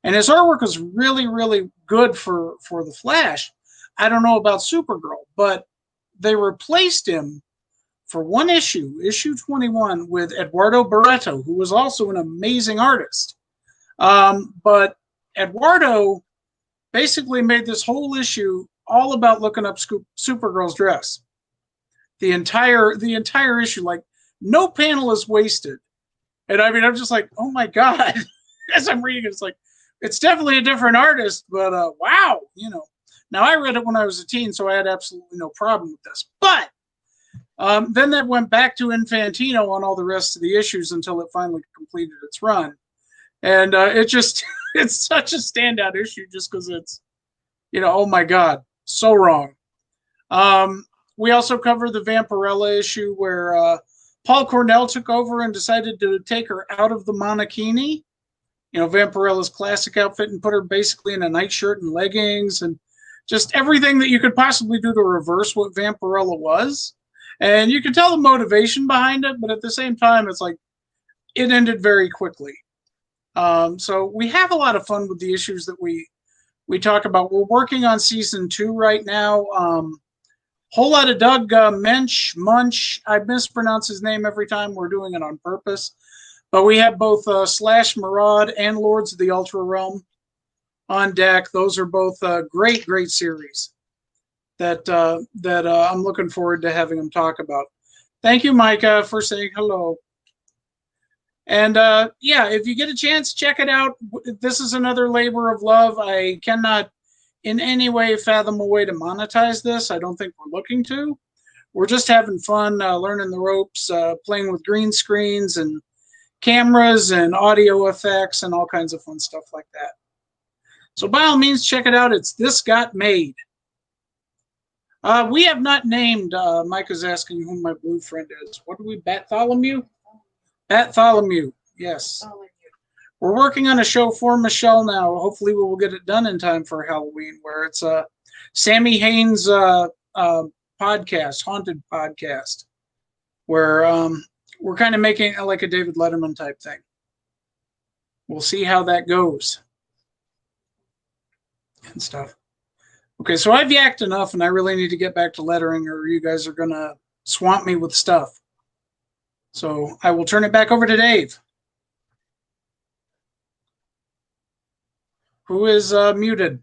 And his artwork was really, really good for The Flash. I don't know about Supergirl, but they replaced him for one issue 21, with Eduardo Barreto, who was also an amazing artist. But Eduardo basically made this whole issue all about looking up Supergirl's dress. The entire issue, like no panel is wasted. And I mean, I'm just like, oh my God. As I'm reading it, it's like, it's definitely a different artist, but wow, Now, I read it when I was a teen, so I had absolutely no problem with this. But then that went back to Infantino on all the rest of the issues until it finally completed its run. And it's such a standout issue just because it's, oh my God, so wrong. We also cover the Vampirella issue where Paul Cornell took over and decided to take her out of the monokini. Vampirella's classic outfit, and put her basically in a nightshirt and leggings and just everything that you could possibly do to reverse what Vampirella was. And you could tell the motivation behind it, but at the same time, it's like it ended very quickly. So we have a lot of fun with the issues that we talk about. We're working on season 2 right now. Whole lot of Doug Munch. I mispronounce his name every time. We're doing it on purpose. But we have both Slash Maraud and Lords of the Ultra Realm on deck. Those are both great, great series that I'm looking forward to having them talk about. Thank you, Micah, for saying hello. And yeah, if you get a chance, check it out. This is another labor of love. I cannot in any way fathom a way to monetize this. I don't think we're looking to. We're just having fun, learning the ropes, playing with green screens and cameras and audio effects and all kinds of fun stuff like that. So by all means, check it out. It's This Got Made. We have not named, Micah's asking who my blue friend is. What do we, Bartholomew? Bartholomew, yes. We're working on a show for Michelle now. Hopefully we will get it done in time for Halloween, where it's a Sammy Haynes podcast, haunted podcast, where we're kind of making it like a David Letterman type thing. We'll see how that goes and stuff. Okay, so I've yacked enough, and I really need to get back to lettering, or you guys are gonna swamp me with stuff. So I will turn it back over to Dave, who is muted.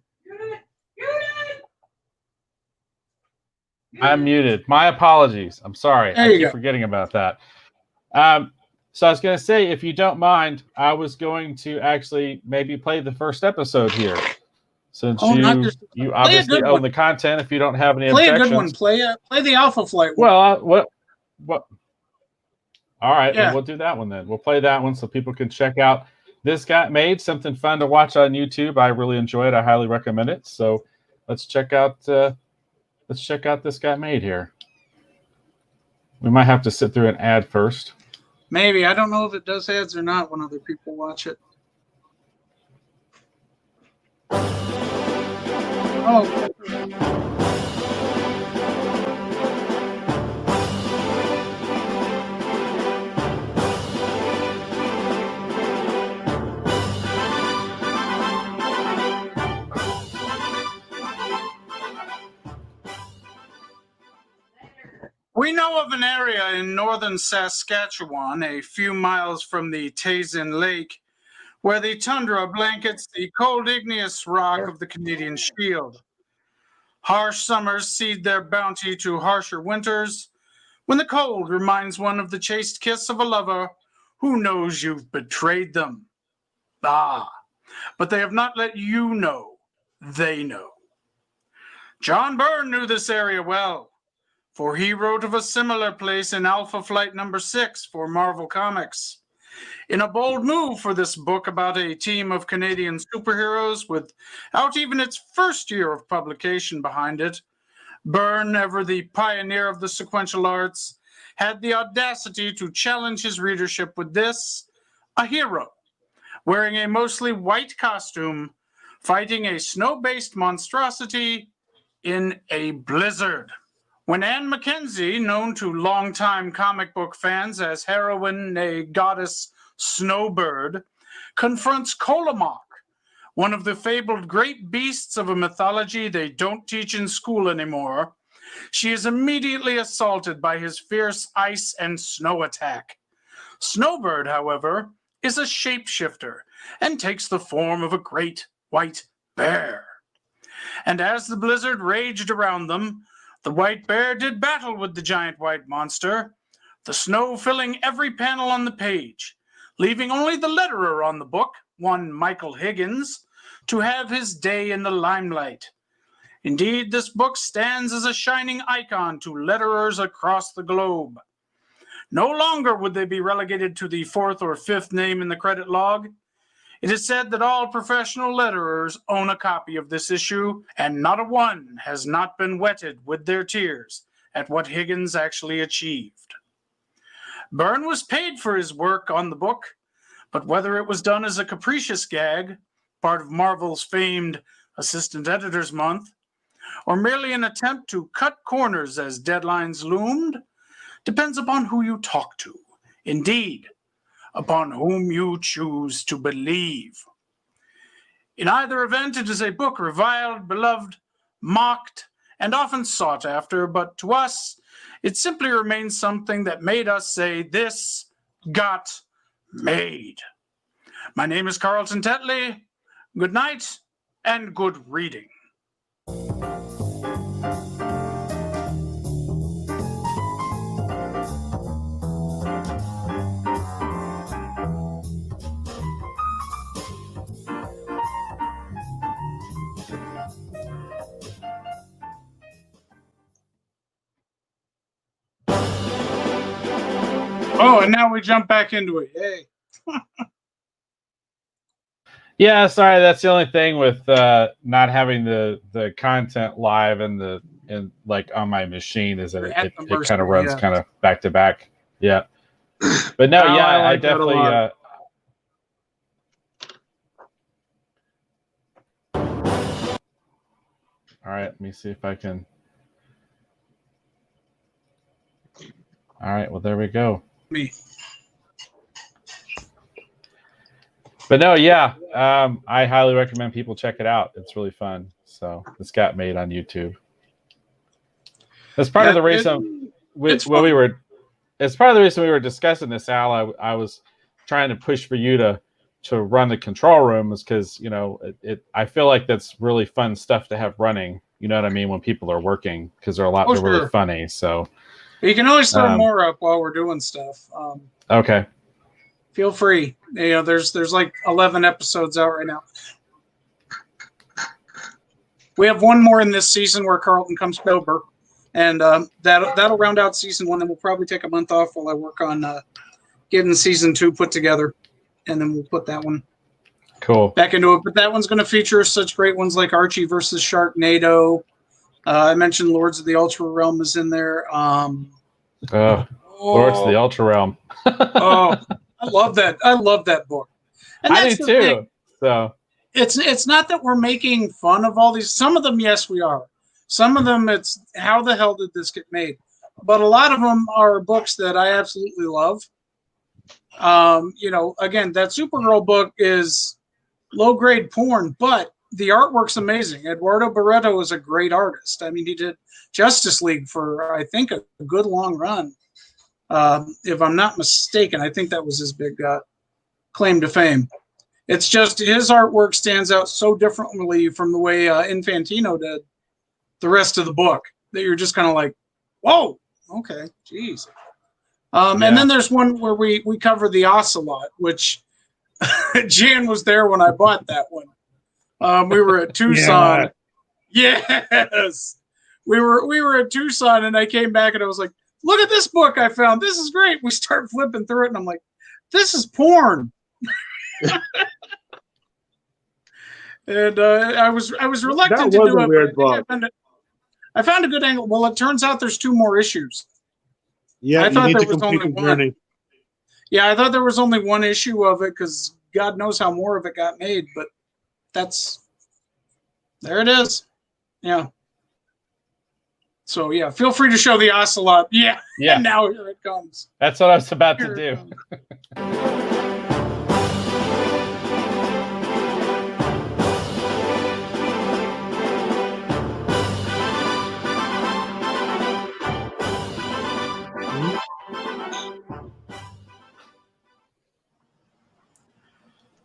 I'm muted. My apologies. I'm sorry. There I you keep go. forgetting about that. So I was going to say, if you don't mind, I was going to actually maybe play the first episode here, since you obviously own the content. If you don't have any Play objections, a good one. Play the Alpha Flight one. Well, what? All right, Yeah. well, we'll do that one then. We'll play that one so people can check out This Got Made, something fun to watch on YouTube. I really enjoy it. I highly recommend it. So let's check out This Got Made here. We might have to sit through an ad first. Maybe. I don't know if it does ads or not when other people watch it. Oh. We know of an area in northern Saskatchewan, a few miles from the Tazen Lake, where the tundra blankets the cold igneous rock of the Canadian Shield. Harsh summers cede their bounty to harsher winters, when the cold reminds one of the chaste kiss of a lover who knows you've betrayed them. Ah, but they have not let you know. They know. John Byrne knew this area well, for he wrote of a similar place in Alpha Flight number 6 for Marvel Comics. In a bold move for this book about a team of Canadian superheroes without even its first year of publication behind it, Byrne, ever the pioneer of the sequential arts, had the audacity to challenge his readership with this, a hero, wearing a mostly white costume, fighting a snow-based monstrosity in a blizzard. When Anne Mackenzie, known to longtime comic book fans as heroine, a goddess Snowbird, confronts Colomok, one of the fabled great beasts of a mythology they don't teach in school anymore, she is immediately assaulted by his fierce ice and snow attack. Snowbird, however, is a shapeshifter and takes the form of a great white bear. And as the blizzard raged around them, the white bear did battle with the giant white monster, the snow filling every panel on the page, leaving only the letterer on the book, one Michael Higgins, to have his day in the limelight. Indeed, this book stands as a shining icon to letterers across the globe. No longer would they be relegated to the 4th or 5th name in the credit log. It is said that all professional letterers own a copy of this issue, and not a one has not been wetted with their tears at what Higgins actually achieved. Byrne was paid for his work on the book, but whether it was done as a capricious gag, part of Marvel's famed Assistant Editors Month, or merely an attempt to cut corners as deadlines loomed, depends upon who you talk to. Indeed, upon whom you choose to believe. In either event, it is a book reviled, beloved, mocked, and often sought after, but to us, it simply remains something that made us say, this got made. My name is Carlton Tetley. Good night and good reading. Oh, and now we jump back into it. Yay. Yeah, sorry, that's the only thing with not having the content live and like on my machine is that it kind of runs kind of back to back. Yeah. But no, yeah, I definitely all right, let me see if I can. All right, well there we go. me. But no, yeah, I highly recommend people check it out. It's really fun. So this got made on YouTube. That's part of the reason it's part of the reason we were discussing this, Al. I was trying to push for you to run the control room, is because I feel like that's really fun stuff to have running. You know what I mean? When people are working, because they're really funny. So you can always throw more up while we're doing stuff. Okay. Feel free. There's like 11 episodes out right now. We have one more in this season where Carlton comes over, and that'll round out season 1. Then we'll probably take a month off while I work on getting season 2 put together, and then we'll put that one back into it. But that one's going to feature such great ones like Archie versus Sharknado. I mentioned Lords of the Ultra Realm is in there. Lords of the Ultra Realm. I love that. I love that book. And I do too. Thing. So it's not that we're making fun of all these. Some of them, yes, we are. Some of them, it's how the hell did this get made? But a lot of them are books that I absolutely love. Again, that Supergirl book is low grade porn, but the artwork's amazing. Eduardo Barreto is a great artist. I mean, he did Justice League for, I think, a good long run. If I'm not mistaken, I think that was his big claim to fame. It's just his artwork stands out so differently from the way Infantino did the rest of the book that you're just kind of like, whoa, okay, geez. And then there's one where we cover the Ocelot, which Jan was there when I bought that one. We were at Tucson. Yes. We were at Tucson, and I came back and I was like, look at this book I found. This is great. We start flipping through it, and I'm like, this is porn. And I was reluctant to do it. That was a weird book. I found a good angle. Well, it turns out there's 2 more issues. Yeah, I thought you need there to was only complete the one. journey. Yeah, I thought there was only 1 issue of it because God knows how more of it got made. But there it is. Yeah. So yeah, feel free to show the Ocelot. Yeah. And now here it comes. That's what I was about to do.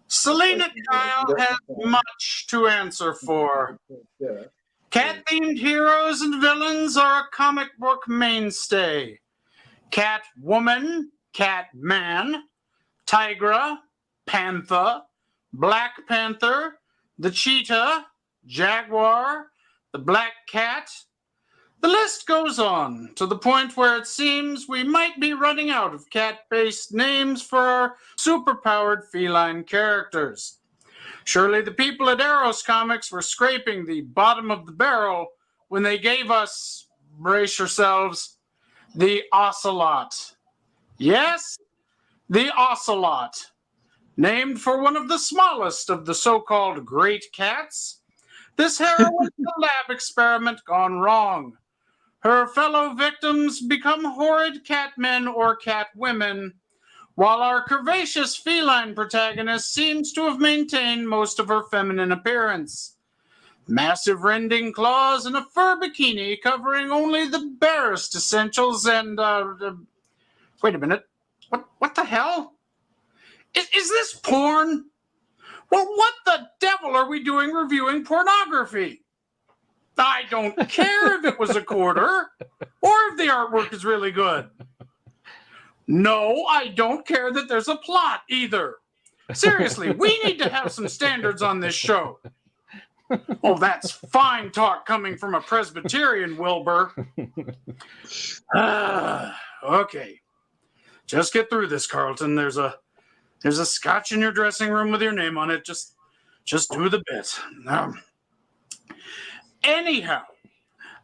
Selena Kyle has much to answer for. Cat-themed heroes and villains are a comic book mainstay. Catwoman, Catman, Tigra, Panther, Black Panther, the Cheetah, Jaguar, the Black Cat. The list goes on to the point where it seems we might be running out of cat-based names for our superpowered feline characters. Surely the people at Eros Comics were scraping the bottom of the barrel when they gave us, brace yourselves, the Ocelot. Yes, the Ocelot. Named for one of the smallest of the so-called great cats, this heroine is a lab experiment gone wrong. Her fellow victims become horrid catmen or catwomen, while our curvaceous feline protagonist seems to have maintained most of her feminine appearance. Massive rending claws and a fur bikini covering only the barest essentials and, wait a minute. What the hell? Is this porn? Well, what the devil are we doing reviewing pornography? I don't care if it was a quarter or if the artwork is really good. No, I don't care that there's a plot either. Seriously, we need to have some standards on this show. Oh, that's fine talk coming from a Presbyterian, Wilbur. Okay. Just get through this, Carlton. There's a scotch in your dressing room with your name on it. Just do the bit. Anyhow,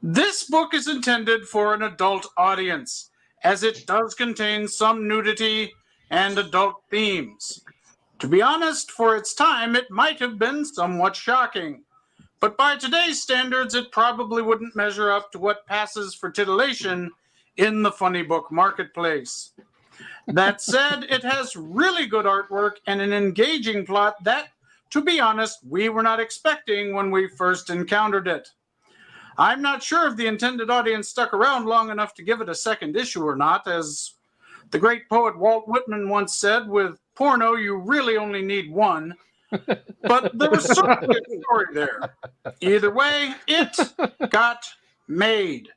this book is intended for an adult audience, as it does contain some nudity and adult themes. To be honest, for its time, it might have been somewhat shocking. But by today's standards, it probably wouldn't measure up to what passes for titillation in the funny book marketplace. That said, it has really good artwork and an engaging plot that, to be honest, we were not expecting when we first encountered it. I'm not sure if the intended audience stuck around long enough to give it a second issue or not, as the great poet Walt Whitman once said, with porno, you really only need one. But there was certainly a story there. Either way, it got made.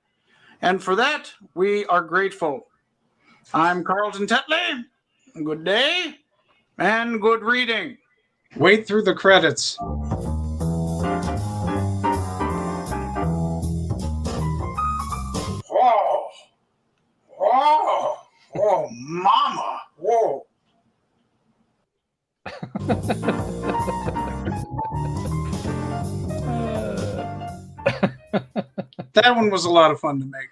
And for that, we are grateful. I'm Carlton Tetley. Good day and good reading. Wait through the credits. Whoa. Whoa. Oh, mama. Whoa. That one was a lot of fun to make.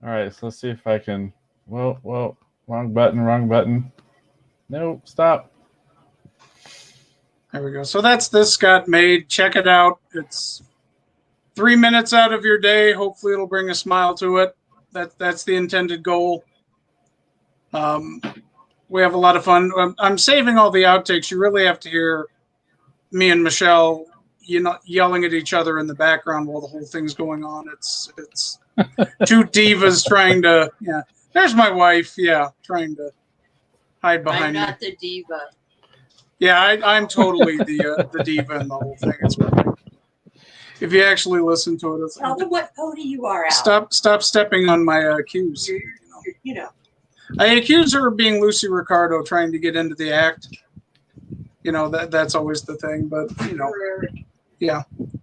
All right, so let's see if I can. Whoa, wrong button. No, stop. There we go. So that's This Got Made. Check it out. It's 3 minutes out of your day. Hopefully it'll bring a smile to it. That's the intended goal. We have a lot of fun. I'm saving all the outtakes. You really have to hear me and Michelle, yelling at each other in the background while the whole thing's going on. It's two divas trying to, there's my wife, trying to hide behind me. I'm not the diva. Yeah, I'm totally the diva in the whole thing. It's great. If you actually listen to it, it's Tell them what pony you are, Al. Stop stepping on my cues. I accuse her of being Lucy Ricardo trying to get into the act. That's always the thing, but yeah.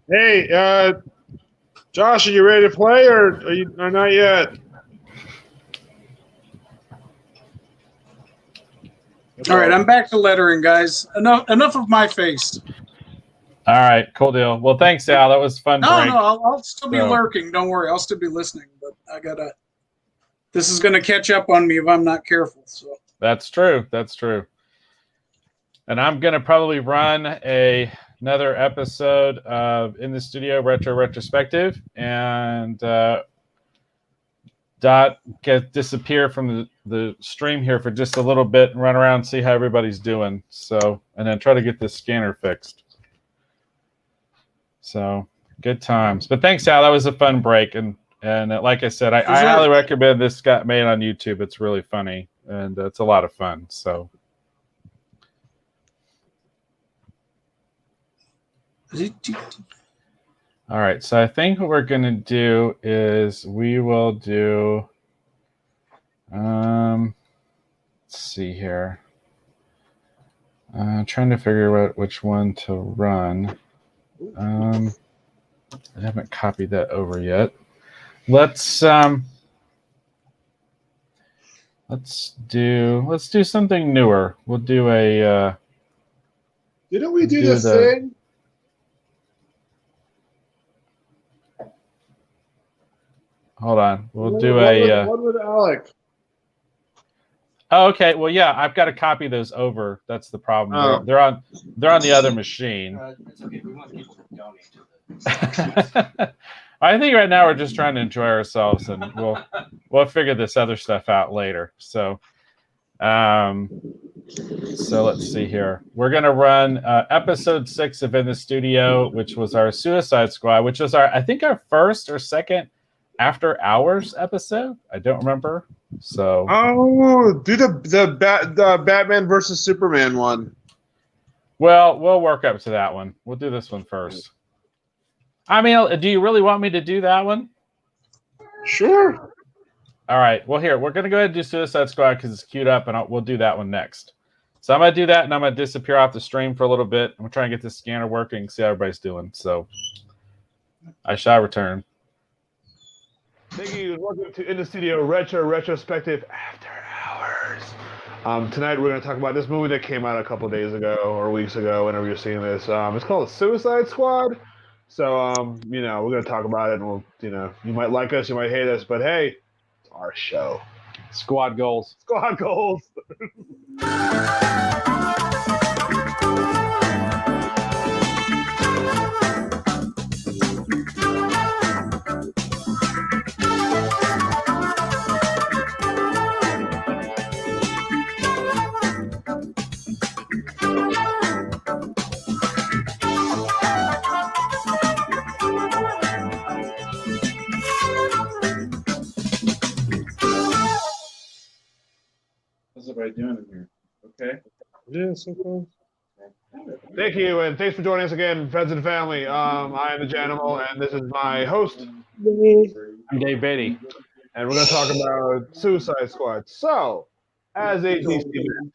Hey, Josh, are you ready to play or not yet? All right, I'm back to lettering, guys. Enough of my face. All right, cool deal. Well, thanks, Al. That was fun. No, I'll still be lurking. Don't worry, I'll still be listening. But this is gonna catch up on me if I'm not careful. So that's true. And I'm gonna probably run another episode of In the Studio Retro Retrospective, and disappear from the stream here for just a little bit and run around and see how everybody's doing. So, and then try to get this scanner fixed. So, good times. But thanks, Al. That was a fun break. And like I said, I highly recommend This Got Made on YouTube. It's really funny, and it's a lot of fun. So. All right, so I think what we're going to do is we will do, let's see here. I'm trying to figure out which one to run. I haven't copied that over yet. Let's do something newer. We'll do a. Didn't we do the thing? Hold on. We'll do a. One with Alec. Oh, okay. Well, yeah, I've got to copy those over. That's the problem. Oh. They're on the other machine. It's okay. We want people to donate to I think right now we're just trying to enjoy ourselves, and we'll figure this other stuff out later. So let's see here. We're gonna run episode 6 of In the Studio, which was our Suicide Squad, which was our first or second after hours episode. I don't remember. So do the Batman versus Superman one. Well, we'll work up to that one. We'll do this one first. I mean, do you really want me to do that one? Sure. All right. Well, here, we're going to go ahead and do Suicide Squad because it's queued up, and we'll do that one next. So I'm going to do that, and I'm going to disappear off the stream for a little bit. I'm trying to get this scanner working, see how everybody's doing. So I shall return. Thank you. Welcome to In the Studio Retro Retrospective After Hours. Tonight we're going to talk about this movie that came out a couple of days ago or weeks ago, whenever you're seeing this. It's called Suicide Squad. So, we're going to talk about it, and you might like us, you might hate us, but hey, it's our show. Squad goals. Squad goals. in here. Okay. Yeah, so close. Thank you, and thanks for joining us again, friends and family. I am the Janimal, and this is my host, I'm Dave Beatty. and we're going to talk about Suicide Squad. So, as a DC man,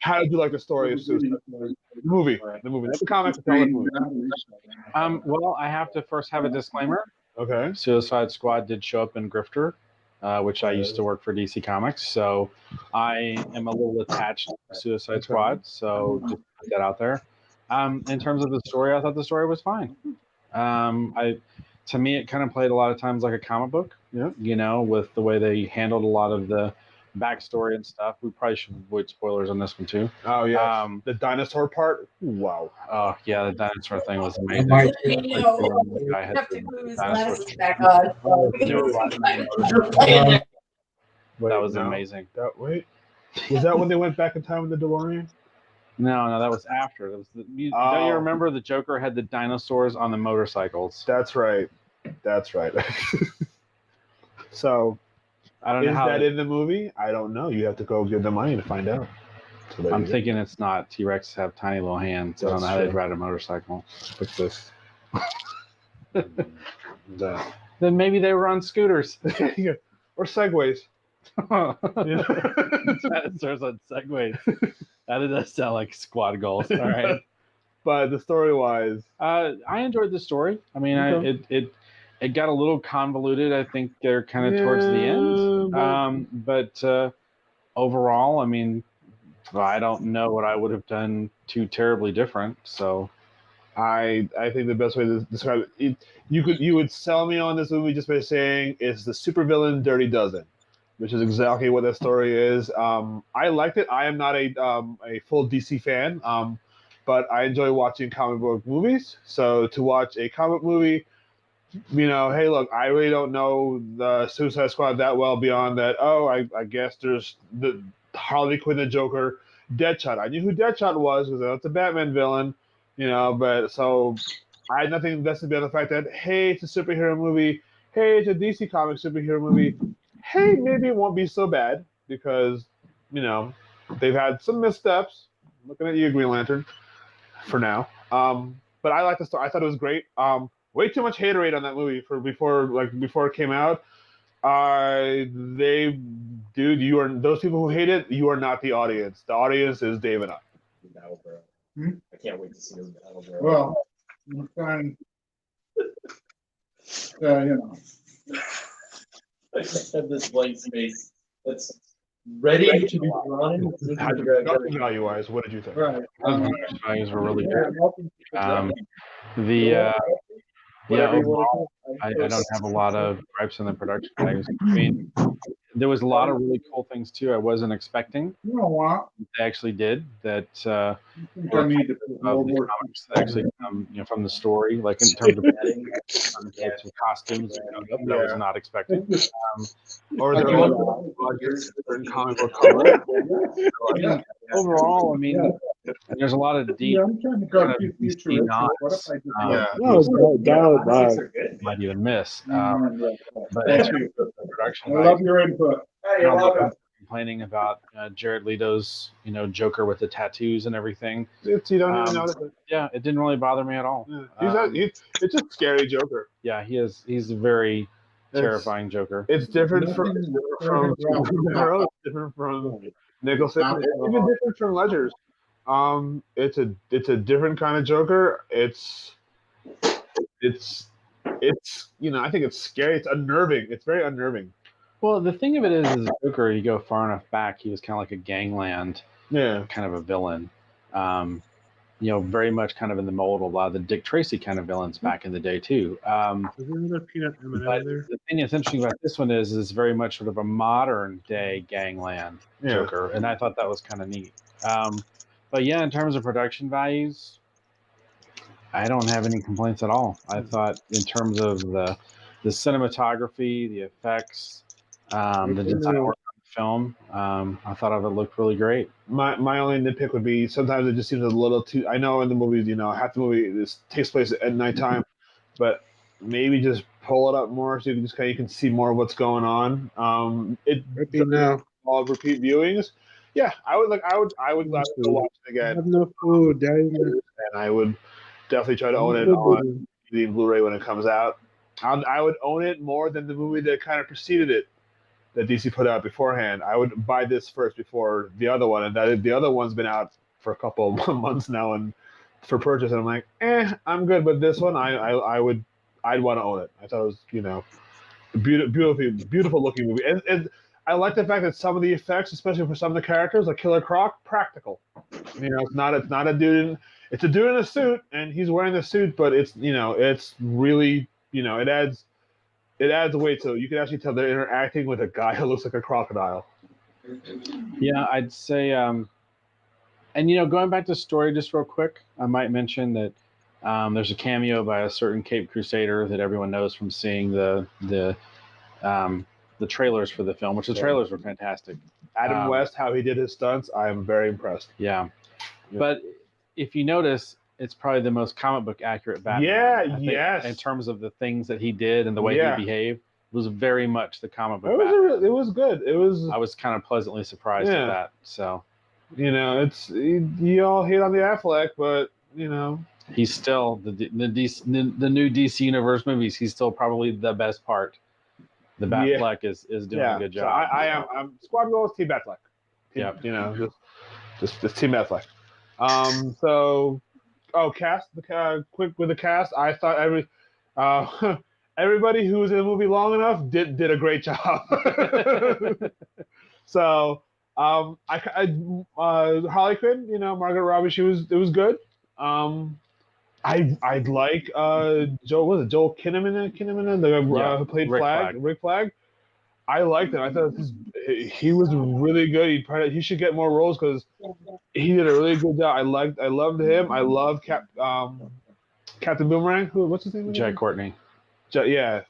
how did you like the story of Suicide Squad? The movie, not the comic, tell the movie. Well, I have to first have a disclaimer. Okay. Suicide Squad did show up in Grifter, which I used to work for DC Comics, so I am a little attached to Suicide Squad. So just put that out there. In terms of the story, I thought the story was fine. To me, it kind of played a lot of times like a comic book. Yeah. You know, with the way they handled a lot of the backstory and stuff. We probably should avoid spoilers on this one too. Oh yeah, the dinosaur part. Wow. Oh yeah, the dinosaur thing was amazing. I had have to the glue his dinosaur glasses back on. That was amazing. Wait, was that when they went back in time with the DeLorean? No, that was after. That was don't you remember the Joker had the dinosaurs on the motorcycles? That's right. That's right. So, I don't know is how that in the movie? I don't know. You have to go give the money to find out. So I'm thinking it's not. T-Rex have tiny little hands. I don't know how they'd ride a motorcycle. What's this? Then maybe they were on scooters. Or segways. Dinosaurs on segways. That does sound like squad goals. All right. But the story-wise, I enjoyed the story. I mean, it got a little convoluted. I think they're kind of towards the end. But overall, I mean, I don't know what I would have done too terribly different. So, I think the best way to describe it, you would sell me on this movie just by saying it's the supervillain Dirty Dozen, which is exactly what that story is. I liked it. I am not a full DC fan, but I enjoy watching comic book movies. So to watch a comic movie, you know, hey, look, I really don't know the Suicide Squad that well beyond that. Oh, I guess there's the Harley Quinn, the Joker, Deadshot. I knew who Deadshot was because that's a Batman villain, you know. But so I had nothing invested beyond the fact that hey, it's a superhero movie. Hey, it's a DC Comics superhero movie. Hey, maybe it won't be so bad because you know they've had some missteps. I'm looking at you, Green Lantern, for now. But I like the story. I thought it was great. Way too much haterade on that movie before it came out. You are those people who hate it. You are not the audience. The audience is Dave and I. I can't wait to see his battle, bro. Well, I'm trying. You know. I just have this blank space that's ready to be drawn. Value-wise, what did you think? Right. Values were really good. Overall, I don't have a lot of gripes in the production values. I mean, there was a lot of really cool things too. I wasn't expecting. You know what? They actually did that. I think I need to put a little more. Comics that actually come, from the story, like in terms of adding some costumes that showed up that I was not expecting. Or there was certain comic book color. Overall, I mean, there's a lot of deep. I'm trying to go to future. What if I just might even miss. But in terms of the production, I love your input. you're welcome. Complaining about Jared Leto's, Joker with the tattoos and everything. You don't even notice it. Yeah, it didn't really bother me at all. It's a scary Joker. Yeah, he's a very terrifying Joker. It's different from different from Nicholson. It's even different from Ledger's. It's a different kind of Joker. It's I think it's scary. It's unnerving. It's very unnerving. Well, the thing of it is Joker, you go far enough back, he was kind of like a gangland, kind of a villain. Very much kind of in the mold of a lot of the Dick Tracy kind of villains back in the day too. Is there another peanut M&M there? The thing that's interesting about this one is very much sort of a modern day gangland Joker, and I thought that was kind of neat. But yeah, in terms of production values, I don't have any complaints at all. I thought in terms of the cinematography, the effects, the design work on the film, I thought it looked really great. My only nitpick would be sometimes it just seems a little too. I know in the movies, half the movie this takes place at nighttime, but maybe just pull it up more so you can see more of what's going on. It might be now all repeat viewings. Yeah, I would gladly go watch it I again. have no food, Daddy. And I would definitely try to No own it food, on baby. DVD and Blu-ray when it comes out. I would own it more than the movie that kind of preceded it, that DC put out beforehand. I would buy this first before the other one, and that the other one's been out for a couple of months now and for purchase. And I'm like, I'm good. But this one, I'd want to own it. I thought it was, beautiful looking movie, and I like the fact that some of the effects, especially for some of the characters, like Killer Croc, practical. It's not a dude. It's a dude in a suit, and he's wearing the suit, but it's really, it adds weight, so you can actually tell they're interacting with a guy who looks like a crocodile. Yeah, I'd say, and going back to story just real quick, I might mention that there's a cameo by a certain Cape Crusader that everyone knows from seeing the trailers for the film, which the trailers were fantastic. Adam West, how he did his stunts, I am very impressed. Yeah. But if you notice, it's probably the most comic book accurate Batman. Yeah, in terms of the things that he did and the way he behaved, it was very much the comic book. It was good. I was kind of pleasantly surprised at that. So, it's you all hate on the Affleck, but he's still the new DC Universe movies. He's still probably the best part. The Batfleck is doing a good job. So I'm squad goals, Team Batfleck. Yeah, just Team Batfleck. Cast quick with the cast. I thought everybody who was in the movie long enough did a great job. So Harley Quinn, Margaret Robbie, it was good. I'd like Joel Kinnaman, the who played Rick Flag. I liked him. I thought he was really good. He should get more roles because he did a really good job. I loved him. I love Captain Boomerang. What's his name? Jack Courtney. Yeah.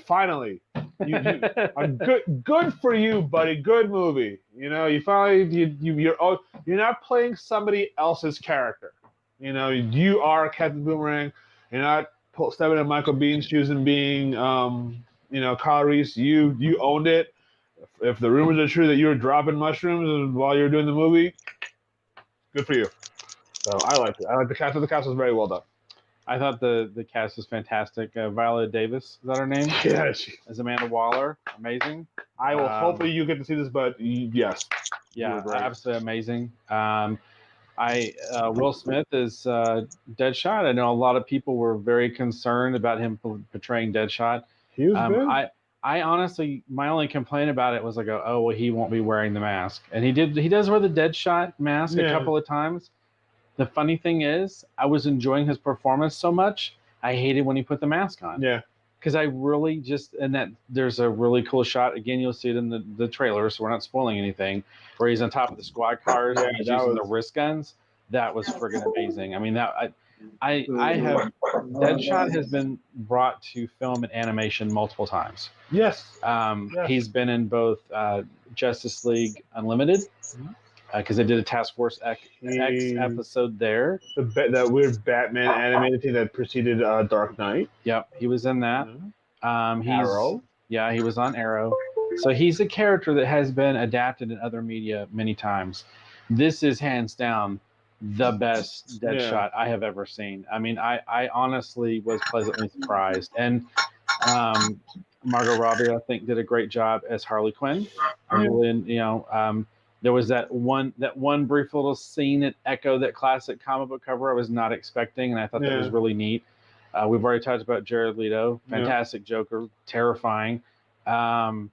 Finally, I'm good for you, buddy. Good movie. You finally you're not playing somebody else's character. You are Captain Boomerang. You're not stepping in Michael Bean's shoes and being, Kyle Reese. You owned it. If the rumors are true that you were dropping mushrooms while you were doing the movie, good for you. So I liked it. I like the cast. The cast was very well done. I thought the cast was fantastic. Viola Davis, is that her name? Yeah. As Amanda Waller, amazing. I will. Hopefully you get to see this, but yes. Yeah, absolutely amazing. Will Smith is Deadshot. I know a lot of people were very concerned about him portraying Deadshot. He was good. I honestly, my only complaint about it was he won't be wearing the mask, and he does wear the Deadshot mask a couple of times. The funny thing is, I was enjoying his performance so much, I hated when he put the mask on. Yeah. Because I really there's a really cool shot. Again, you'll see it in the trailer, so we're not spoiling anything, where he's on top of the squad cars and he's using the wrist guns. That was friggin' amazing. I mean, Deadshot has been brought to film and animation multiple times. Yes. He's been in both Justice League Unlimited, because they did a Task Force X episode there. That weird Batman animated thing that preceded Dark Knight. Yep, he was in that. Arrow. Yeah, he was on Arrow. So he's a character that has been adapted in other media many times. This is hands down the best Deadshot I have ever seen. I mean, I honestly was pleasantly surprised. And Margot Robbie, I think, did a great job as Harley Quinn. There was that one brief little scene that echoed that classic comic book cover I was not expecting, and I thought that was really neat. We've already talked about Jared Leto, fantastic Joker, terrifying. Pretty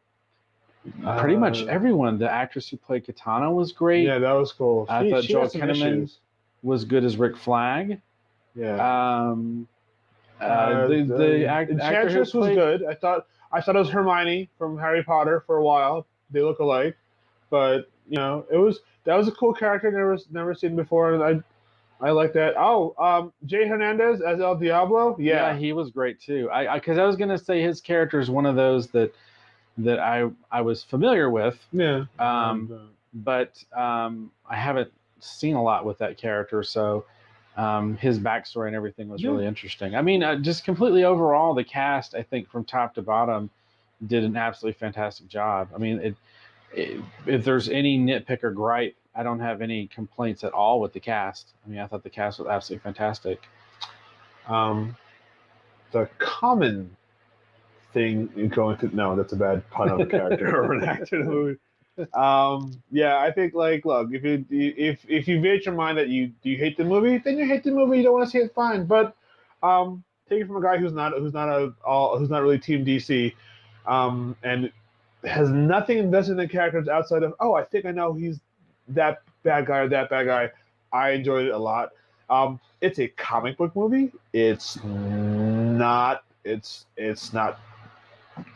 much everyone. The actress who played Katana was great. Yeah, that was cool. I thought Joel Kinnaman was good as Rick Flag. Yeah. The Enchantress was good. I thought it was Hermione from Harry Potter for a while. They look alike, but that was a cool character never seen before, and I like that. Jay Hernandez as El Diablo. Yeah, he was great too. Because I was gonna say his character is one of those that I was familiar with. Yeah. But I haven't seen a lot with that character, so his backstory and everything was really interesting. I mean, just completely overall, the cast, I think, from top to bottom, did an absolutely fantastic job. I mean, if there's any nitpick or gripe, I don't have any complaints at all with the cast. I mean, I thought the cast was absolutely fantastic. The common thing in going to that's a bad pun of a character or an actor in the movie. Yeah, I think like look, if you made your mind that you hate the movie, then you hate the movie. You don't want to see it, fine. But take it from a guy who's not really Team DC, and has nothing invested in the characters outside of I think I know he's that bad guy or that bad guy. I enjoyed it a lot. It's a comic book movie. It's not. It's not.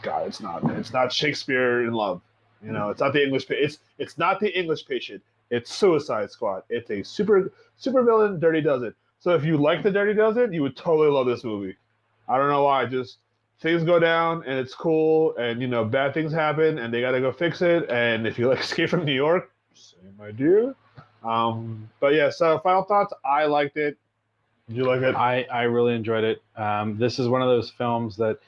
God, it's not. It's not Shakespeare in Love. It's not the English. It's not the English Patient. It's Suicide Squad. It's a super villain. Dirty Dozen. So if you like the Dirty Dozen, you would totally love this movie. I don't know why. Just things go down and it's cool, and bad things happen and they gotta go fix it. And if you like Escape from New York, same idea. But yeah. So final thoughts. I liked it. Did you like it? I really enjoyed it. This is one of those films that,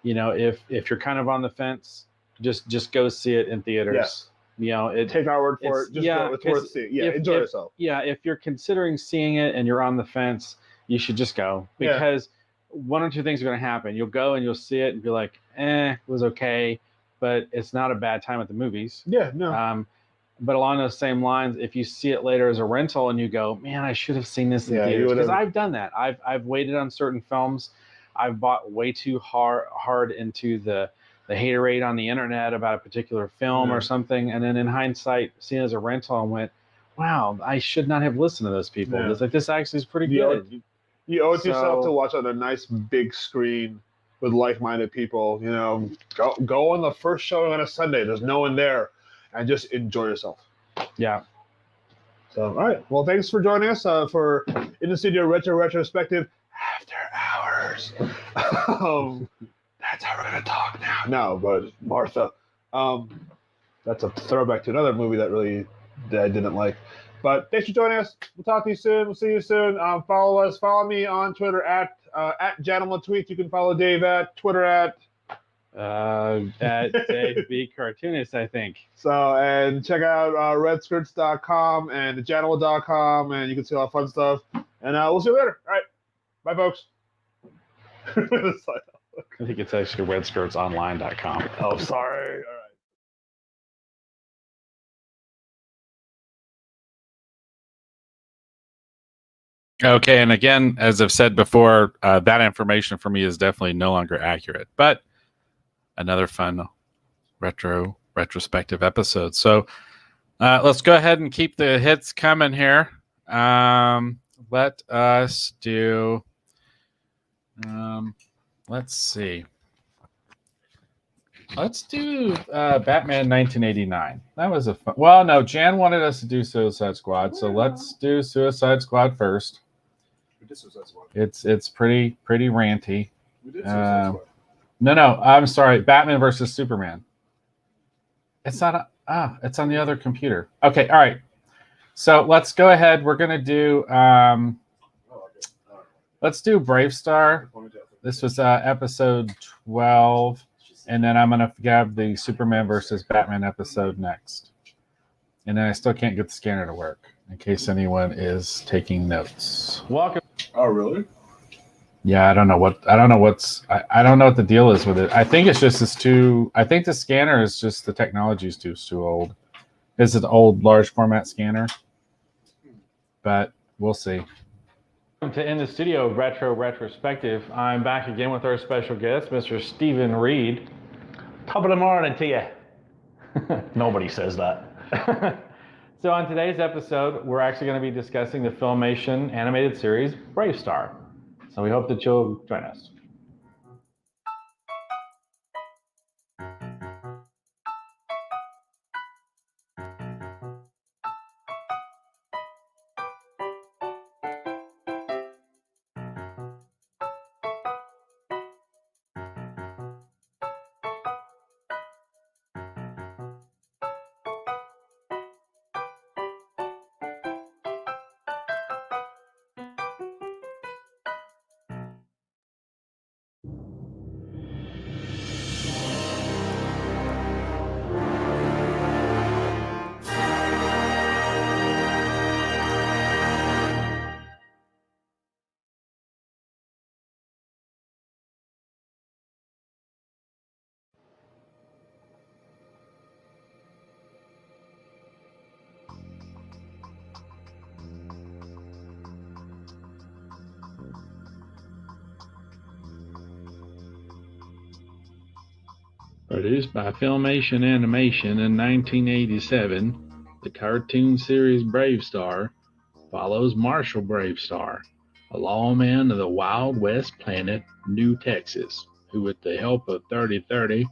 if you're kind of on the fence, just go see it in theaters. Take our word for it. Just go. It's worth seeing. Yeah, enjoy yourself. Yeah, if you're considering seeing it and you're on the fence, you should just go, because one or two things are going to happen. You'll go and you'll see it and be like, it was okay, but it's not a bad time at the movies. Yeah, no. But along those same lines, if you see it later as a rental and you go, man, I should have seen this in theaters, because I've done that. I've waited on certain films. I've bought way too hard into the haterade on the internet about a particular film or something, and then in hindsight, seen it as a rental and went, wow, I should not have listened to those people. Yeah. It's like, this actually is pretty good. You owe it to yourself to watch on a nice big screen with like-minded people. Go on the first showing on a Sunday. There's no one there, and just enjoy yourself. Yeah. So, all right. Well, thanks for joining us for In the Studio Retro Retrospective After Hours. That's how we're gonna talk now. No, but Martha. That's a throwback to another movie that I didn't like. But thanks for joining us. We'll talk to you soon. We'll see you soon. Follow us. Follow me on Twitter at Gentleman Tweets. You can follow Dave at Twitter at Dave B. Cartoonist, I think. So, and check out redskirts.com and thejanimal.com, and you can see all that fun stuff. And we'll see you later. All right. Bye, folks. I think it's actually redskirtsonline.com. Oh, sorry. All right. Okay, and again, as I've said before, that information for me is definitely no longer accurate. But another fun retrospective episode. So let's go ahead and keep the hits coming here. Let us do. Let's see. Let's do Batman 1989. That was a fun. Well, no, Jan wanted us to do Suicide Squad, so let's do Suicide Squad first. We did Suicide Squad. It's pretty ranty. We did Suicide Squad. No, I'm sorry. Batman versus Superman. It's not. It's on the other computer. Okay, all right. So let's go ahead. We're gonna do. Let's do Brave Star. This was episode 12, and then I'm gonna grab the Superman versus Batman episode next. And then I still can't get the scanner to work, in case anyone is taking notes. Welcome. Oh, really? Yeah, I don't know what I don't know what the deal is with it. I think it's too. I think the scanner is just the technology is too old. It's an old large format scanner, but we'll see. Welcome to In the Studio Retro Retrospective. I'm back again with our special guest, Mr. Stephen Reed. Top of the morning to you. Nobody says that. So on today's episode, we're actually going to be discussing the Filmation animated series Brave Star. So we hope that you'll join us. Produced by Filmation Animation in 1987, the cartoon series Brave Star follows Marshall Bravestar, a lawman of the Wild West planet New Texas, who, with the help of 3030,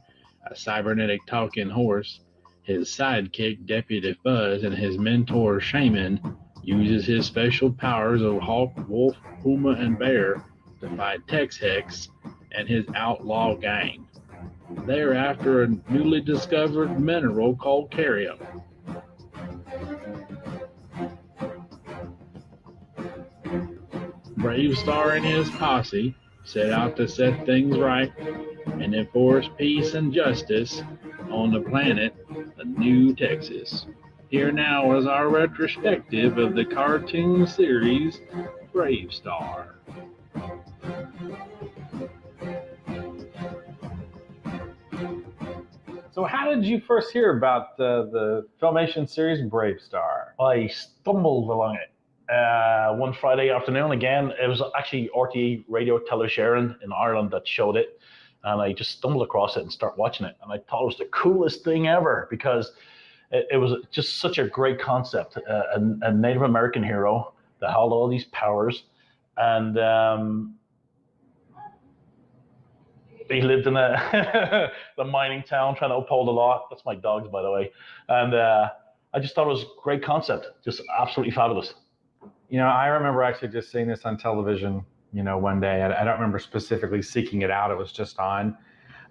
a cybernetic talking horse, his sidekick Deputy Fuzz, and his mentor Shaman, uses his special powers of hawk, wolf, puma, and bear to fight Tex Hex and his outlaw gang. They are after a newly discovered mineral called carium. Bravestar and his posse set out to set things right and enforce peace and justice on the planet of New Texas. Here now is our retrospective of the cartoon series Bravestar. So how did you first hear about the Filmation series Bravestar? I stumbled along it one Friday afternoon. Again, it was actually RTE Radio Telesharing in Ireland that showed it. And I just stumbled across it and started watching it. And I thought it was the coolest thing ever because it was just such a great concept. A Native American hero that held all these powers. And he lived in the mining town trying to uphold the law. That's my dogs, by the way. And I just thought it was a great concept. Just absolutely fabulous. You know, I remember actually just seeing this on television, one day. I don't remember specifically seeking it out. It was just on.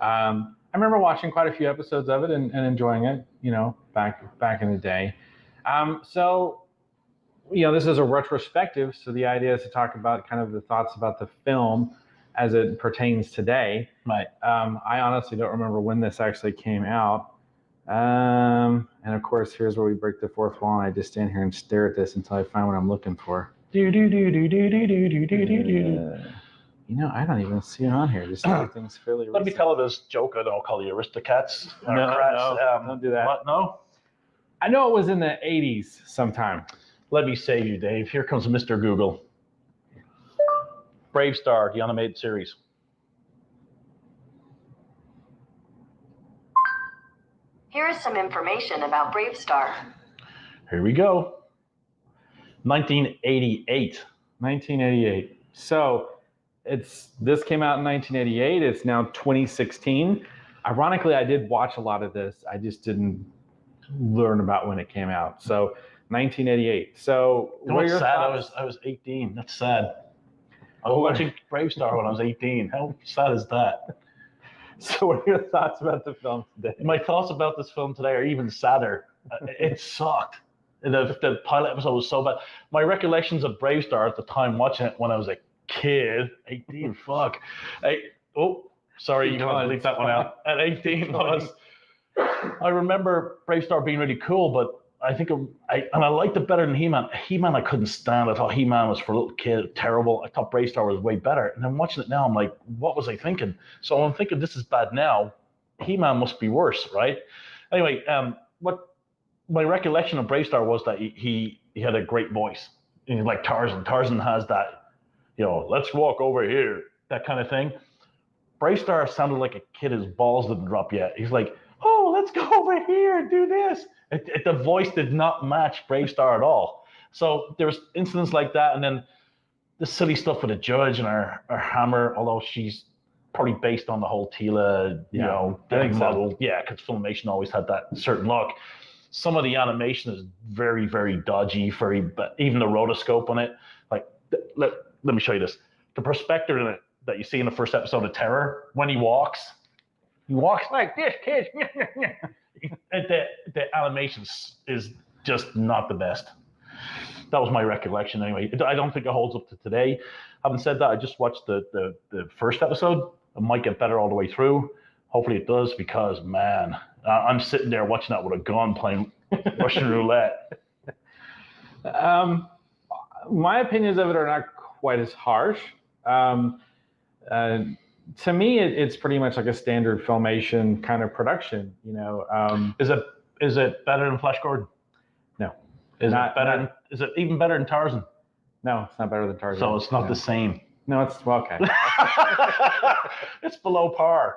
I remember watching quite a few episodes of it and enjoying it, back in the day. So, this is a retrospective. So the idea is to talk about kind of the thoughts about the film as it pertains today. Right. I honestly don't remember when this actually came out. And of course, here's where we break the fourth wall, and I just stand here and stare at this until I find what I'm looking for. I don't even see it on here. Just everything's fairly recent. Let me tell you this joke that I'll call the Aristocats. No, don't do that. What? No? I know it was in the 80s sometime. Let me save you, Dave. Here comes Mr. Google. Bravestar, the animated series. Here is some information about Bravestar. Here we go. 1988. 1988. So this came out in 1988. It's now 2016. Ironically, I did watch a lot of this. I just didn't learn about when it came out. So 1988. So what are your thoughts? I was 18. That's sad. I was watching Bravestar when I was 18. How sad is that? So what are your thoughts about the film today? My thoughts about this film today are even sadder. It sucked. The pilot episode was so bad. My recollections of Bravestar at the time watching it when I was a kid, 18, fuck. Sorry, you want to leave that one out. At 18 I remember Bravestar being really cool, but I think I liked it better than He-Man. He-Man I couldn't stand. I thought He-Man was for a little kid, terrible. I thought Bravestar was way better. And then watching it now, I'm like, what was I thinking? So I'm thinking this is bad now. He-Man must be worse, right? Anyway, what my recollection of Bravestar was that he had a great voice. And like Tarzan. Tarzan has that, let's walk over here, that kind of thing. Bravestar sounded like a kid, his balls didn't drop yet. He's like, oh, let's go over here and do this. The voice did not match Bravestar at all. So there was incidents like that, and then the silly stuff with the judge and our Hammer, although she's probably based on the whole Tila, model. So. Yeah, because Filmation always had that certain look. Some of the animation is very, very dodgy, but even the rotoscope on it, like, let me show you this. The prospector in it that you see in the first episode of Terror, when he walks like this, kid. The animation is just not the best. That was my recollection anyway. I don't think it holds up to today. Having said that, I just watched the first episode. It might get better all the way through. Hopefully it does, because, man, I'm sitting there watching that with a gun playing Russian roulette. My opinions of it are not quite as harsh. To me, it's pretty much like a standard Filmation kind of production. Is it better than Flash Gordon? No. Is it even better than Tarzan? No, it's not better than Tarzan. So it's not the same. No, it's okay. It's below par.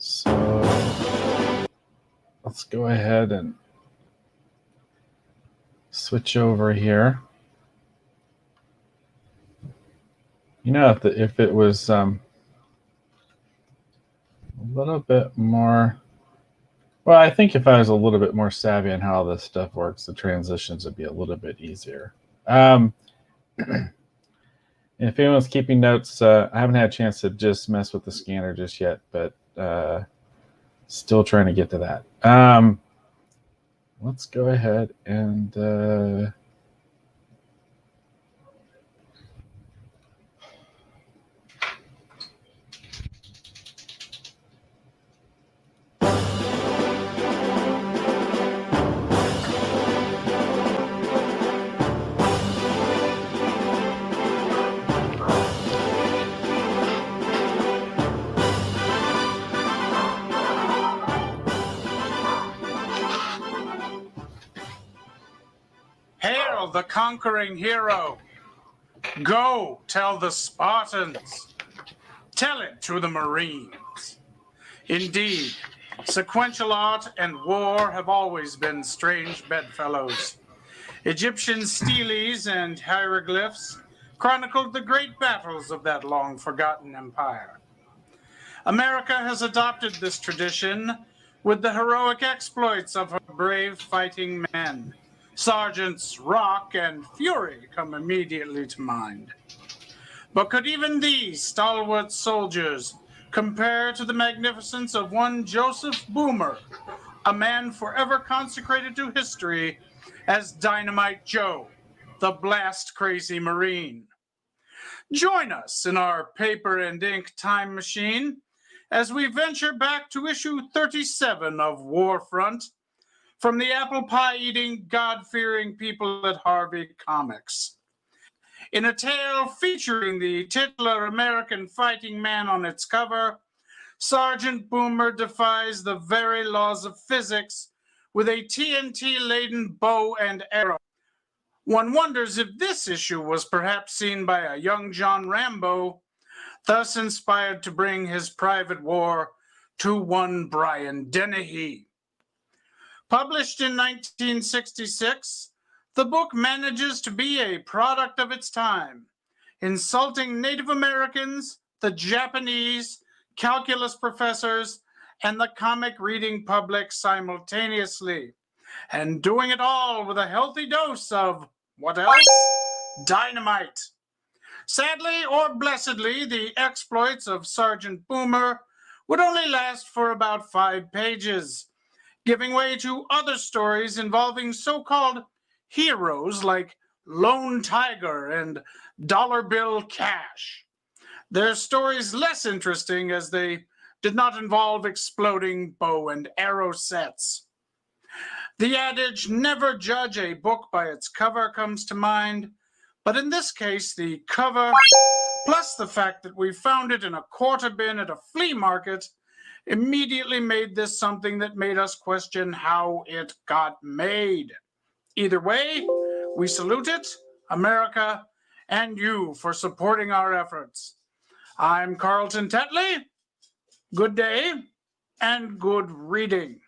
So let's go ahead and switch over here. You know, if it was a little bit more, well, I think if I was a little bit more savvy on how this stuff works, the transitions would be a little bit easier. If anyone's keeping notes, I haven't had a chance to just mess with the scanner just yet, but still trying to get to that. Let's go ahead and Hail the conquering hero. Go tell the Spartans. Tell it to the Marines. Indeed, sequential art and war have always been strange bedfellows. Egyptian steles and hieroglyphs chronicled the great battles of that long-forgotten empire. America has adopted this tradition with the heroic exploits of her brave fighting men. Sergeants Rock and Fury come immediately to mind. But could even these stalwart soldiers compare to the magnificence of one Joseph Boomer, a man forever consecrated to history as Dynamite Joe, the blast-crazy Marine? Join us in our paper and ink time machine as we venture back to issue 37 of Warfront from the apple pie-eating, God-fearing people at Harvey Comics. In a tale featuring the titular American fighting man on its cover, Sergeant Boomer defies the very laws of physics with a TNT-laden bow and arrow. One wonders if this issue was perhaps seen by a young John Rambo, thus inspired to bring his private war to one Brian Dennehy. Published in 1966, the book manages to be a product of its time, insulting Native Americans, the Japanese, calculus professors, and the comic reading public simultaneously, and doing it all with a healthy dose of, what else? Dynamite. Sadly or blessedly, the exploits of Sergeant Boomer would only last for about 5 pages, giving way to other stories involving so-called heroes like Lone Tiger and Dollar Bill Cash. Their stories less interesting as they did not involve exploding bow and arrow sets. The adage, never judge a book by its cover, comes to mind, but in this case, the cover, plus the fact that we found it in a quarter bin at a flea market, immediately made this something that made us question how it got made. Either way, we salute it, America, and you for supporting our efforts. I'm Carlton Tetley. Good day and good reading.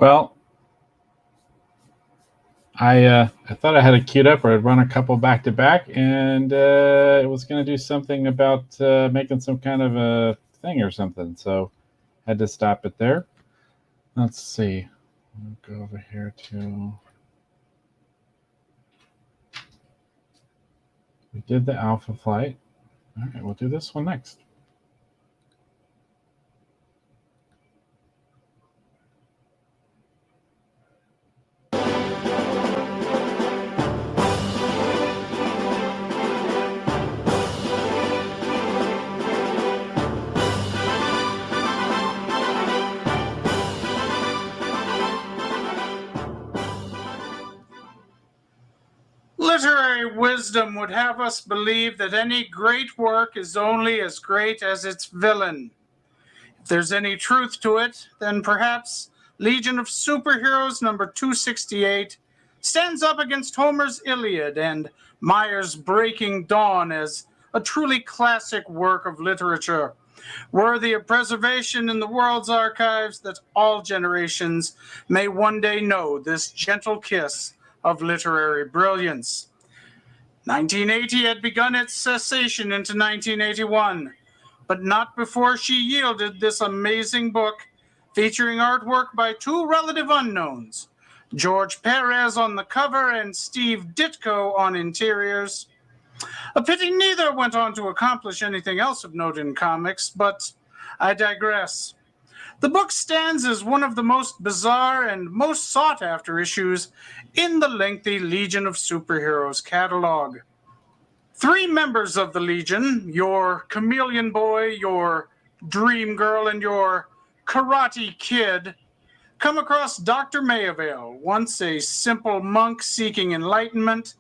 well, I thought I had it queued up, or I'd run a couple back to back, and it was going to do something about making some kind of a thing or something, so I had to stop it there. Let's see. We'll go over here to. We did the Alpha flight. All right, we'll do this one next. Literary wisdom would have us believe that any great work is only as great as its villain. If there's any truth to it, then perhaps Legion of Superheroes number 268 stands up against Homer's Iliad and Meyer's Breaking Dawn as a truly classic work of literature, worthy of preservation in the world's archives, that all generations may one day know this gentle kiss of literary brilliance. 1980 had begun its cessation into 1981, but not before she yielded this amazing book featuring artwork by two relative unknowns, George Perez on the cover and Steve Ditko on interiors. A pity neither went on to accomplish anything else of note in comics, but I digress. The book stands as one of the most bizarre and most sought-after issues in the lengthy Legion of Superheroes catalog. Three members of the Legion, your Chameleon Boy, your Dream Girl, and your Karate Kid, come across Dr. Mayavale, once a simple monk seeking enlightenment,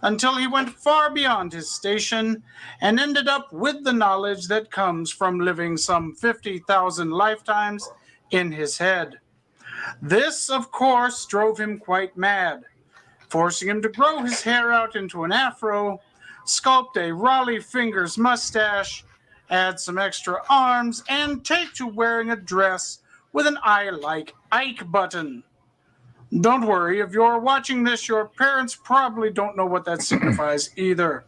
until he went far beyond his station and ended up with the knowledge that comes from living some 50,000 lifetimes in his head. This, of course, drove him quite mad, forcing him to grow his hair out into an afro, sculpt a Raleigh Fingers mustache, add some extra arms, and take to wearing a dress with an I Like Ike button. Don't worry, if you're watching this, your parents probably don't know what that signifies either.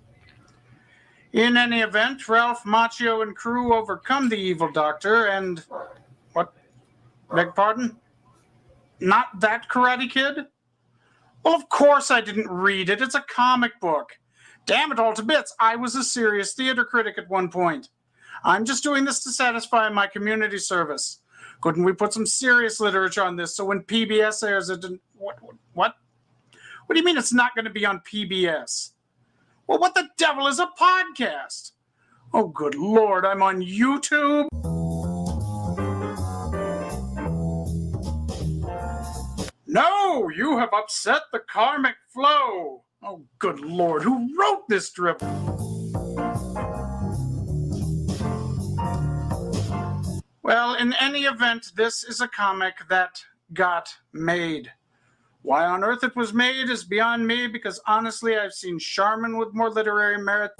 In any event, Ralph Macchio and crew overcome the evil doctor and... What? Beg pardon? Not that Karate Kid? Well, of course I didn't read it. It's a comic book. Damn it all to bits, I was a serious theater critic at one point. I'm just doing this to satisfy my community service. Couldn't we put some serious literature on this so when PBS airs it... What? What do you mean it's not going to be on PBS? Well, what the devil is a podcast? Oh, good Lord, I'm on YouTube? No, you have upset the karmic flow. Oh, good Lord, who wrote this dribble? Well, in any event, this is a comic that got made. Why on earth it was made is beyond me, because honestly, I've seen Charmin with more literary merit.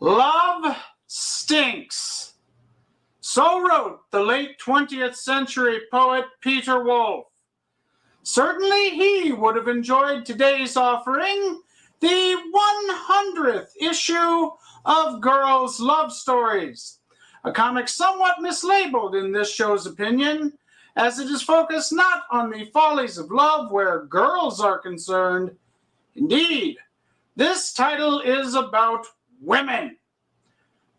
Love stinks. So wrote the late 20th century poet Peter Wolf. Certainly he would have enjoyed today's offering, the 100th issue of Girls' Love Stories, a comic somewhat mislabeled in this show's opinion, as it is focused not on the follies of love where girls are concerned. Indeed, this title is about women.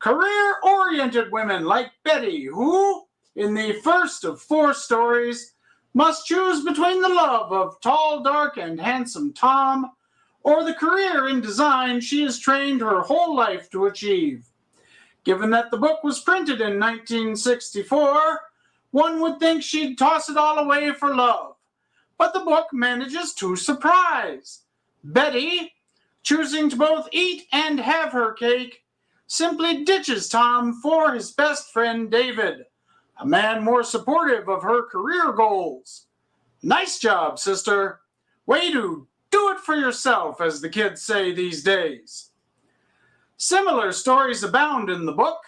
Career-oriented women like Betty, who, in the first of 4 stories, must choose between the love of tall, dark, and handsome Tom, or the career in design she has trained her whole life to achieve. Given that the book was printed in 1964, one would think she'd toss it all away for love. But the book manages to surprise. Betty, choosing to both eat and have her cake, simply ditches Tom for his best friend David, a man more supportive of her career goals. Nice job, sister. Way to do it for yourself, as the kids say these days. Similar stories abound in the book.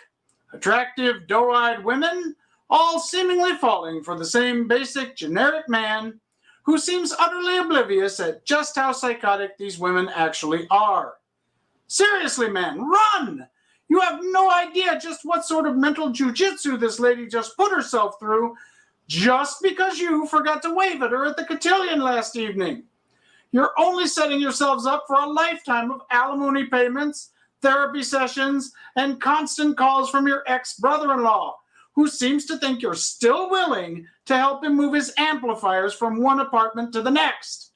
Attractive, doe-eyed women, all seemingly falling for the same basic generic man, who seems utterly oblivious at just how psychotic these women actually are. Seriously, man, run! You have no idea just what sort of mental jujitsu this lady just put herself through just because you forgot to wave at her at the cotillion last evening. You're only setting yourselves up for a lifetime of alimony payments, therapy sessions, and constant calls from your ex-brother-in-law, who seems to think you're still willing to help him move his amplifiers from one apartment to the next.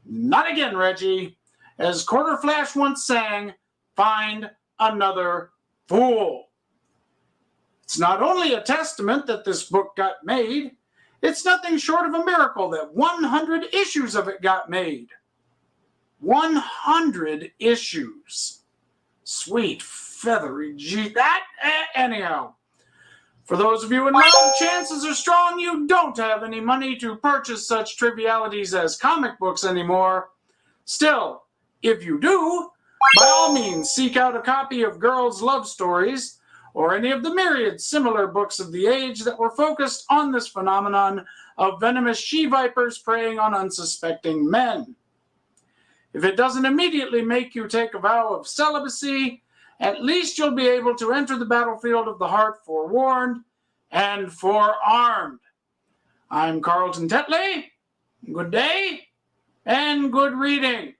Not again, Reggie. As Quarter Flash once sang, find another fool. It's not only a testament that this book got made, it's nothing short of a miracle that 100 issues of it got made. 100 issues. Sweet, feathery anyhow. For those of you in love, chances are strong you don't have any money to purchase such trivialities as comic books anymore. Still, if you do, by all means seek out a copy of Girls' Love Stories or any of the myriad similar books of the age that were focused on this phenomenon of venomous she-vipers preying on unsuspecting men. If it doesn't immediately make you take a vow of celibacy, at least you'll be able to enter the battlefield of the heart forewarned and forearmed. I'm Carlton Tetley. Good day and good reading.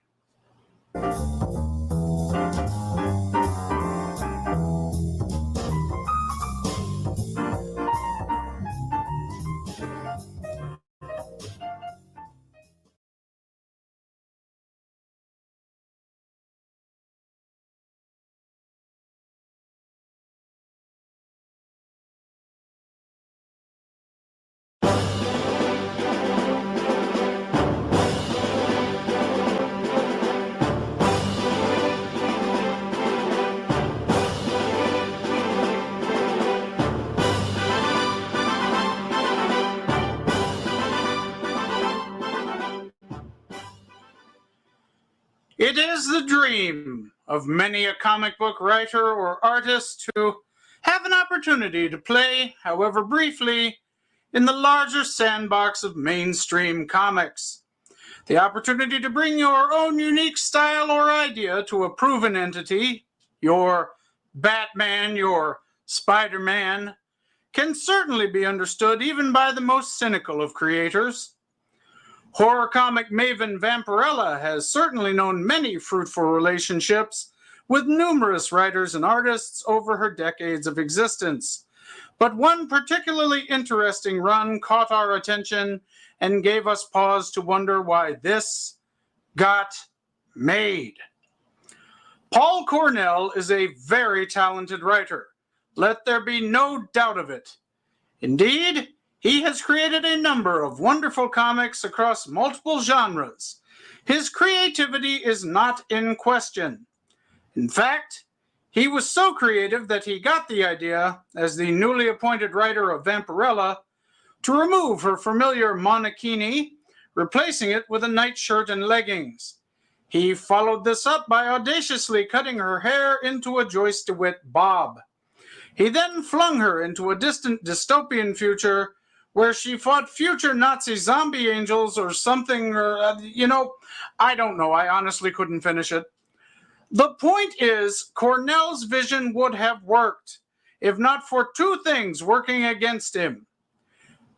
It is the dream of many a comic book writer or artist to have an opportunity to play, however briefly, in the larger sandbox of mainstream comics. The opportunity to bring your own unique style or idea to a proven entity, your Batman, your Spider-Man, can certainly be understood even by the most cynical of creators. Horror comic maven Vampirella has certainly known many fruitful relationships with numerous writers and artists over her decades of existence. But one particularly interesting run caught our attention and gave us pause to wonder why this got made. Paul Cornell is a very talented writer. Let there be no doubt of it. Indeed, he has created a number of wonderful comics across multiple genres. His creativity is not in question. In fact, he was so creative that he got the idea, as the newly appointed writer of Vampirella, to remove her familiar monokini, replacing it with a nightshirt and leggings. He followed this up by audaciously cutting her hair into a Joyce DeWitt bob. He then flung her into a distant dystopian future where she fought future Nazi zombie angels or something, or, I don't know. I honestly couldn't finish it. The point is, Cornell's vision would have worked, if not for two things working against him.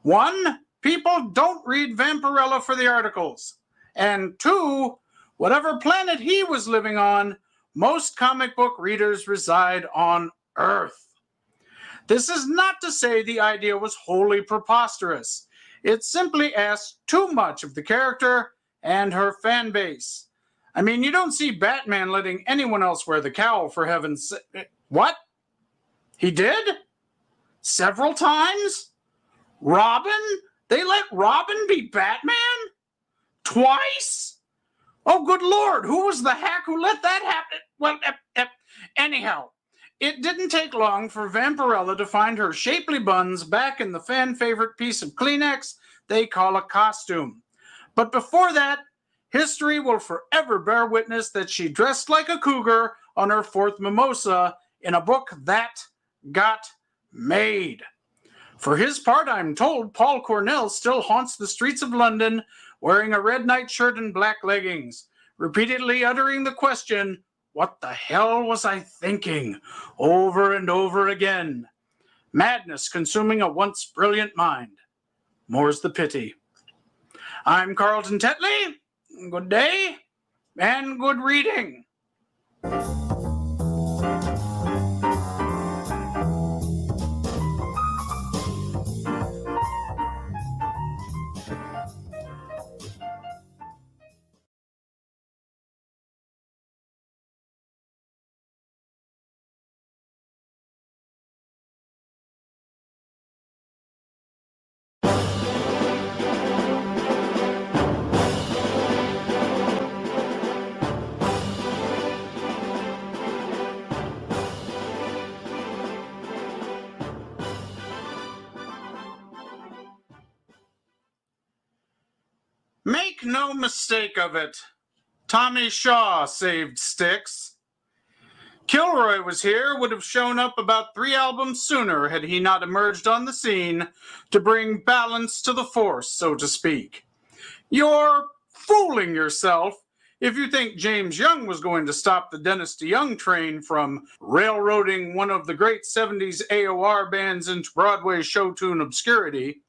One, people don't read Vampirella for the articles. And two, whatever planet he was living on, most comic book readers reside on Earth. This is not to say the idea was wholly preposterous. It simply asked too much of the character and her fan base. I mean, you don't see Batman letting anyone else wear the cowl, for heaven's sake. What? He did? Several times? Robin? They let Robin be Batman? Twice? Oh, good Lord, who was the hack who let that happen? Well, anyhow, it didn't take long for Vampirella to find her shapely buns back in the fan-favorite piece of Kleenex they call a costume. But before that, history will forever bear witness that she dressed like a cougar on her fourth mimosa in a book that got made. For his part, I'm told Paul Cornell still haunts the streets of London wearing a red nightshirt and black leggings, repeatedly uttering the question, "What the hell was I thinking?" over and over again. Madness consuming a once brilliant mind. More's the pity. I'm Carlton Tetley. Good day and good reading. Make no mistake of it, Tommy Shaw saved Styx. Kilroy was here, would have shown up about 3 albums sooner had he not emerged on the scene to bring balance to the force, so to speak. You're fooling yourself if you think James Young was going to stop the Dennis DeYoung train from railroading one of the great 70s AOR bands into Broadway show tune obscurity.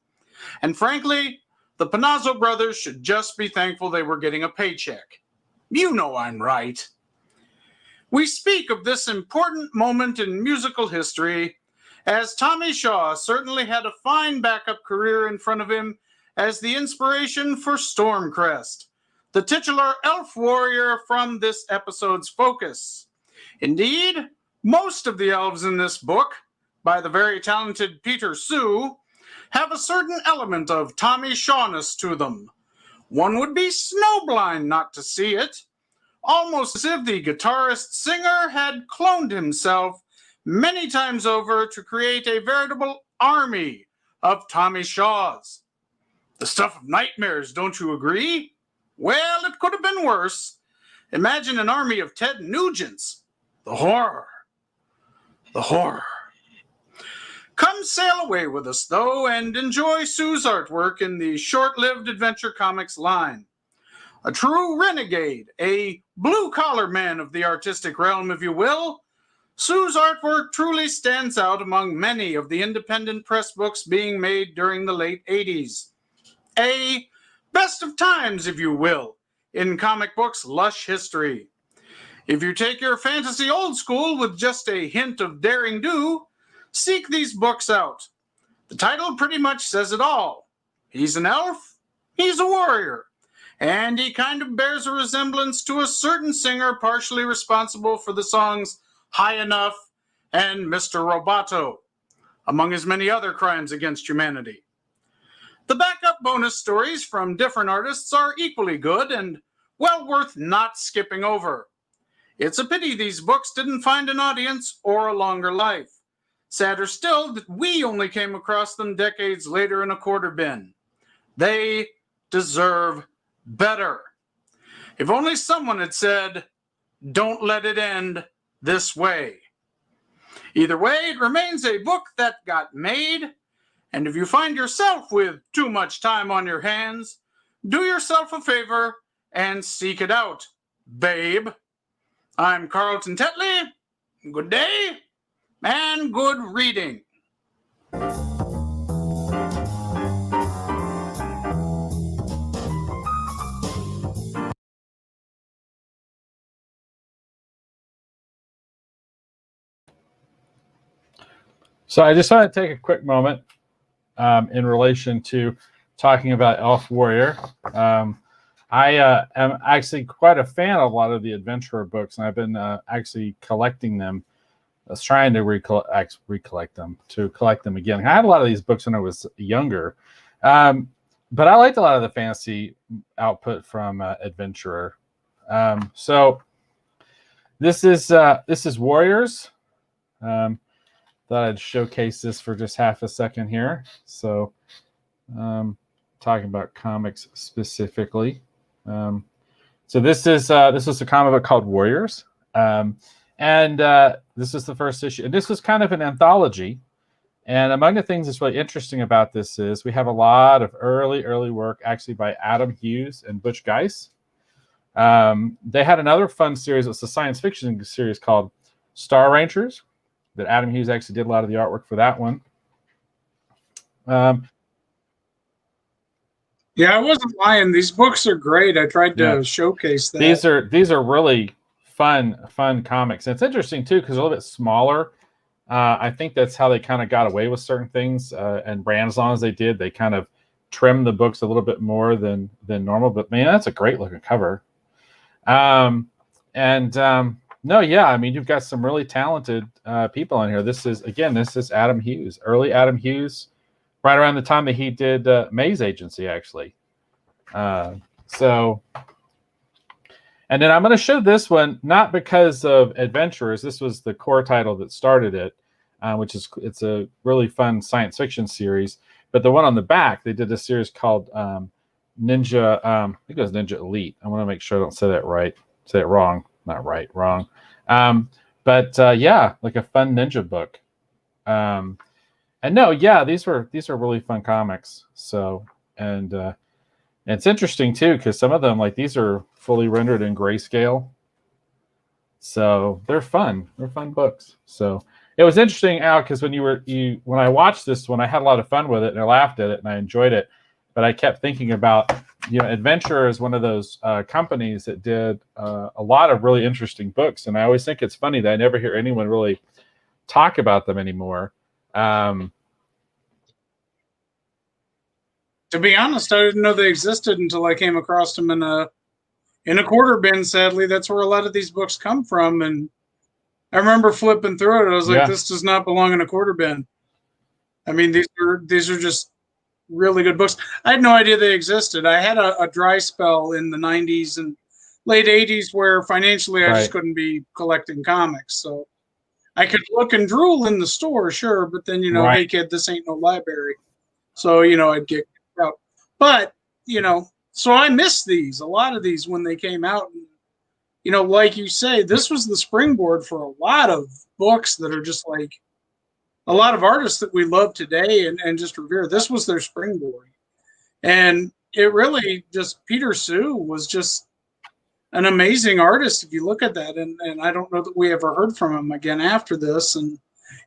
And frankly, the Panazzo brothers should just be thankful they were getting a paycheck. You know I'm right. We speak of this important moment in musical history as Tommy Shaw certainly had a fine backup career in front of him as the inspiration for Stormcrest, the titular elf warrior from this episode's focus. Indeed, most of the elves in this book, by the very talented Peter Sue, have a certain element of Tommy Shawness to them. One would be snowblind not to see it, almost as if the guitarist-singer had cloned himself many times over to create a veritable army of Tommy Shaws. The stuff of nightmares, don't you agree? Well, it could have been worse. Imagine an army of Ted Nugents. The horror. The horror. Come sail away with us, though, and enjoy Sue's artwork in the short-lived Adventure Comics line. A true renegade, a blue-collar man of the artistic realm, if you will, Sue's artwork truly stands out among many of the independent press books being made during the late 80s. A best of times, if you will, in comic books' lush history. If you take your fantasy old school with just a hint of daring do, seek these books out. The title pretty much says it all. He's an elf, he's a warrior, and he kind of bears a resemblance to a certain singer partially responsible for the songs High Enough and Mr. Roboto, among his many other crimes against humanity. The backup bonus stories from different artists are equally good and well worth not skipping over. It's a pity these books didn't find an audience or a longer life. Sadder still that we only came across them decades later in a quarter bin. They deserve better. If only someone had said, "Don't let it end this way." Either way, it remains a book that got made, and if you find yourself with too much time on your hands, do yourself a favor and seek it out, babe. I'm Carlton Tetley. Good day and good reading. So I just want to take a quick moment in relation to talking about Elf Warrior. I am actually quite a fan of a lot of the adventurer books, and I've been actually collecting them. I was trying to collect them again. I had a lot of these books when I was younger, but I liked a lot of the fantasy output from Adventurer. So this is Warriors. Thought I'd showcase this for just half a second here. So, talking about comics specifically. So this is a comic book called Warriors. And this is the first issue. And this was kind of an anthology And among the things that's really interesting about this is we have a lot of early work actually by Adam Hughes and Butch Guice. They had another fun series. It's a science fiction series called Star Rangers that Adam Hughes actually did a lot of the artwork for that one. Yeah, I wasn't lying. These books are great. I tried to showcase that. These are really fun comics. And it's interesting too because they're a little bit smaller. I think that's how they kind of got away with certain things. And ran as long as they did, they kind of trimmed the books a little bit more than normal. But man, that's a great looking cover. No, yeah, I mean, you've got some really talented people in here. This is Adam Hughes, early Adam Hughes, right around the time that he did Maze Agency, actually. And then I'm going to show this one, not because of Adventurers. This was the core title that started it, it's a really fun science fiction series. But the one on the back, they did a series called Ninja, I think it was Ninja Elite. I want to make sure I don't say that right. Say it wrong. Not right, wrong. Yeah, like a fun ninja book. And no, yeah, these are really fun comics. So, and it's interesting too, because some of them, like these are fully rendered in grayscale. So they're fun. They're fun books. So it was interesting, Al, because when I watched this one, I had a lot of fun with it and I laughed at it and I enjoyed it. But I kept thinking about, Adventure is one of those companies that did a lot of really interesting books. And I always think it's funny that I never hear anyone really talk about them anymore. To be honest, I didn't know they existed until I came across them in a quarter bin. Sadly, that's where a lot of these books come from. And I remember flipping through it. I was like, this does not belong in a quarter bin. I mean, these are just really good books. I had no idea they existed. I had a dry spell in the 90s and late 80s where financially I just couldn't be collecting comics. So I could look and drool in the store, sure, but then, hey kid, this ain't no library. So, I'd get out. But, so I missed a lot of these when they came out. And, like you say, this was the springboard for a lot of books that are just like a lot of artists that we love today and just revere. This was their springboard. And it really just, Peter Sue was just an amazing artist if you look at that. And I don't know that we ever heard from him again after this. And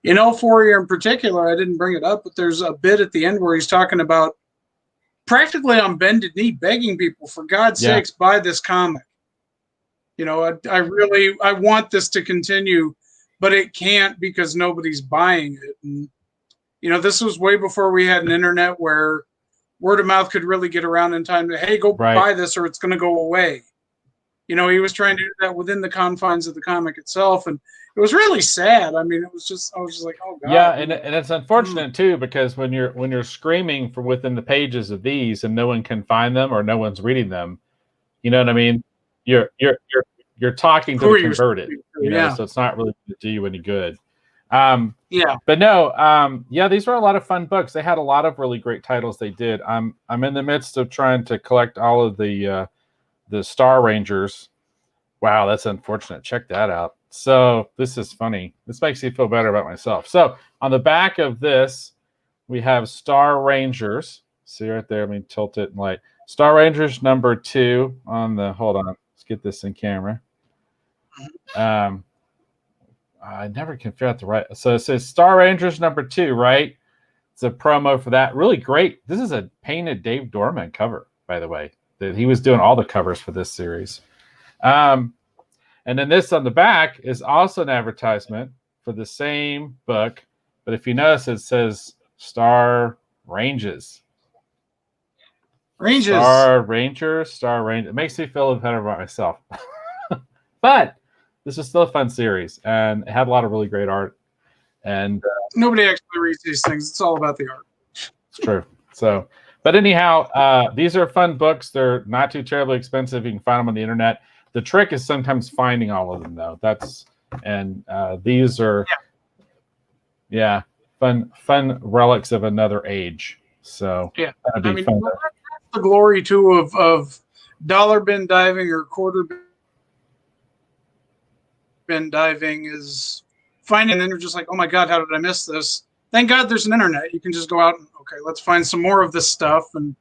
in Euphoria in particular, I didn't bring it up, but there's a bit at the end where he's talking about practically on bended knee begging people, for God's sakes, buy this comic. I want this to continue, but it can't because nobody's buying it. And, this was way before we had an internet where word of mouth could really get around in time to, hey, go buy this or it's going to go away. He was trying to do that within the confines of the comic itself. And it was really sad. I mean, I was just like, oh God. Yeah. And it's unfortunate too, because when you're screaming from within the pages of these and no one can find them or no one's reading them, you know what I mean? You're talking to the converted, so it's not really going to do you any good. But no, these were a lot of fun books. They had a lot of really great titles they did. I'm in the midst of trying to collect all of the Star Rangers. Wow, that's unfortunate. Check that out. So this is funny. This makes me feel better about myself. So on the back of this, we have Star Rangers. See right there, let me tilt it and light. Star Rangers number 2 on the, hold on, let's get this in camera. I never can figure out the right. So it says Star Rangers number 2, right? It's a promo for that. Really great. This is a painted Dave Dorman cover, by the way. That he was doing all the covers for this series. And then this on the back is also an advertisement for the same book, but if you notice, it says Star Ranges. Star Rangers. It makes me feel better about myself. But this is still a fun series, and it had a lot of really great art. And nobody actually reads these things. It's all about the art. It's true. So, but anyhow, these are fun books. They're not too terribly expensive. You can find them on the internet. The trick is sometimes finding all of them, though. These are, fun relics of another age. So that'd be fun. That's the glory too of dollar bin diving or quarter bin diving is finding, and then you're just like, oh my God, how did I miss this? thank God there's an internet. You can just go out and, okay, let's find some more of this stuff. And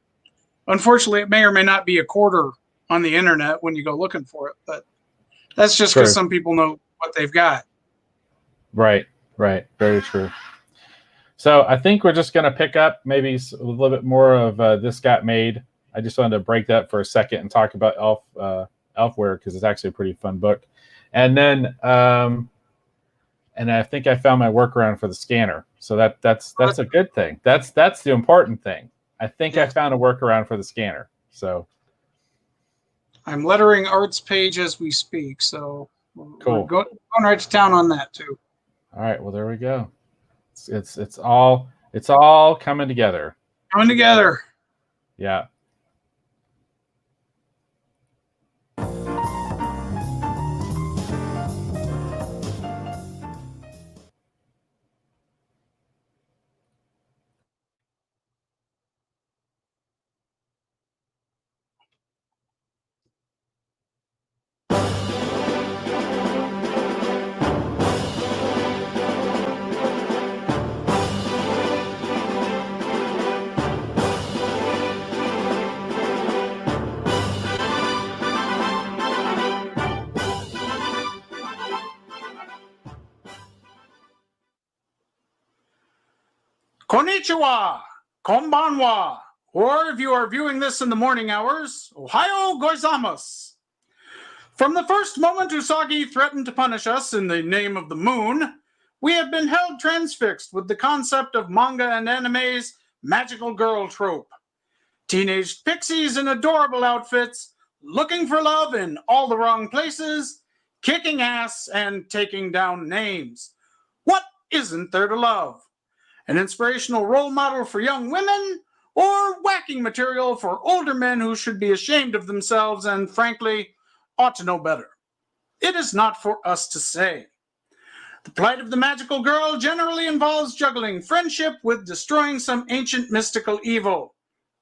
unfortunately, it may or may not be a quarter on the internet when you go looking for it. But that's just because some people know what they've got. Right. Very true. So I think we're just going to pick up maybe a little bit more of This Got Made. I just wanted to break that for a second and talk about Elfware because it's actually a pretty fun book. And then, and I think I found my workaround for the scanner. So that's a good thing. That's the important thing. I think I found a workaround for the scanner. So I'm lettering Art's page as we speak. So cool. We're going right to town on that too. All right. Well, there we go. It's all coming together. Coming together. Yeah. Konnichiwa, konbanwa, or if you are viewing this in the morning hours, Ohayo gozaimasu. From the first moment Usagi threatened to punish us in the name of the moon, we have been held transfixed with the concept of manga and anime's magical girl trope. Teenage pixies in adorable outfits, looking for love in all the wrong places, kicking ass and taking down names. What isn't there to love? An inspirational role model for young women, or whacking material for older men who should be ashamed of themselves and, frankly, ought to know better? It is not for us to say. The plight of the magical girl generally involves juggling friendship with destroying some ancient mystical evil.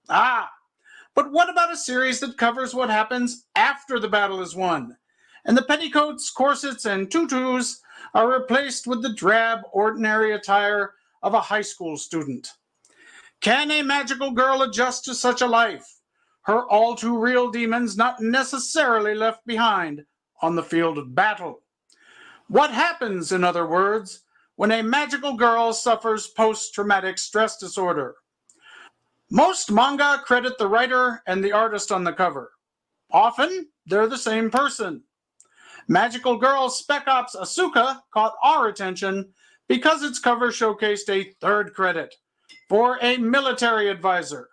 But what about a series that covers what happens after the battle is won, and the petticoats, corsets, and tutus are replaced with the drab, ordinary attire of a high school student? Can a magical girl adjust to such a life? Her all-too-real demons not necessarily left behind on the field of battle. What happens, in other words, when a magical girl suffers post-traumatic stress disorder? Most manga credit the writer and the artist on the cover. Often, they're the same person. Magical Girl Spec Ops Asuka caught our attention because its cover showcased a third credit for a military advisor.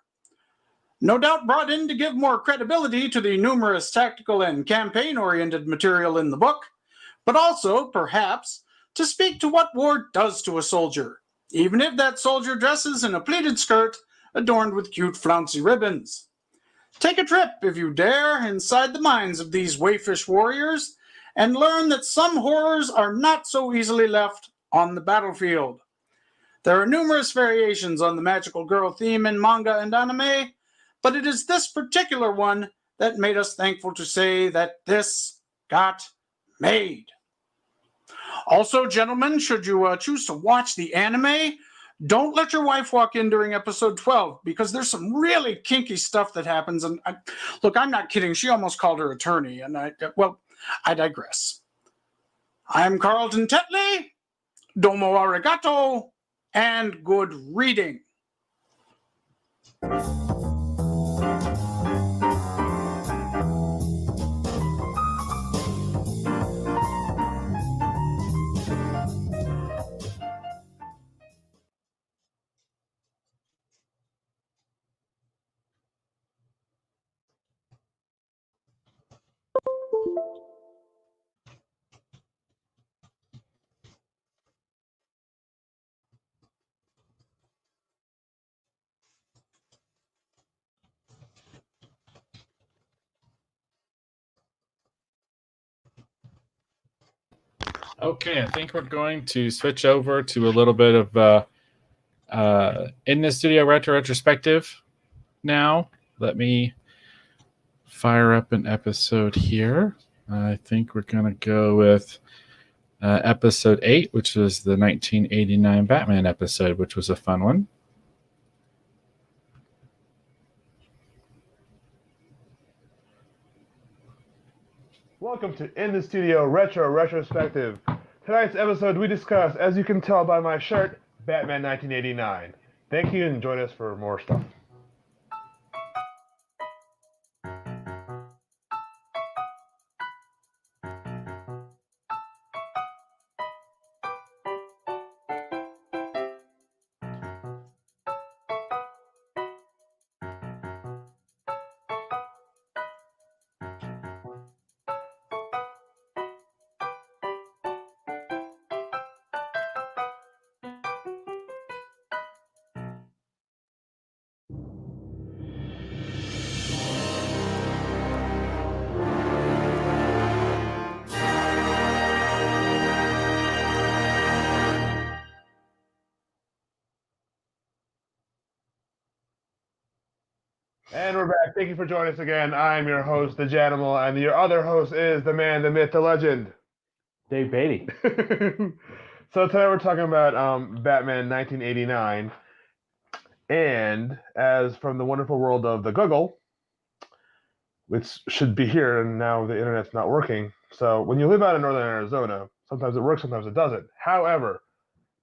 No doubt brought in to give more credibility to the numerous tactical and campaign-oriented material in the book, but also, perhaps, to speak to what war does to a soldier, even if that soldier dresses in a pleated skirt adorned with cute flouncy ribbons. Take a trip, if you dare, inside the minds of these wayfish warriors and learn that some horrors are not so easily left on the battlefield. There are numerous variations on the magical girl theme in manga and anime, but it is this particular one that made us thankful to say that this got made. Also, gentlemen, should you choose to watch the anime, don't let your wife walk in during episode 12 because there's some really kinky stuff that happens. And look, I'm not kidding. She almost called her attorney. And I digress. I'm Carlton Tetley. Domo arigato. And good reading. Okay, I think we're going to switch over to a little bit of in the studio retrospective now. Let me fire up an episode here. I think we're going to go with episode 8, which was the 1989 Batman episode, which was a fun one. Welcome to In the Studio Retro Retrospective. Tonight's episode we discuss, as you can tell by my shirt, Batman 1989. Thank you and join us for more stuff. And we're back. Thank you for joining us again. I'm your host, the Janimal, and your other host is the man, the myth, the legend, Dave Beatty. So tonight we're talking about Batman 1989, and as from the wonderful world of the Google, which should be here, and now the internet's not working. So when you live out in northern Arizona, sometimes it works, sometimes it doesn't. However,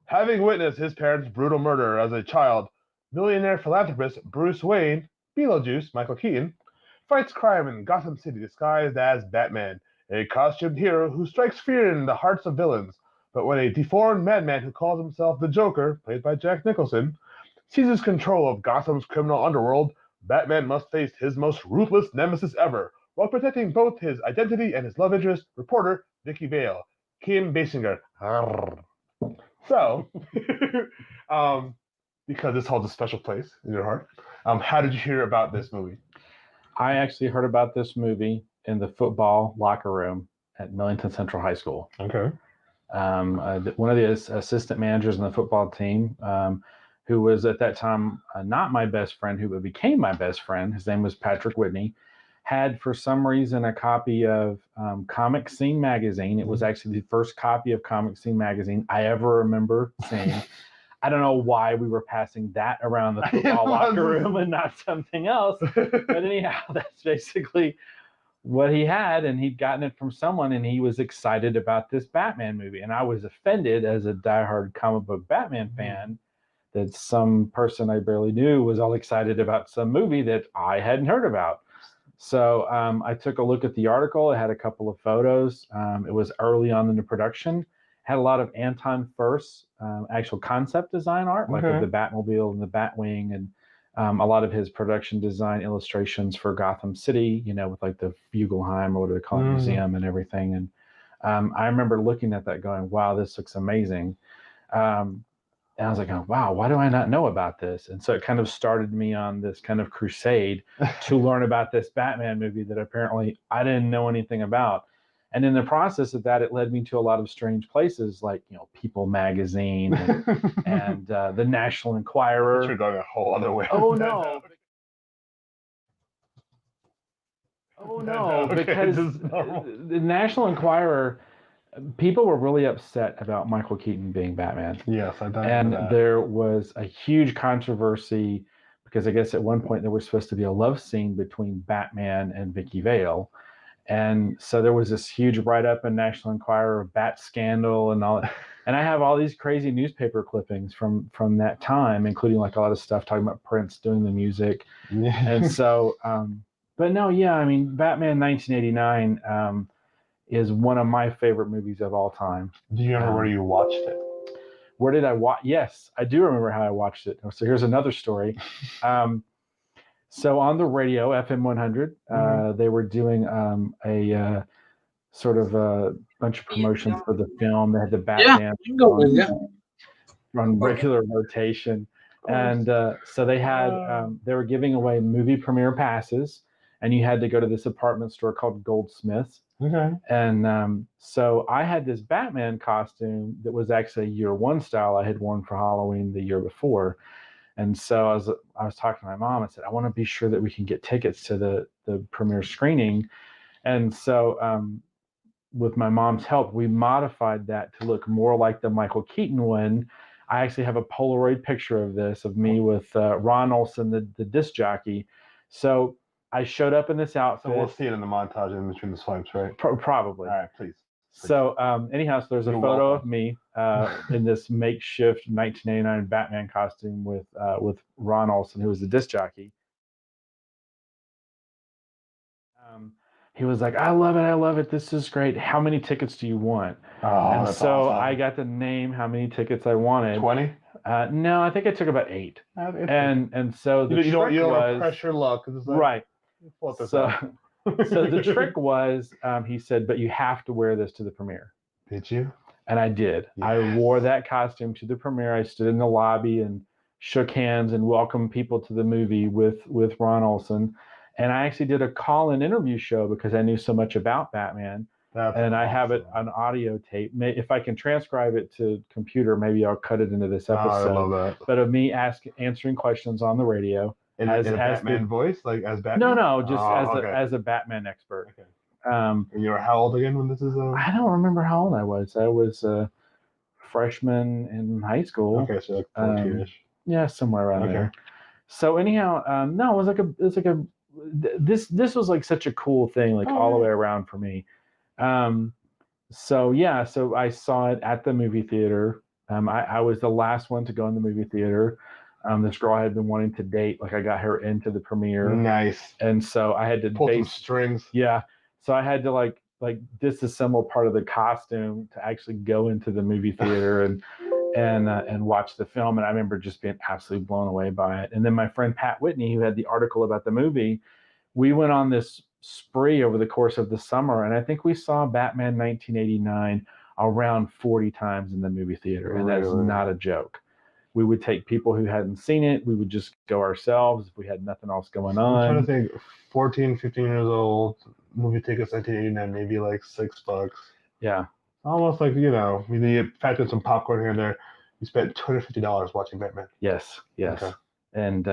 having witnessed his parents' brutal murder as a child, millionaire philanthropist Bruce Wayne, Beetlejuice, Michael Keaton, fights crime in Gotham City disguised as Batman, a costumed hero who strikes fear in the hearts of villains. But when a deformed madman who calls himself the Joker, played by Jack Nicholson, seizes control of Gotham's criminal underworld, Batman must face his most ruthless nemesis ever, while protecting both his identity and his love interest, reporter Vicky Vale, Kim Basinger. So, because this holds a special place in your heart, how did you hear about this movie? I actually heard about this movie in the football locker room at Millington Central High School. Okay. One of the assistant managers on the football team, who was at that time not my best friend, who became my best friend, his name was Patrick Whitney, had for some reason a copy of Comic Scene magazine. It was actually the first copy of Comic Scene magazine I ever remember seeing. I don't know why we were passing that around the football locker room and not something else. But anyhow, that's basically what he had, and he'd gotten it from someone, and he was excited about this Batman movie. And I was offended as a diehard comic book Batman fan that some person I barely knew was all excited about some movie that I hadn't heard about. So I took a look at the article. It had a couple of photos. It was early on in the production. Had a lot of Anton Furst's actual concept design art, like of the Batmobile and the Batwing, and a lot of his production design illustrations for Gotham City, with like the Fugelsheim, or what do they call it, museum and everything. And I remember looking at that going, wow, this looks amazing. And I was like, oh, wow, why do I not know about this? And so it kind of started me on this kind of crusade to learn about this Batman movie that apparently I didn't know anything about. And in the process of that, it led me to a lot of strange places like, People Magazine and the National Enquirer. You're going a whole other way. Oh, no. Oh, no, because the National Enquirer, people were really upset about Michael Keaton being Batman. Yes, I thought and that. There was a huge controversy because I guess at one point there was supposed to be a love scene between Batman and Vicky Vale. And so there was this huge write-up in National Enquirer of Bat Scandal and all. And I have all these crazy newspaper clippings from that time, including like a lot of stuff talking about Prince doing the music. And so, but no, yeah, I mean, Batman 1989 is one of my favorite movies of all time. Do you remember where you watched it? Where did I watch? Yes, I do remember how I watched it. So here's another story. So on the radio, FM 100, they were doing a sort of a bunch of promotions for the film. They had the Batman on regular rotation. And so they had, they were giving away movie premiere passes, and you had to go to this apartment store called Goldsmith's. Okay. And so I had this Batman costume that was actually a year one style I had worn for Halloween the year before. And so I was talking to my mom. I said, I want to be sure that we can get tickets to the premiere screening. And so with my mom's help, we modified that to look more like the Michael Keaton one. I actually have a Polaroid picture of this, of me with Ron Olson, the disc jockey. So I showed up in this outfit. So we'll see it in the montage in between the swipes, right? Probably. All right, please. So anyhow, so there's a You're photo welcome. of me in this makeshift 1989 Batman costume with Ron Olson, who was the disc jockey. He was like, I love it. This is great. How many tickets do you want? Oh, And that's so awesome. I got to name how many tickets I wanted. 20? No, I think I took about 8. And so the you trick don't was press your luck. It's like, right. Pull this So, out. so the trick was, he said, but you have to wear this to the premiere. Did you? And I did. Yes. I wore that costume to the premiere. I stood in the lobby and shook hands and welcomed people to the movie with Ron Olson. And I actually did a call-in interview show because I knew so much about Batman. That's and I awesome. have it on audio tape. If I can transcribe it to computer, maybe I'll cut it into this episode. I love that. But of me answering questions on the radio. In a Batman voice? Like as Batman? No, just as a Batman expert. Okay. And you were how old again when this is? I don't remember how old I was. I was a freshman in high school. Okay, so like 14-ish. Yeah, somewhere around there. So anyhow, no, it was like a this was like such a cool thing, like all the way around for me. So I saw it at the movie theater. I was the last one to go in the movie theater. This girl I had been wanting to date, like I got her into the premiere. Nice. And so I had to pull some strings. Yeah. So I had to like disassemble part of the costume to actually go into the movie theater and watch the film. And I remember just being absolutely blown away by it. And then my friend Pat Whitney, who had the article about the movie, we went on this spree over the course of the summer, and I think we saw Batman 1989 around 40 times in the movie theater, and that's not a joke. We would take people who hadn't seen it. We would just go ourselves if we had nothing else going on. I'm trying to think, 14, 15 years old, movie tickets 1989, maybe like $6. Yeah. Almost like, you factor in some popcorn here and there. You spent $250 watching Batman. Yes. Okay. And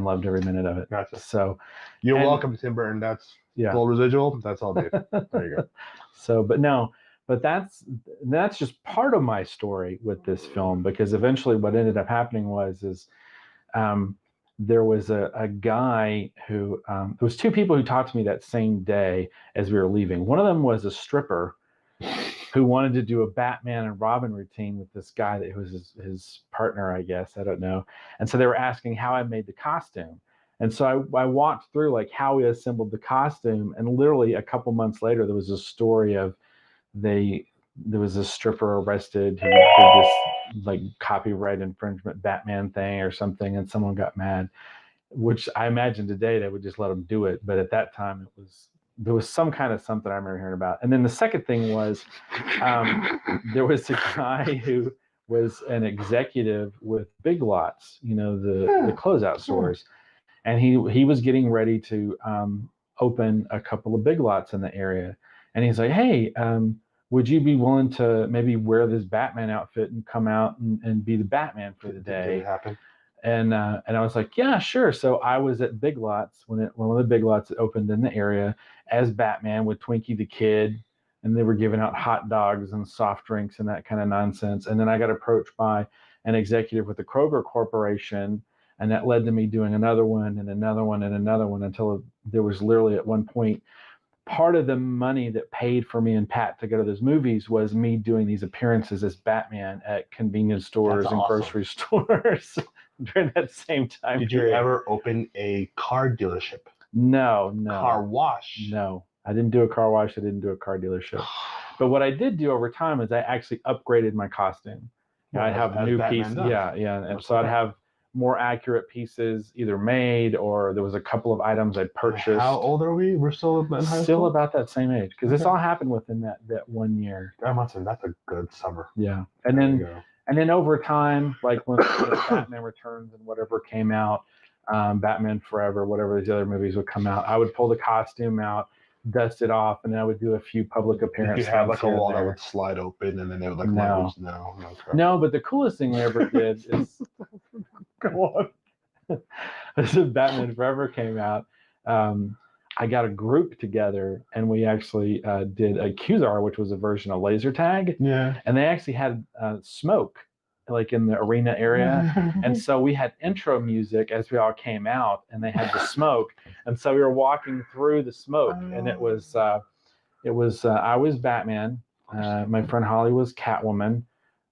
loved every minute of it. Gotcha. So you're welcome, Tim Burton. That's full residual. That's all, Dave. There you go. So, but that's just part of my story with this film, because eventually what ended up happening was there was a guy who there was 2 people who talked to me that same day as we were leaving. One of them was a stripper who wanted to do a Batman and Robin routine with this guy that was his partner, I guess. I don't know. And so they were asking how I made the costume. And so I walked through like how we assembled the costume. And literally a couple months later, there was a story of there was a stripper arrested who did this like copyright infringement Batman thing or something. And someone got mad, which I imagine today they would just let them do it. But at that time there was some kind of something I remember hearing about. And then the second thing was there was a guy who was an executive with Big Lots, the closeout stores. And he was getting ready to open a couple of Big Lots in the area. And he's like, hey, would you be willing to maybe wear this Batman outfit and come out and be the Batman for the day? Did it happen? And I was like, yeah, sure. So I was at Big Lots when one of the Big Lots that opened in the area as Batman with Twinkie the Kid, and they were giving out hot dogs and soft drinks and that kind of nonsense. And then I got approached by an executive with the Kroger Corporation, and that led to me doing another one and another one and another one until there was literally at one point part of the money that paid for me and Pat to go to those movies was me doing these appearances as Batman at convenience stores and grocery stores during that same time period. Did you ever open a car dealership? No. Car wash? No. I didn't do a car wash. I didn't do a car dealership. But what I did do over time is I actually upgraded my costume. I'd have new pieces. Yeah. And so I'd have more accurate pieces either made, or there was a couple of items I'd purchased. How old are we? We're still in high school? Still about that same age, because this all happened within that 1 year. That's a good summer. Yeah. And then over time, like when Batman Returns and whatever came out, Batman Forever, whatever these other movies would come out, I would pull the costume out, dust it off, and then I would do a few public appearances. Did you have like a wall that would slide open and then they would like No, but the coolest thing we ever did is go on. As Batman Forever came out, I got a group together and we actually did a Qzar, which was a version of laser tag. Yeah. And they actually had smoke like in the arena area. And so we had intro music as we all came out and they had the smoke. And so we were walking through the smoke and it was I was Batman. My friend Holly was Catwoman.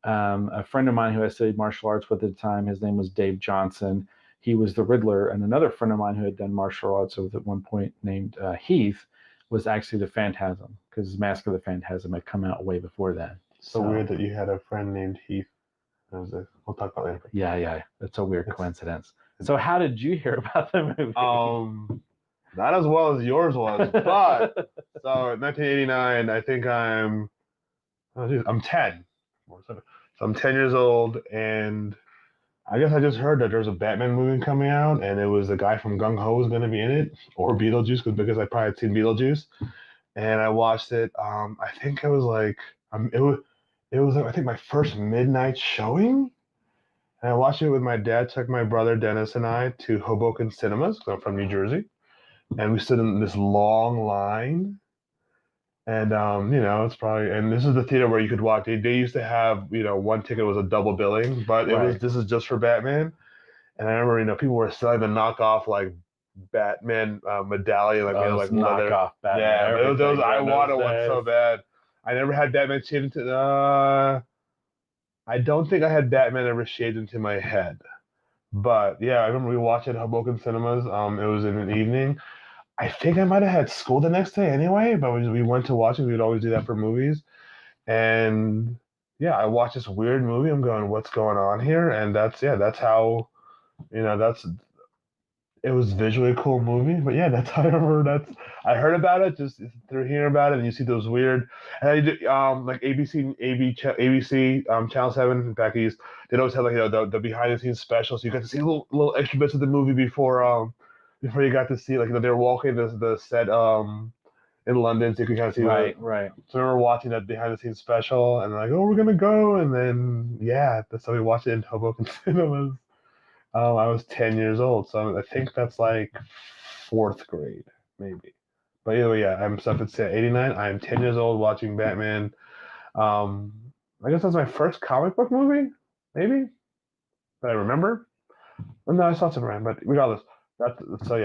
A friend of mine who I studied martial arts with at the time, his name was Dave Johnson. He was the Riddler, and another friend of mine who had done martial arts at one point named Heath was actually the Phantasm, because Mask of the Phantasm had come out way before that. So weird that you had a friend named Heath. We'll talk about that later. Yeah. That's a weird coincidence. So how did you hear about the movie? Not as well as yours was, but so in 1989, I think I'm 10. So I'm 10 years old, and I guess I just heard that there's a Batman movie coming out, and it was the guy from Gung Ho was going to be in it, or Beetlejuice, because I probably had seen Beetlejuice, and I watched it. I think it was like it was I think my first midnight showing, and I watched it with my dad. Took my brother Dennis and I to Hoboken Cinemas, because I'm from New Jersey, and we stood in this long line. And it's probably, and this is the theater where you could walk. They used to have, one ticket was a double billing, but this is just for Batman. And I remember, people were selling the knockoff like Batman medallion, like like leather. Knockoff Batman. Yeah, those I wanted one so bad. I never had Batman shaved into. I don't think I had Batman ever shaved into my head, but yeah, I remember we watched it at Hoboken Cinemas. It was in an evening. I think I might have had school the next day anyway, but we went to watch it. We would always do that for movies. And yeah, I watched this weird movie. I'm going, what's going on here? And that's how, it was visually a cool movie. But yeah, that's how I remember I heard about it just through hearing about it. And you see those weird, and I did, like ABC, Channel 7 back east, they'd always have like, the behind the scenes special. So you got to see little extra bits of the movie before you got to see, like, they were walking the set in London, so you could kind of see right. So I remember watching that behind the scenes special, and like, oh, we're gonna go, and then that's how we watched it in Hoboken Cinemas. I was 10 years old, so I think that's like 4th grade, maybe. But anyway, I'm stuff at 89. I am 10 years old watching Batman. I guess that's my first comic book movie, maybe, that I remember. No, I saw Superman, but regardless. That's how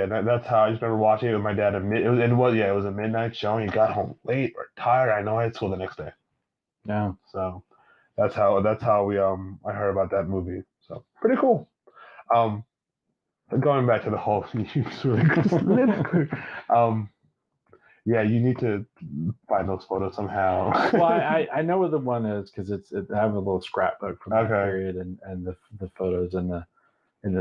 I just remember watching it with my dad. It was a midnight showing. He got home late or tired. I know I had school the next day. Yeah. So that's how we I heard about that movie. So pretty cool. Going back to the whole you need to find those photos somehow. Well, I know where the one is because I have a little scrapbook from that period and the photos and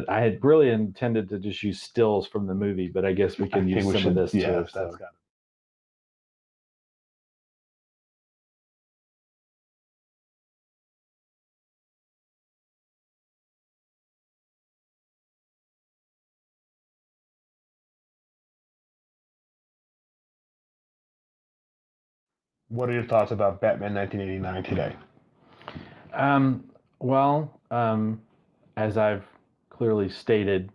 I had really intended to just use stills from the movie, but I guess we can use some of this too. That's So. got it. What are your thoughts about Batman 1989 today? As I've clearly stated,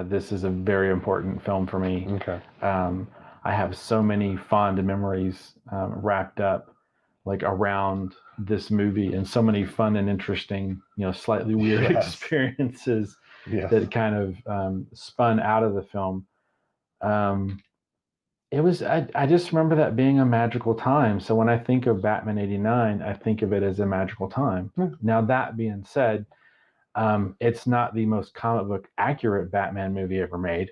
this is a very important film for me. Okay. I have so many fond memories wrapped up like around this movie, and so many fun and interesting, slightly weird experiences that kind of spun out of the film. I just remember that being a magical time. So when I think of Batman 89, I think of it as a magical time. Now, that being said, it's not the most comic book accurate Batman movie ever made.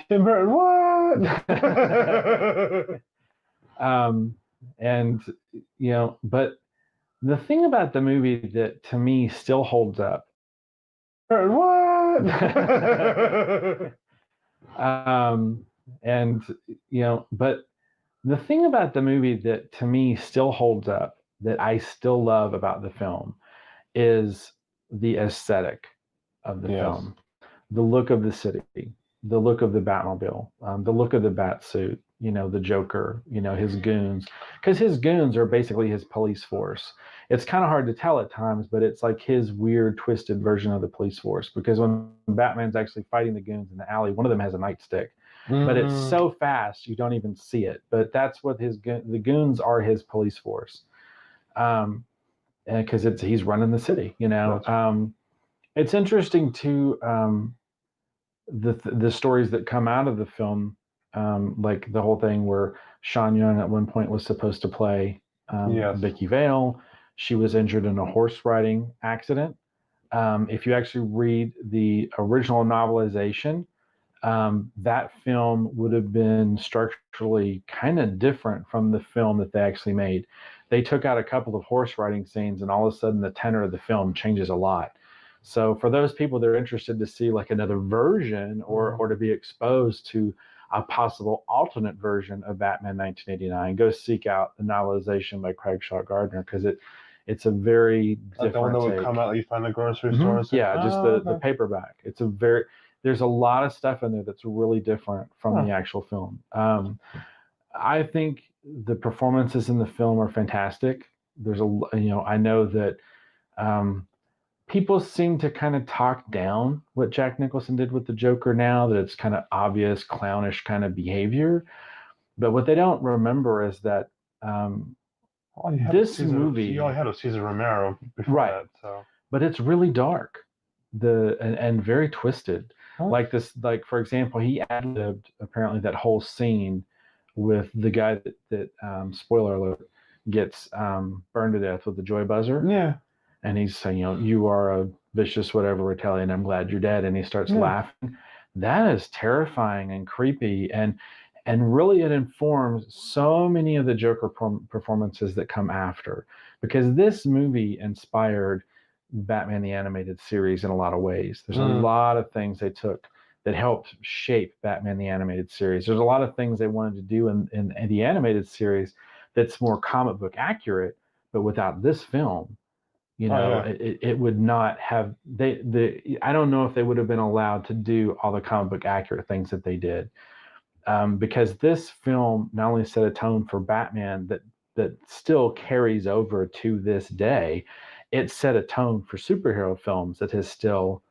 Tim Burton, what? But the thing about the movie that to me still holds up. What? But the thing about the movie that to me still holds up, that I still love about the film, is the aesthetic of the film, the look of the city, the look of the Batmobile, the look of the Batsuit, the Joker, his goons, because his goons are basically his police force. It's kind of hard to tell at times, but it's like his weird, twisted version of the police force, because when Batman's actually fighting the goons in the alley, one of them has a nightstick. but it's so fast you don't even see it. But that's what the goons are, his police force, because he's running the city. It's interesting too. The stories that come out of the film, like the whole thing where Sean Young at one point was supposed to play Vicky Vale. She was injured in a horse riding accident. If you actually read the original novelization, that film would have been structurally kind of different from the film that they actually made. They took out a couple of horse riding scenes, and all of a sudden the tenor of the film changes a lot. So for those people that are interested to see like another version or to be exposed to a possible alternate version of Batman 1989, go seek out the novelization by Craig Shaw Gardner, because it's a very different the one that would take. come out that you find at grocery stores. Yeah, just the paperback. There's a lot of stuff in there that's really different from the actual film. I think the performances in the film are fantastic. There's I know that people seem to kind of talk down what Jack Nicholson did with the Joker now, that it's kind of obvious, clownish kind of behavior. But what they don't remember is that this movie... You only had Cesar Romero before that. So. But it's really dark and very twisted. Like for example, he ad-libbed apparently that whole scene with the guy that spoiler alert, gets burned to death with the joy buzzer. Yeah. And he's saying, you are a vicious whatever Italian, I'm glad you're dead. And he starts laughing. That is terrifying and creepy. And really it informs so many of the Joker performances that come after. Because this movie inspired Batman the Animated Series in a lot of ways. There's a lot of things they took that helped shape Batman the Animated Series. There's a lot of things they wanted to do in the animated series that's more comic book accurate, but without this film, it would not have I don't know if they would have been allowed to do all the comic book accurate things that they did, because this film not only set a tone for Batman that still carries over to this day, it set a tone for superhero films that is still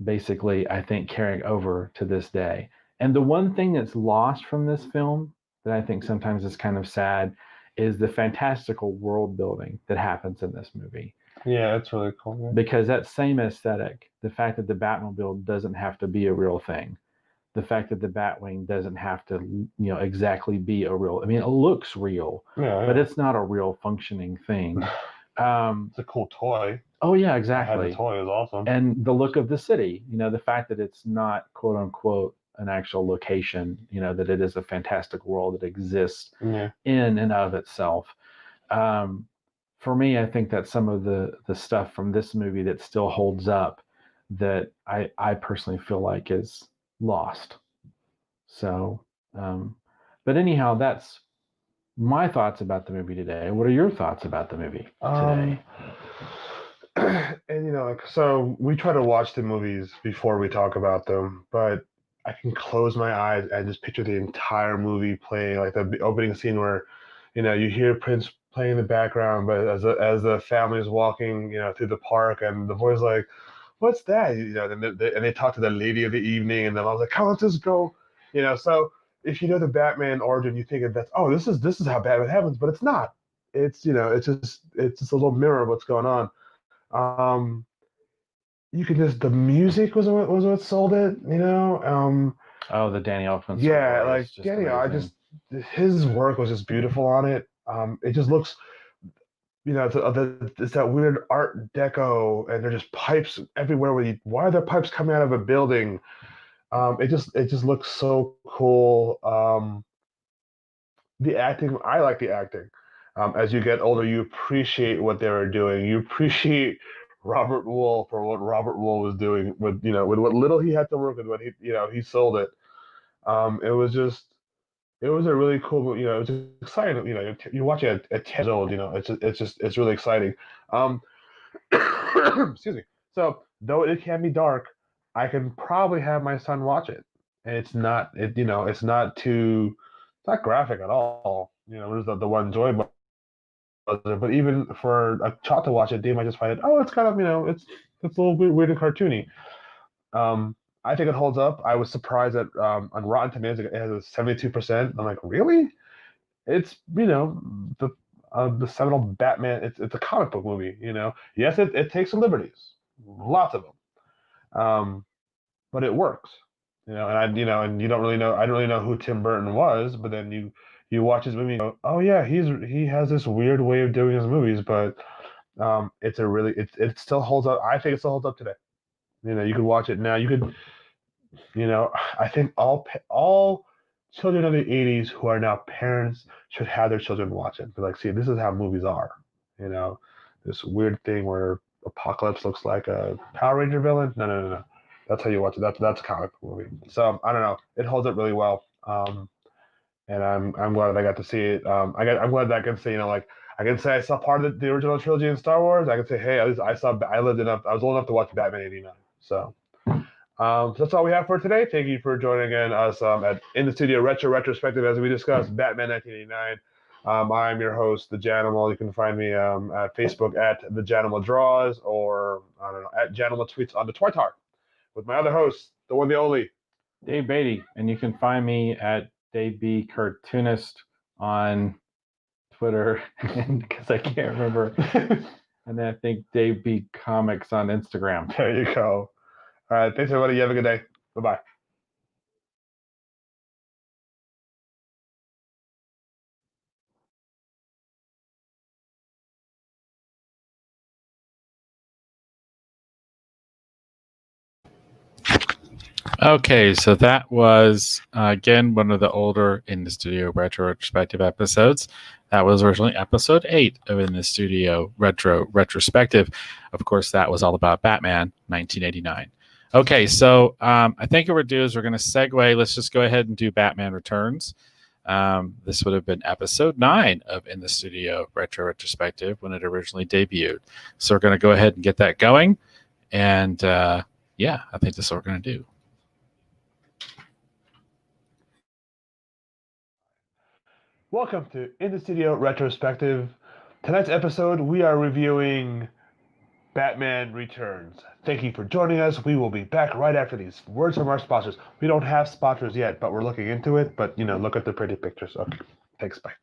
basically, I think, carrying over to this day. And the one thing that's lost from this film that I think sometimes is kind of sad is the fantastical world building that happens in this movie. Yeah, it's really cool. Man. Because that same aesthetic, the fact that the Batmobile doesn't have to be a real thing, the fact that the Batwing doesn't have to, exactly be a real. I mean, it looks real, but it's not a real functioning thing. It's a cool toy. Oh yeah, exactly. I had the toy. It was awesome. And the look of the city, the fact that it's not quote unquote an actual location, that it is a fantastic world that exists in and of itself. For me, I think that some of the stuff from this movie that still holds up, that I personally feel like is lost. So, but anyhow, that's my thoughts about the movie today. What are your thoughts about the movie today? And so we try to watch the movies before we talk about them, but I can close my eyes and just picture the entire movie playing, like the opening scene where, you hear Prince playing in the background, but as the family is walking, through the park, and the boy's like, "What's that?" And they talk to the lady of the evening, and then I was like, "Come on, let's just go." So if you know the Batman origin, you think that's this is how Batman happens, but it's not. It's just a little mirror of what's going on. You can the music was what sold it, the Danny Elfman. Yeah, like Danny, his work was just beautiful on it. It just looks, it's that weird Art Deco, and there's just pipes everywhere. Why are there pipes coming out of a building? It just looks so cool. The acting, I like the acting. As you get older, you appreciate what they were doing. You appreciate Robert Wool for what Robert Wool was doing with what little he had to work with. When he sold it. It was a really cool. It was exciting. You watch it at 10 years old. It's really exciting. Excuse me. So though it can be dark, I can probably have my son watch it, and it's not graphic at all. There's the one joy buzzer, but even for a child to watch it, they might just find it. Oh, it's kind of it's a little bit weird and cartoony. I think it holds up. I was surprised that on Rotten Tomatoes it has a 72%. I'm like, really? It's the seminal Batman. It's a comic book movie. Yes, it takes some liberties, lots of them, but it works. And you don't really know. I don't really know who Tim Burton was, but then you watch his movie and go, oh yeah, he has this weird way of doing his movies, but it still holds up. I think it still holds up today. You could watch it now. You could, I think all children of the '80s who are now parents should have their children watch it. Be like, see, this is how movies are. This weird thing where Apocalypse looks like a Power Ranger villain. No. That's how you watch it. That's a comic book movie. So I don't know. It holds up really well. And I'm glad that I got to see it. I'm glad that I can say, like, I can say I saw part of the original trilogy in Star Wars. I can say, hey, at least I was old enough to watch Batman '89. So that's all we have for today. Thank you for joining us at In the Studio Retro Retrospective as we discuss Batman 1989. I'm your host, The Janimal. You can find me at Facebook at The Janimal Draws, or I don't know, at Janimal Tweets on the Twitter with my other host, the one, the only Dave Beatty, and you can find me at Dave B Cartoonist on Twitter, because I can't remember. And then I think Dave B Comics on Instagram. There you go. All right, thanks everybody. You have a good day. Bye-bye. Okay, so that was again one of the older In the Studio Retro Retrospective episodes. That was originally episode 8 of In the Studio Retro Retrospective. Of course, that was all about Batman 1989. Okay, so I think what we're doing is we're going to segue. Let's just go ahead and do Batman Returns. This would have been episode 9 of In the Studio Retro Retrospective when it originally debuted. So we're going to go ahead and get that going. And yeah, I think that's what we're going to do. Welcome to In the Studio Retrospective. Tonight's episode, we are reviewing Batman Returns. Thank you for joining us. We will be back right after these words from our sponsors. We don't have sponsors yet, but we're looking into it. But, look at the pretty pictures. Okay, thanks, bye.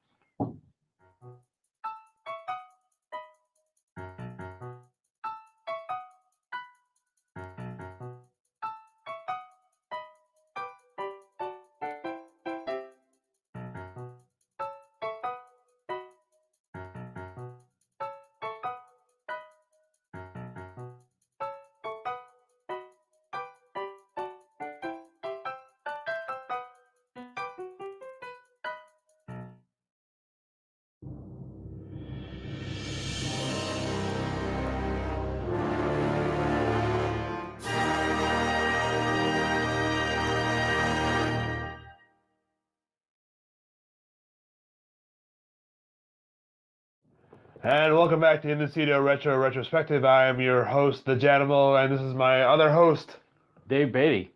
And welcome back to In the Studio Retro Retrospective. I am your host, The Janimal, and this is my other host, Dave Beatty.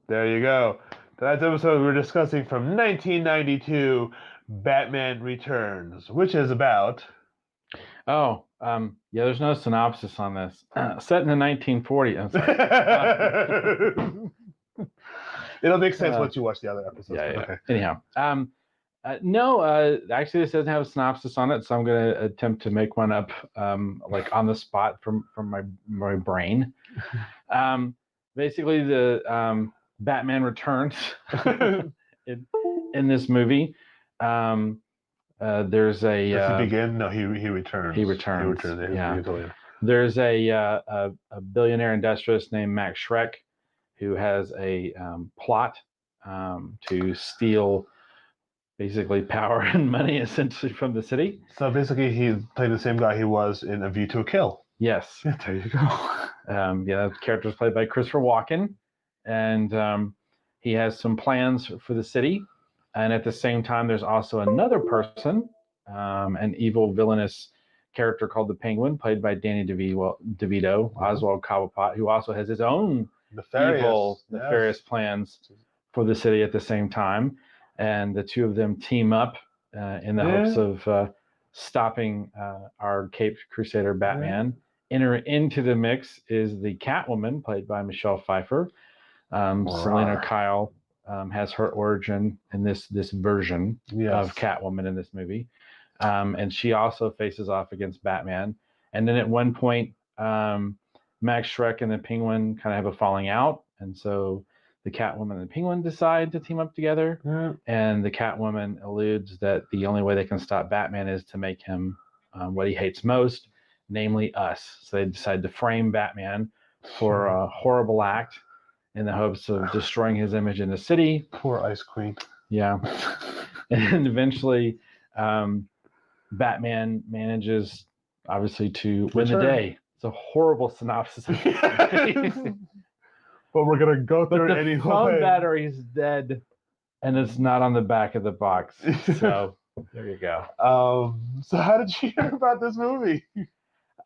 There you go. Tonight's episode, we're discussing from 1992, Batman Returns, which is about... Oh, yeah, there's no synopsis on this. Set in the 1940s. I'm sorry. It'll make sense once you watch the other episodes. Yeah. Okay. Anyhow, no, actually, this doesn't have a synopsis on it, so I'm going to attempt to make one up, like on the spot from my brain. Basically, the Batman Returns in this movie. There's a. Does he begin? No, he returns. He returns. Yeah. There's a billionaire industrialist named Max Schreck who has a plot to steal basically power and money essentially from the city. So basically he played the same guy he was in A View to a Kill. Yes. Yeah, there you go. The character is played by Christopher Walken, and he has some plans for the city. And at the same time, there's also another person, an evil villainous character called the Penguin, played by Danny DeVito, Oswald Cobblepot, who also has his own nefarious plans for the city at the same time. And the two of them team up in the hopes of stopping our Caped Crusader Batman. Enter into the mix is the Catwoman, played by Michelle Pfeiffer, Selena Kyle has her origin in this version of Catwoman in this movie. And she also faces off against Batman. And then at one point, Max Schreck and the Penguin kind of have a falling out. And so the Catwoman and the Penguin decide to team up together. Yeah. And the Catwoman alludes that the only way they can stop Batman is to make him what he hates most, namely us. So they decide to frame Batman for a horrible act in the hopes of destroying his image in the city. Poor Ice Queen. Yeah. And eventually, Batman manages, obviously, to win the day. It's a horrible synopsis. But we're going to go through it anyway. The phone battery's dead, and it's not on the back of the box. So there you go. So how did you hear about this movie?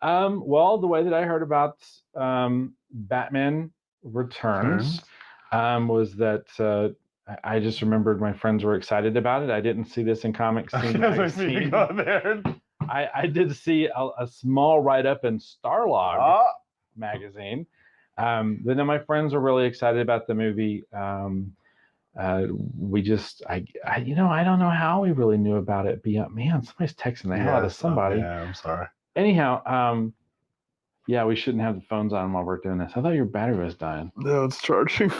Well, the way that I heard about Batman Returns was that I just remembered my friends were excited about it. I didn't see this in Comic Scene magazine. I did see a small write-up in Starlog magazine. But then my friends were really excited about the movie. We just, I don't know how we really knew about it. But man, somebody's texting the hell out of somebody. Yeah, I'm sorry. Anyhow, yeah, we shouldn't have the phones on while we're doing this. I thought your battery was dying. No, it's charging.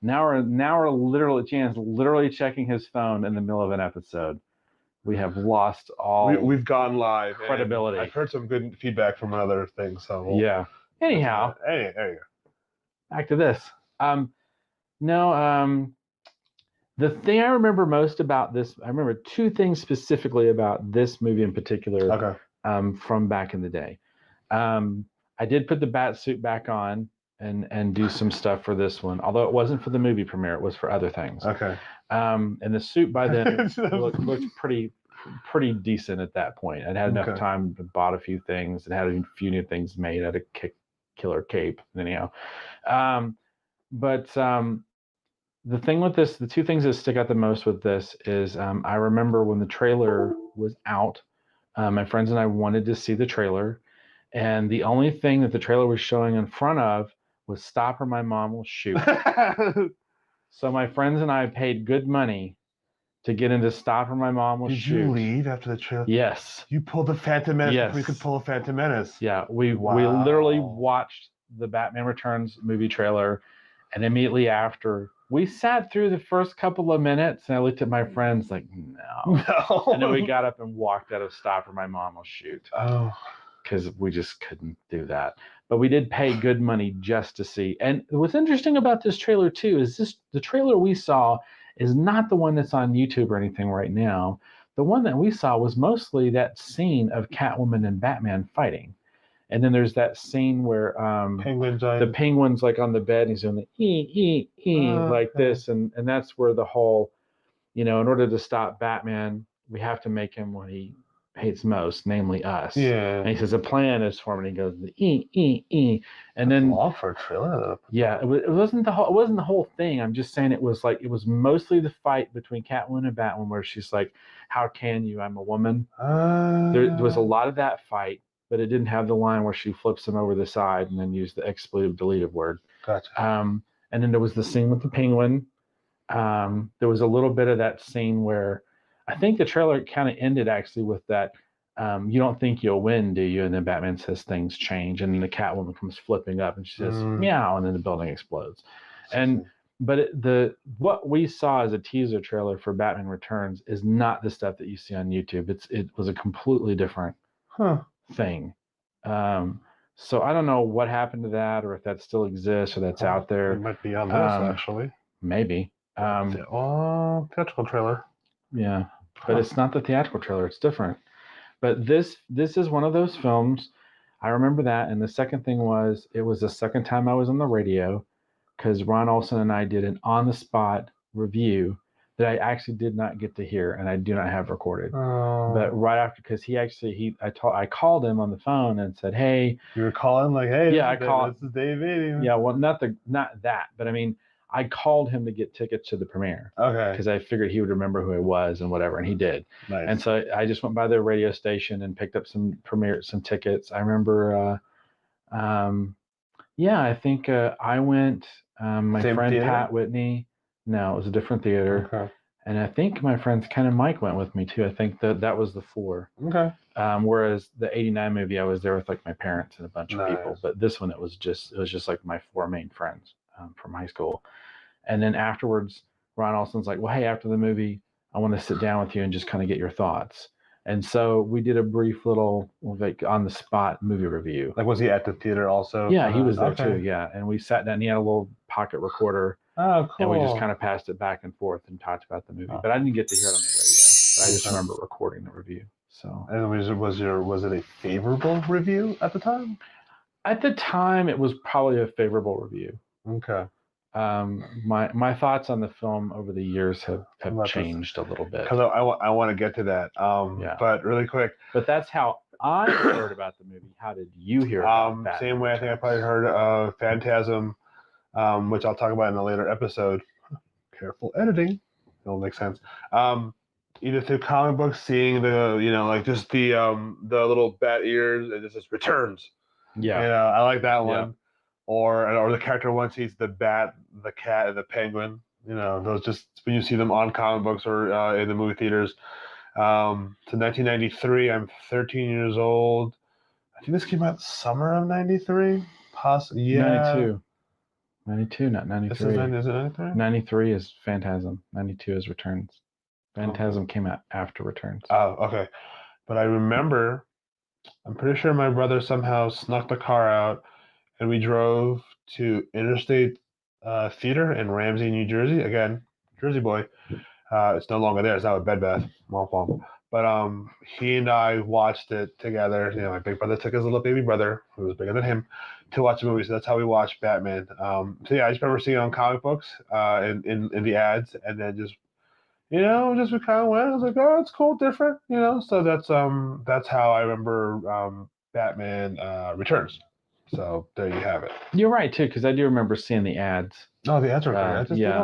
Now we're literally, Jan's literally checking his phone in the middle of an episode. We have lost all. We've gone live. Credibility. I've heard some good feedback from other things. So yeah. Anyhow, there you go. Back to this. The thing I remember most about this, I remember two things specifically about this movie in particular. Okay. From back in the day. I did put the bat suit back on and do some stuff for this one, although it wasn't for the movie premiere, it was for other things. Okay. And the suit by then looked pretty decent at that point. I'd had enough time to bought a few things and had a few new things made. I had a killer cape, anyhow. But the thing with this, the two things that stick out the most with this is I remember when the trailer was out, my friends and I wanted to see the trailer, and the only thing that the trailer was showing in front of was "Stop or My Mom Will Shoot." So my friends and I paid good money to get into "Stop or My Mom Will Shoot." Did you leave after the trailer? Yes. You pulled the Phantom Menace. Yes. We could pull a Phantom Menace. Yeah, we literally watched the Batman Returns movie trailer, and immediately after, we sat through the first couple of minutes, and I looked at my friends like, no. And then we got up and walked out of "Stop or My Mom Will Shoot." Oh. Because we just couldn't do that. But we did pay good money just to see. And what's interesting about this trailer, too, is the trailer we saw is not the one that's on YouTube or anything right now. The one that we saw was mostly that scene of Catwoman and Batman fighting. And then there's that scene where the Penguin's like on the bed and he's doing the like this. And that's where the whole, in order to stop Batman, we have to make him what he hates most, namely us. Yeah. And he says, a plan is formed, and he goes, and then all for a trailer. Yeah, it wasn't the whole thing. I'm just saying it was mostly the fight between Catwoman and Batwoman, where she's like, how can you? I'm a woman. There was a lot of that fight, but it didn't have the line where she flips him over the side and then used the expletive deleted word. Gotcha. And then there was the scene with the Penguin. There was a little bit of that scene where I think the trailer kind of ended actually with that, you don't think you'll win, do you? And then Batman says things change, and then the Catwoman comes flipping up and she says, meow, and then the building explodes. But what we saw as a teaser trailer for Batman Returns is not the stuff that you see on YouTube. It was a completely different thing. So I don't know what happened to that, or if that still exists, or that's out there. It might be on this, actually. Maybe. Theatrical trailer. Yeah, but it's not the theatrical trailer. It's different. But this is one of those films. I remember that. And the second thing was, it was the second time I was on the radio, because Ron Olson and I did an on-the-spot review that I actually did not get to hear, and I do not have recorded. But right after, because I called him on the phone and said, hey. You were calling like, hey, yeah, this is David. Yeah, well, not that, but I mean, I called him to get tickets to the premiere. Okay. Because I figured he would remember who I was and whatever, and he did. Nice. And so I just went by the radio station and picked up some tickets. I remember, I think I went My Same friend theater? Pat Whitney. No, it was a different theater. Okay. And I think my friends Ken and Mike went with me too. I think that was the 4. Okay. Whereas the '89 movie, I was there with like my parents and a bunch of people. Nice. But this one, it was just like my 4 main friends from high school. And then afterwards, Ron Olson's like, well, hey, after the movie, I want to sit down with you and just kind of get your thoughts. And so we did a brief little like on the spot movie review. Like, was he at the theater also? Yeah, he was there Okay. too. Yeah, and we sat down. He had a little pocket recorder. Oh, cool. And we just kind of passed it back and forth and talked about the movie. But I didn't get to hear it on the radio. But I just remember recording the review. So. And was it a favorable review at the time? At the time, it was probably a favorable review. Okay. My thoughts on the film over the years have changed a little bit. Because I want to get to that. Yeah. But really quick. But that's how I heard about the movie. How did you hear about that? Same way I think I probably heard of Phantasm, which I'll talk about in a later episode. Careful editing. It'll make sense. Either through comic books, seeing the, like just the little bat ears and just returns. Yeah. I like that one. Yeah. Or the character once sees the bat, the cat, and the penguin. Those just when you see them on comic books or in the movie theaters. To 1993, I'm 13 years old. I think this came out summer of 93. Possibly, yeah. 92, not 93. Is it 93? 93 is Phantasm. 92 is Returns. Phantasm came out after Returns. Oh, okay. But I remember, I'm pretty sure my brother somehow snuck the car out, and we drove to Interstate Theater in Ramsey, New Jersey. Again, Jersey boy. It's no longer there. It's now at Bed Bath. But he and I watched it together. My big brother took his little baby brother, who was bigger than him, to watch the movie. So that's how we watched Batman. So yeah, I just remember seeing it on comic books in the ads, and then just just we kind of went. I was like, oh, it's cool, different. So that's how I remember Batman Returns. So there you have it. You're right too, because I do remember seeing the ads. No, the ads are great. Yeah.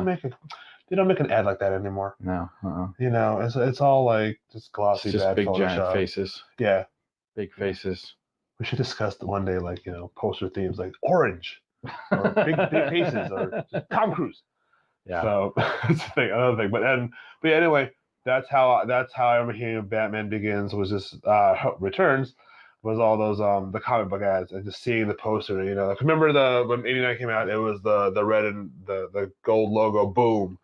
They don't make an ad like that anymore. No. It's all like just glossy, It's just bad big Photoshop. giant faces. Yeah. Big faces. We should discuss one day, like, poster themes like orange or big faces or Tom Cruise. Yeah. So that's the thing, another thing. But yeah, anyway, that's how I remember hearing Batman Begins was just Returns was all those the comic book ads and just seeing the poster. Like remember when '89 came out, it was the red and the gold logo, boom.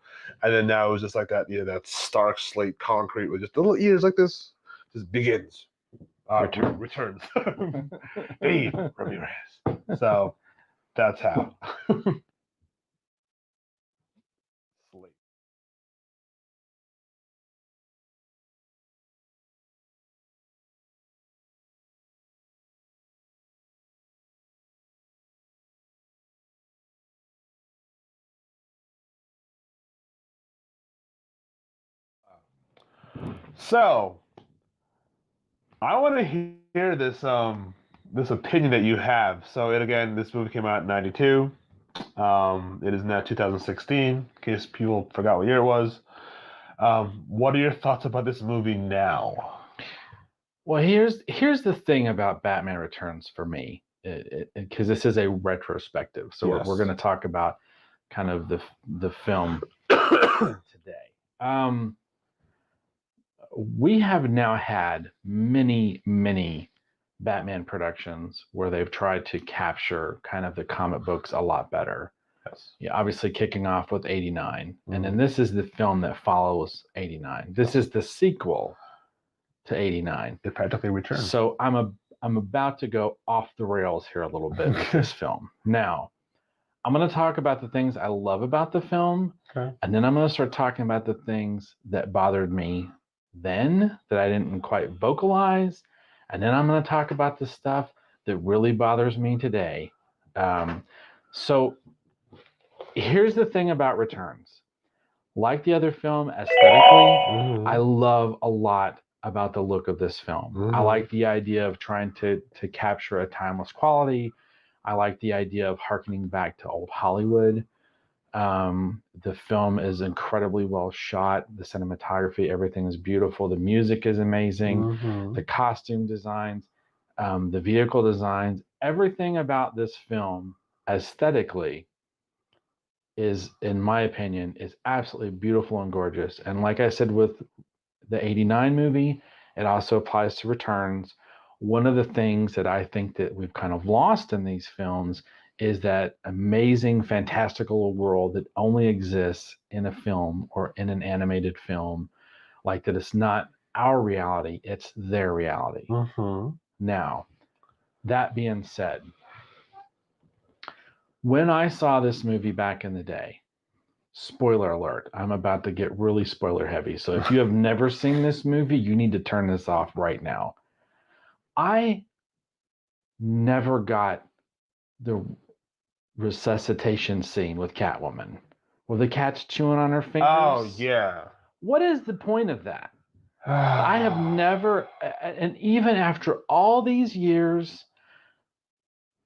And then now it was just like that, that stark slate concrete with just little ears like this. Just begins. Returns. Hey, Ramirez. So that's how. So I want to hear this this opinion that you have. So this movie came out in '92. It is now 2016. In case people forgot what year it was. What are your thoughts about this movie now? Well, here's the thing about Batman Returns for me, because this is a retrospective. So Yes. we're going to talk about kind of the film today. We have now had many Batman productions where they've tried to capture kind of the comic books a lot better. Yes. Yeah, obviously kicking off with '89, and then this is the film that follows '89. This is the sequel to '89. It practically returns. So I'm about to go off the rails here a little bit with this film. Now, I'm going to talk about the things I love about the film, and then I'm going to start talking about the things that bothered me then that I didn't quite vocalize, and then I'm going to talk about the stuff that really bothers me today. So here's the thing about Returns. Like the other film, aesthetically, I love a lot about the look of this film. I like the idea of trying to capture a timeless quality. I like the idea of hearkening back to old Hollywood. The film is incredibly well shot. The cinematography, everything is beautiful. The music is amazing. The costume designs, the vehicle designs, everything about this film aesthetically is, in my opinion, is absolutely beautiful and gorgeous. And like I said with the 89 movie, it also applies to Returns. One of the things that I think that we've kind of lost in these films is that amazing, fantastical world that only exists in a film or in an animated film. Like that it's not our reality, it's their reality. Now, that being said, when I saw this movie back in the day, spoiler alert, I'm about to get really spoiler heavy. So if you have never seen this movie, you need to turn this off right now. I never got the resuscitation scene with Catwoman, where the cat's chewing on her fingers. Oh, yeah. What is the point of that? I have never, and even after all these years,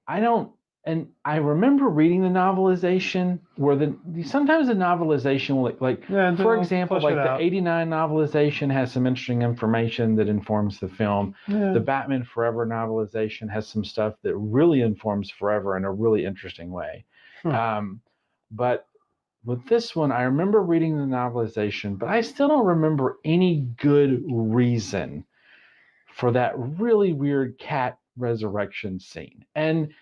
I don't, and I remember reading the novelization where sometimes the novelization will, for example, like the 89 novelization has some interesting information that informs the film. Yeah. The Batman Forever novelization has some stuff that really informs Forever in a really interesting way. But with this one, I remember reading the novelization, but I still don't remember any good reason for that really weird cat resurrection scene. And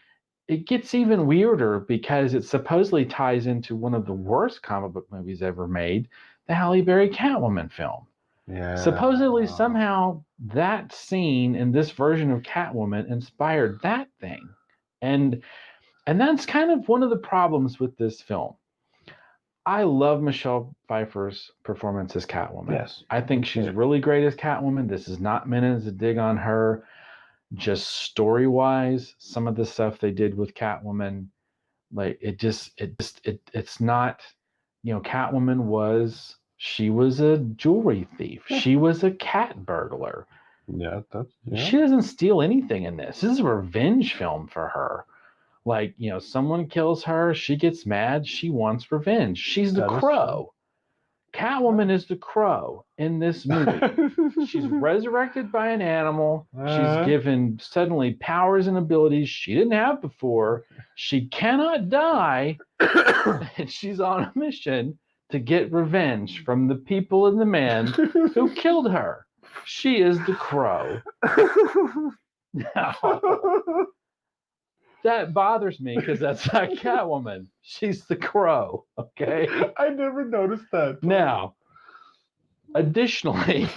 it gets even weirder because it supposedly ties into one of the worst comic book movies ever made, the Halle Berry Catwoman film. Yeah. Supposedly, somehow, that scene in this version of Catwoman inspired that thing. And that's kind of one of the problems with this film. I love Michelle Pfeiffer's performance as Catwoman. Yes. I think she's really great as Catwoman. This is not meant as a dig on her. Just story-wise, some of the stuff they did with Catwoman, like it's not, Catwoman was a jewelry thief. She was a cat burglar. Yeah, She doesn't steal anything in this. This is a revenge film for her. Like, someone kills her, she gets mad, she wants revenge. She's the Crow. Catwoman is the Crow in this movie. She's resurrected by an animal. She's given suddenly powers and abilities she didn't have before. She cannot die. And she's on a mission to get revenge from the people and the man who killed her. She is the Crow. Now, that bothers me because that's not Catwoman. She's the Crow. Okay. I never noticed that. Now, additionally,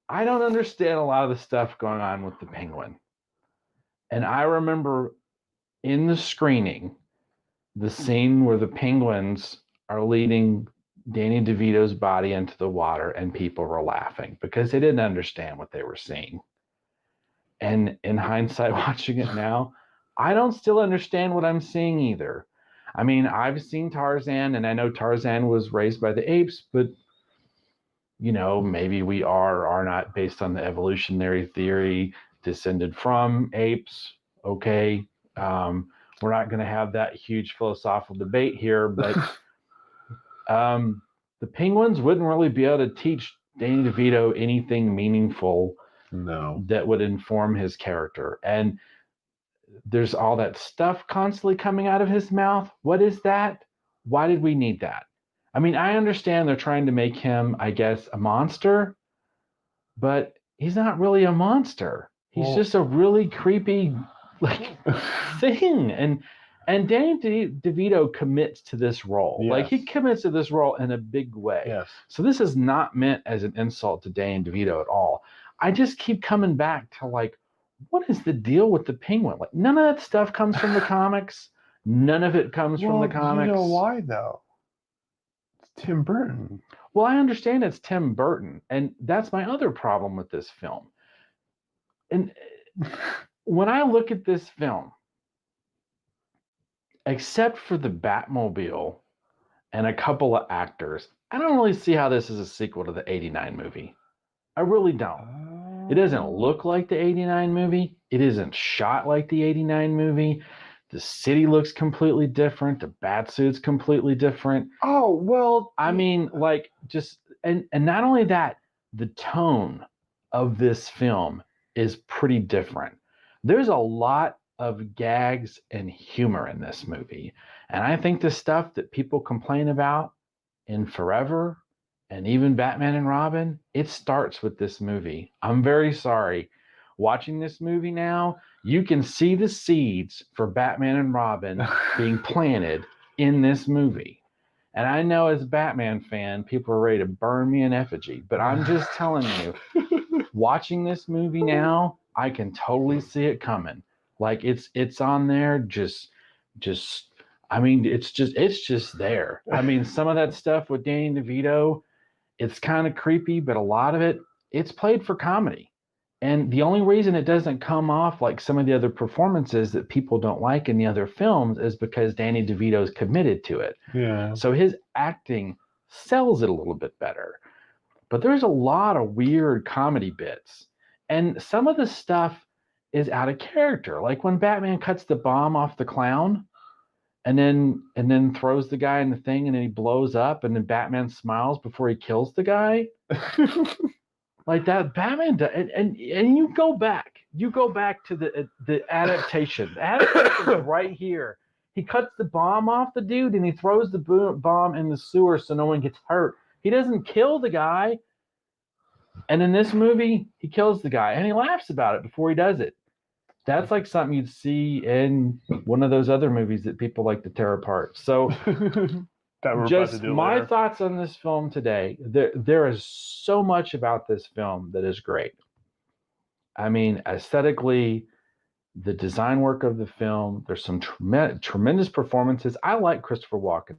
I don't understand a lot of the stuff going on with the Penguin. And I remember in the screening, the scene where the penguins are leading Danny DeVito's body into the water and people were laughing because they didn't understand what they were seeing. And in hindsight, watching it now, I don't still understand what I'm seeing either. I mean, I've seen Tarzan, and I know Tarzan was raised by the apes, but, maybe we are not, based on the evolutionary theory, descended from apes. Okay. We're not going to have that huge philosophical debate here, but the penguins wouldn't really be able to teach Danny DeVito anything meaningful. No. That would inform his character. And there's all that stuff constantly coming out of his mouth. What is that? Why did we need that? I mean, I understand they're trying to make him, I guess, a monster, but he's not really a monster. He's just a really creepy thing. And Danny DeVito commits to this role. Yes. Like, he commits to this role in a big way. Yes. So this is not meant as an insult to Danny DeVito at all. I just keep coming back to, what is the deal with the Penguin? Like, none of that stuff comes from the comics. None of it comes from the comics. You know why, though? It's Tim Burton. Well, I understand it's Tim Burton, and that's my other problem with this film. And when I look at this film, except for the Batmobile and a couple of actors, I don't really see how this is a sequel to the 89 movie. I really don't. It doesn't look like the 89 movie. It isn't shot like the 89 movie. The city looks completely different. The Batsuit's completely different. Oh, well. I mean, and not only that, the tone of this film is pretty different. There's a lot of gags and humor in this movie. And I think the stuff that people complain about in Forever and even Batman and Robin, it starts with this movie. I'm very sorry. Watching this movie now, you can see the seeds for Batman and Robin being planted in this movie. And I know as a Batman fan, people are ready to burn me in effigy, but I'm just telling you, watching this movie now, I can totally see it coming. Like it's on there, just I mean, it's just there. I mean, some of that stuff with Danny DeVito, it's kind of creepy, but a lot of it, it's played for comedy. And the only reason it doesn't come off like some of the other performances that people don't like in the other films is because Danny DeVito's committed to it. Yeah. So his acting sells it a little bit better. But there's a lot of weird comedy bits. And some of the stuff is out of character. Like when Batman cuts the bomb off the clown and then throws the guy in the thing and then he blows up and then Batman smiles before he kills the guy. Like that Batman and you go back to the adaptation. The adaptation is right here. He cuts the bomb off the dude and he throws the bomb in the sewer so no one gets hurt. He doesn't kill the guy. And in this movie, he kills the guy and he laughs about it before he does it. That's like something you'd see in one of those other movies that people like to tear apart. So that we're just about to do my later. thoughts on this film today. There is so much about this film that is great. I mean, aesthetically, the design work of the film, there's some tremendous performances. I like Christopher Walken.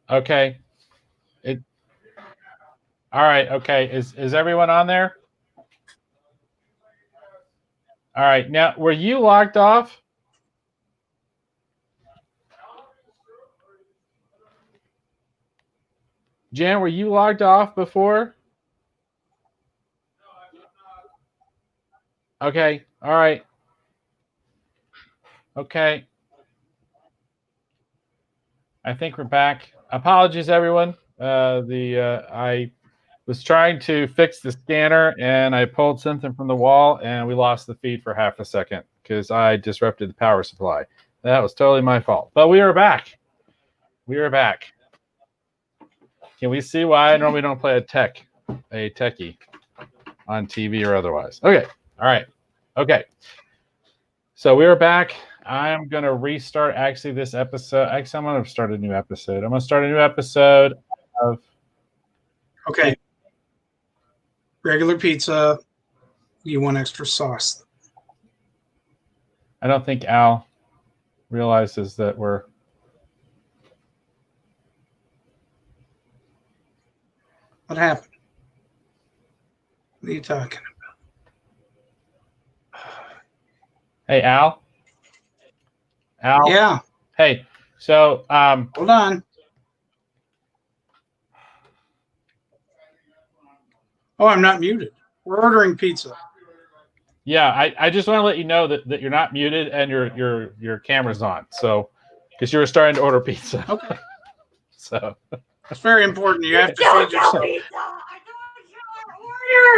Okay. All right. Okay. Is everyone on there? All right. Now, were you locked off? Jan, were you logged off before? Okay. All right. Okay. I think we're back. Apologies, everyone. was trying to fix the scanner, and I pulled something from the wall, and we lost the feed for half a second because I disrupted the power supply. That was totally my fault. But we are back. We are back. Can we see why I normally don't play a techie on TV or otherwise? Okay. All right. Okay. So we are back. I'm going to restart actually this episode. Actually, I'm going to start a new episode. I'm going to start a new episode of. Okay. Regular pizza. You want extra sauce? I don't think Al realizes that we're. What happened? What are you talking about? Hey, Al. Al. Yeah. Hey. So. Hold on. Oh, I'm not muted. We're ordering pizza. Yeah, I just want to let you know that you're not muted and your camera's on. So, because you were starting to order pizza. Okay. So. It's very important. You have to feed yourself.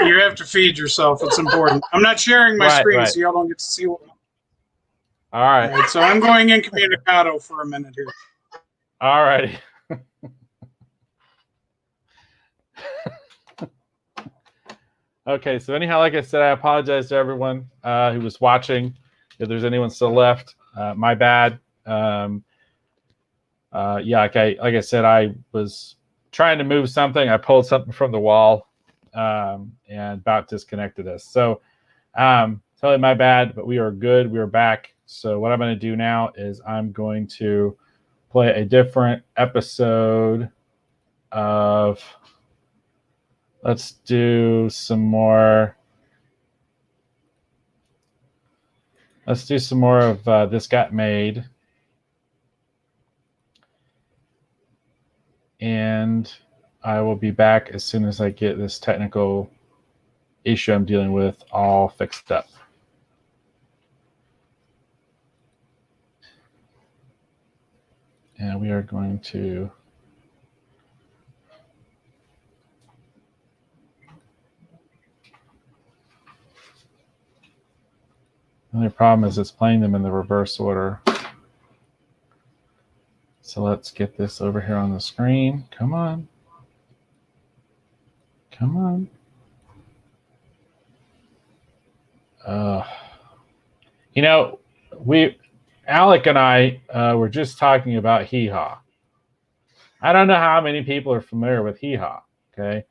You have to feed yourself. It's important. I'm not sharing my screen, so y'all don't get to see what. All right. All right. So I'm going incommunicado for a minute here. All righty. Okay. So anyhow, like I said, I apologize to everyone who was watching. If there's anyone still left, my bad. Yeah, like I said, I was trying to move something. I pulled something from the wall and about disconnected us. So totally my bad, but we are good. We are back. So what I'm going to do now is I'm going to play a different episode of. Let's do some more. Let's do some more of This Got Made. And I will be back as soon as I get this technical issue I'm dealing with all fixed up. And we are going to the only problem is it's playing them in the reverse order. So let's get this over here on the screen. Come on. Come on. You know, Alec and I were just talking about Hee Haw. I don't know how many people are familiar with Hee Haw. Okay.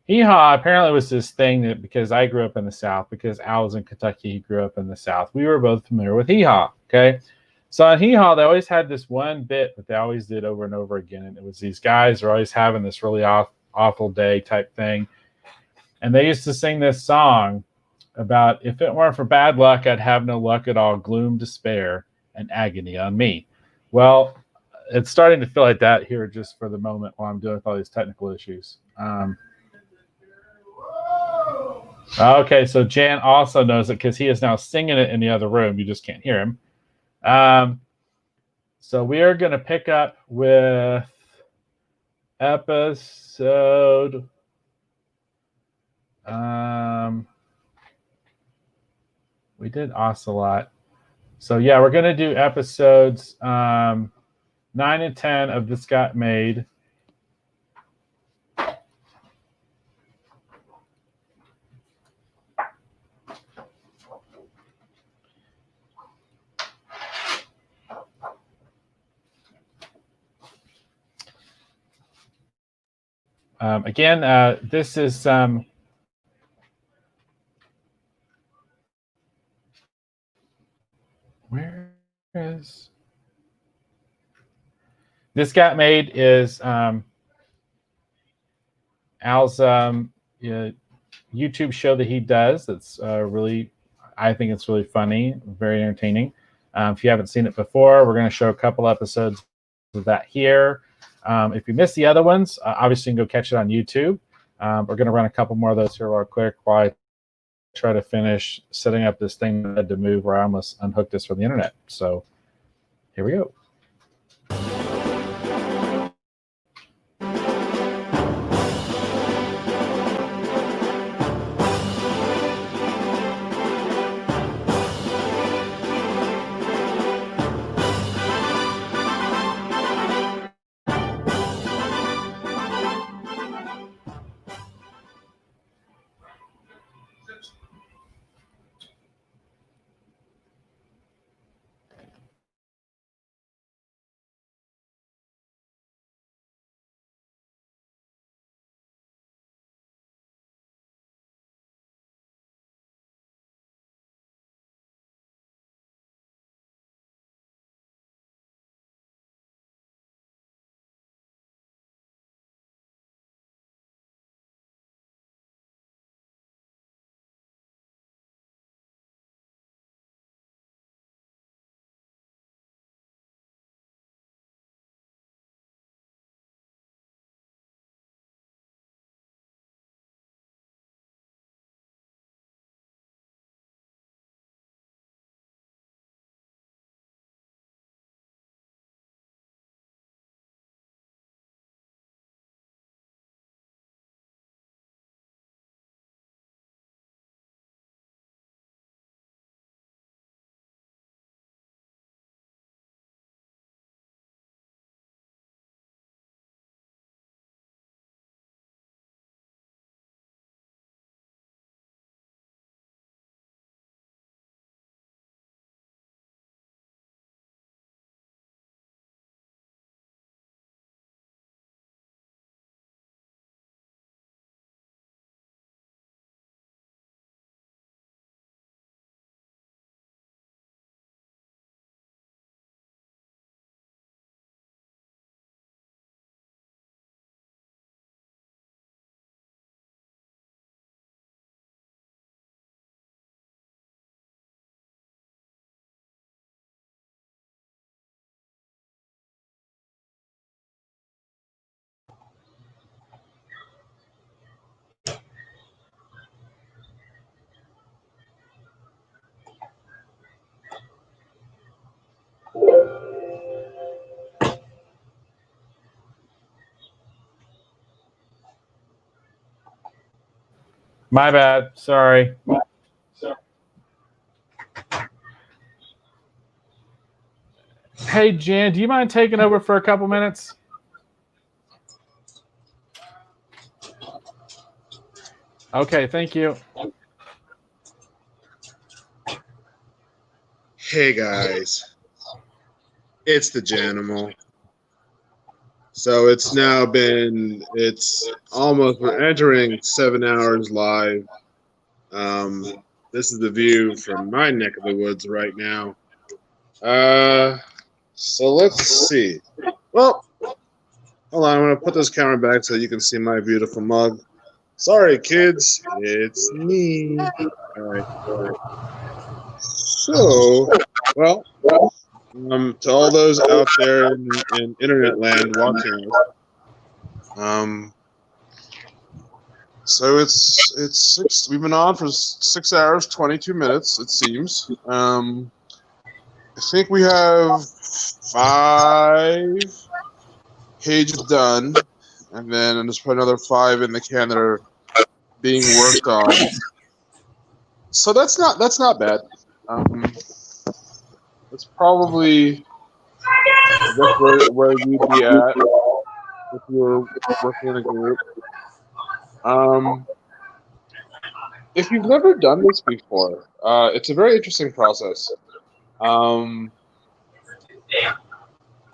Hee Haw apparently was this thing that because I grew up in the South, because Al was in Kentucky, he grew up in the South. We were both familiar with Hee Haw. Okay. So on Hee Haw, they always had this one bit that they always did over and over again. And it was these guys are always having this really awful day type thing. And they used to sing this song about, if it weren't for bad luck, I'd have no luck at all, gloom, despair, and agony on me. Well, it's starting to feel like that here just for the moment while I'm dealing with all these technical issues. Okay, so Jan also knows it because he is now singing it in the other room. You just can't hear him. So we are going to pick up with episode. We did Ocelot. So yeah, we're going to do episodes 9 and 10 of This Got Made. Again, this is where is This Got Made is Al's YouTube show that he does. It's really, I think it's really funny, very entertaining. If you haven't seen it before, we're going to show a couple episodes of that here. If you missed the other ones, obviously you can go catch it on YouTube. We're going to run a couple more of those here real quick while I try to finish setting up this thing that I had to move where I almost unhooked this from the internet. So here we go. My bad. Sorry. Hey, Jan, do you mind taking over for a couple minutes? Okay, thank you. Hey guys, it's the Janimal. So it's we're entering 7 hours live. This is the view from my neck of the woods right now. So let's see. Well, hold on, I'm gonna put this camera back so you can see my beautiful mug. Sorry, kids, it's me. All right. So, well, to all those out there in internet land watching us, so it's 6. We've been on for 6 hours 22 minutes. It seems. I think we have 5 pages done, and then there's probably another 5 in the can that are being worked on. So that's not bad. That's probably where you'd be at if you were working in a group. If you've never done this before, it's a very interesting process.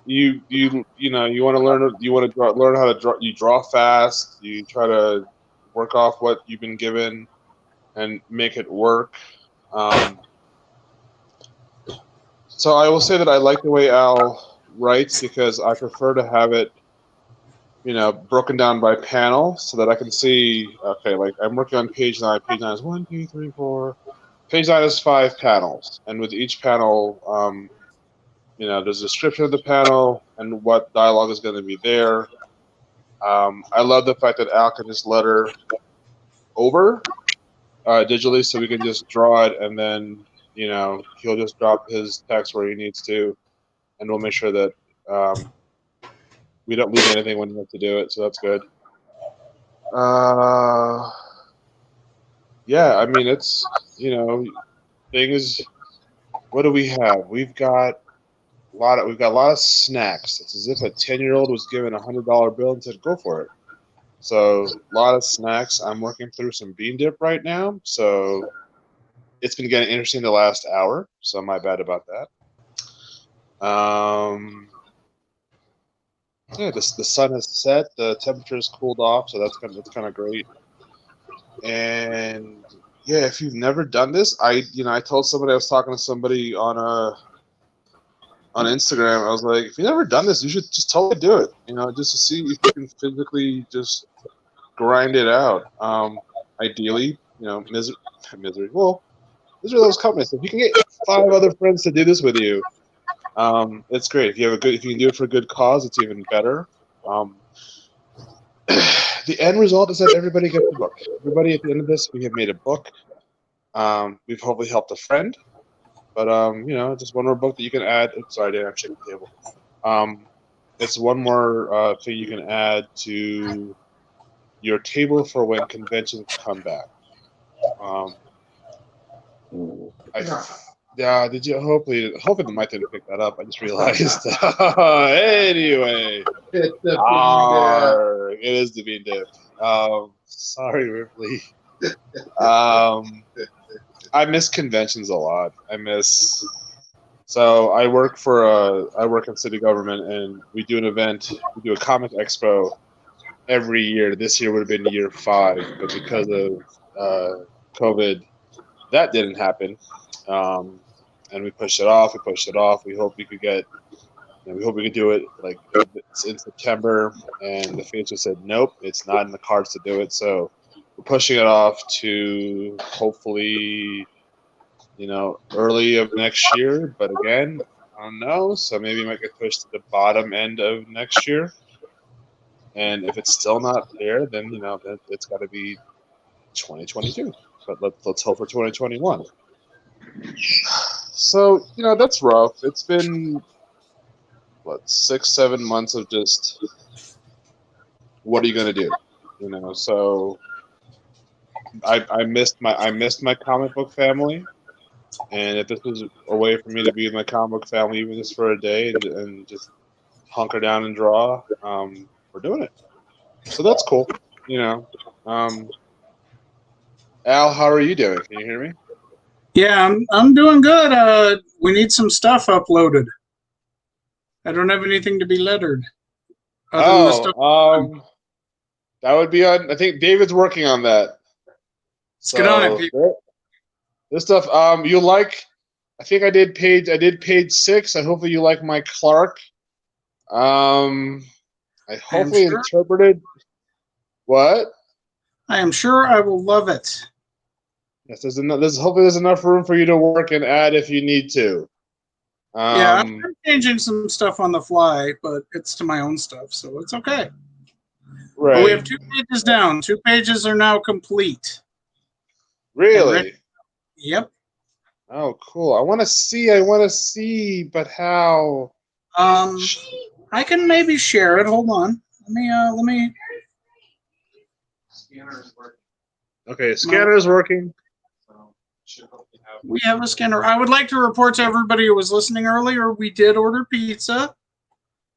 You want to learn how to draw. You draw fast. You try to work off what you've been given and make it work. So I will say that I like the way Al writes because I prefer to have it, broken down by panel so that I can see. Okay, like I'm working on page 9. Page 9 is 1, 2, 3, 4. Page 9 is 5 panels, and with each panel, there's a description of the panel and what dialogue is going to be there. I love the fact that Al can just letter over digitally, so we can just draw it, and then he'll just drop his text where he needs to, and we'll make sure that we don't lose anything when we have to do it. So that's good. Yeah, I mean it's things. What do we have? We've got a lot of snacks. It's as if a 10-year-old was given $100 bill and said, "Go for it." So a lot of snacks. I'm working through some bean dip right now, so it's been getting interesting the last hour. So my bad about that. Yeah, the sun has set. The temperature has cooled off, so that's kind of great. And yeah, if you've never done this, I told somebody, I was talking to somebody on Instagram. I was like, if you've never done this, you should just totally do it. Just to see if you can physically just grind it out. Ideally, misery. Well, misery loves company. So if you can get 5 other friends to do this with you, it's great. If you can do it for a good cause, it's even better. The end result is that everybody gets a book. Everybody at the end of this, we have made a book. We've hopefully helped a friend, but just one more book that you can add. Oops, sorry, Dan, I'm shaking the table. It's one more thing you can add to your table for when conventions come back. Yeah, did you? Hopefully the mic didn't pick that up. I just realized. Anyway, it's the it is the bean dip. Sorry, Ripley. I miss conventions a lot. So I work in city government, and we do an event. We do a comic expo every year. This year would have been year 5, but because of COVID, that didn't happen. And we pushed it off. We hope we could do it like in September, and the fans just said nope, it's not in the cards to do it. So we're pushing it off to hopefully early of next year. But again, I don't know. So maybe it might get pushed to the bottom end of next year. And if it's still not there, then then it's got to be 2022. But let's hope for 2021. So that's rough. It's been 6-7 months of just what are you gonna do? So I missed my comic book family, and if this was a way for me to be with my comic book family, even just for a day, and just hunker down and draw, we're doing it. So that's cool. You know, Al, how are you doing? Can you hear me? Yeah, I'm doing good. We need some stuff uploaded. I don't have anything to be lettered. Other than the stuff. That would be on. I think David's working on that. Let's get on it, people. This stuff. You like? I think I did page 6. I hopefully you like my Clark. I hopefully interpreted. What? I am sure I will love it. Yes, hopefully there's enough room for you to work and add if you need to. Yeah, I'm changing some stuff on the fly, but it's to my own stuff, so it's okay. Right. But we have 2 pages down. 2 pages are now complete. Really? Yep. Oh, cool. I want to see, but how? I can maybe share it. Hold on. Let me. Scanner is working. Okay, scanner is working. We have a scanner. I would like to report to everybody who was listening earlier. We did order pizza.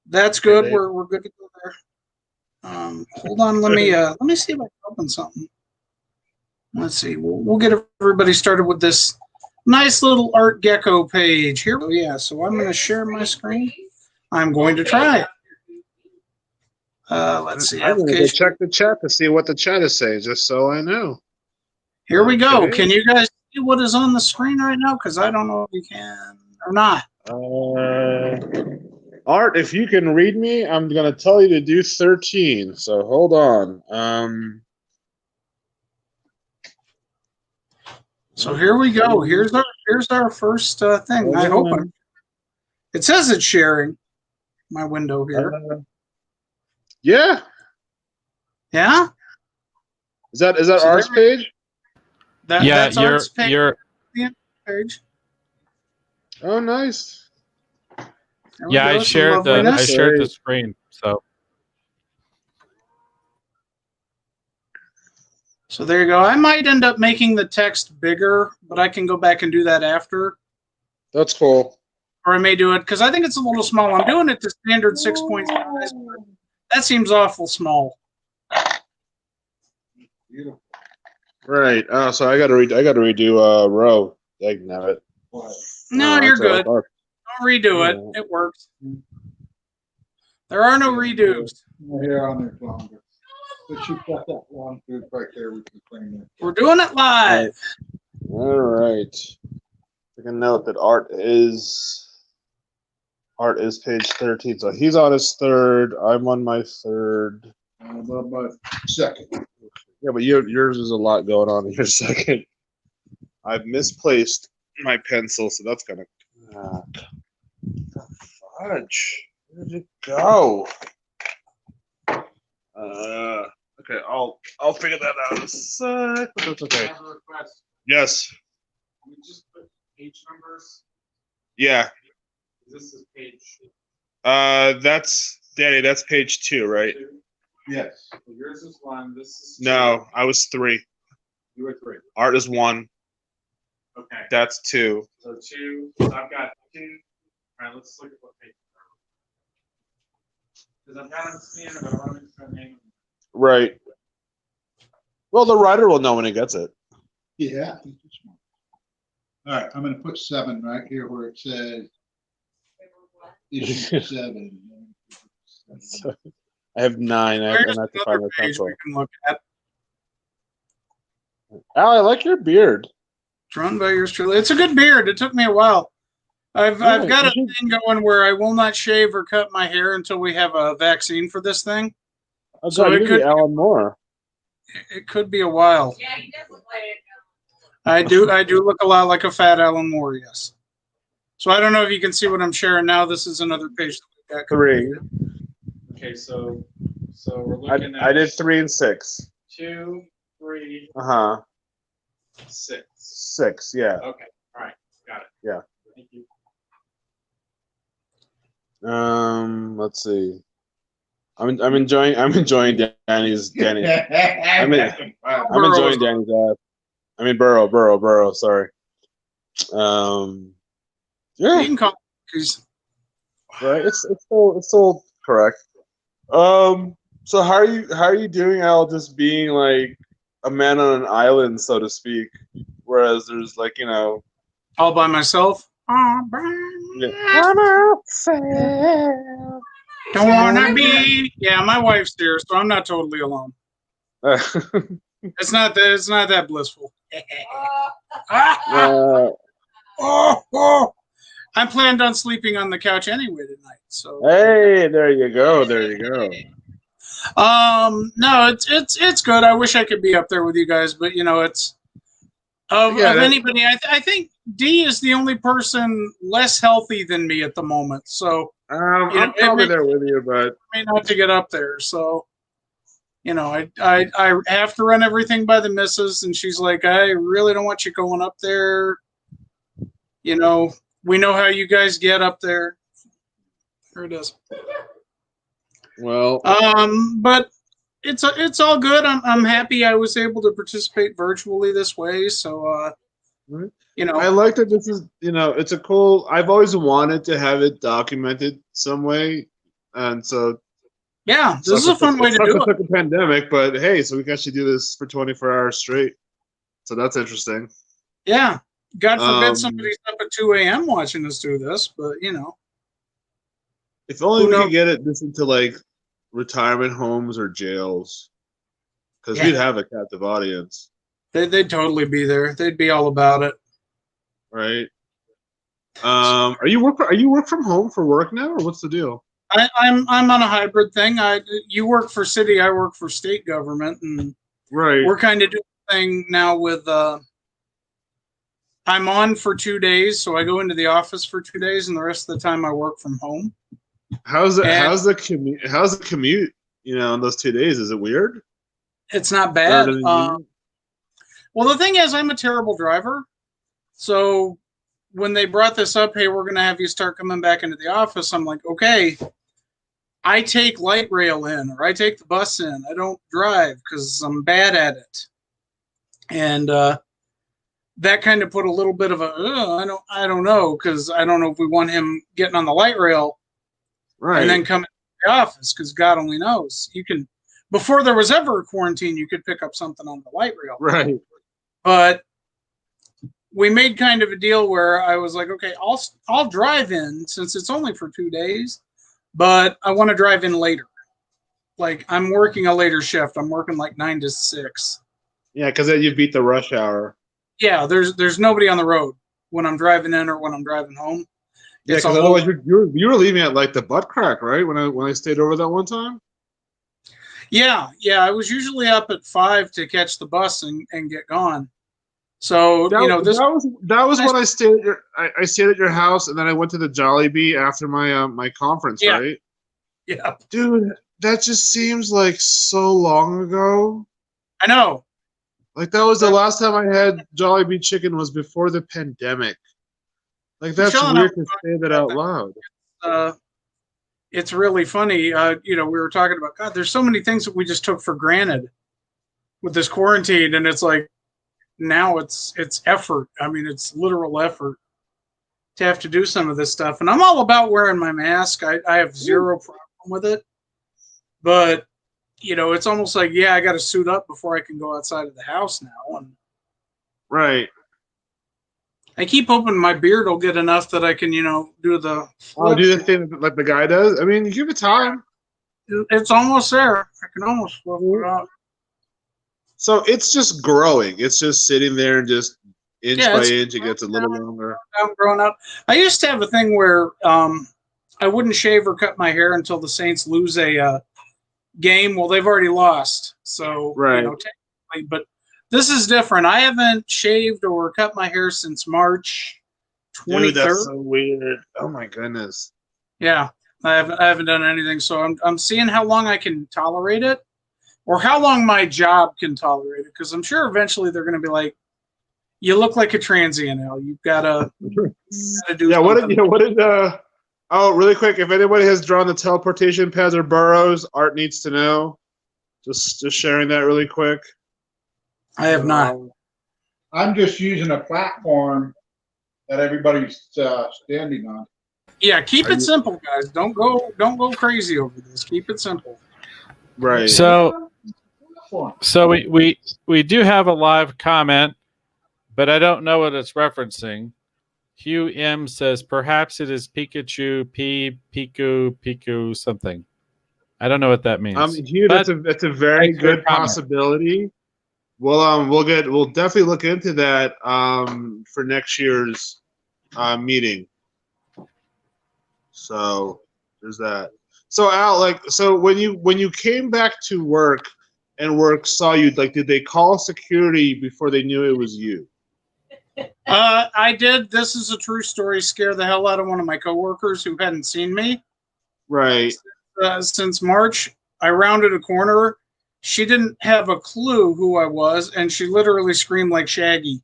That's good. Okay, We're good to go there. Hold on. Let me see if I can open something. Let's see. We'll get everybody started with this nice little Art Gecko page here. Yeah. So I'm going to share my screen. I'm going to try it. Let's see. I'm going to go check the chat to see what the chat is saying, just so I know. Here we go. Okay. Can you guys see what is on the screen right now? Because I don't know if you can or not. Art, if you can read me, I'm going to tell you to do 13. So hold on. So here we go. Here's our first thing. I hope it says it's sharing my window here. Yeah. Yeah. Is that Art's page? That's Art's page. Page. Oh, nice. Yeah, I shared the screen. So there you go. I might end up making the text bigger, but I can go back and do that after. That's cool. Or I may do it because I think it's a little small. I'm doing it to standard 6 point size. That seems awful small. Right. Oh, so I got to redo row. Dagnabbit. No, you're good. Don't redo it. It works. There are no redos. Here on there longer. But you've got that long tooth right there. We can clean it. We're doing it live. All right. I can note that Art is page 13. So he's on his 3rd. I'm on my 3rd. I'm on my 2nd. Yeah, but yours is a lot going on in your 2nd. I've misplaced my pencil, so that's gonna. Fudge. Where did it go? Okay, I'll figure that out in a sec. But that's okay. I have a request. Yes. Can we just put page numbers? Yeah. This is page. That's Danny. That's page 2, right? 2? Yes. So yours is 1. This is 2. No, I was 3. You were 3. Art is 1. Okay. That's 2. So 2. So I've got 2. All right. Let's look at what page. Because I've got them scanned, but I want to make sure I name them. Right. Well, the writer will know when he gets it. Yeah. All right. I'm going to put 7 right here where it says issue 7. I have 9. I have to find my pencil. We can look at. Al, I like your beard. Drawn by yours truly. It's a good beard. It took me a while. I've got a thing going where I will not shave or cut my hair until we have a vaccine for this thing. Oh, so it could be Alan Moore. It could be a while. Yeah, he does look like it. I do look a lot like a fat Alan Moore, yes. So I don't know if you can see what I'm sharing now. This is another page that we got. 3. Okay, so we're looking at. I did 3 and 6. 2, 3. 6. 6, yeah. Okay, all right, got it. Yeah. Thank you. Let's see. I'm enjoying Danny's Danny. I'm enjoying Danny's ass. I mean Burrow. Sorry. Yeah. You can call it Right. It's still correct. So how are you doing, Al? Just being like a man on an island, so to speak. Whereas there's like all by myself. Yeah. Don't wanna be. Yeah, my wife's there, so I'm not totally alone. It's not that blissful. I planned on sleeping on the couch anyway tonight. So hey, there you go. No, it's good. I wish I could be up there with you guys, but it's of anybody. I think D is the only person less healthy than me at the moment. So I'm probably there with you, but I may not to get up there. So I have to run everything by the missus, and she's like, I really don't want you going up there. We know how you guys get up there. Here it is. Well, but it's all good. I'm happy I was able to participate virtually this way. So I like that this is it's a cool. I've always wanted to have it documented some way, and so yeah, this is a fun way to do it. It's a pandemic, but hey, so we can actually do this for 24 hours straight. So that's interesting. Yeah. God forbid somebody's up at 2 a.m. watching us do this, but if only we could get it this into like retirement homes or jails, because we'd have a captive audience. They'd totally be there. They'd be all about it. Right. Are you work from home for work now, or what's the deal? I'm on a hybrid thing. You work for city, I work for state government, and we're kind of doing a thing now with. I'm on for 2 days, so I go into the office for 2 days, and the rest of the time I work from home. How's the commute? In those 2 days, is it weird? It's not bad. Well, the thing is, I'm a terrible driver, so when they brought this up, hey, we're going to have you start coming back into the office. I'm like, okay. I take light rail in, or I take the bus in. I don't drive because I'm bad at it, and that kind of put a little bit of a I don't know, because I don't know if we want him getting on the light rail, and then coming to the office, because God only knows. You can, before there was ever a quarantine, you could pick up something on the light rail, right? But we made kind of a deal where I was like, okay, I'll drive in since it's only for 2 days, but I want to drive in later. Like I'm working a later shift. I'm working like 9 to 6. Yeah, because then you beat the rush hour. Yeah, there's nobody on the road when I'm driving in or when I'm driving home. Yeah, because otherwise you were leaving at like the butt crack, right? When I stayed over that one time. Yeah, I was usually up at 5 to catch the bus and get gone. So that was when I stayed at I stayed at your house, and then I went to the Jollibee after my my conference, right? Yeah, dude, that just seems like so long ago. I know. Like that was the last time I had Jollibee chicken was before the pandemic. Like that's weird to say that out loud. It's really funny. We were talking about God. There's so many things that we just took for granted with this quarantine, and it's like now it's effort. I mean, it's literal effort to have to do some of this stuff. And I'm all about wearing my mask. I have zero problem with it, but it's almost like, I got to suit up before I can go outside of the house now. And right. I keep hoping my beard will get enough that I can, do the. Do the thing like the guy does. I mean, you give it time. It's almost there. I can almost flip it out. So it's just growing. It's just sitting there and just inch by inch, it gets a little longer. I'm growing up. I used to have a thing where I wouldn't shave or cut my hair until the Saints lose a game. Well, they've already lost, so technically. But this is different. I haven't shaved or cut my hair since March 23rd. Dude, that's so weird. Oh my goodness. Yeah, I haven't done anything. So I'm seeing how long I can tolerate it, or how long my job can tolerate it. Because I'm sure eventually they're going to be like, "You look like a transient, Al. You've got to do." Yeah. Something. What did Oh, really quick, if anybody has drawn the teleportation pads or burrows, Art needs to know. Just sharing that really quick. I have not. I'm just using a platform that everybody's standing on. Yeah, keep it simple, guys. Don't go crazy over this. Keep it simple. Right. So we do have a live comment, but I don't know what it's referencing. Hugh M says perhaps it is Pikachu Piku something. I don't know what that means. Hugh, that's a very good possibility. We'll definitely look into that for next year's meeting. So there's that. So Al, so when you came back to work and work saw you, did they call security before they knew it was you? I did. This is a true story. Scare the hell out of one of my coworkers who hadn't seen me. Right. Since March, I rounded a corner. She didn't have a clue who I was, and she literally screamed like Shaggy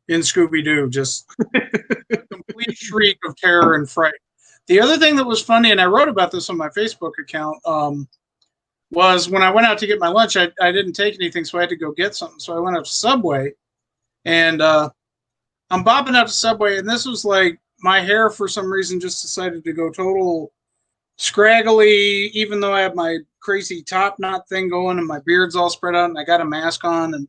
in Scooby-Doo, just complete shriek of terror and fright. The other thing that was funny, and I wrote about this on my Facebook account, was when I went out to get my lunch, I didn't take anything, so I had to go get something. So I went up to Subway, and I'm bopping out to Subway, and this was like my hair for some reason just decided to go total scraggly, even though I have my crazy top knot thing going and my beard's all spread out and I got a mask on. And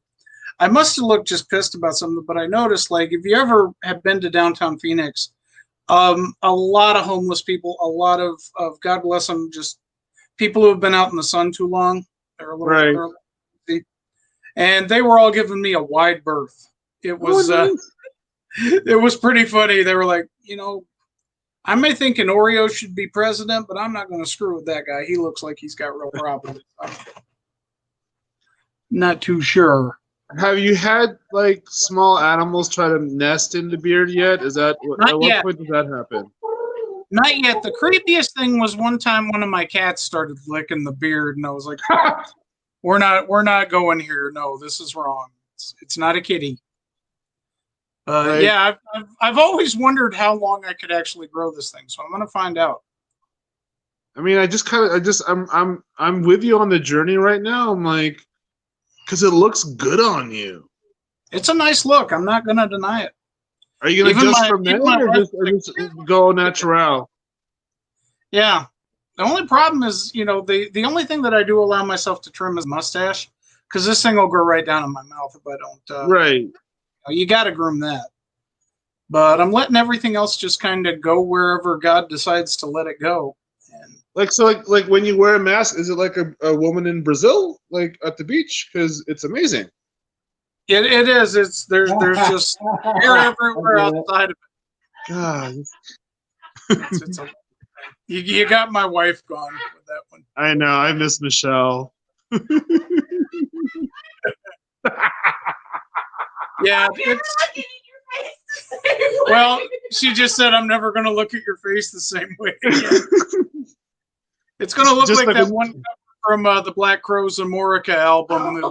I must have looked just pissed about something, but I noticed, if you ever have been to downtown Phoenix, a lot of homeless people, a lot of God bless them, just people who have been out in the sun too long. They're a little crazy. And they were all giving me a wide berth. It was it was pretty funny. They were like, I may think an Oreo should be president, but I'm not going to screw with that guy. He looks like he's got real problems. I'm not too sure. Have you had small animals try to nest in the beard yet? Is that at what point did that happen? Not yet. The creepiest thing was one time one of my cats started licking the beard, and I was like, "We're not going here. No, this is wrong. It's not a kitty." Yeah, I've always wondered how long I could actually grow this thing, so I'm gonna find out. I mean, I'm with you on the journey right now. I'm like, because it looks good on you. It's a nice look. I'm not gonna deny it. Are you gonna adjust from that, or just go natural? Yeah. The only problem is, the only thing that I do allow myself to trim is mustache, because this thing will go right down in my mouth if I don't. Right. You got to groom that. But I'm letting everything else just kind of go wherever God decides to let it go. And when you wear a mask, is it like a woman in Brazil, at the beach? Because it's amazing. It is. There's just hair everywhere outside of it. God. You got my wife gone with that one. I know. I miss Michelle. Yeah. Well, she just said, I'm never going to look at your face the same way again. It's going to look like that one from the Black Crowes Amorica album,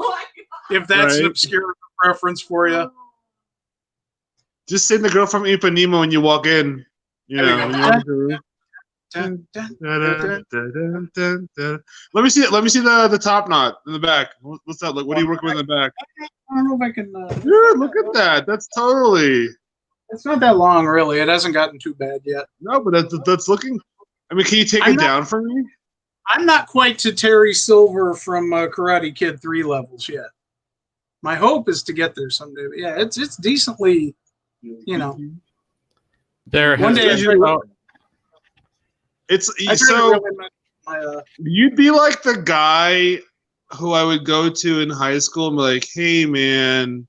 if that's an obscure reference for you. Just sing the girl from Ipanema when you walk in. When you walk into the room. Let me see the top knot in the back. What's that look? What are you working with in the back? I don't know if I can. Dude, look at that. That's totally. It's not that long, really. It hasn't gotten too bad yet. No, but that's looking. I mean, can you take it down for me? I'm not quite to Terry Silver from Karate Kid 3 levels yet. My hope is to get there someday. But yeah, it's decently, There one day you'd be like the guy who I would go to in high school and be like, "Hey, man,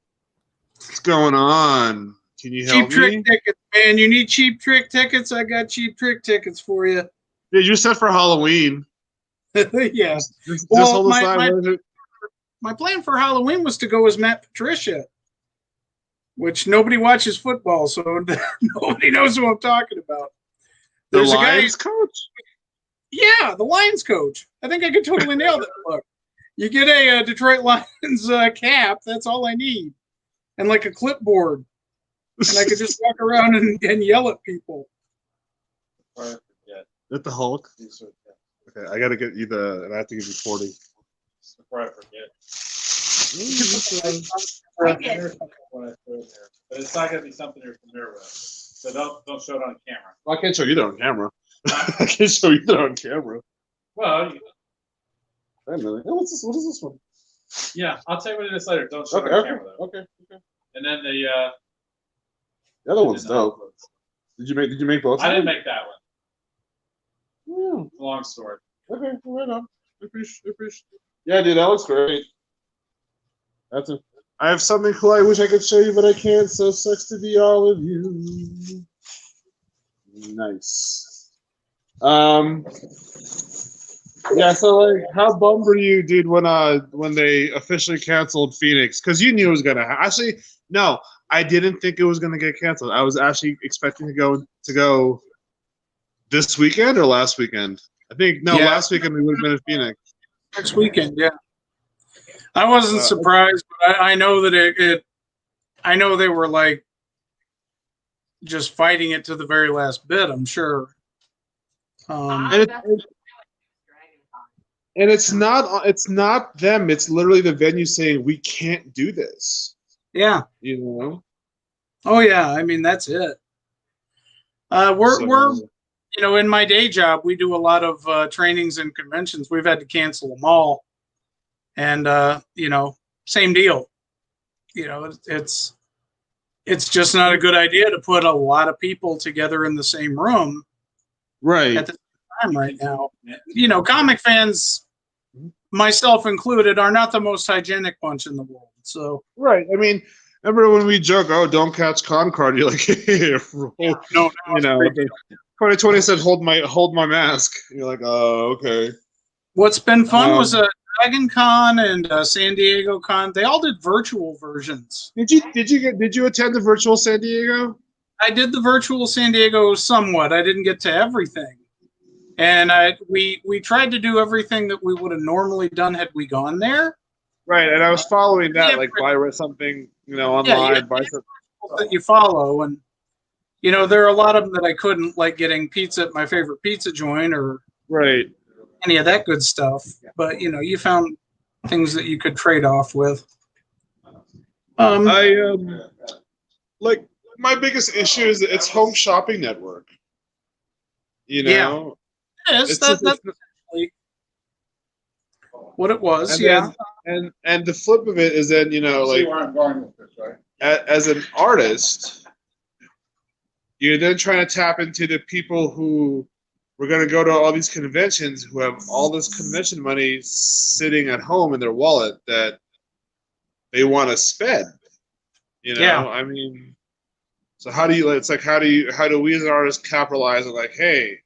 what's going on? Can you help me?" Cheap Trick tickets, man. You need Cheap Trick tickets? I got Cheap Trick tickets for you. Yeah, you're set for Halloween. Yeah. Just hold aside. My plan for Halloween was to go as Matt Patricia, which nobody watches football, so nobody knows who I'm talking about. There's a Lions coach? Yeah, the Lions coach. I think I could totally nail that look. You get a Detroit Lions cap, that's all I need. And like a clipboard. And I could just walk around and yell at people. Perfect, yeah. That the Hulk? Okay, I gotta get you the. And I have to give you 40. Before I forget. But it's not gonna be something you're familiar with. So don't show it on camera. Well, I can't show you that on camera. I can't show you that on camera. Well, Wait a minute. Hey, what's this? What is this one? yeah, I'll tell you what it is later. Don't show Okay, it on okay, camera though. okay. And then The other one's dope. Did you make both? I didn't make that one. Yeah. Long story. Okay, right on. I appreciate. Yeah, dude, that looks great. That's it. I have something cool I wish I could show you, but I can't. So sucks to be all of you. Nice. Yeah. So like, how bummed were you, dude, when they officially canceled Phoenix? Because you knew it was gonna. Actually, no, I didn't think it was gonna get canceled. I was actually expecting to go this weekend or last weekend. I think last weekend we would have been in Phoenix. Next weekend, yeah. I wasn't surprised, but I know that I know they were like just fighting it to the very last bit. I'm sure. And it's not them. It's literally the venue saying we can't do this. Yeah. You know. Oh yeah. I mean that's it. We're in my day job we do a lot of trainings and conventions. We've had to cancel them all, and same deal. It's just not a good idea to put a lot of people together in the same room. Right. At the same time right now. Comic fans, myself included, are not the most hygienic bunch in the world. So right. I mean, remember when we joke, "Oh, don't catch Concord"? You're like, "Hey, no, 2020 said hold my mask." You're like, "Oh, okay." What's been fun was Dragon Con and San Diego Con. They all did virtual versions. Did you attend the virtual San Diego? I did the virtual San Diego somewhat. I didn't get to everything, and we tried to do everything that we would have normally done had we gone there. Right, and I was following that, like buy something, online, buy something that you follow, and there are a lot of them that I couldn't, like getting pizza at my favorite pizza joint or right any of that good stuff. But you found things that you could trade off with. Like my biggest issue is that it's Home Shopping Network. Yeah, it is. That's essentially what it was. And the flip of it is then See where I'm going with this, right? As an artist, you're then trying to tap into the people who were going to go to all these conventions who have all this convention money sitting at home in their wallet that they want to spend. I mean, so how do you? It's like how do we as artists capitalize on like, hey,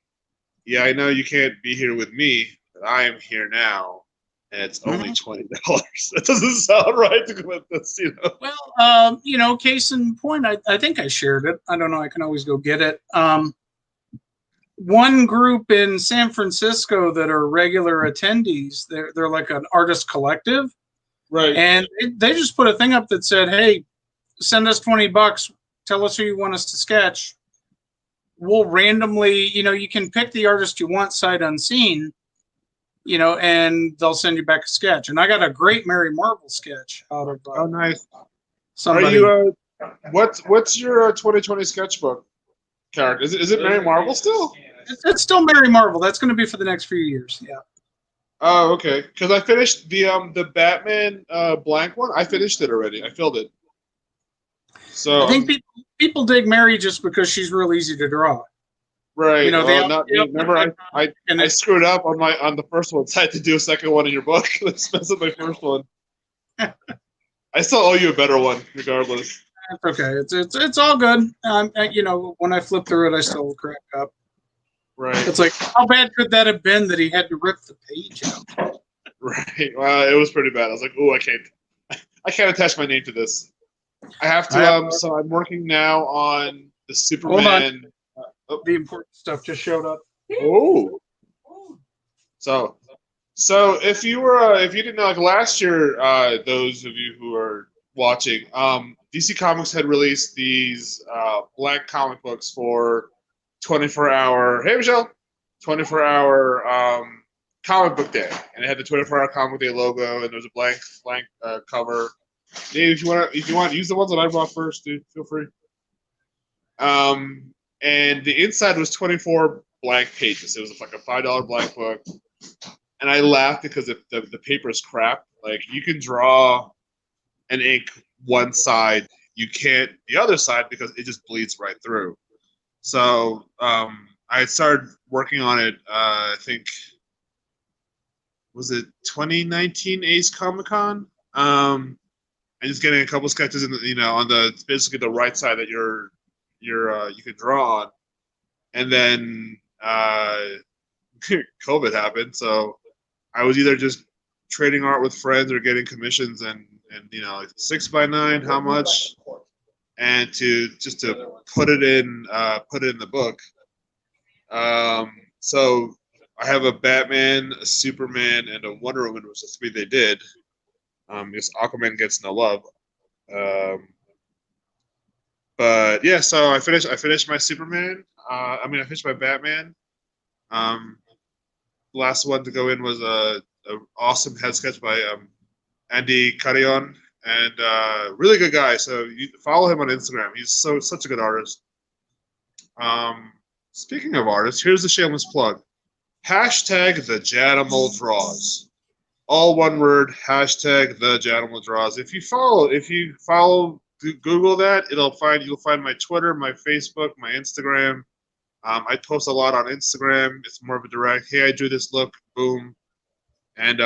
yeah, I know you can't be here with me, but I am here now. And it's only $20. That doesn't sound right to commit this, Well, case in point, I think I shared it. I don't know. I can always go get it. One group in San Francisco that are regular attendees, they're like an artist collective. Right. And they just put a thing up that said, hey, send us $20. Tell us who you want us to sketch. We'll randomly, you can pick the artist you want sight unseen. And they'll send you back a sketch. And I got a great Mary Marvel sketch out of. Oh, nice. Somebody. Are you? What's your 2020 sketchbook character? Is it Mary Marvel still? It's still Mary Marvel. That's going to be for the next few years. Yeah. Oh, okay. Because I finished the Batman blank one. I finished it already. I filled it. So I think people dig Mary just because she's real easy to draw. Right. Remember, I screwed up on the first one, so I had to do a second one in your book. Let's mess up my first one. I still owe you a better one, regardless. That's okay. It's all good. When I flip through it, I still crack up. Right. It's like, how bad could that have been that he had to rip the page out? Right. Well, it was pretty bad. I was like, oh, I can't attach my name to this. I have to. So I'm working now on the Superman. The important stuff just showed up. Oh. So if you didn't know, like last year, those of you who are watching, DC Comics had released these blank comic books for 24-hour. Hey, Michelle. 24-hour comic book day, and it had the 24-hour comic book day logo, and there's a blank cover. Dave, if you want, use the ones that I bought first, dude. Feel free. And the inside was 24 blank pages. It was like a $5 blank book, and I laughed because the paper is crap. Like, you can draw and ink one side, you can't the other side because it just bleeds right through. So I started working on it. I think was it 2019 Ace Comic Con. And just getting a couple sketches in on the basically the right side that you can draw on, and then COVID happened, so I was either just trading art with friends or getting commissions, and like 6x9, how much, and to put it in the book. So I have a Batman, a Superman, and a Wonder Woman, which is the 3 they did. Because Aquaman gets no love. But yeah, so I finished my Superman. I finished my Batman. Last one to go in was a awesome head sketch by Andy Carrion, and really good guy. So you follow him on Instagram. He's such a good artist. Speaking of artists, here's the shameless plug. Hashtag the Janimal Draws. All one word, hashtag the Janimal Draws. If you follow Google that, you'll find my Twitter, my Facebook, my Instagram. I post a lot on Instagram. It's more of a direct, hey, I drew this look, boom. And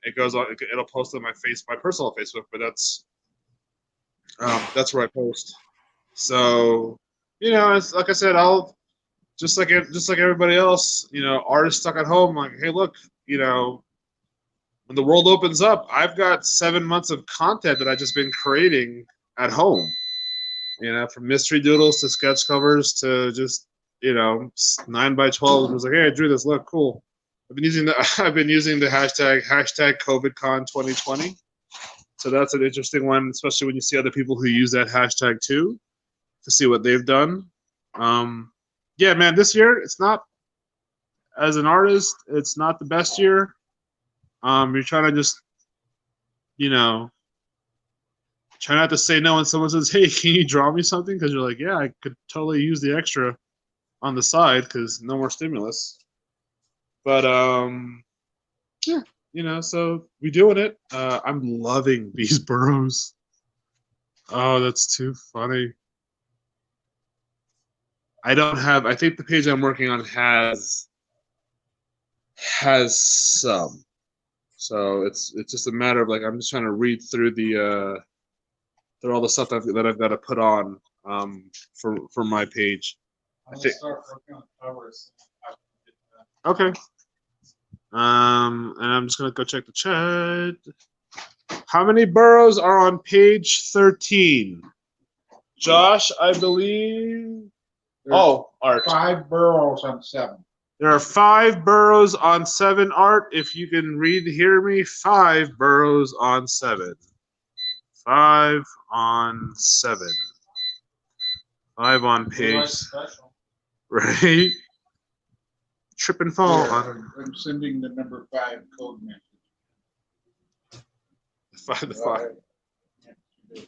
it goes on, it'll post on my personal Facebook, but that's where I post. So, it's like I said, I'll just like everybody else, artists stuck at home, like, hey, look, when the world opens up, I've got 7 months of content that I've just been creating at home. From mystery doodles to sketch covers to just 9x12. It was like, hey, I drew this. Look, cool. I've been using the hashtag COVIDCon 2020. So that's an interesting one, especially when you see other people who use that hashtag too, to see what they've done. Yeah, man, this year it's not, as an artist, it's not the best year. You're trying to just, try not to say no when someone says, hey, can you draw me something? Because you're like, yeah, I could totally use the extra on the side because no more stimulus. But, yeah, so we doing it. I'm loving these burrows. Oh, that's too funny. I think the page I'm working on has some. So it's just a matter of, like, I'm just trying to read through through all the stuff that I've got to put on for my page. I'm gonna start working on covers. Okay. And I'm just gonna go check the chat. How many burrows are on page 13? Josh, I believe. Art. 5 burrows on 7. There are 5 burrows on 7. Art, if you can hear me, 5 burrows on 7. 5 on 7. 5 on page. Right? Trip and fall. I'm sending the number 5 code message. The 5.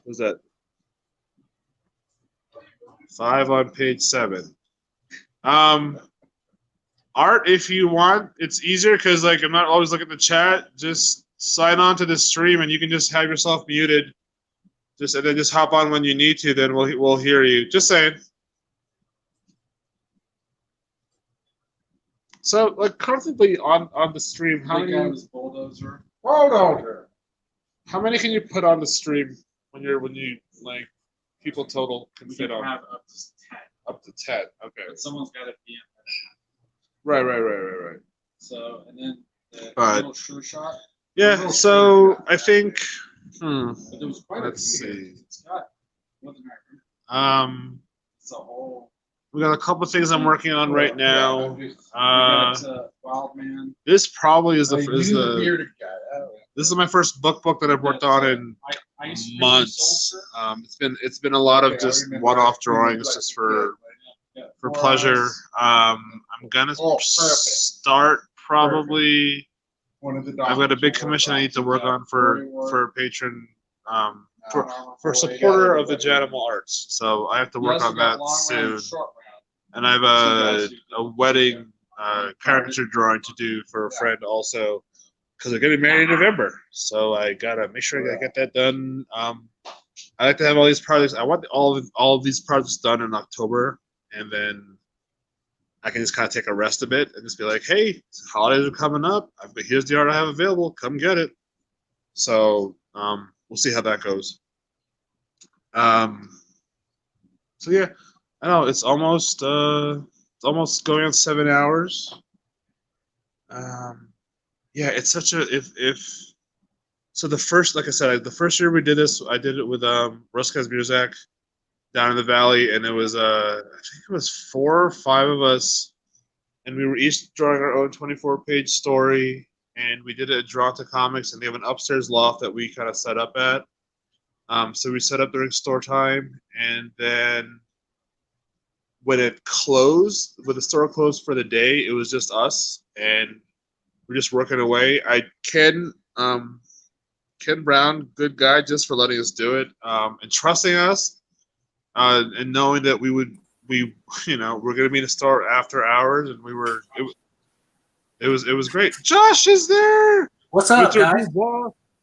What's that? 5 on page 7. Art, if you want, it's easier because, like, I'm not always looking at the chat. Just sign on to the stream and you can just have yourself muted. And then just hop on when you need to. Then we'll hear you. Just saying. So, like, constantly on the stream, how many? Bulldozer. How many can you put on the stream when you like people total can fit on? Have up to 10. Up to 10. Okay. But someone's got to be in Right. there. So, and then the little sure shot. Yeah. So I think. But there was quite Let's a few. see. It's got more than I remember. It's a whole. We got a couple of things I'm working on right now. Wild Man. This probably is This is my first book that I've worked on in months. It's been a lot of just one-off drawings just for pleasure. I'm gonna perfect. start probably. One of the I've got a big commission I need to work on for a patron, for supporter of the Janimal Arts. So I have to work on that soon. And I have a wedding caricature drawing to do for a friend also, because they're getting married in November. So I gotta make sure I get that done. I like to have all these projects. I want all of these projects done in October, and then I can just kind of take a rest a bit and just be like, hey, holidays are coming up. Here's the art I have available. Come get it. So we'll see how that goes. So yeah, I know it's almost going on 7 hours. Yeah, it's such a so the first, like I said, the first year we did this, I did it with Ruskaz Muzak down in the valley, and it was I think it was 4 or 5 of us, and we were each drawing our own 24-page story, and we did it at Drawta Comics, and they have an upstairs loft that we kind of set up at. So we set up during store time, and then when it closed, when the store closed for the day, it was just us, and we're just working away. Ken Brown, good guy, just for letting us do it, and trusting us, and knowing that we're going to be in the store after hours, and it was great. Josh is there. What's up, guys?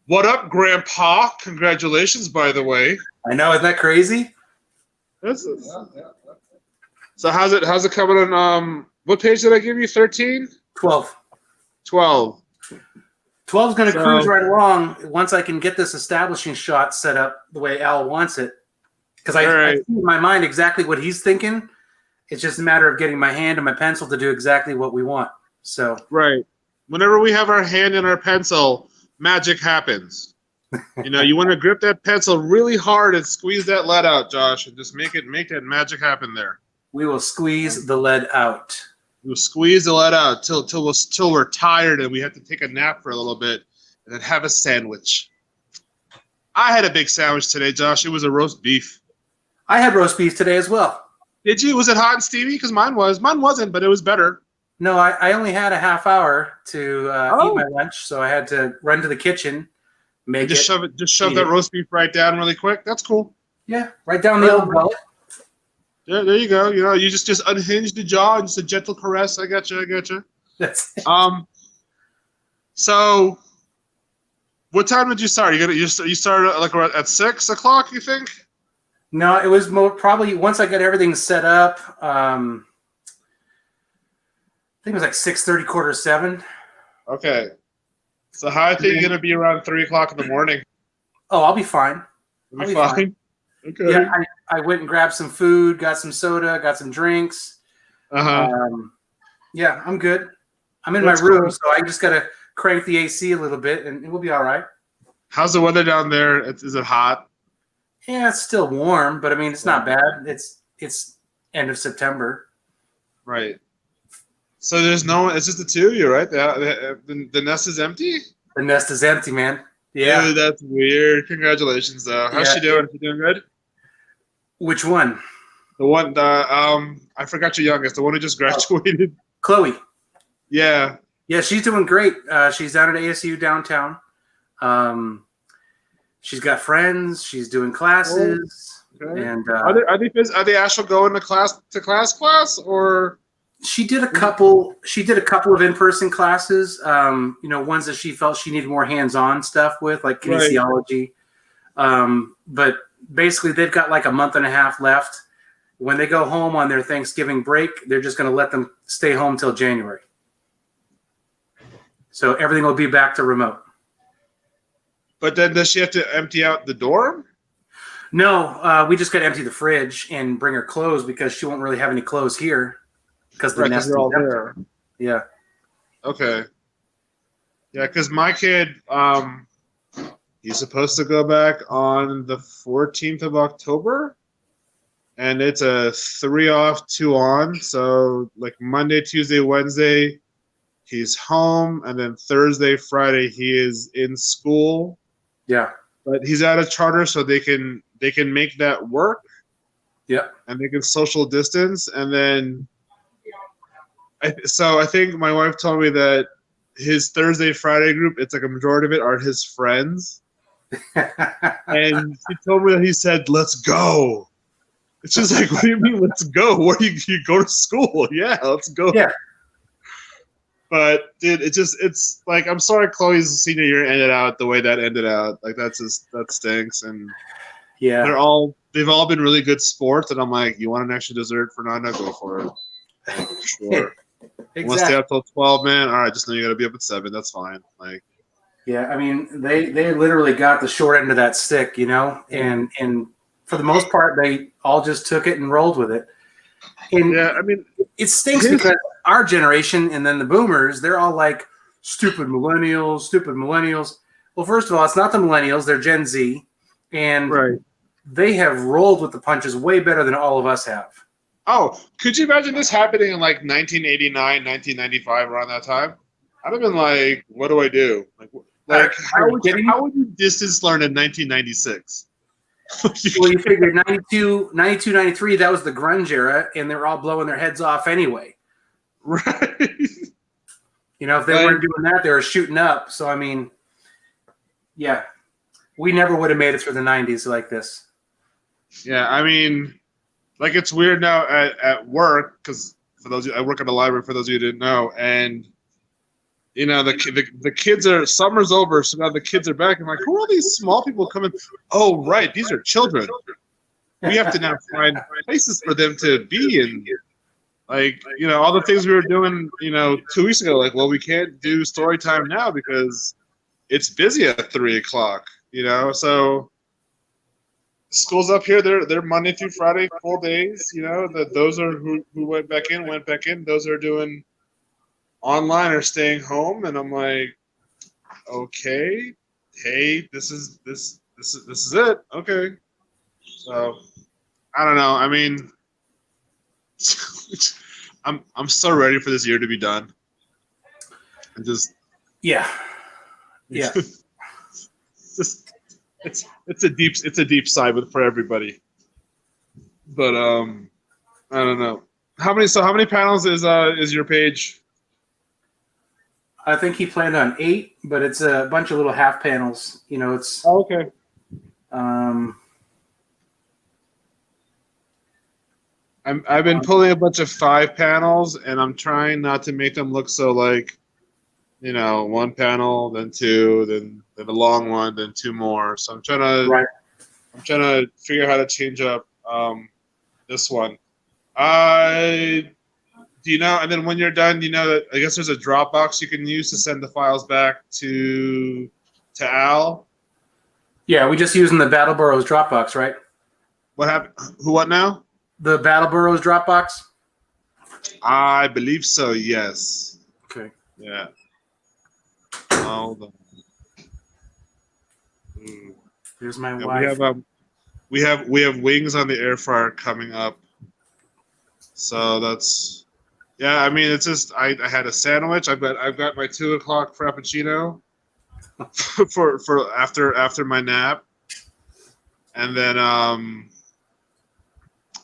What up, Grandpa? Congratulations, by the way. I know, isn't that crazy? So how's it coming on? What page did I give you? 13? 12. 12. 12's going to cruise right along once I can get this establishing shot set up the way Al wants it. Because I see in my mind exactly what he's thinking. It's just a matter of getting my hand and my pencil to do exactly what we want. So right. Whenever we have our hand in our pencil, magic happens. You want to grip that pencil really hard and squeeze that lead out, Josh, and just make that magic happen there. We will squeeze the lead out. We'll squeeze the lead out till we're tired and we have to take a nap for a little bit and then have a sandwich. I had a big sandwich today, Josh. It was a roast beef. I had roast beef today as well. Did you? Was it hot and steamy? Because mine was. Mine wasn't, but it was better. No, I only had a half hour to eat my lunch, so I had to run to the kitchen, shove that roast beef right down really quick. That's cool. Yeah, right down the old gullet. Yeah, there you go. You just unhinge the jaw and just a gentle caress. I got you. That's it. So, what time did you start? You started like at 6 o'clock, you think? No, it was probably once I got everything set up. I think it was like 6:30, 6:45. Okay. So how are you gonna be around 3 o'clock in the morning? Oh, I'll be fine. You'll be fine. Okay. Yeah, I went and grabbed some food, got some soda, got some drinks. Yeah, I'm good. I'm in my room, so I just gotta crank the AC a little bit, and we'll be all right. How's the weather down there? Is it hot? Yeah, it's still warm, but I mean, it's not bad. It's end of September. Right. So there's no one. It's just the two of you, right? The nest is empty. The nest is empty, man. Yeah. Dude, that's weird. Congratulations, though. How's she doing? Is she doing good? Which one? The one. I forgot your youngest. The one who just graduated. Chloe. Yeah. Yeah, she's doing great. She's down at ASU downtown. She's got friends. She's doing classes. Okay. And are they actually going to class or? She did a couple of in-person classes. Ones that she felt she needed more hands-on stuff with, like kinesiology. Right. But basically, they've got like a month and a half left. When they go home on their Thanksgiving break, they're just going to let them stay home till January. So everything will be back to remote. But then does she have to empty out the dorm? No, we just got to empty the fridge and bring her clothes because she won't really have any clothes here. Because the nest is all there. Yeah. Okay. Yeah, because my kid, he's supposed to go back on the 14th of October, and it's a 3 off, 2 on. So like Monday, Tuesday, Wednesday, he's home, and then Thursday, Friday, he is in school. Yeah. But he's at a charter, so they can make that work. Yeah. And they can social distance, and then So I think my wife told me that his Thursday Friday group, it's like a majority of it are his friends. And he told me that he said, "Let's go." It's just like, what do you mean, let's go? Where do you go to school? Yeah, let's go. Yeah. But dude, it's like, I'm sorry Chloe's senior year ended out the way that ended out. Like that stinks. And Yeah. they've all been really good sports, and I'm like, you want an extra dessert for Nana? Go for it. Like, sure. Exactly. Want to stay up till 12, man? All right, just know you got to be up at 7. That's fine. Like, yeah, I mean, they literally got the short end of that stick, and for the most part, they all just took it and rolled with it. And yeah, I mean, it stinks because our generation and then the boomers, they're all like, stupid millennials. Well, first of all, it's not the millennials, they're Gen Z, and they have rolled with the punches way better than all of us have. Oh, could you imagine this happening in like 1989, 1995, around that time? I'd have been like, what do I do? Like how would you distance learn in 1996? Well, you figured 92, 93, that was the grunge era, and they were all blowing their heads off anyway. Right. If they weren't doing that, they were shooting up. So, I mean, yeah, we never would have made it through the 90s like this. Yeah, I mean, like, it's weird now at work, because for those of you, I work at a library, for those of you who didn't know, and the kids are, summer's over, so now the kids are back. I'm like, who are these small people coming? Oh, right, these are children. We have to now find places for them to be in. Like, all the things we were doing, 2 weeks ago, like, well, we can't do story time now because it's busy at 3 o'clock, so schools up here, they're Monday through Friday, full days, those are who went back in, those are doing online or staying home, and I'm like, okay, hey, this is it, okay. So I don't know. I mean, I'm so ready for this year to be done. And just yeah. just it's a deep sigh for everybody. But I don't know. How many panels is your page? I think he planned on 8, but it's a bunch of little half panels. It's okay. I've been pulling a bunch of 5 panels, and I'm trying not to make them look so like, 1 panel, then 2, then a long one, then 2 more. So I'm trying to figure out how to change up this one. Do you know? And then when you're done, that I guess there's a Dropbox you can use to send the files back to Al. Yeah, we just using the Battle Burrows Dropbox, right? What happened? What now? The Battle Burrows Dropbox. I believe so. Yes. Okay. Yeah. Hold on. Here's my wife. We have wings on the air fryer coming up. So that's. Yeah, I mean, it's just I had a sandwich. I've got my 2 o'clock frappuccino for after my nap, and then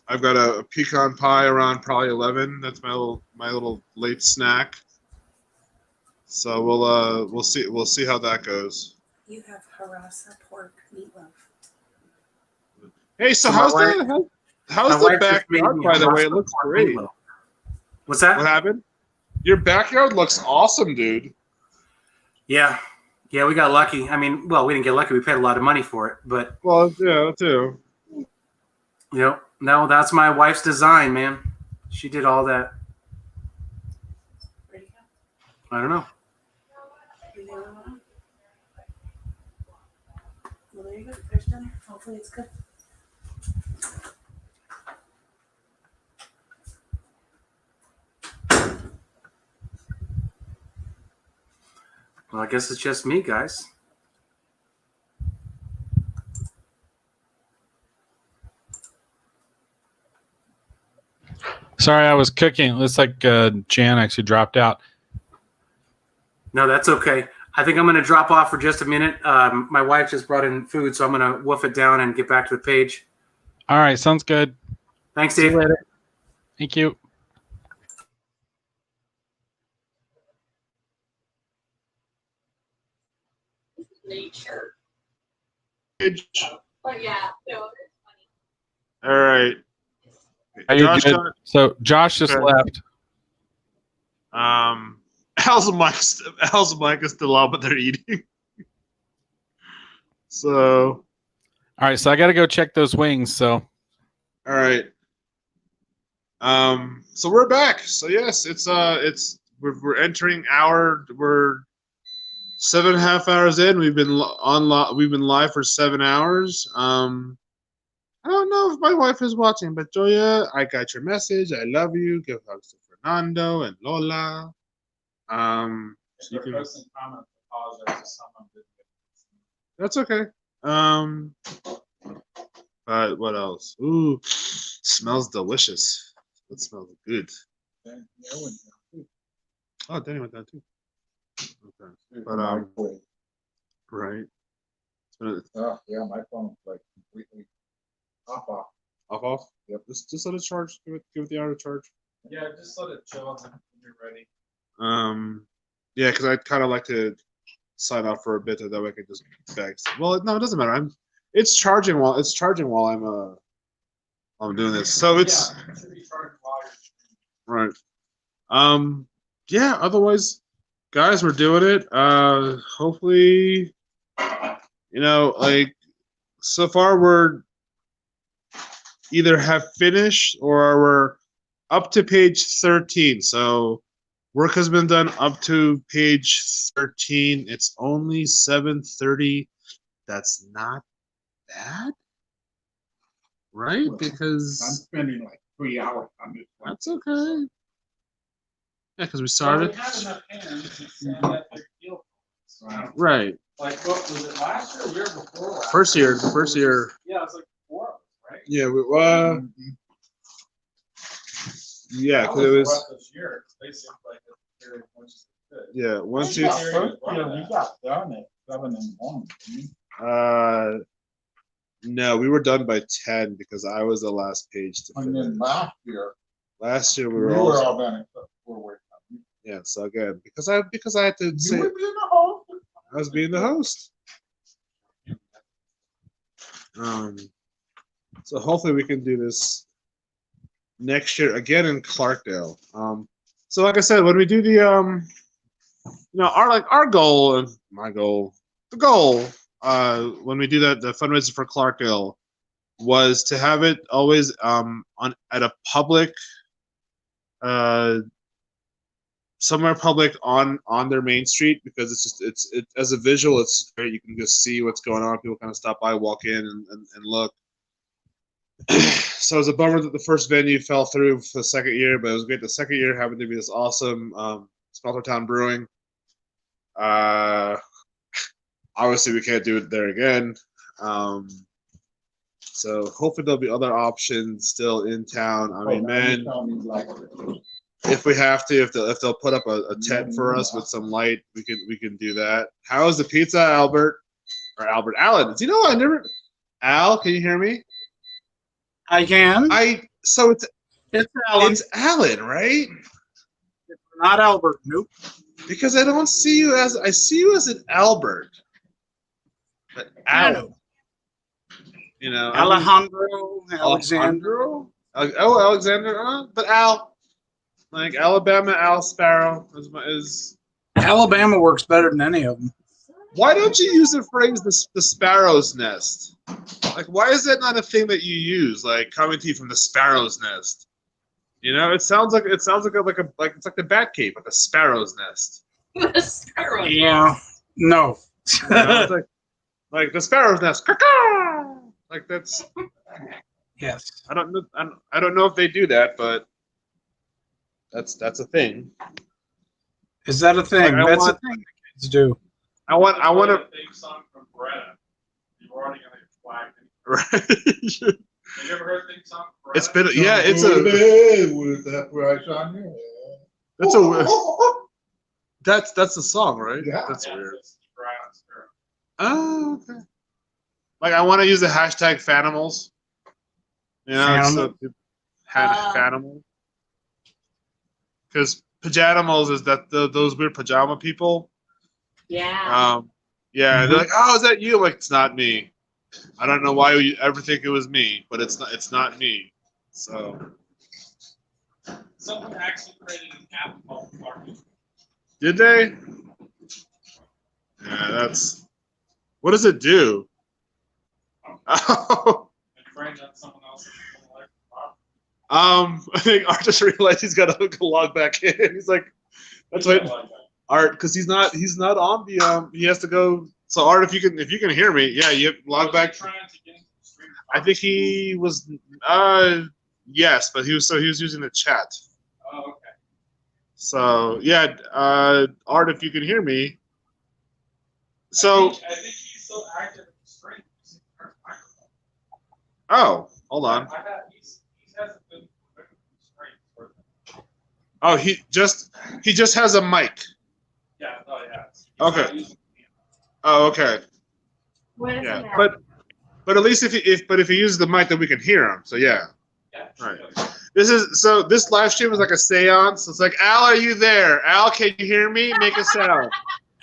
I've got a pecan pie around probably 11. That's my little late snack. So we'll see how that goes. You have harasa pork meatloaf. Hey, so how's the backyard? By the way, it looks great. What's that? What happened? Your backyard looks awesome, dude. Yeah, we got lucky. I mean, well, we didn't get lucky. We paid a lot of money for it, but yeah, too. No, that's my wife's design, man. She did all that. Where'd you go? I don't know. Well, there you go. There's dinner. Hopefully it's good. Well, I guess it's just me, guys. Sorry, I was cooking. It looks like Jan actually dropped out. No, that's okay. I think I'm going to drop off for just a minute. My wife just brought in food, so I'm going to wolf it down and get back to the page. All right, sounds good. Thanks, Dave. See you later. Thank you. nature. All But yeah, no, right. Are you Josh good? got- So Josh just Okay. left. Al's mic is still on, but they're eating. So, All right, so I got to go check those wings. So, all right. So we're back. So yes, we're entering we're 7.5 hours in. We've been we've been live for 7 hours. I don't know if my wife is watching, but Joya, I got your message. I love you. Give hugs to Fernando and Lola. So you can, that's okay. But what else? Ooh, smells delicious. It smells good. Oh, Danny went down too. Okay, but right. Oh yeah, my phone's like completely off. Off. Yep. Just let it charge. Give it the hour to charge. Yeah, just let it chill when you're ready. Yeah, because I'd kind of like to sign off for a bit, so that way I can just bag. Well, no, it doesn't matter. It's charging while I'm doing this. So it's it should be charged while right. Yeah. Otherwise, guys, we're doing it. Hopefully, like so far we're either have finished or we're up to page 13. So work has been done up to page 13. It's only 7:30. That's not bad, right? Because I'm spending like 3 hours on this one. that's okay. Yeah, because we started. Well, we had enough hands to stand that big deal. Right. Like, what was it last year or year before last? First year. Yeah, it was like 4 of us, right? Yeah, yeah, That because it the was. rest of this year. It's basically like a period of much as it could. Yeah, once you. We got done at 7 in the morning. No, we were done by 10 because I was the last page to And finish. then last year, we we were were all. all done except for wait. Yeah, so again, because I had to say You were being the host. I was being the host. So hopefully we can do this next year again in Clarkdale. So like I said, when we do the our goal and my goal, the goal when we do the fundraiser for Clarkdale was to have it always at a public somewhere public on their main street, because it's as a visual, it's great. You can just see what's going on. People kind of stop by, walk in, and look. So it was a bummer that the first venue fell through for the second year, but it was great the second year having to be this awesome Smelter Town Brewing. Obviously we can't do it there again. So hopefully there'll be other options still in town. I mean, man, if we have to, if they'll put up a tent for us with some light, we can do that. How is the pizza, Albert? Or Albert Allen? Do you know I never? Al, can you hear me? I can. So it's Alan. It's Alan, right? It's not Albert. Nope. Because I don't see you as I see you as an Albert, but Alan. You know, Alejandro, Alexander. Alexander. But Al, like Alabama, Al Sparrow is. Alabama works better than any of them. Why don't you use the phrase the sparrow's nest? Like, why is that not a thing that you use? Like, coming to you from the sparrow's nest. You know, it sounds like it's like the bat cave, but the sparrow's nest. The sparrow. Yeah. No. You know, it's like the sparrow's nest. Caw-caw! Like that's. Yes. I don't know if they do that, but that's a thing. Is that a thing? Like, That's a thing that kids do. I want to. Theme song from Greta. You're already gonna get flagged. Right. Have you ever heard theme song from Greta? It's been with that price on you. That's a that's the song, right? Yeah. That's weird. Oh, okay. Like I want to use the hashtag Fanimals. You know, so Fanimal. Because pajanimals is that those weird pajama people. Yeah. Yeah, they're like, "Oh, is that you?" I'm like, it's not me. I don't know why you ever think it was me, but it's not. It's not me. So Someone actually created an app called Clark. did they? Yeah, that's. What does it do? Oh, Trained on someone else's I think Art just realized he's got to log back in. He's like, "That's what Art," because he's not on the He has to go. So Art, if you can hear me, yeah, you log back. I think he was. Yes, but he was using the chat. Oh, okay. So yeah, Art, if you can hear me. So. I think he's still active in the stream. Oh, hold on. He hasn't been stream. Oh, he just has a mic. Yeah, no, yeah. Okay. Oh, okay. Yeah, but at least if he uses the mic, then we can hear him. So yeah. Yeah. Right. This live stream is like a seance. It's like, Al, are you there? Al, can you hear me? Make a sound.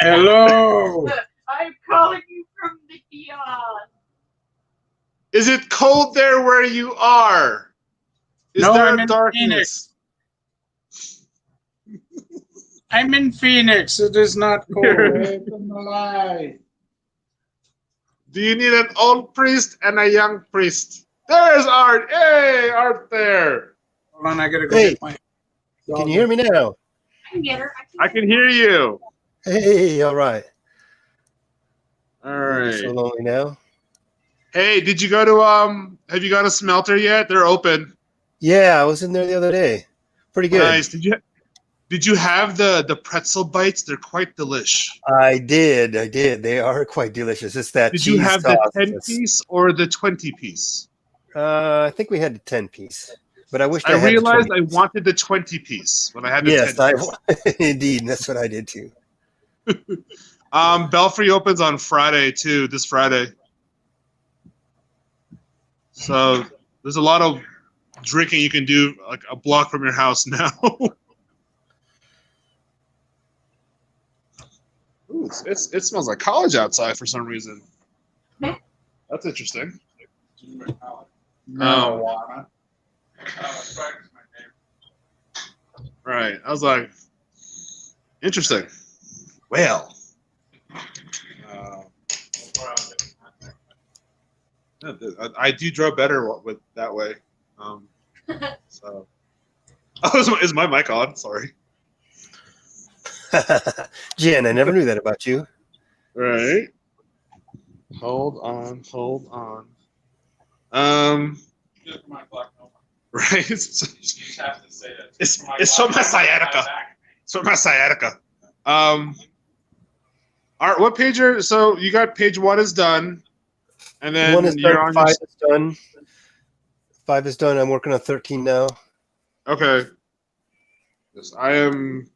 Hello. I'm calling you from the beyond. Is it cold there where you are? Is No, there I'm a in darkness? I'm in Phoenix. It is not cold. Away from the light. Do you need an old priest and a young priest? There's Art. Hey, Art there. Hold on, I gotta go Hey, get my. can you hear me now? I can get her. I can hear you. Hey, all right. All You're right. so lonely now. Hey, did you go to have you gone to Smelter yet? They're open. Yeah, I was in there the other day. Pretty good. Nice. Did you have the pretzel bites? They're quite delish. I did. They are quite delicious. It's that Did cheese you have sauce. the 10-piece or the 20-piece? I think we had the 10-piece, but I wish I I had realized the I wanted the 20-piece when I had the Yes, 10-piece. indeed. That's what I did too. Belfry opens on Friday too. This Friday. So there's a lot of drinking you can do like a block from your house now. Ooh, it smells like college outside for some reason. That's interesting. Marijuana. Right. I was like, interesting. Well. I do draw better with that way. So. Oh, is my mic on? Sorry. Jen, I never knew that about you. Right. Hold on. Right. It's from my sciatica. It's from my sciatica. Art, what page are so you got page 1 is done, and then One is you're done, on 5 is done. 5 is done. I'm working on 13 now. Okay. Yes, I'm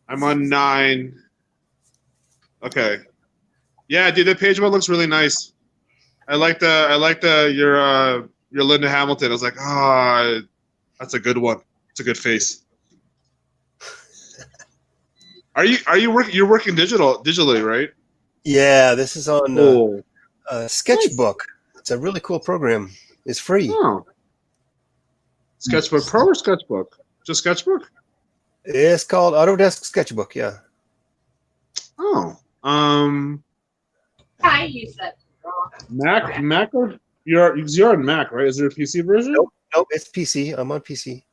on 9. Okay. Yeah, dude, that page 1 looks really nice. I like your Linda Hamilton. I was like, that's a good one. It's a good face. You're working digitally, right? Yeah, this is on Sketchbook. It's a really cool program. It's free. Oh. Sketchbook Pro or Sketchbook? Just Sketchbook? It's called Autodesk Sketchbook. Yeah. Oh. I use that. Mac or you're on Mac, right? Is there a PC version? Nope, it's PC. I'm on PC.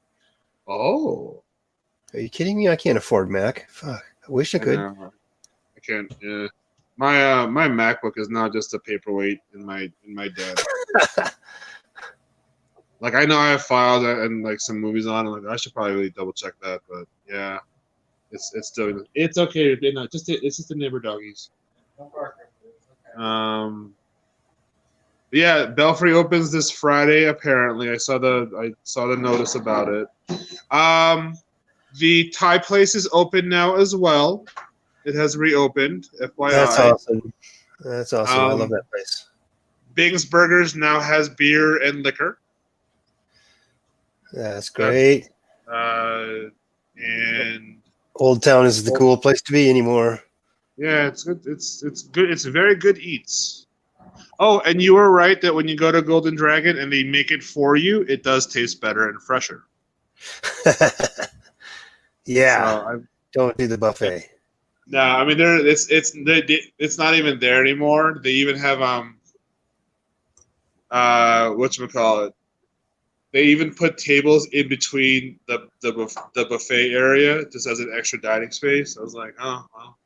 Oh. Are you kidding me? I can't afford Mac. Fuck. I wish I could. I can't. Yeah. My MacBook is now just a paperweight in my den. Like I know I have files and like some movies on. And like I should probably really double check that, but yeah, it's still it's okay. It's just the neighbor doggies. Yeah, Belfry opens this Friday. Apparently, I saw the notice about it. The Thai place is open now as well. It has reopened. FYI. That's awesome. That's awesome. I love that place. Bing's Burgers now has beer and liquor. That's great. And Old Town is the cool place to be anymore. Yeah, it's good. It's good. It's very good eats. Oh, and you were right that when you go to Golden Dragon and they make it for you, it does taste better and fresher. Yeah. So Don't do the buffet. no, I mean it's not even there anymore. They even have whatchamacallit. They even put tables in between the buffet area just as an extra dining space. I was like, oh well,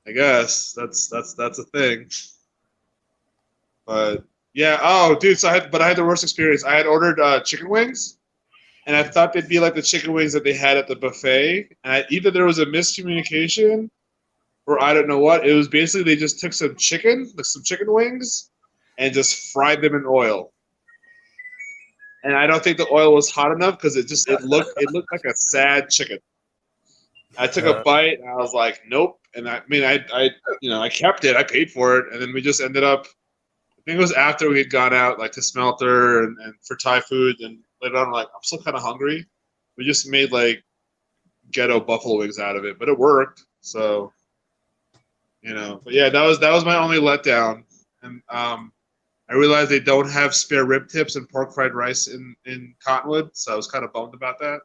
I guess that's a thing. But yeah, oh dude, so I had the worst experience. I had ordered chicken wings, and I thought they'd be like the chicken wings that they had at the buffet. And either there was a miscommunication, or I don't know what. It was basically they just took some chicken, like some chicken wings, and just fried them in oil. And I don't think the oil was hot enough because it looked like a sad chicken. I took a bite and I was like, nope. And I kept it. I paid for it, and then we just ended up. I think it was after we had gone out like to Smelter and for Thai food, and later on, I'm still kind of hungry. We just made like ghetto buffalo wings out of it, but it worked. So, but yeah, that was my only letdown. And I realized they don't have spare rib tips and pork fried rice in Cottonwood, so I was kind of bummed about that.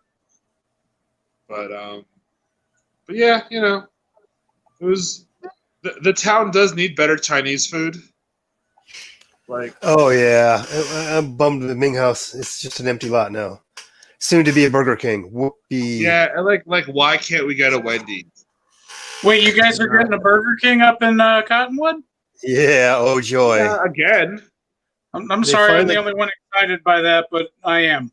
But yeah, it was the town does need better Chinese food. Oh yeah, I'm bummed the Ming House. It's just an empty lot now. Soon to be a Burger King. Whoopee. Yeah, like why can't we get a Wendy's? Wait, you guys are getting a Burger King up in Cottonwood? Yeah. Oh joy. Again. I'm sorry, I'm the only one excited by that, but I am.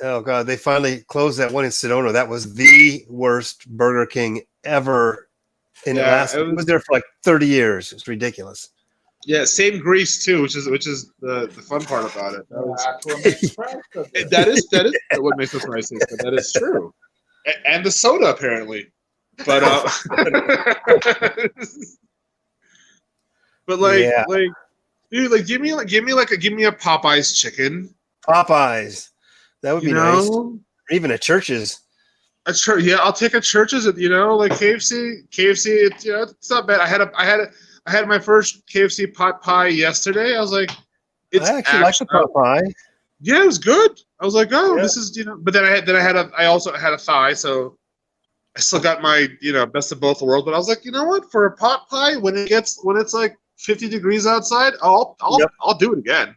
Oh god, they finally closed that one in Sedona. That was the worst Burger King ever in Alaska. It was there for like 30 years. It's ridiculous. Yeah, same grease too, which is the fun part about it. That is what makes us racist, but that is true. And the soda apparently, but but dude, give me a Popeyes chicken. Popeyes, that would be nice. Or even a Church's. Yeah, I'll take a Church's. Like KFC. It's not bad. I had my first KFC pot pie yesterday. I was like, I actually like the pot pie. Yeah, it was good. I was like, oh, this is But then I also had a thigh, so I still got my best of both worlds. But I was like, you know what? For a pot pie, when it's like 50 degrees outside, I'll do it again.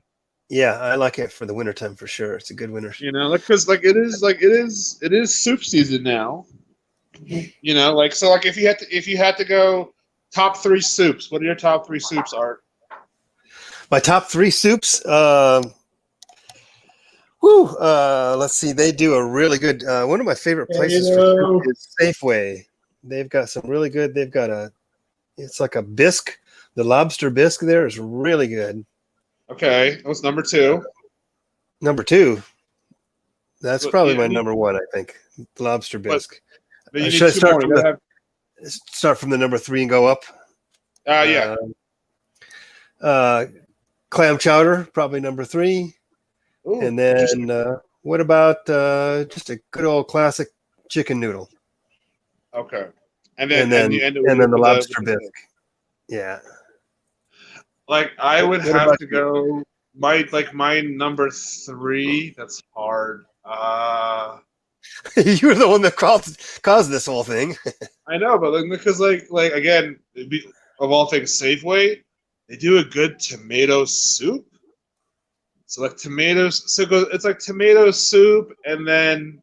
Yeah, I like it for the wintertime for sure. It's a good winter. Because it is soup season now. So if you had to go. Top 3 soups. What are your top 3 soups, Art? My top 3 soups. Let's see. They do a really good. One of my favorite places for soup is Safeway. They've got some really good. They've got it's like a bisque. The lobster bisque there is really good. Okay, what's number 2? Number 2. That's probably my number 1. I think the lobster bisque. Should I start from start from the number 3 and go up? Yeah. Clam chowder, probably number 3. Ooh, and then what about just a good old classic chicken noodle? Okay. And then the lobster bisque. Yeah. Like I would have to go my number 3. That's hard. You're the one that caused this whole thing. I know, but because again, of all things, Safeway, they do a good tomato soup. So tomatoes, it's like tomato soup, and then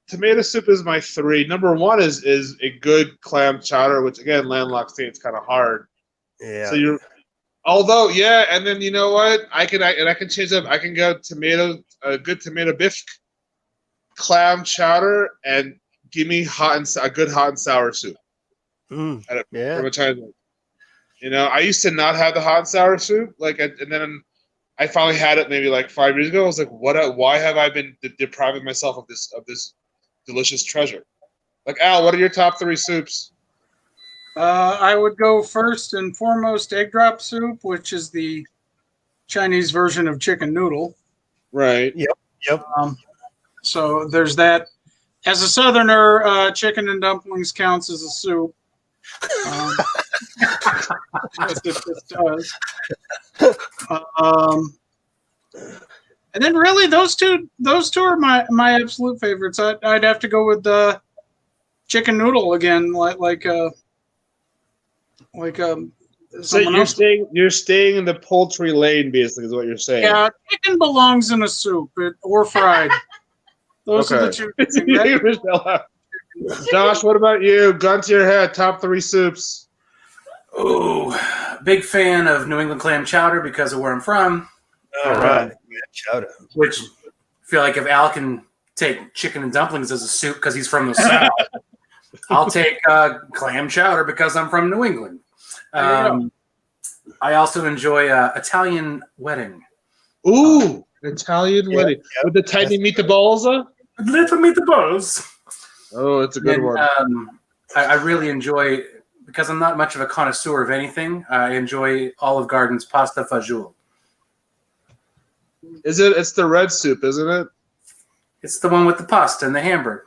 tomato soup is my 3. Number 1 is a good clam chowder, which again, landlocked state, it's kind of hard. Yeah. So and then you know what? I can change up. I can go a good tomato bisque, clam chowder, and give me a good hot and sour soup. From a Chinese. I used to not have the hot and sour soup, and then I finally had it maybe 5 years ago. I was like, what? Why have I been depriving myself of this delicious treasure? Al, what are your top 3 soups? I would go first and foremost egg drop soup, which is the Chinese version of chicken noodle. Right. Yep. So there's that. As a Southerner, chicken and dumplings counts as a soup. Yes, it does. And then really those two are my absolute favorites. I'd have to go with the chicken noodle again, So you're staying in the poultry lane, basically, is what you're saying. Yeah, chicken belongs in a soup or fried. Those are the two things. Josh, what about you? Gun to your head, top 3 soups. Ooh, big fan of New England clam chowder because of where I'm from. All right, chowder. Which I feel like if Al can take chicken and dumplings as a soup because he's from the South, I'll take clam chowder because I'm from New England. I also enjoy Italian wedding. Ooh, Italian wedding with the tiny meatballs. Little meatballs. Oh, it's a good one. I really enjoy, because I'm not much of a connoisseur of anything, I enjoy Olive Garden's pasta fagioli. It's the red soup, isn't it? It's the one with the pasta and the hamburger.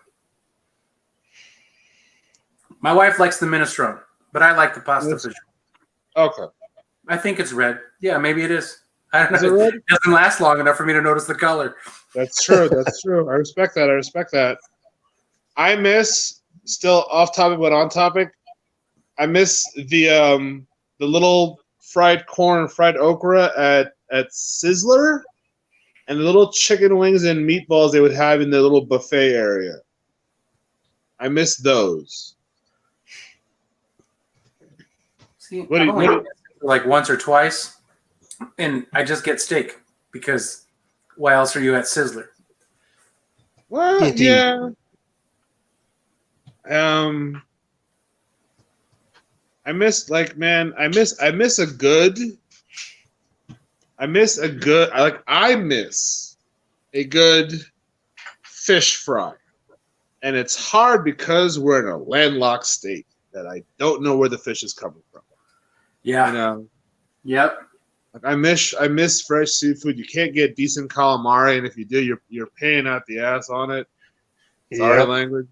My wife likes the minestrone, but I like the pasta fagioli. Okay. I think it's red. Yeah, maybe it is. I don't know. It doesn't last long enough for me to notice the color. That's true. That's true. I respect that. I miss, still off topic but on topic, I miss the little fried corn, fried okra at Sizzler, and the little chicken wings and meatballs they would have in the little buffet area. I miss those. See, I've only had it like once or twice, and I just get steak because why else are you at Sizzler? Well, yeah. I miss a good fish fry. And it's hard because we're in a landlocked state that I don't know where the fish is coming from. Yeah. You know? Yep. Like I miss fresh seafood. You can't get decent calamari, and if you do, you're paying out the ass on it. Sorry, language.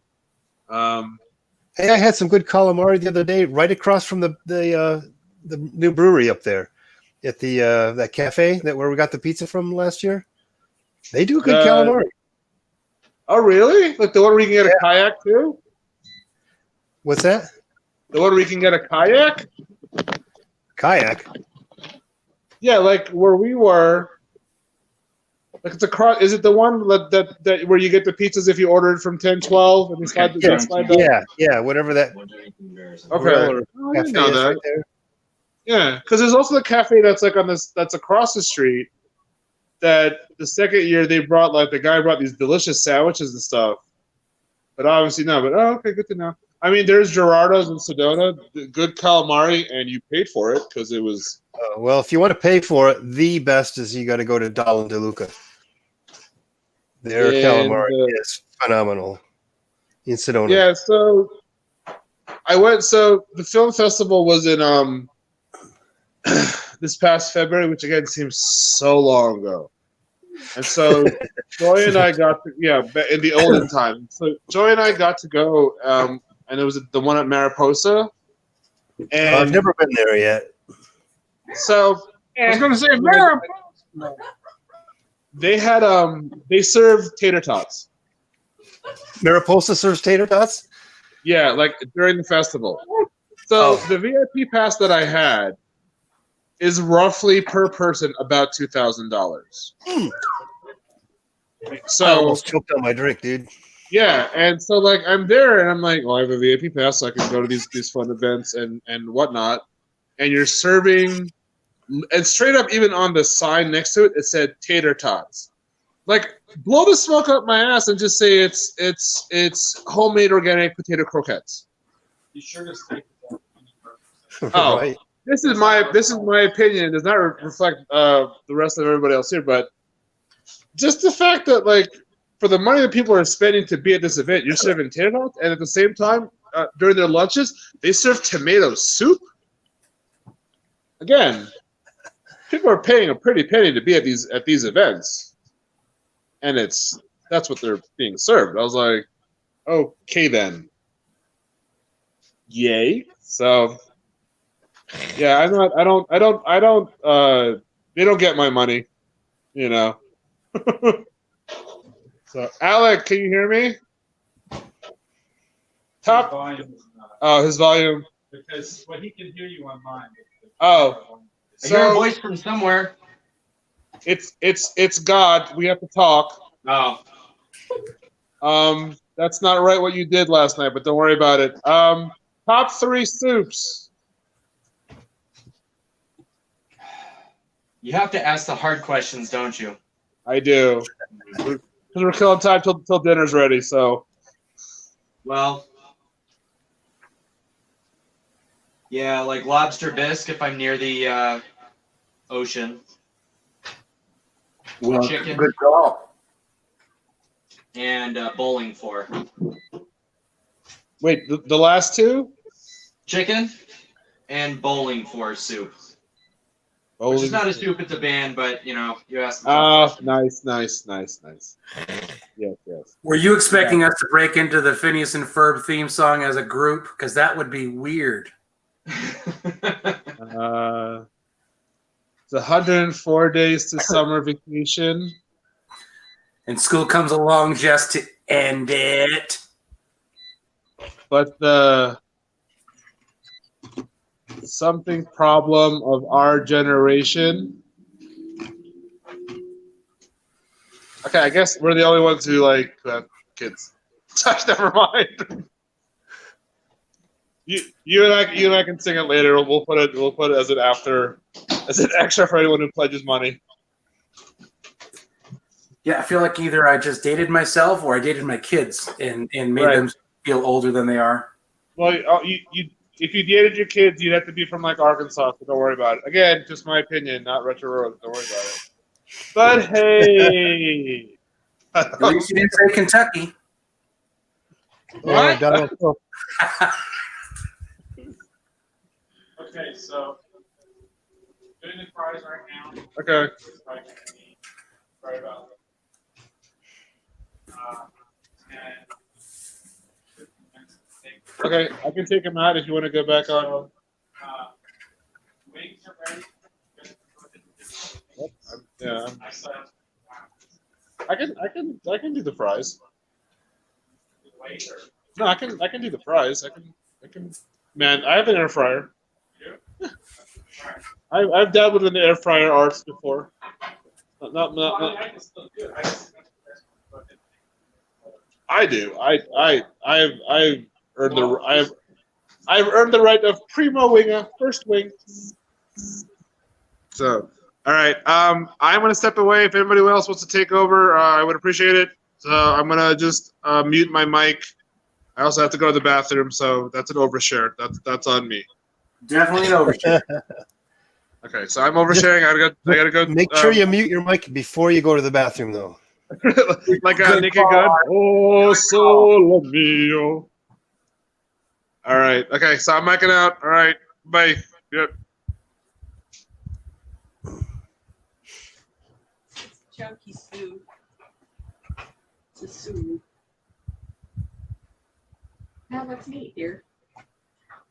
Hey, I had some good calamari the other day, right across from the new brewery up there, at the that cafe where we got the pizza from last year. They do good calamari. Oh, really? Like the one where you can get a kayak too? What's that? The one where you can get a kayak? Kayak? Yeah, like where we were. Like it's across. Is it the one that where you get the pizzas if you order it from 1012 and you slide yeah, whatever that. Okay, I didn't know that. Right, yeah, because there's also the cafe that's like that's across the street. That the second year they brought the guy brought these delicious sandwiches and stuff, but obviously no. But okay, good to know. I mean, there's Gerardo's in Sedona, good calamari, and you paid for it because it was. Well, if you want to pay for it, the best is you got to go to Dal de Luca. Their calamari is phenomenal in Sedona. Yeah, so I went. So the film festival was in this past February, which again seems so long ago. And so Joy and I got to, in the olden time. So Joy and I got to go, and it was the one at Mariposa. And I've never been there yet. So I was going to say Mariposa. They had they served tater tots. Mariposa serves tater tots? Yeah, like during the festival. So the VIP pass that I had is roughly per person about $2,000. So I almost choked on my drink, dude. Yeah, and so like I'm there and I'm like, well, I have a VIP pass, so I can go to these fun events and whatnot. And you're serving, and straight up, even on the sign next to it, it said tater tots. Like, blow the smoke up my ass and just say it's homemade organic potato croquettes. You sure to stay? Oh. Right. This is my opinion. It does not reflect the rest of everybody else here, but just the fact that like for the money that people are spending to be at this event, you're serving tater tots, and at the same time during their lunches they serve tomato soup. Again, people are paying a pretty penny to be at these events, and that's what they're being served. I was like, Okay then. Yay. So yeah, I'm not. I don't. They don't get my money. You know. So Alec, can you hear me? Top. Oh, his volume. Because well, he can hear you on mine. Oh. I hear a voice from somewhere. It's God. We have to talk. Oh. That's not right what you did last night, but don't worry about it. Top 3 soups. You have to ask the hard questions, don't you? I do. Because we're killing time till dinner's ready, so. Well, yeah, like lobster bisque if I'm near the ocean. Well, Chicken. good call. And bowling for. Wait, the last 2? Chicken and bowling for soup. Bowling Which is not a soup. soup, it's a band, but you know, you asked me. Nice. Yes. Were you expecting us to break into the Phineas and Ferb theme song as a group? Because that would be weird. It's 104 days to summer vacation. And school comes along just to end it. But the something problem of our generation. Okay, I guess we're the only ones who like kids. Never mind. You and I can sing it later. We'll put it as an extra for anyone who pledges money. Yeah, I feel like either I just dated myself or I dated my kids and made them feel older than they are. Well, if you dated your kids, you'd have to be from like Arkansas, so don't worry about it. Again, just my opinion, not retro road. Don't worry about it. But hey, at least you didn't say Kentucky. What? Okay, so doing the fries right now. Okay. Sorry about Okay, I can take them out if you want to go back on. Wings are ready. Yeah. I can do the fries. No, I can do the fries. I can. Man, I have an air fryer. I've dabbled in the air fryer arts before. Not. I do. I've earned the right of primo winger, first wing. So, all right. I'm gonna step away. If anybody else wants to take over, I would appreciate it. So I'm gonna just mute my mic. I also have to go to the bathroom, so that's an overshare. That's on me. Definitely an overshare. Okay, so I'm oversharing. I gotta go. Make sure you mute your mic before you go to the bathroom, though. Like Naked Gun. Oh, solo mio. All right. Okay, so I'm micing out. All right. Bye. Yep. Chunky soup. It's a soup. Now let's meet here.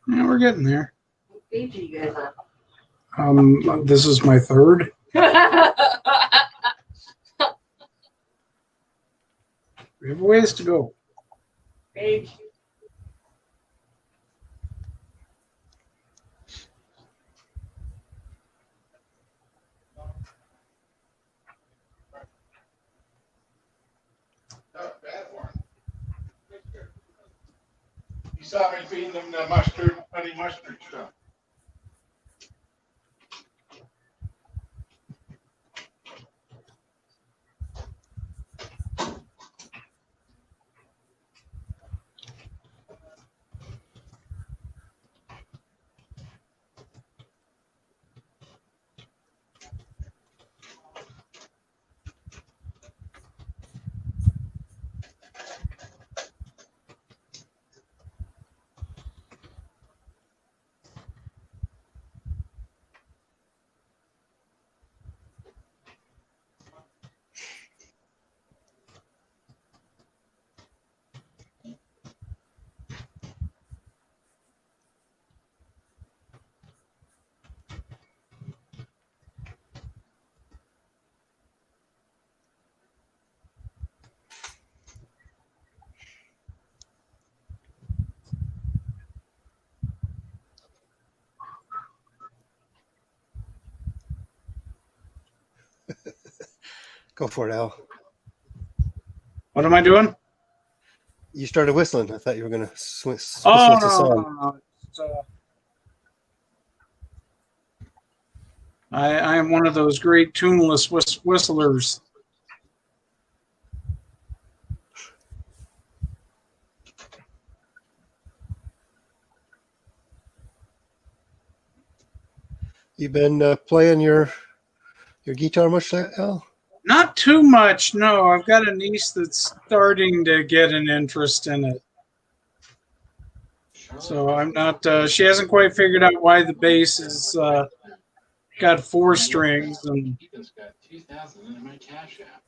Yeah, we're getting there. What page are you guys on? This is my third. We have a ways to go. Page. You saw me feeding them the mustard, honey mustard stuff. Go for it, Al. What am I doing? You started whistling. I thought you were going to whistle us Oh, a no, song. no. It's, I am one of those great tuneless whistlers. You been playing your guitar much, Al? Not too much, no. I've got a niece that's starting to get an interest in it. So I'm not. She hasn't quite figured out why the bass is got 4 strings and. Ethan's got 2,000 in my Cash App.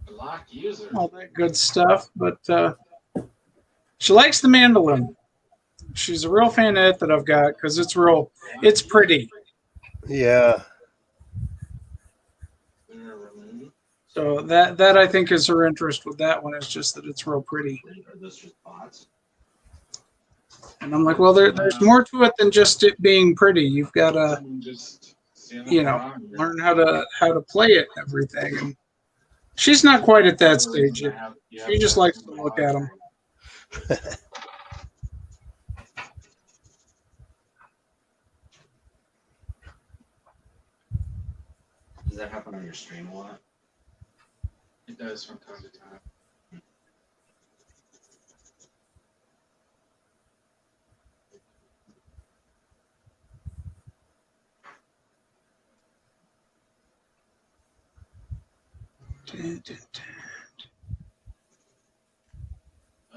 A locked user. All that good stuff, but she likes the mandolin. She's a real fan of it that I've got because it's pretty. Yeah. So that I think is her interest with that one is just that it's real pretty. And I'm like, well, there's more to it than just it being pretty. You've got to, learn how to play it and everything. And she's not quite at that stage yet. She just likes to look at them. Does that happen on your stream a lot? It does from time to time.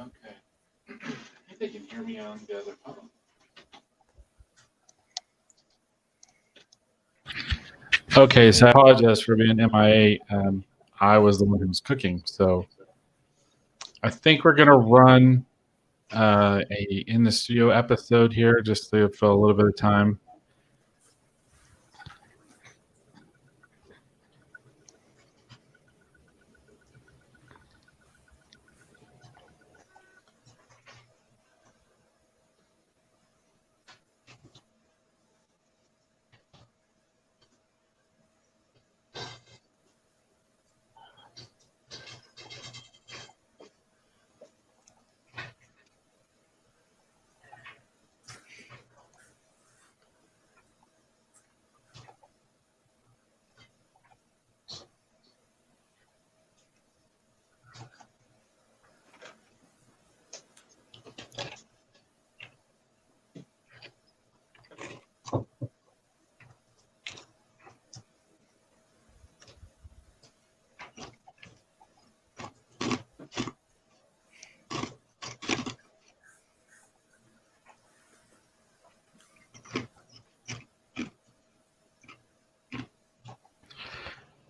Okay. I think they can hear me on the other phone. Okay, so I apologize for being MIA. I was the one who was cooking, so I think we're gonna run a in the studio episode here just to fill a little bit of time.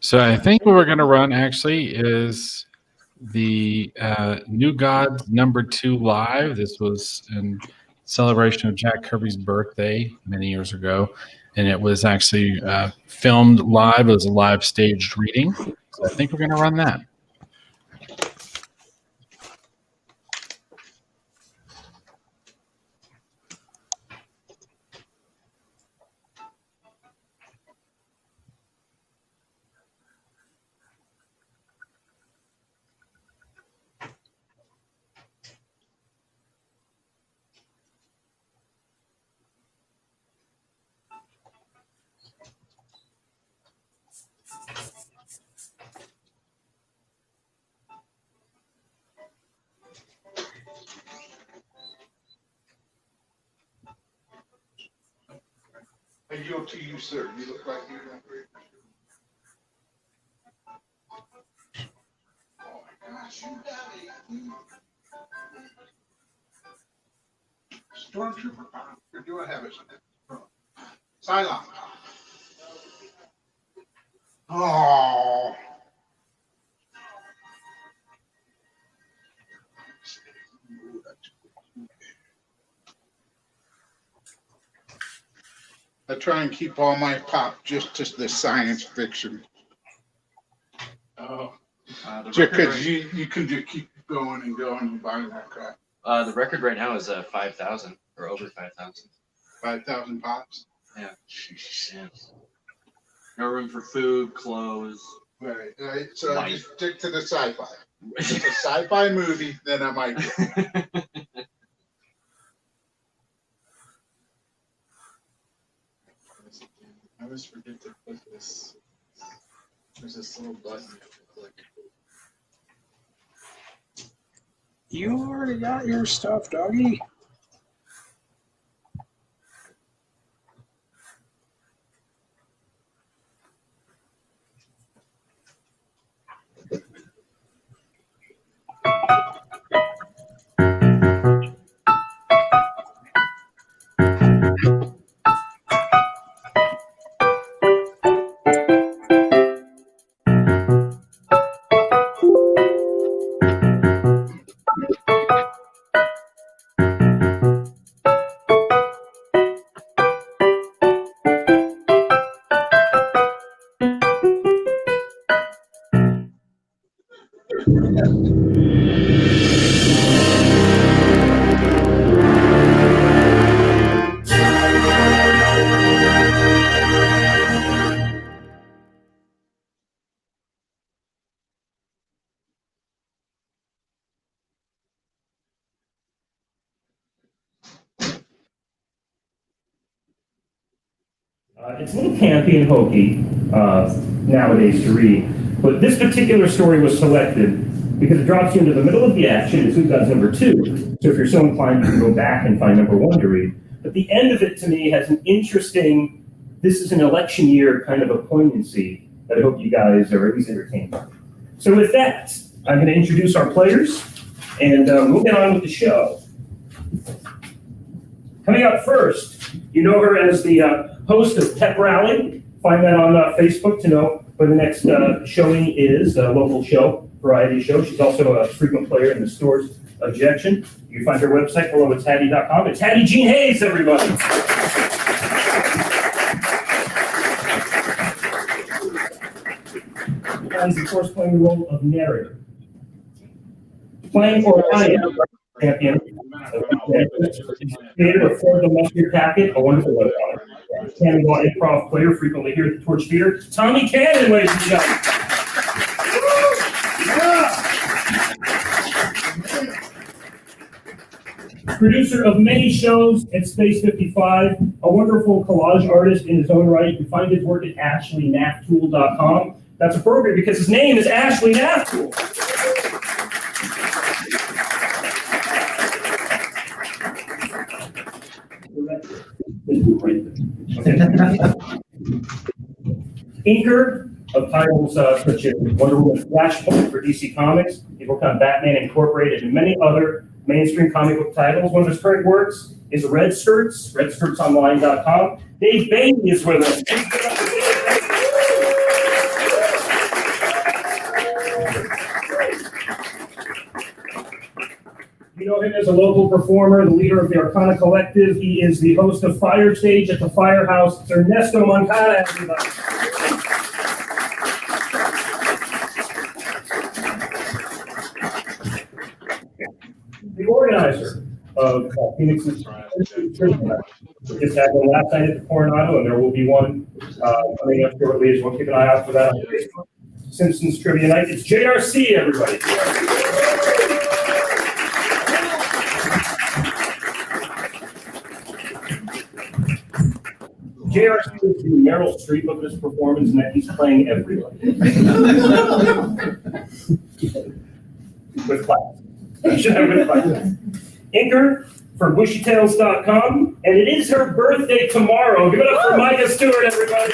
So I think what we're going to run actually is the New Gods #2 live. This was in celebration of Jack Kirby's birthday many years ago, and it was actually filmed live. It was a live staged reading. So I think we're going to run that. I yield to you, sir. You look like you're not very. Oh my gosh, you Stormtrooper, you're doing habits. Silent. Oh. I try and keep all my pop just to the science fiction. Oh. Just because you can just keep going and going and buying that crap. The record right now is 5,000 or over 5,000. 5,000 pops. Yeah. Jeez. Yeah. No room for food, clothes. Right. So Life. just stick to the sci-fi. If it's a sci-fi movie, then I might get it. I always forget to click this. There's this little button you have to click. You already got your stuff, doggy. It's a little campy and hokey nowadays to read, but this particular story was selected because it drops you into the middle of the action. It's Who Gods number 2, so if you're so inclined, you can go back and find number 1 to read. But the end of it, to me, has an interesting, this is an election year kind of a poignancy that I hope you guys are at least entertained by. So with that, I'm going to introduce our players, and we'll get on with the show. Coming up first, you know her as the host of Pep Rally. Find that on Facebook to know where the next showing is, a local show, variety show. She's also a frequent player in the store's objection. You can find her website below at Hattie.com. It's Hattie Jean Hayes, everybody. And of course, playing the role of narrator. Playing Orion, champion. Creator of Ford the Mustard Packet, a wonderful website. Cannonball improv player, frequently here at the Torch Theater. Tommy Cannon, ladies and gentlemen. Producer of many shows at Space 55, a wonderful collage artist in his own right. You can find his work at AshleyNaftTool.com. That's appropriate because his name is Ashley Naftool. Inker of titles such as Wonder Woman Flashpoint for DC Comics. He worked on Batman Incorporated and many other mainstream comic book titles. One of his current works is Red Skirts, redskirtsonline.com. Dave Bailey is with us. You know him as a local performer, the leader of the Arcana Collective. He is the host of Fire Stage at the Firehouse. It's Ernesto Moncada, everybody. The organizer of Phoenix's Trivia Night. We just had one last night at the Coronado, and there will be one coming up shortly as well. Keep an eye out for that on Facebook. Simpsons Trivia Night. It's JRC, everybody. JRC is the Meryl Streep of this performance, and that he's playing everybody. With class. Inker for BushyTales.com, and it is her birthday tomorrow. Give it up for Micah Stewart, everybody.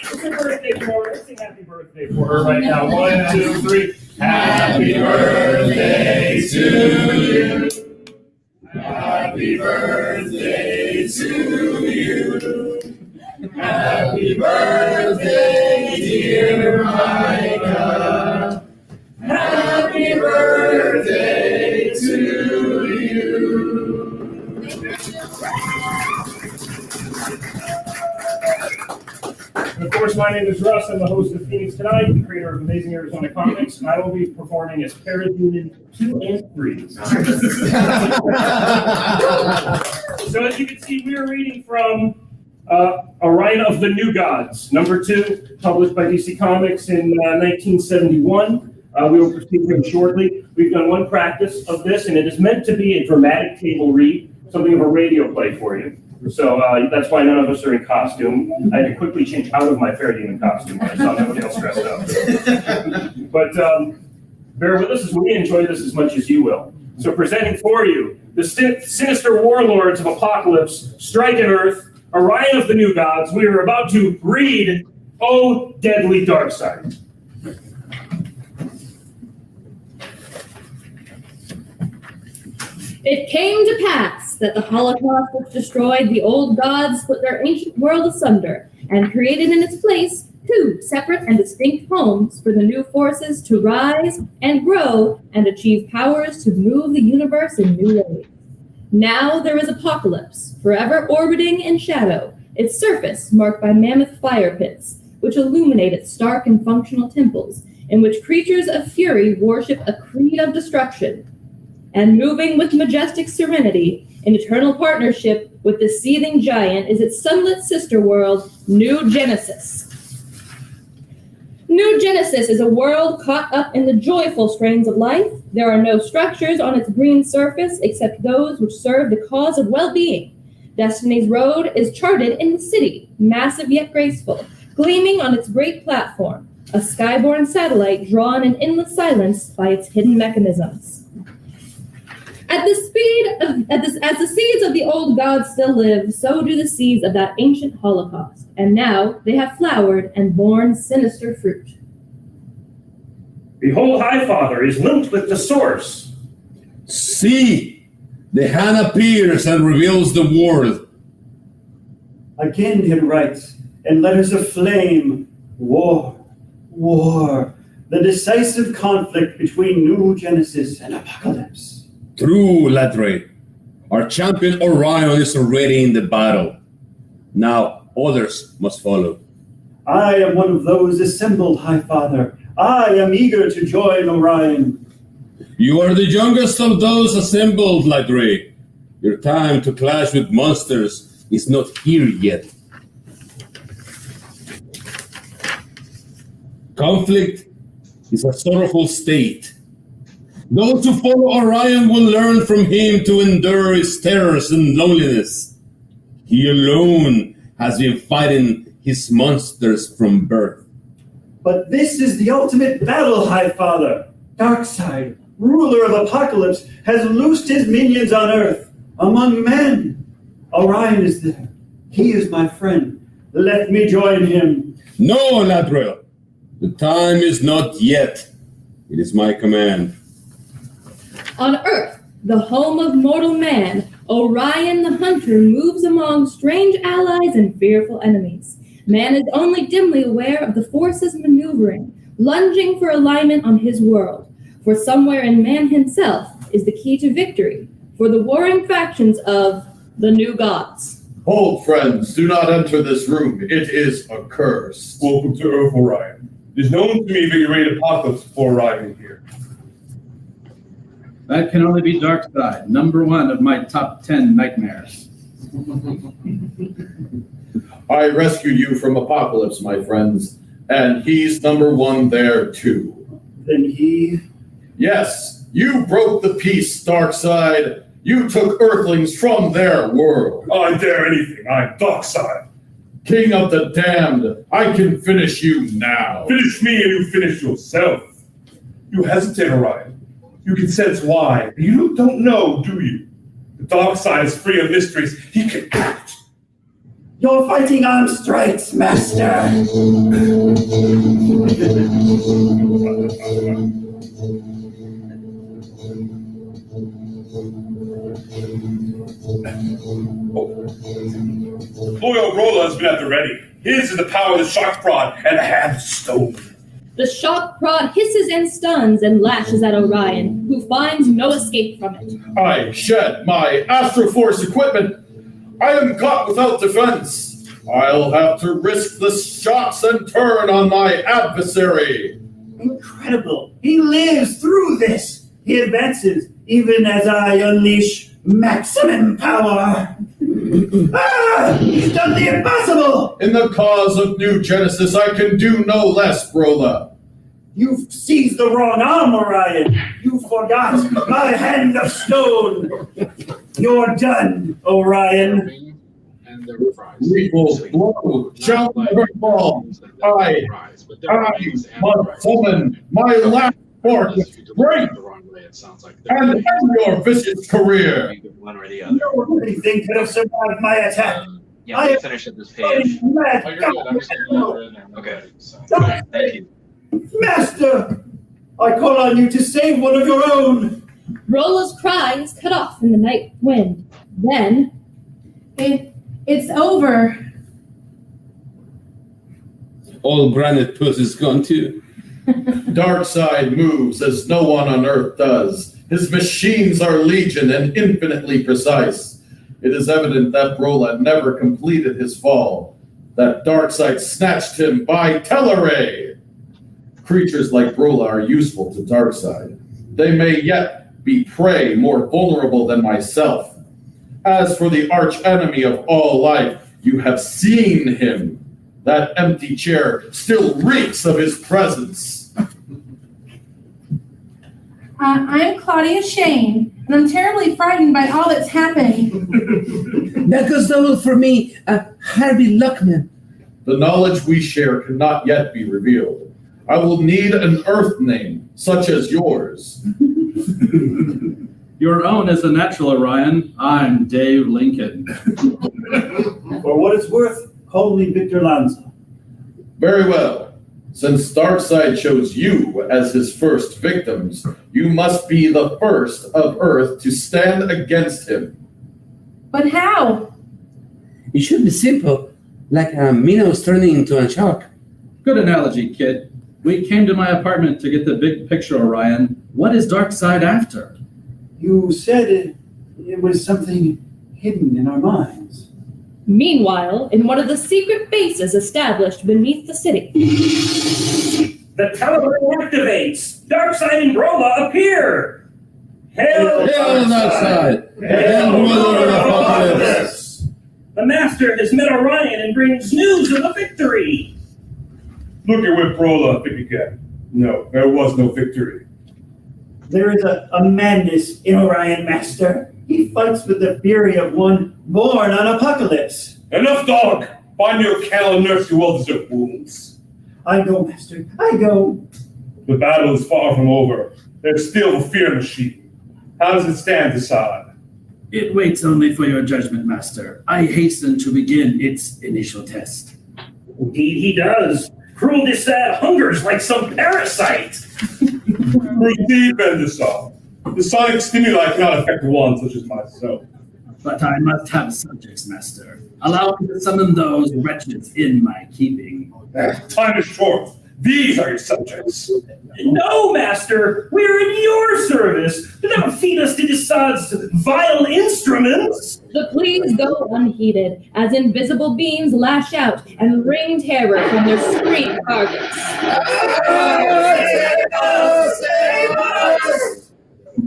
It's her birthday tomorrow. Let's sing happy birthday for her right now. 1, 2, 3. Happy birthday to you. Happy birthday to you. Happy birthday, dear Micah. Happy birthday to you. Of course, my name is Russ. I'm the host of Phoenix Tonight, the creator of Amazing Arizona Comics. I will be performing as Parahuman 2 and 3. So as you can see, we are reading from Orion of the New Gods, number 2, published by DC Comics in 1971. We will proceed with it shortly. We've done one practice of this, and it is meant to be a dramatic table read, something of a radio play for you. So that's why none of us are in costume. I had to quickly change out of my Parademon costume when I saw nobody else dressed up. But bear with us as we enjoy this as much as you will. So presenting for you, the sinister warlords of Apocalypse strike at Earth, Orion of the New Gods. We are about to read Oh Deadly Darkside. It came to pass that the Holocaust which destroyed the old gods split their ancient world asunder and created in its place 2 separate and distinct homes for the new forces to rise and grow and achieve powers to move the universe in new ways. Now there is Apocalypse, forever orbiting in shadow, its surface marked by mammoth fire pits, which illuminate its stark and functional temples, in which creatures of fury worship a creed of destruction. And moving with majestic serenity, in eternal partnership with the seething giant is its sunlit sister world, New Genesis. New Genesis is a world caught up in the joyful strains of life. There are no structures on its green surface except those which serve the cause of well-being. Destiny's road is charted in the city, massive yet graceful, gleaming on its great platform, a skyborne satellite drawn in endless silence by its hidden mechanisms. As the seeds of the old gods still live, so do the seeds of that ancient Holocaust, and now they have flowered and borne sinister fruit. Behold, Highfather is linked with the source. See, the hand appears and reveals the world. Again it writes, in letters of flame, war, the decisive conflict between New Genesis and Apocalypse. True, Ladre. Our champion Orion is already in the battle. Now others must follow. I am one of those assembled, Highfather. I am eager to join Orion. You are the youngest of those assembled, Ladre. Your time to clash with monsters is not here yet. Conflict is a sorrowful state. Those who follow Orion will learn from him to endure his terrors and loneliness. He alone has been fighting his monsters from birth. But this is the ultimate battle, Highfather. Darkseid, ruler of Apocalypse, has loosed his minions on Earth, among men. Orion is there. He is my friend. Let me join him. No, Ladriel. The time is not yet. It is my command. On Earth, the home of mortal man, Orion the hunter moves among strange allies and fearful enemies. Man is only dimly aware of the forces maneuvering, lunging for alignment on his world. For somewhere in man himself is the key to victory for the warring factions of the New Gods. Hold, friends, do not enter this room. It is accursed. Welcome to Earth, Orion. It is known to me that you raid Apocalypse before arriving here. That can only be Darkseid, number 1 of my top 10 nightmares. I rescued you from Apocalypse, my friends, and he's number 1 there, too. Then he... Yes, you broke the peace, Darkseid. You took Earthlings from their world. I dare anything. I'm Darkseid. King of the damned, I can finish you now. Finish me and you finish yourself. You hesitate, Orion. You can sense why. You don't know, do you? The Darkseid is free of mysteries. He can act. Your fighting arm strikes, Master. Loyal Rolla has been at the ready. His is the power of the shock prod and the hand of stone. The shock prod hisses and stuns and lashes at Orion, who finds no escape from it. I shed my Astroforce equipment. I am caught without defense. I'll have to risk the shots and turn on my adversary. Incredible. He lives through this. He advances even as I unleash maximum power. He's done the impossible. In the cause of New Genesis, I can do no less, Brola. You've seized the wrong arm, Orion. You forgot my hand of stone. You're done, Orion. Lethal blow shall never fall. I must summon my last fork with strength and end your vicious career. Anything could have survived my attack. Yeah, let me finish at this page. Okay. Thank you. Master, I call on you to save one of your own. Rola's cry is cut off in the night wind. Then, it's over. Old Granite Puss is gone too. Darkseid moves as no one on Earth does. His machines are legion and infinitely precise. It is evident that Brola never completed his fall, that Darkseid snatched him by Teleray. Creatures like Brola are useful to Darkseid. They may yet be prey more vulnerable than myself. As for the archenemy of all life, you have seen him. That empty chair still reeks of his presence. I'm Claudia Shane, and I'm terribly frightened by all that's happening. That goes double for me, Harvey Luckman. The knowledge we share cannot yet be revealed. I will need an Earth name, such as yours. Your own is a natural, Orion. I'm Dave Lincoln. For what it's worth, call me Victor Lanza. Very well. Since Darkseid chose you as his first victims, you must be the first of Earth to stand against him. But how? It should be simple, like minnows turning into a shark. Good analogy, kid. We came to my apartment to get the big picture, Orion. What is Darkseid after? You said it was something hidden in our minds. Meanwhile, in one of the secret bases established beneath the city. The telephone activates. Darkseid and Brola appear. Hail Darkseid! Hail ruler of Apocalypse! The Master has met Orion and brings news of a victory. Look at what Brola think again. No, there was no victory. There is a madness in Orion, Master. He fights with the fury of one born on Apocalypse. Enough, dog! Find your kennel and nurse your well-deserved wounds. I go, Master. I go. The battle is far from over. There's still the fear machine. How does it stand, Dyshan? It waits only for your judgment, Master. I hasten to begin its initial test. Indeed he does. Cruel Dyshan hungers like some parasite. Proceed, Dyshan. The sonic stimuli cannot affect one such as myself. But I must have subjects, Master. Allow me to summon those wretches in my keeping. Time is short. These are your subjects. No, Master. We're in your service. Do not feed us to Dyshan's vile instruments. The pleas go unheeded as invisible beams lash out and ring terror from their screen targets. Save us!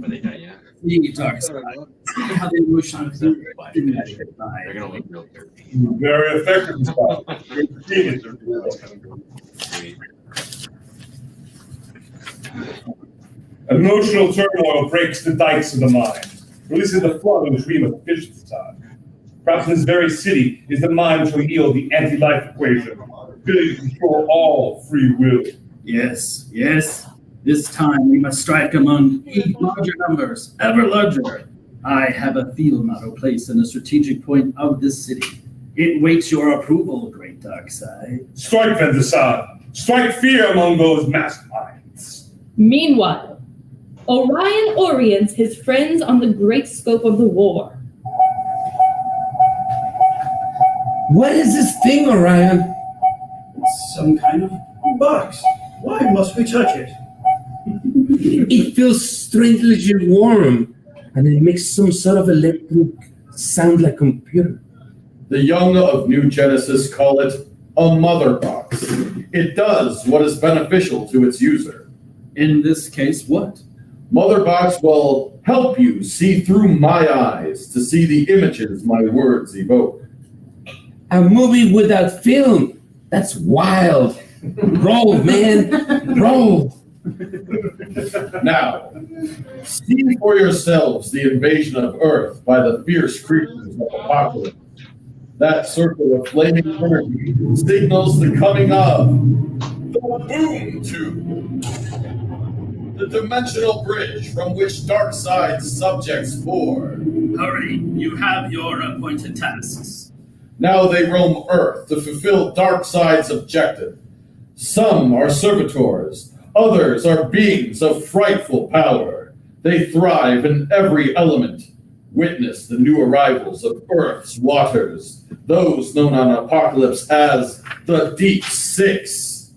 Are they done yet? The Darkseid. See how the emotions are They're gonna look real dirty. Very effective stuff. Emotional turmoil breaks the dikes of the mind, releasing the flood of the dream of visions. Perhaps in this very city is the mind which will yield the anti-life equation, ability to control all free will. Yes, yes. This time we must strike among larger numbers, ever larger. I have a field model placed in a strategic point of this city. It waits your approval, great Darkseid. Strike then, Dyshan. Strike fear among those masterminds. Meanwhile, Orion orients his friends on the great scope of the war. What is this thing, Orion? It's some kind of box. Why must we touch it? It feels strangely warm, and it makes some sort of electric sound like a computer. The young of New Genesis call it a mother box. It does what is beneficial to its user. In this case, what? Mother box will help you see through my eyes to see the images my words evoke. A movie without film. That's wild. Roll, man. Roll. Now, see for yourselves the invasion of Earth by the fierce creatures of Apocalypse. That circle of flaming energy signals the coming of the Boom Tube, the dimensional bridge from which Darkseid's subjects bore. Hurry, you have your appointed tasks. Now they roam Earth to fulfill Darkseid's objective. Some are servitors, others are beings of frightful power. They thrive in every element. Witness the new arrivals of Earth's waters, those known on Apocalypse as the Deep Six.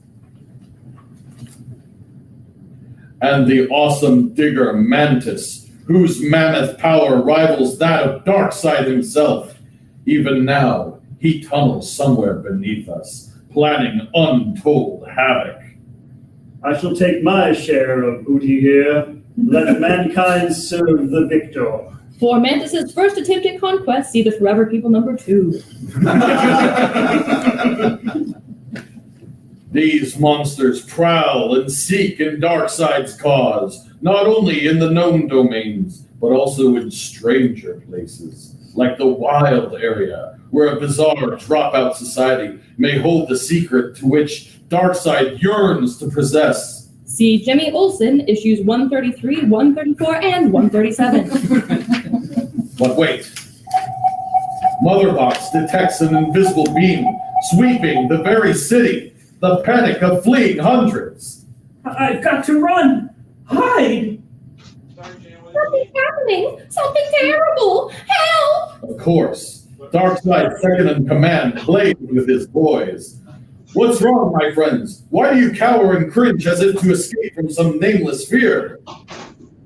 And the awesome digger Mantis, whose mammoth power rivals that of Darkseid himself. Even now, he tunnels somewhere beneath us, planning untold havoc. I shall take my share of booty here. Let mankind serve the victor. For Mantis's first attempt at conquest, see the Forever People #2. These monsters prowl and seek in Darkseid's cause, not only in the known domains, but also in stranger places, like the wild area, where a bizarre dropout society may hold the secret to which Darkseid yearns to possess. See Jimmy Olsen, issues 133, 134, and 137. But wait. Motherbox detects an invisible beam sweeping the very city, the panic of fleeing hundreds. I've got to run! Hide! Something's happening! Something terrible! Help! Of course, Darkseid's second in command plays with his boys. What's wrong, my friends? Why do you cower and cringe as if to escape from some nameless fear?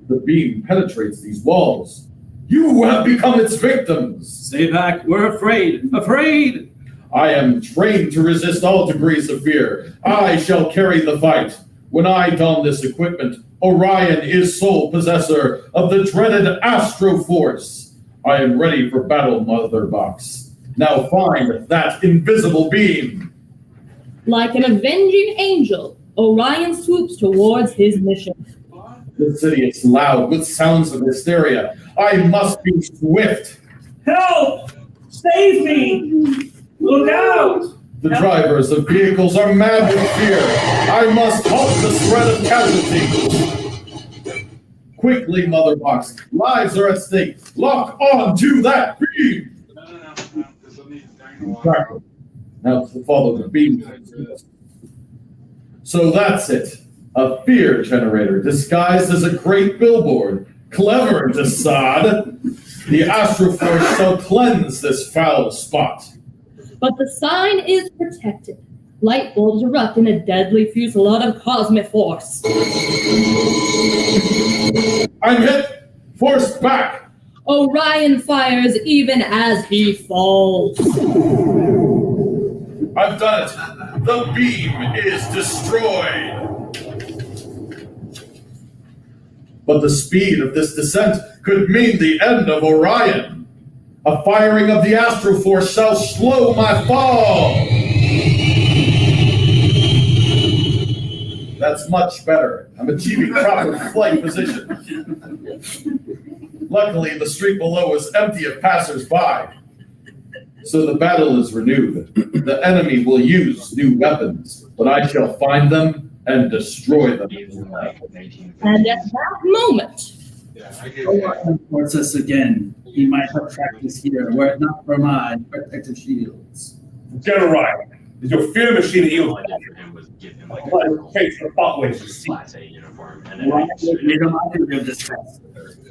The beam penetrates these walls. You have become its victims. Stay back. We're afraid. Afraid! I am trained to resist all degrees of fear. I shall carry the fight. When I don this equipment, Orion is sole possessor of the dreaded Astro Force. I am ready for battle, Motherbox. Now find that invisible beam. Like an avenging angel, Orion swoops towards his mission. The city is loud with sounds of hysteria. I must be swift. Help! Save me! Look out! The drivers of vehicles are mad with fear. I must halt the spread of casualties. Quickly, Motherbox. Lives are at stake. Lock on to that beam. Now to follow the beam. So that's it. A fear generator disguised as a great billboard. Clever, Dyshan. The Astroforce shall cleanse this foul spot. But the sign is protected. Light bulbs erupt in a deadly fusillade of cosmic force. I'm hit! Forced back! Orion fires even as he falls. I've done it! The beam is destroyed! But the speed of this descent could mean the end of Orion. A firing of the Astroforce shall slow my fall! That's much better. I'm achieving proper flight position. Luckily, the street below is empty of passers-by. So the battle is renewed. The enemy will use new weapons, but I shall find them and destroy them. And at that moment, Orion reports us again. He might have practiced here, were it not for my protective shields. General Ryan, is your fear machine healed? Face the pathways to see. Ryan made a mockery of this test.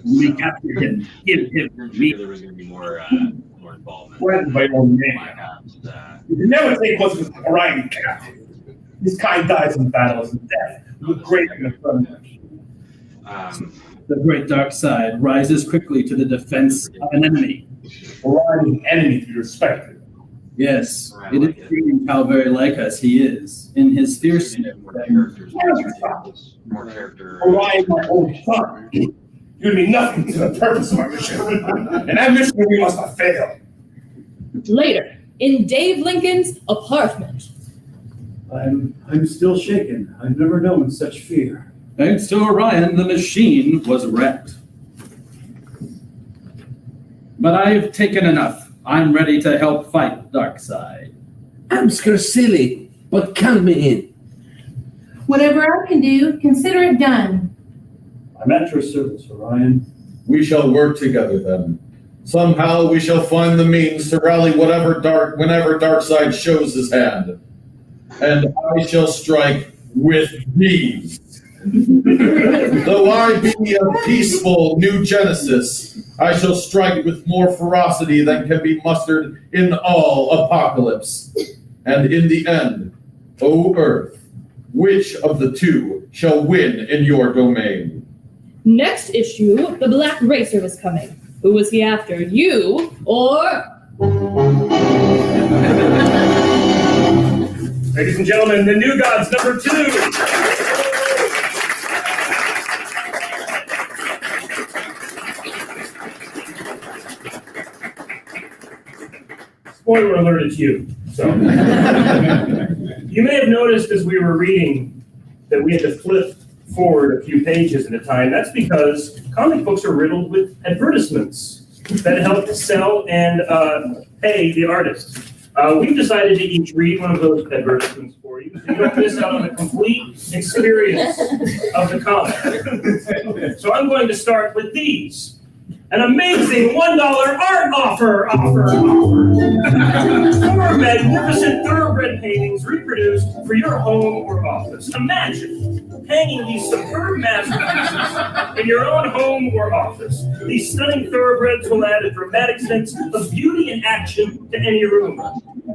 When we capture him, give him me. There was going to be more involvement. Friend by your name. You never take what's with Orion captive. This kind dies in battles and death with great infirmity. The great dark side rises quickly to the defense of an enemy. Orion is an enemy to be respected. Yes, I it like is strange how very like us he is in his fierceness. More character. Orion, my old son. You'd be nothing to the purpose of our mission. And that mission we must not fail. Later, in Dave Lincoln's apartment. I'm still shaken. I've never known such fear. Thanks to Orion, the machine was wrecked. But I've taken enough. I'm ready to help fight Darkseid. I'm scared silly, but count me in. Whatever I can do, consider it done. I'm at your service, Orion. We shall work together then. Somehow we shall find the means to rally whenever Darkseid shows his hand. And I shall strike with these. Though I be a peaceful new Genesis, I shall strike with more ferocity than can be mustered in all apocalypse. And in the end, O Earth, which of the two shall win in your domain? Next issue, the Black Racer was coming. Who was he after, you or... Ladies and gentlemen, the New Gods number 2. Spoiler alert, it's you. So you may have noticed as we were reading that we had to flip forward a few pages at a time. That's because comic books are riddled with advertisements that help sell and pay the artist. We've decided to each read one of those advertisements for you, so you don't miss out on the complete experience of the comic. So I'm going to start with these. An amazing $1 art offer. 4 magnificent thoroughbred paintings reproduced for your home or office. Imagine hanging these superb masterpieces in your own home or office. These stunning thoroughbreds will add a dramatic sense of beauty and action to any room.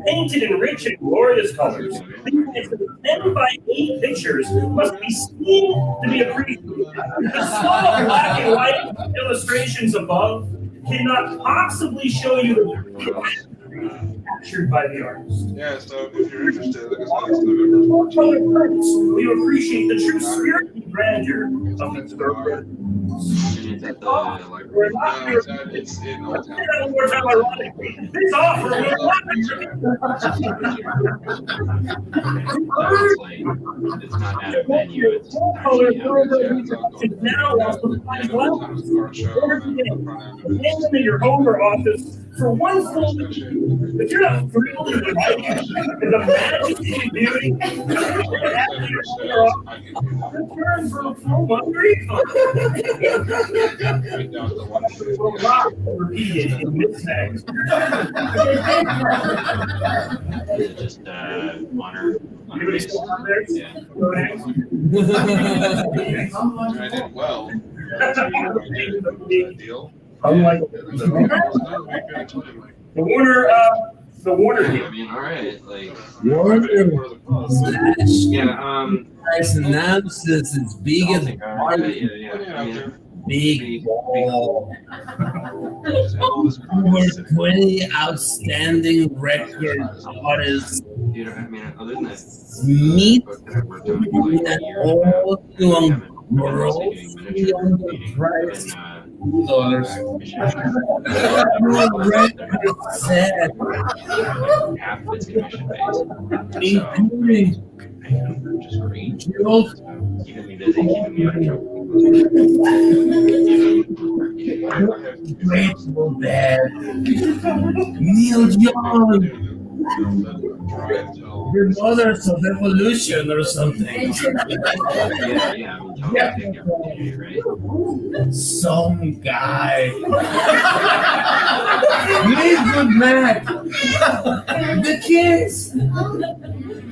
Painted in rich and glorious colors, these 10 by 8 pictures must be seen to be appreciated. The small black and white illustrations above cannot possibly show you the captured by the artist. Yeah, so if you're interested, look at November 14th. We appreciate the true spirit and grandeur of the thoroughbred. We're not here. It's in Old Town. One more time, ironically. This offer will It's not at a venue. It's now also $5. Order today. Name them in your home or office for one full week. If you're not thrilled and delighted with the majesty and beauty, return for a full month refund. Will not repeat it in mistakes. Just honor. Anybody still out there? Yeah. I did well. Deal. Unlike the Warner deal. I mean, all right, like. Yeah, nice analysis. It's big as big ball. Over 20 outstanding record artists. Other than that, Meet at all young grossly underpriced $2. Set, half of it's commission based. including Just green. Guild, Keeping me busy, keeping me out of trouble. Grateful Dead, Neil Young, the Mothers of Evolution or something. Some guy. Fleetwood Mac. The Kids.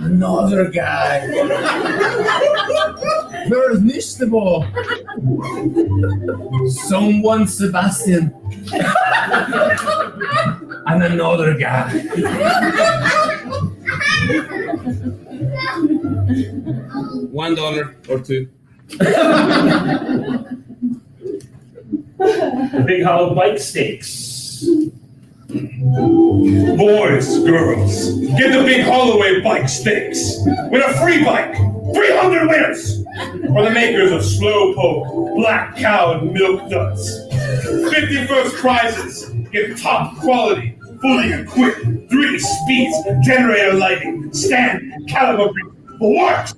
Another guy. Irresistible. Someone Sebastian. And another guy. $1 or $2. The Big Hollow Bike Stakes. Boys, girls, get the big Holloway bike stakes. Win a free bike. 300 winners for the makers of Slowpoke, Black Cow, and Milk Duds. 50 first prizes. Get top quality, fully equipped, 3 speeds, generator lighting, stand, caliber for works.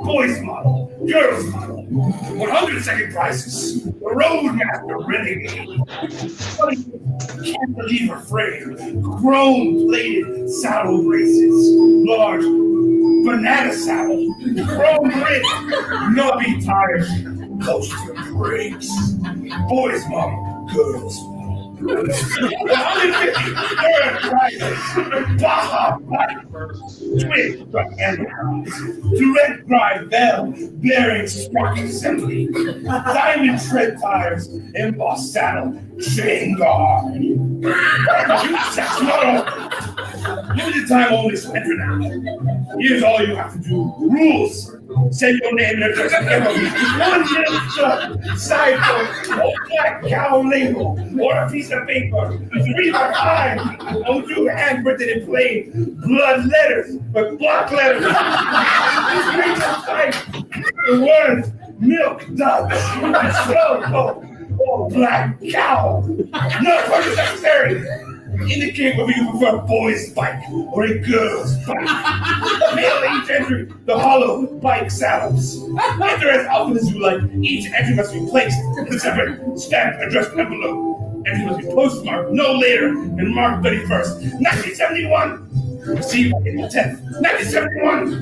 Boys model, girls model, 100 second prizes, the Roadmaster Renegade, cantilever frame, chrome plated saddle braces, large banana saddle, chrome rim, knobby tires, coaster brakes, boys model, girls model. 150 third prizes, Baja Bike, twin truck enterprise, direct drive bell, bearing sprocket assembly, diamond tread tires, embossed saddle, chain guard. Sex model. Limited time only, so enter now. Here's all you have to do. Rules. Send your name and address together. 1 minute side note, Black Cow label, or a piece of paper. 3 by 5. Don't do handwritten in plain blood letters, but block letters. 3 by 5. The words Milk Duds, Slowpoke, or Black Cow. No further necessary. Indicate whether you prefer a boy's bike or a girl's bike. Mail each entry the hollow bike saddles. Enter as often as you like. Each entry must be placed in a separate stamped addressed envelope. Entry must be postmarked no later than March 31st, 1971. Received on April 10th, 1971.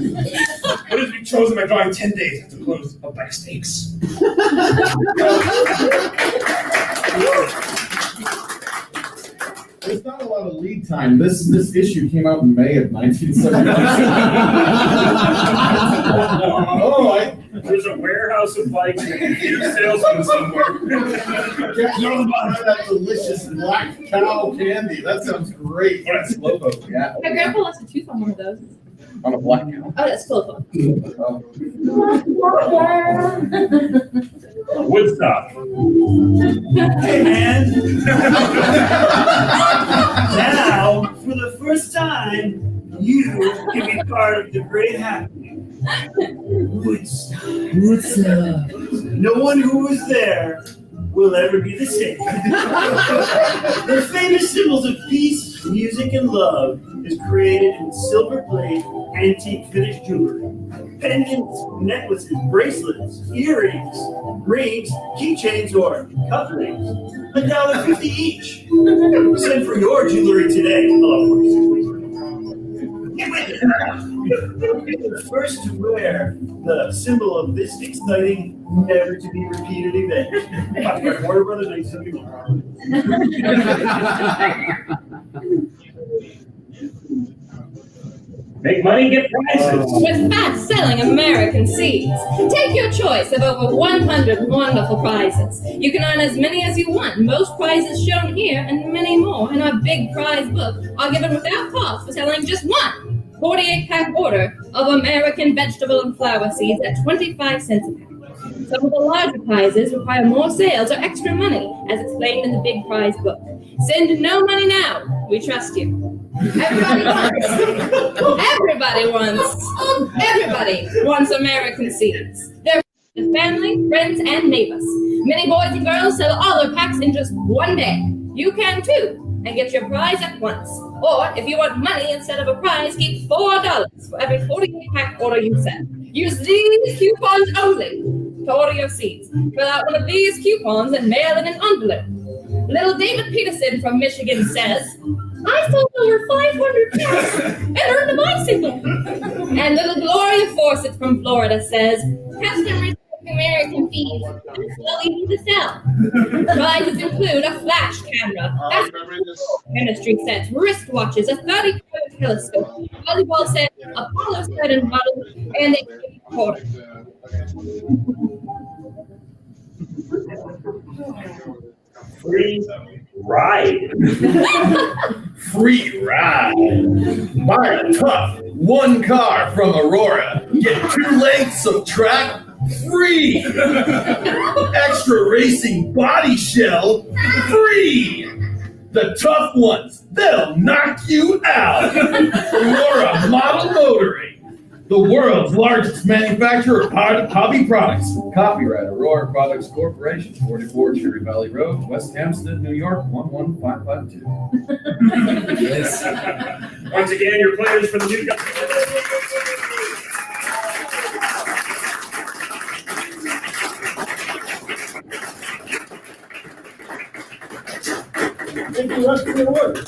Winners be chosen by drawing 10 days after the close of bike stakes. There's not a lot of lead time. This issue came out in May of 1979. There's a warehouse of bikes and a computer salesman somewhere. That delicious Black Cow candy. That sounds great. Oh, that's Slowpoke. Yeah. My grandpa lost a tooth on one of those. On a Black Cow. Oh, that's Slowpoke. Woodstock. Hey, man. Now, for the first time, you can be part of the great happening. Woodstock. No one who was there will ever be the same. The famous symbols of peace, music, and love is created in silver plate, antique finished jewelry. Pendants, necklaces, bracelets, earrings, rings, keychains, or cufflinks. $1.50 each. Send for your jewelry today. Get with it. Be the first to wear the symbol of this exciting, never to be repeated event. By Warner Brothers 1971. Make money, get prizes. With fast-selling American seeds. Take your choice of over 100 wonderful prizes. You can earn as many as you want. Most prizes shown here and many more in our big prize book are given without cost for selling just one 48-pack order of American vegetable and flower seeds at 25 cents a pack. Some of the larger prizes require more sales or extra money, as explained in the big prize book. Send no money now. We trust you. Everybody wants American seeds. They're for family, friends, and neighbors. Many boys and girls sell all their packs in just one day. You can too, and get your prize at once. Or if you want money instead of a prize, keep $4 for every 48-pack order you send. Use these coupons only to order your seeds. Fill out one of these coupons and mail in an envelope. Little David Peterson from Michigan says, I sold over 500 packs and earned a bicycle. And little Gloria Fawcett from Florida says, customers of American feed and still easy to sell. Prizes include a flash camera, chemistry sets, wristwatches, a 30-foot telescope, volleyball set, a Apollo set and bottle, and a quarter. Free ride. Free ride. Buy a tough one car from Aurora. Get 2 lengths of track Free! Extra racing body shell, free! The tough ones, they'll knock you out! Aurora Model Motoring, the world's largest manufacturer of hobby products. Copyright Aurora Products Corporation, 44 Cherry Valley Road, West Hampstead, New York, 11552. Yes. Once again, your players for the new. Thank you, rest of the award.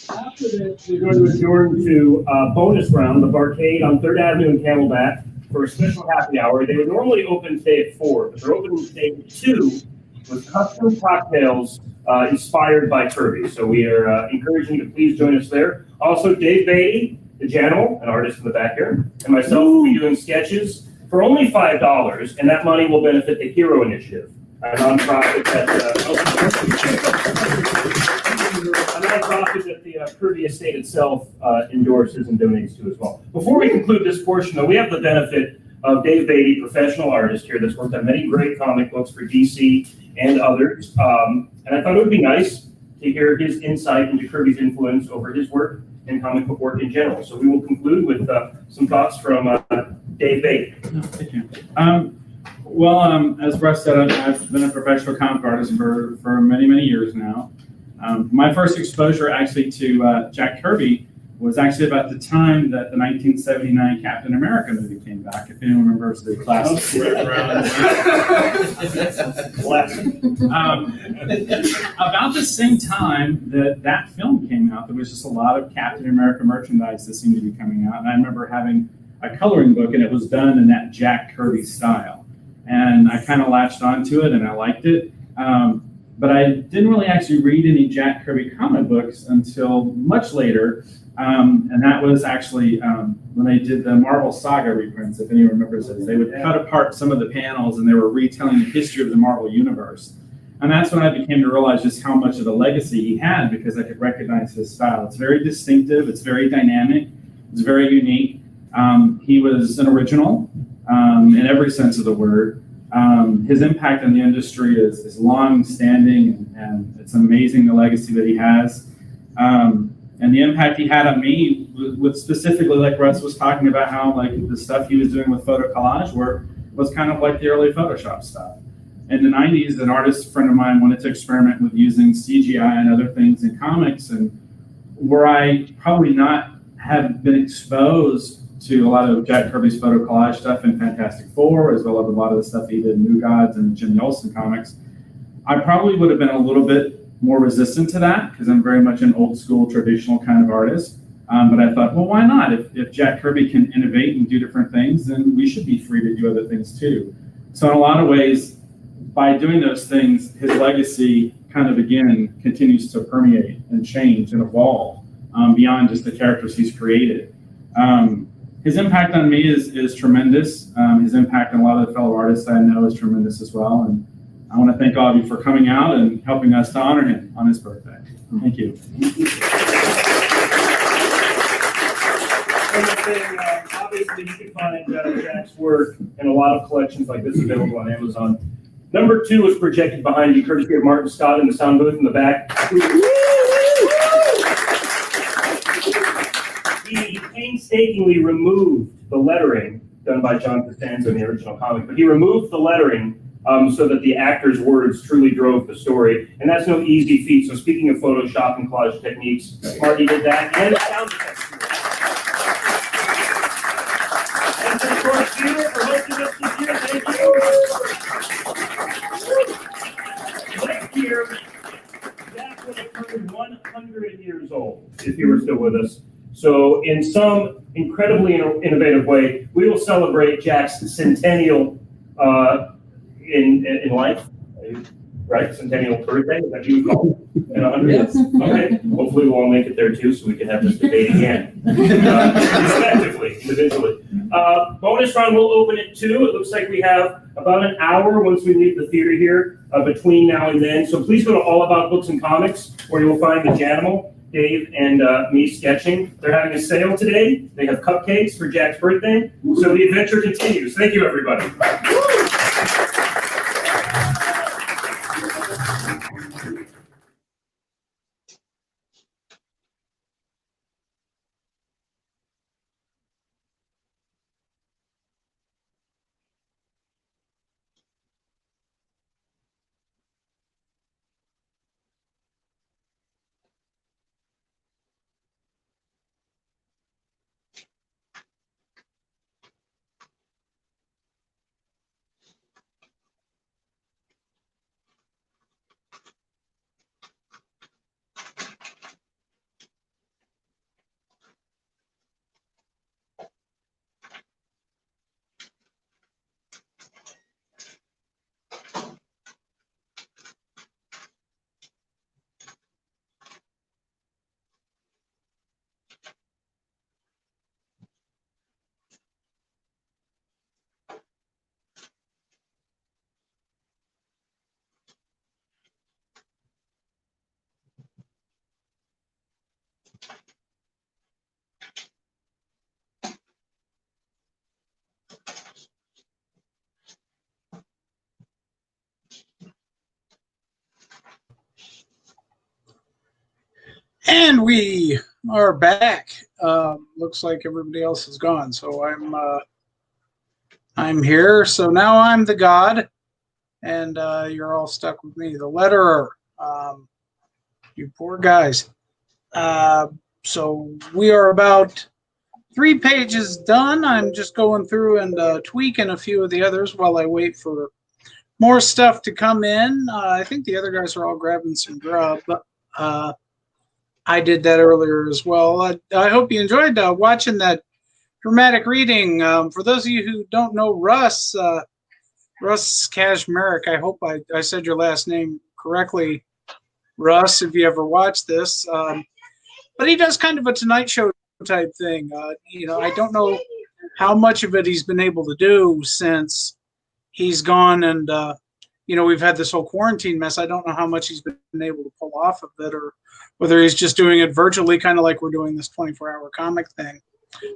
After this, we're going to adjourn to bonus round of Arcade on 3rd Avenue and Camelback for a special happy hour. They would normally open today at 4, but they're opening today at 2 with custom cocktails inspired by Kirby. So we are encouraging you to please join us there. Also, Dave Beatty, the Janimal, an artist in the back here, and myself will be doing sketches for only $5, and that money will benefit the Hero Initiative, a nonprofit that the Kirby estate itself endorses and donates to as well. Before we conclude this portion, though, we have the benefit of Dave Beatty, professional artist here that's worked on many great comic books for DC and others. And I thought it would be nice to hear his insight into Kirby's influence over his work and comic book work in general. So we will conclude with some thoughts from Dave Beatty. Thank you. As Russ said, I've been a professional comic artist for many, many years now. My first exposure actually to Jack Kirby was actually about the time that the 1979 Captain America movie came back. If anyone remembers the classic. About the same time that film came out, there was just a lot of Captain America merchandise that seemed to be coming out. And I remember having a coloring book, and it was done in that Jack Kirby style. And I kind of latched onto it, and I liked it. But I didn't really actually read any Jack Kirby comic books until much later. And that was actually when they did the Marvel Saga reprints, if anyone remembers it. They would cut apart some of the panels, and they were retelling the history of the Marvel Universe. And that's when I became to realize just how much of a legacy he had, because I could recognize his style. It's very distinctive. It's very dynamic. It's very unique. He was an original in every sense of the word. His impact on the industry is long-standing, and it's amazing the legacy that he has. And the impact he had on me with specifically, like Russ was talking about, how like the stuff he was doing with photo collage work was kind of like the early Photoshop stuff. In the 90s, an artist friend of mine wanted to experiment with using CGI and other things in comics, and where I probably not have been exposed to a lot of Jack Kirby's photo collage stuff in Fantastic Four, as well as a lot of the stuff he did in New Gods and Jim Nelson comics, I probably would have been a little bit more resistant to that, because I'm very much an old school, traditional kind of artist. But I thought, well, why not? If Jack Kirby can innovate and do different things, then we should be free to do other things too. So in a lot of ways, by doing those things, his legacy kind of, again, continues to permeate and change and evolve beyond just the characters he's created. His impact on me is tremendous. His impact on a lot of the fellow artists I know is tremendous as well. And I want to thank all of you for coming out and helping us to honor him on his birthday. Thank you. Obviously, you can find Jack's work in a lot of collections like this available on Amazon. Number 2 is projected behind you, courtesy of Martin Scott in the sound booth in the back. He painstakingly removed the lettering done by John Costanza in the original comic, but he removed the lettering so that the actor's words truly drove the story, and that's no easy feat. So speaking of Photoshop and collage techniques, Marty did that, and sound effects. And to the George Theater for hosting us this year, thank you. Next year, Jack would have turned 100 years old if he were still with us. So in some incredibly innovative way, we will celebrate Jack's centennial in life, right? Centennial birthday, is that what you would call it? In 100 years? Okay. Hopefully we'll all make it there too, so we can have this debate again. Respectively, individually. Bonus round will open at 2. It looks like we have about an hour once we leave the theater here between now and then. So please go to All About Books and Comics, where you will find the Janimal. Dave and me sketching. They're having a sale today. They have cupcakes for Jack's birthday. So the adventure continues. Thank you, everybody. And we are back. Looks like everybody else is gone, so I'm here. So now I'm the god, and you're all stuck with me, the letterer. You poor guys. So we are about 3 pages done. I'm just going through and tweaking a few of the others while I wait for more stuff to come in. I think the other guys are all grabbing some grub. I did that earlier as well. I hope you enjoyed watching that dramatic reading. For those of you who don't know Russ Kashmerek, I hope I said your last name correctly, Russ, if you ever watched this. But he does kind of a Tonight Show type thing. I don't know how much of it he's been able to do since he's gone and, we've had this whole quarantine mess. I don't know how much he's been able to pull off of it or whether he's just doing it virtually, kind of like we're doing this 24-hour comic thing.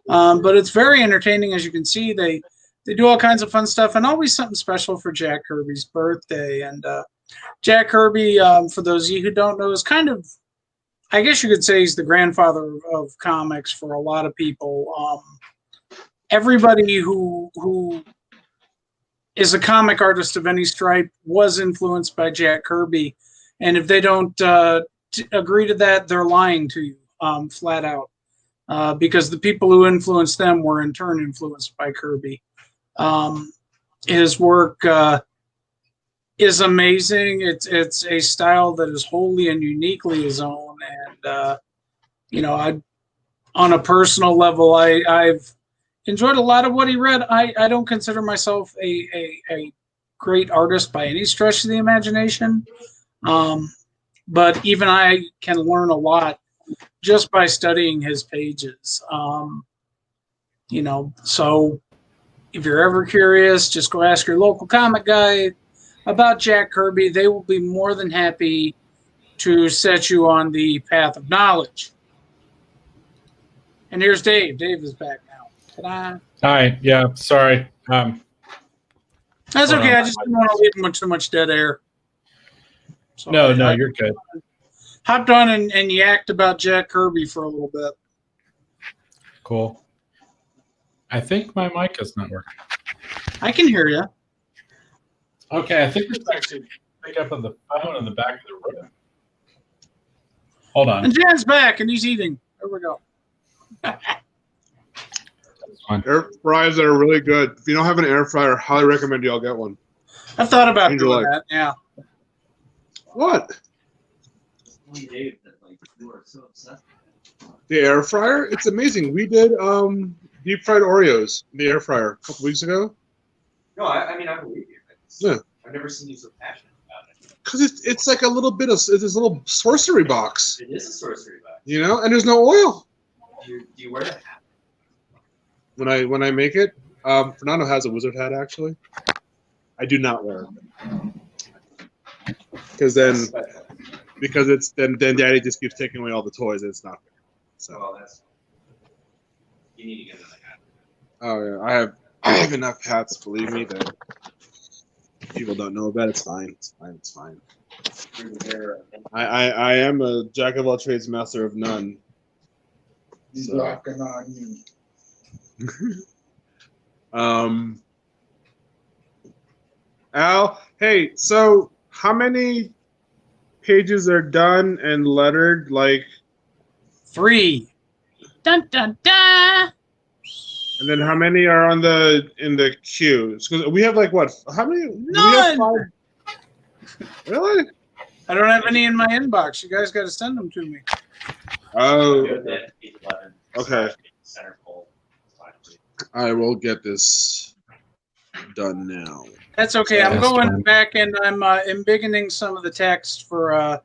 But it's very entertaining. As you can see, they do all kinds of fun stuff and always something special for Jack Kirby's birthday. And Jack Kirby, for those of you who don't know, is kind of, I guess you could say he's the grandfather of comics for a lot of people. Everybody who is a comic artist of any stripe was influenced by Jack Kirby. And if they don't agree to that, they're lying to you, flat out. Because the people who influenced them were in turn influenced by Kirby. His work is amazing. It's a style that is wholly and uniquely his own. And, on a personal level, I've enjoyed a lot of what he read. I don't consider myself a great artist by any stretch of the imagination. But even I can learn a lot just by studying his pages. So if you're ever curious, just go ask your local comic guy about Jack Kirby. They will be more than happy to set you on the path of knowledge. And here's Dave. Dave is back now. Ta-da. Hi. Yeah. Sorry. That's okay. I just didn't want to leave too much dead air. So no, you're good. Hopped on and yacked about Jack Kirby for a little bit. Cool. I think my mic is not working. I can hear you. Okay, I think it's actually pick up on the phone in the back of the room. Hold on. And Jan's back, and he's eating. There we go. Air fryers are really good. If you don't have an air fryer, I highly recommend you all get one. I've thought about doing that, yeah. What? Dave, that you are so obsessed. The air fryer? It's amazing. We did deep fried Oreos in the air fryer a couple weeks ago. No, I mean, I believe you. Yeah. I've never seen you so passionate about it. Because it's like a little bit of it's this little sorcery box. It is a sorcery box. And there's no oil. Do you wear a hat? When I make it, Fernando has a wizard hat actually. I do not wear it. Because then because it's then Daddy just keeps taking away all the toys, and it's not fair. So that's. You need to get another hat. oh yeah, I have enough hats. Believe me, that people don't know about. It's fine. It's fine. It's fine. I am a jack of all trades, master of none. He's So. locking on you. Al, hey, so how many pages are done and lettered? Like 3. Dun dun dun. And then how many are on in the queue? Because we have like what? How many? None. Do we have 5? Really? I don't have any in my inbox. You guys got to send them to me. Oh. Okay. I will get this done now. That's okay. I'm going back and I'm embiggening some of the text for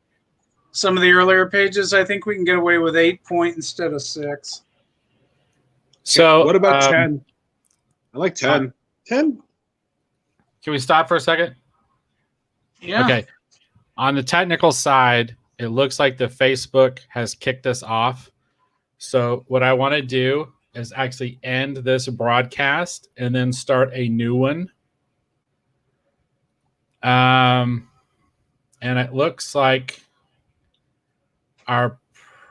some of the earlier pages. I think we can get away with 8 point instead of 6. So what about 10? I like 10. 10? Can we stop for a second? Yeah. Okay. On the technical side, it looks like the Facebook has kicked us off. So what I want to do is actually end this broadcast and then start a new one. And it looks like our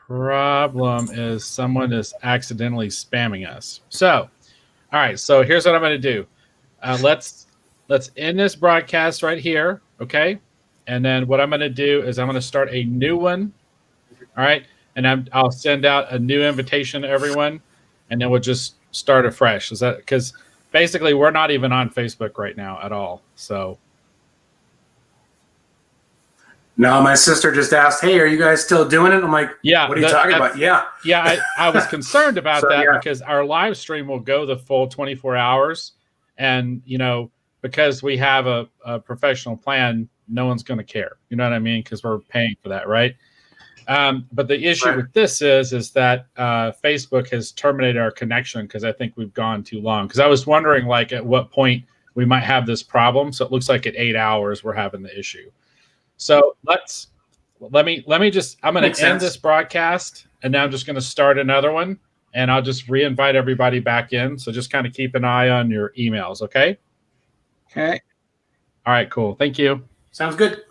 problem is someone is accidentally spamming us. So, all right. So here's what I'm going to do. Let's end this broadcast right here. Okay. And then what I'm going to do is I'm going to start a new one. All right. And I'll send out a new invitation to everyone, and then we'll just start afresh. Is that because basically we're not even on Facebook right now at all. So. No, my sister just asked, "Hey, are you guys still doing it?" I'm like, "Yeah." What are you talking about? Yeah. Yeah, I was concerned about So, that yeah. because our live stream will go the full 24 hours, and because we have a professional plan, no one's going to care. You know what I mean? Because we're paying for that, right? But the issue with this is that Facebook has terminated our connection because I think we've gone too long. Because I was wondering, like, at what point we might have this problem. So it looks like at 8 hours we're having the issue. So let me just, I'm going to end this broadcast, and now I'm just going to start another one, and I'll just re-invite everybody back in. So just kind of keep an eye on your emails. Okay. Okay. All right, cool. Thank you. Sounds good.